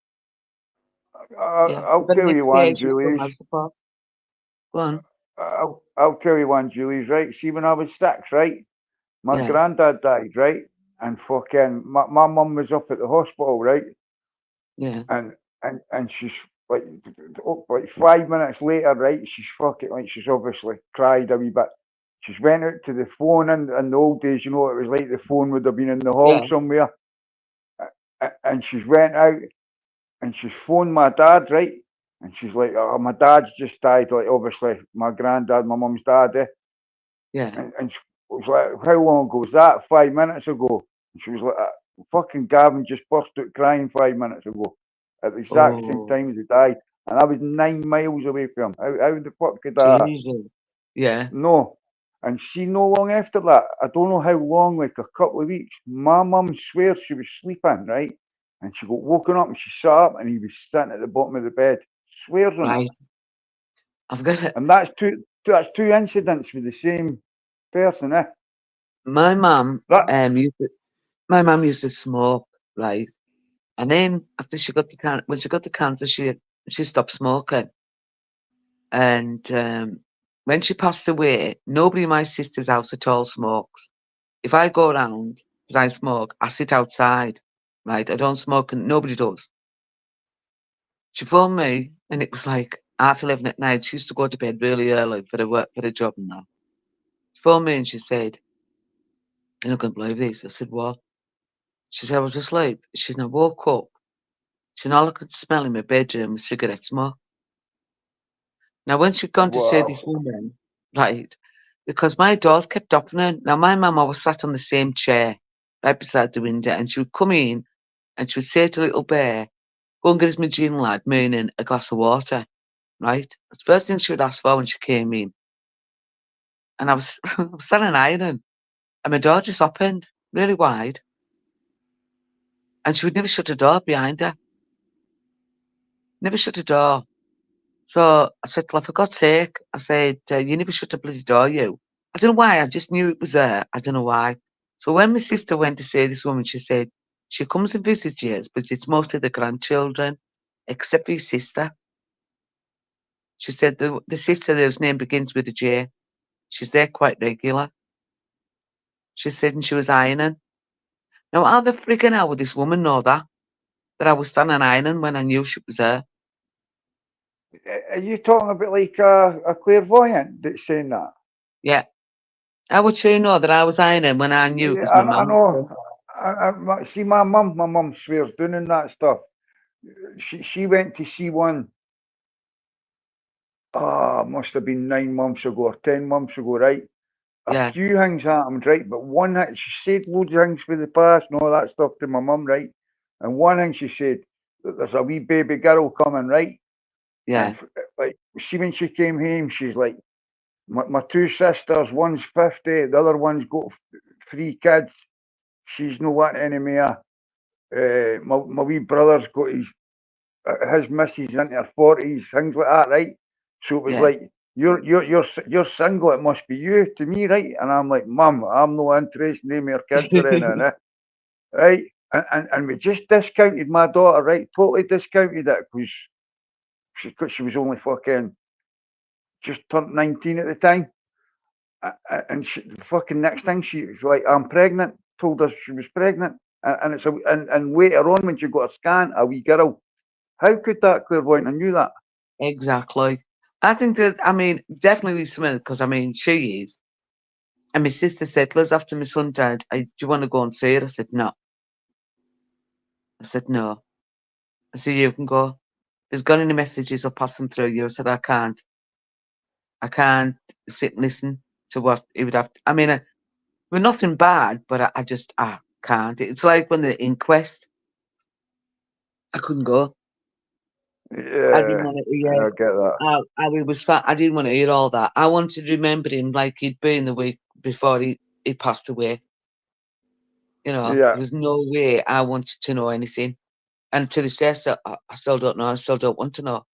S1: Yeah,
S5: I'll
S1: the
S5: tell you
S1: next day
S5: one,
S1: she was on
S5: Julius.
S1: life support. Go on.
S5: I'll tell you one, Julius, right? See, when I was 6, right, my
S1: Yeah,
S5: granddad died, right? And fucking, my mum was up at the hospital, right?
S1: yeah,
S5: And she's like 5 minutes later, right? She's fucking, like, she's obviously cried a wee bit. She's went out to the phone in the old days, it was like the phone would have been in the hall
S1: yeah,
S5: somewhere. And she's went out and she's phoned my dad, right? And she's like, "Oh, my dad's just died." Like, obviously, my granddad, my mum's dad,
S1: yeah,
S5: And she was like, "How long ago was that?" 5 minutes ago. And she was like, "Fucking Gavin just burst out crying 5 minutes ago at the exact same
S1: Oh,
S5: time as he died." And I was 9 miles away from him. How the fuck could that?
S1: Jesus. Yeah,
S5: No. And see, no long after that, I don't know how long, like a couple of weeks, my mum swears she was sleeping, right? And she got woken up and she sat up and he was sitting at the bottom of the bed. Swears on it.
S1: right. I've got it.
S5: And that's two incidents with the same person, eh?
S1: My mum,
S5: That
S1: my mum used to smoke, right? And then after she got when she got the cancer, she stopped smoking. And when she passed away, nobody in my sister's house at all smokes. If I go around, because I smoke, I sit outside, right? I don't smoke, and nobody does. She phoned me, and it was like 11:30 at night. She used to go to bed really early for her job and that. She phoned me and she said, "You're not going to believe this." I said, "What?" She said, "I was asleep." She said, "I woke up. She said, all I could smell in my bedroom was cigarette smoke." Now, when she'd gone to see
S5: wow,
S1: this woman, right, because my doors kept opening. Now, my mum always sat on the same chair right beside the window, and she would come in and she would say to little bear, "Go and get us my gin, lad," meaning a glass of water, right? That's the first thing she would ask for when she came in. And I was, I was standing ironing, and my door just opened really wide, and she would never shut the door behind her, never shut the door. So I said to her, "For God's sake," I said, "You never shut the bloody door, you." I don't know why, I just knew it was there. I don't know why. So when my sister went to see this woman, she said, "She comes and visits you, but it's mostly the grandchildren, except for your sister." She said, the sister whose name begins with a J, she's there quite regular. She said, and she was ironing. Now, how the friggin' hell would this woman know that I was standing ironing when I knew she was there?
S5: are you talking about like a clairvoyant that's saying that?
S1: Yeah. How would she know that I was ironing when I knew it
S5: Yeah,
S1: was my
S5: I
S1: mum?
S5: know. See, my mum swears doing and that stuff. She went to see one. Must have been 9 months ago or 10 months ago, right? A
S1: Yeah,
S5: few things happened, right? But one thing, she said loads of things for the past and all that stuff to my mum, right? And one thing she said that there's a wee baby girl coming, right? And
S1: yeah,
S5: like, see, when she came home, she's like, my two sisters, one's 50, the other one's got 3 kids. She's no want any more. My wee brother's got his missus into her 40s, things like that, right? So it was
S1: yeah.
S5: like, you're single, it must be you to me, right? And I'm like, "Mum, I'm no interested in any more kids or anything, right?" And we just discounted my daughter, right? Totally discounted it because she was only fucking just turned 19 at the time. And the fucking next thing, she was like, "I'm pregnant," told us she was pregnant. And later on, when she got a scan, a wee girl. How could that clairvoyant have knew that?
S1: Exactly. I think that, definitely something, because, she is. And my sister said, Liz, after my son died, do you want to go and see her? I said, no. I said, no. I said, you can go. If there's got any messages, I'll pass them through you. I said, I can't. I can't sit and listen to what he would have to. I mean, we're nothing bad, but I just can't. It's like when the inquest, I couldn't go. I didn't
S5: Yeah,
S1: want to hear
S5: I get that.
S1: how he was fat. I didn't want to hear all that. I wanted to remember him like he'd been the week before he passed away. You know,
S5: Yeah.
S1: there was no way I wanted to know anything. And to this day, I still don't know. I still don't want to know.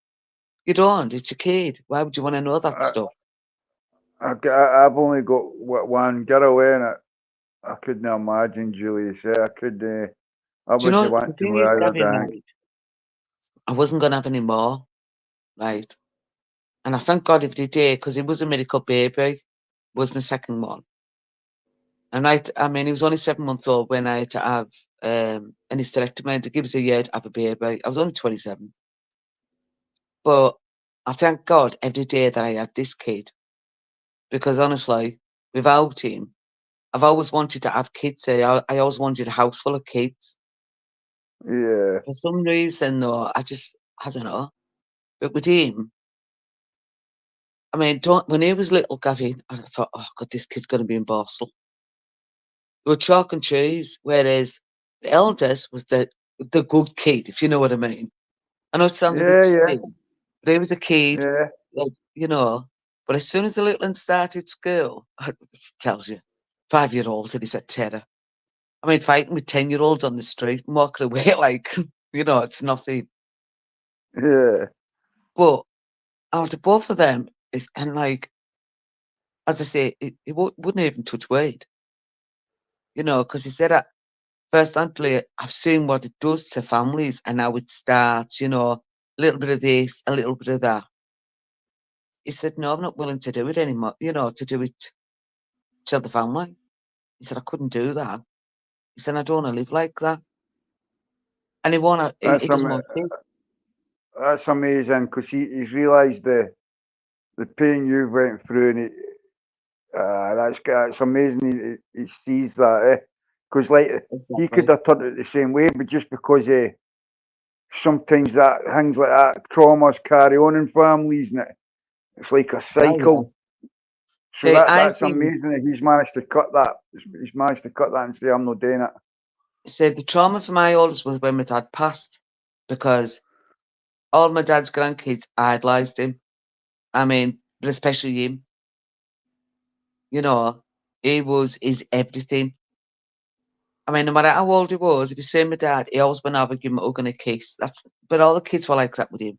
S1: You don't. It's your kid. Why would you want to know that stuff?
S5: I've only got one girl in it. I couldn't imagine, Julie. I could. I
S1: Do you know,
S5: wouldn't
S1: the
S5: want to
S1: thing
S5: know
S1: is,
S5: either.
S1: Gavin,
S5: Dank.
S1: right, I wasn't going to have any more, right? And I thank God if they did, because he was a miracle baby, was my second one. And I mean, he was only 7 months old when I had to have an hysterectomy to give us a year to have a baby. I was only 27. But I thank God every day that I had this kid, because honestly, without him, I've always wanted to have kids. I always wanted a house full of kids.
S5: Yeah.
S1: For some reason, though, I don't know. But with him, I mean, when he was little, Gavin, I thought, oh, God, this kid's going to be in Borstal. They were chalk and cheese, whereas the eldest was the good kid, if you know what I mean. I know it sounds a bit silly, but he was a kid, like, you know. But as soon as the little one started school, it tells you, 5-year-olds, and he's a terror. I mean, fighting with 10-year-olds on the street and walking away like, you know, it's nothing.
S5: Yeah.
S1: But out of both of them, and like, as I say, he wouldn't even touch weed, you know, because he said, firstly, I've seen what it does to families and how it starts, you know, a little bit of this, a little bit of that. He said, no, I'm not willing to do it anymore, you know, to do it to the family. He said, I couldn't do that. He said, I don't want to live like that. And he doesn't want to.
S5: That's amazing, because he's realised the pain you went through, and that's amazing. He sees that, because like he could have turned it the same way, but just because sometimes that things like that traumas carry on in families, and it's like a cycle. So
S1: See,
S5: that's amazing that he's managed to cut that. He's managed to cut that and say, I'm not doing it.
S1: See, the trauma for my oldest was when my dad passed, because all my dad's grandkids idolised him. I mean, but especially him. You know, he was his everything. I mean, no matter how old he was, if you see my dad, he always went over and give him a hug and a kiss. But all the kids were like that with him.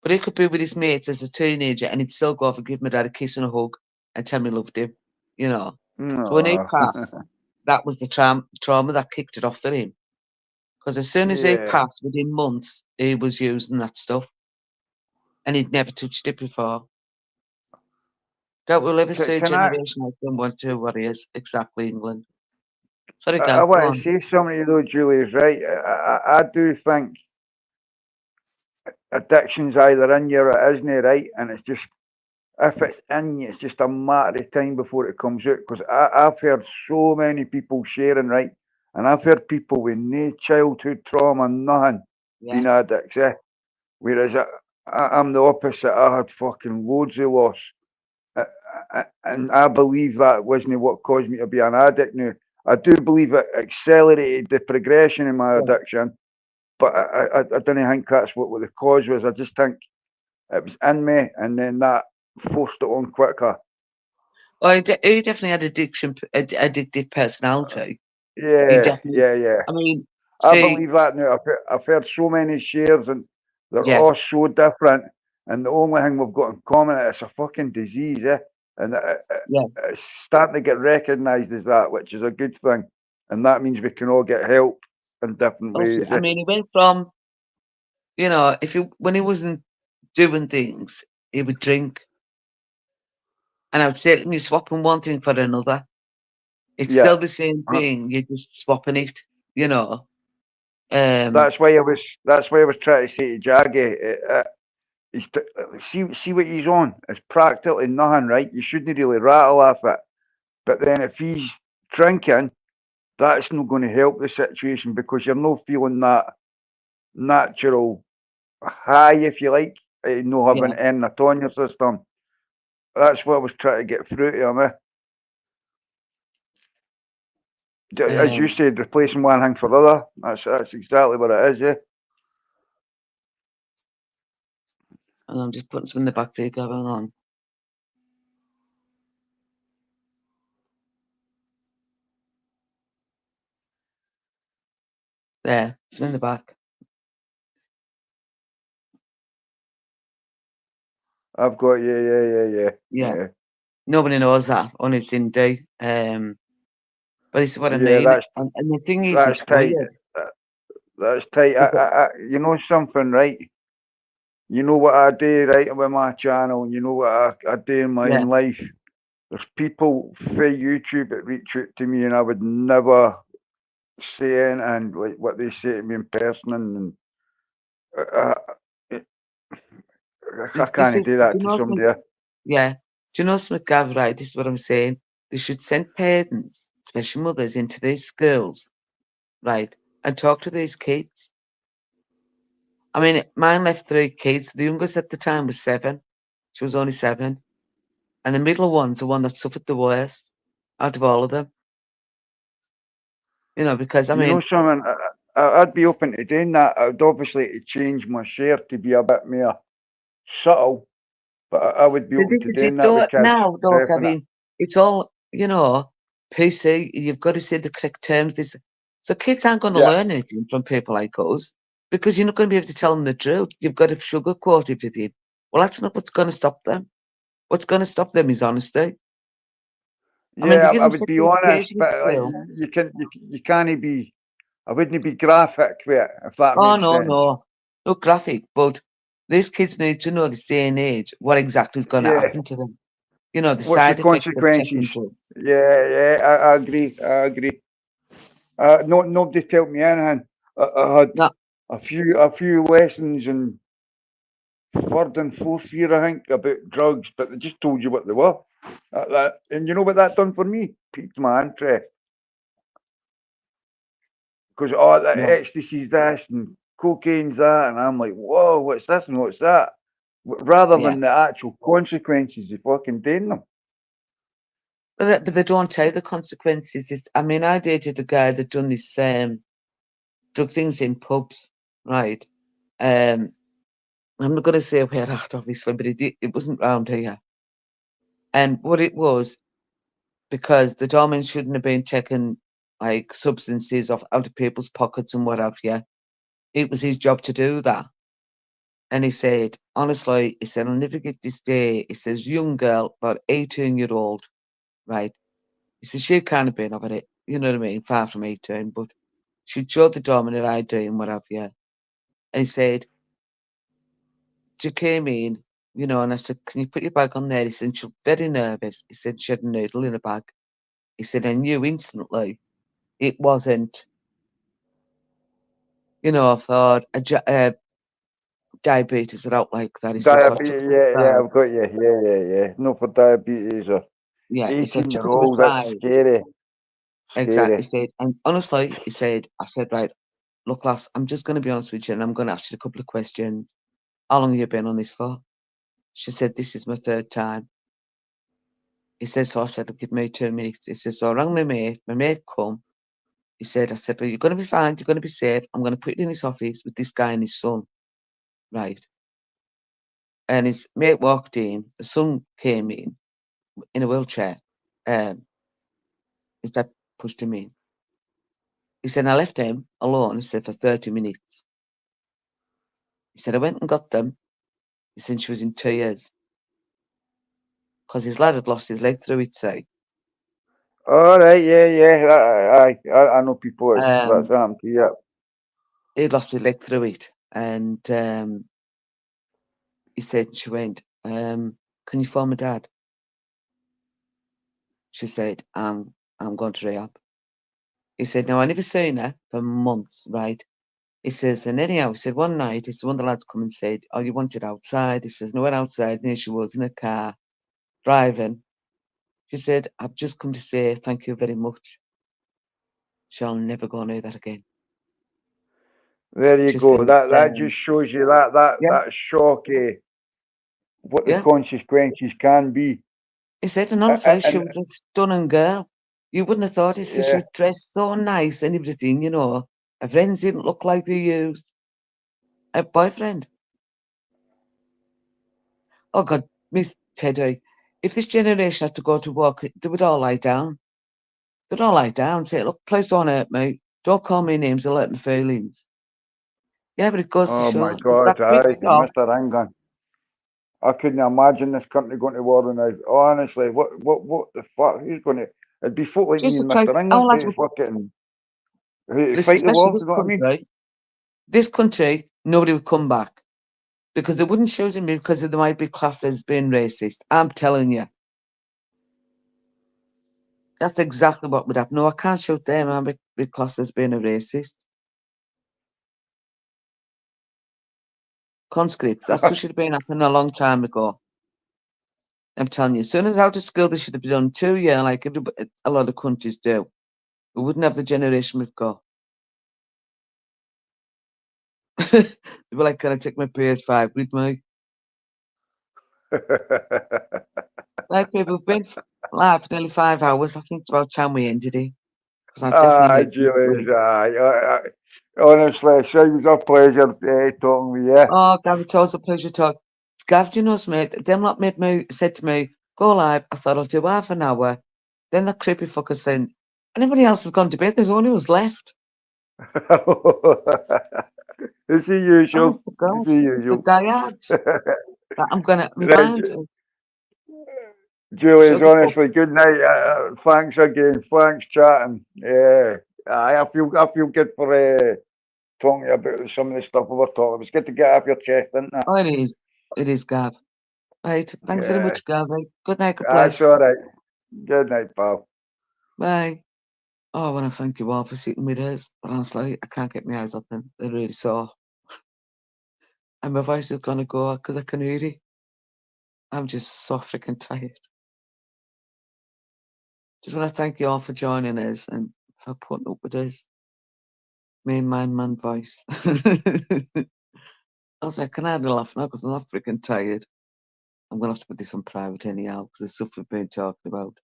S1: But he could be with his mates as a teenager and he'd still go over and give my dad a kiss and a hug and tell me he loved him, you know. So when he passed, that was the trauma that kicked it off for him. Because as soon as he passed, within months, he was using that stuff. And he'd never touched it before. Don't we'll ever see a generation like someone to what he is exactly England. Sorry, Gav,
S5: I want
S1: go
S5: to say something, though, Julie is right. I do think addiction's either in you or it isn't, right? And it's just, if it's in you, it's just a matter of time before it comes out. Because I've heard so many people sharing, right? And I've heard people with no childhood trauma, nothing, being addicts, Whereas I'm the opposite. I had fucking loads of loss. And I believe that wasn't what caused me to be an addict now. I do believe it accelerated the progression in my addiction, but I don't think that's what the cause was. I just think it was in me, and then that forced it on quicker.
S1: Well, he definitely had addictive personality.
S5: Yeah.
S1: I mean,
S5: I believe that now. I've heard so many shares, and they're all so different. And the only thing we've got in common is it's a fucking disease, and it's starting to get recognised as that, which is a good thing. And that means we can all get help in different ways.
S1: I mean, he went from, you know, when he wasn't doing things, he would drink. And I would say, you're swapping one thing for another. It's still the same thing. You're just swapping it, you know.
S5: That's why I was trying to say to Jaggy, see what he's on. It's practically nothing, right? You shouldn't really rattle off it. But then if he's drinking, that's not going to help the situation because you're not feeling that natural high, if you like, no having
S1: Yeah.
S5: in it on your system. That's what I was trying to get through to him. As you
S1: Um,
S5: said, replacing one thing for the other. That's exactly what it is, yeah.
S1: and I'm just putting some in the back for you going on. There, some in the back.
S5: I've got yeah.
S1: Yeah. Nobody knows that, only Cindy. But this is what I
S5: Yeah,
S1: mean. And the thing is,
S5: that's
S1: it's
S5: tight.
S1: weird.
S5: That's tight. You know something, right? You know what I do, right, with my channel, and you know what I do in my
S1: Yeah.
S5: own life. There's people from YouTube that reach out to me, and I would never say anything like what they say to me in person, and I
S1: This
S5: can't
S1: is,
S5: do
S1: do
S5: that
S1: you
S5: to
S1: know
S5: somebody.
S1: something? Yeah. Do you know something, Gav, right? This is what I'm saying. They should send parents, especially mothers, into these schools, right, and talk to these kids. I mean, mine left 3 kids. The youngest at the time was 7. She was only 7. And the middle one's the one that suffered the worst out of all of them. You know, because, I
S5: You know
S1: mean,
S5: something? I'd be open to doing that. I'd obviously change my share to be a bit more subtle, but I would be
S1: so
S5: open
S1: this
S5: to
S1: is it.
S5: doing that with kids.
S1: Now, though, I
S5: Definitely.
S1: mean, it's all, you know, PC. You've got to say the correct terms. So kids aren't going to
S5: Yeah.
S1: learn anything from people like us because you're not going to be able to tell them the truth. You've got to sugarcoat everything. Well, that's not what's going to stop them. What's going to stop them is honesty. I mean, they
S5: Yeah,
S1: give
S5: I
S1: them
S5: would
S1: sex
S5: be honest,
S1: education
S5: but
S1: at
S5: like
S1: school.
S5: you can't be. I wouldn't be graphic with it, if that
S1: Oh,
S5: makes
S1: no,
S5: sense.
S1: no. No graphic, but these kids need to know this day and age what exactly is going to
S5: Yeah.
S1: happen to them. You know, the
S5: What's the
S1: side effects of
S5: consequences?
S1: taking drugs.
S5: Yeah, I agree. I agree. No, nobody told me anything. I had
S1: No,
S5: a few lessons in third and fourth year, I think, about drugs, but they just told you what they were. And you know what that done for me? Piqued my interest. Because, oh, the
S1: no.
S5: ecstasy's this and cocaine's that. And I'm like, whoa, what's this and what's that? Rather
S1: Yeah.
S5: than the actual consequences of fucking doing them.
S1: But they don't tell you the consequences. I mean, I dated a guy that done this drug things in pubs, right? I'm not going to say where at, obviously, but it wasn't round here. And what it was, because the doorman shouldn't have been taking like substances out of people's pockets and what have you. It was his job to do that. And he said, honestly, he said, I'll never get this day. He says, young girl, about 18-year-old, right? He says, she kind of been over it, you know what I mean? Far from 18, but she showed the dominant ID and what have you. And he said, she came in, you know, and I said, can you put your bag on there? He said, she was very nervous. He said, she had a needle in her bag. He said, I knew instantly it wasn't, you know, for diabetes or out like that. He says, so I took
S5: Diabetes,
S1: her aside.
S5: I've got you. Yeah. No, for diabetes or
S1: Yeah, he said, took her to the
S5: 18-year-old, that's
S1: side.
S5: scary.
S1: Exactly.
S5: Scary.
S1: He said, and honestly, he said, I said, right, look, lass, I'm just going to be honest with you and I'm going to ask you a couple of questions. How long have you been on this for? She said, this is my 3rd time. He said, so I said, give me 2 minutes. He said, so I rang my mate come. He said, I said, well, you're going to be fine, you're going to be safe. I'm going to put you in his office with this guy and his son. Right. And his mate walked in, the son came in a wheelchair. His dad pushed him in. He said, I left him alone, he said, for 30 minutes. He said, I went and got them. He said, she was in tears. Because his lad had lost his leg through it, say.
S5: All right, yeah. I know people that's
S1: Um,
S5: happened to, yeah.
S1: he lost his leg through it. And he said, she went, can you phone my dad? She said, I'm going to rehab. He said, no, I never seen her for months, right? He says, and anyhow, he said, one night, he said, one of the lads come and said, oh, you wanted outside? He says, no, I went outside, and here she was in a car, driving. She said, I've just come to say thank you very much. Shall never go near that again.
S5: There you
S1: She
S5: go.
S1: said,
S5: That just shows you that shock, what the
S1: yeah.
S5: consequences can be.
S1: He said, and honestly, she
S5: And
S1: was a stunning girl. You wouldn't have thought it. She
S5: yeah,
S1: was dressed so nice and everything, you know. Her friends didn't look like they used. Her boyfriend. Oh, God, Miss Teddy, if this generation had to go to work, they would all lie down. They'd all lie down and say, look, please don't hurt me. Don't call me names or hurt my feelings. Yeah, but it goes to
S5: oh my
S1: show there's that
S5: God,
S1: big
S5: aye,
S1: shock.
S5: Mr. Rangan. I couldn't imagine this country going to war now. Honestly, what the fuck? Who's going to? It'd be folk like me
S1: Jesus
S5: and
S1: Christ,
S5: Mr.
S1: our
S5: Rangan
S1: lads
S5: to
S1: would,
S5: fucking
S1: listen,
S5: fight the
S1: especially
S5: war. You know what I mean?
S1: this country, nobody would come back because they wouldn't choose me because they might be classed as being racist. I'm telling you. That's exactly what would happen. No, I can't shoot them. I'll be classed as being a racist. Conscripts, that's what should have been happening a long time ago. I'm telling you, as soon as out of school, they should have done 2 years, like a lot of countries do. We wouldn't have the generation we've got. They'd be like, can I take my PS5 with me? Like, people have been live for nearly 5 hours. I think it's about time we ended it. Because I definitely need to
S5: Julius,
S1: sleep.
S5: honestly, it was a pleasure talking with you.
S1: Oh, Gav, it's always a pleasure talking. Gav, do you know, mate, them lot said to me, go live. I thought I'll do half an hour. Then the creepy fuckers said, anybody else has gone to bed? There's only us left.
S5: It's the usual.
S1: Honest to God.
S5: It's the usual.
S1: The diehards. I'm going to, my
S5: Right,
S1: mind.
S5: Julius,
S1: Sugar
S5: honestly, good night. Thanks again. Thanks chatting. Yeah, I feel good for talking to you about some of the stuff we were talking. It's good to get off your chest, isn't it?
S1: Oh, it is. It is, Gav. Right. Thanks very much, Gav. Right. Good night, God bless.
S5: That's all right. Good night, pal.
S1: Bye. Oh, I want to thank you all for sitting with us. But honestly, I can't get my eyes open. They're really sore. And my voice is going to go because I can hear it. I'm just so freaking tired. Just want to thank you all for joining us and for putting up with us. Me and my man voice. I was like, can I hardly laugh now because I'm not freaking tired. I'm going to have to put this on private anyhow because the stuff we've been talking about.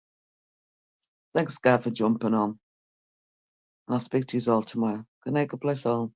S1: Thanks, Gav, for jumping on. And I'll speak to you all tomorrow. Good night, God bless all.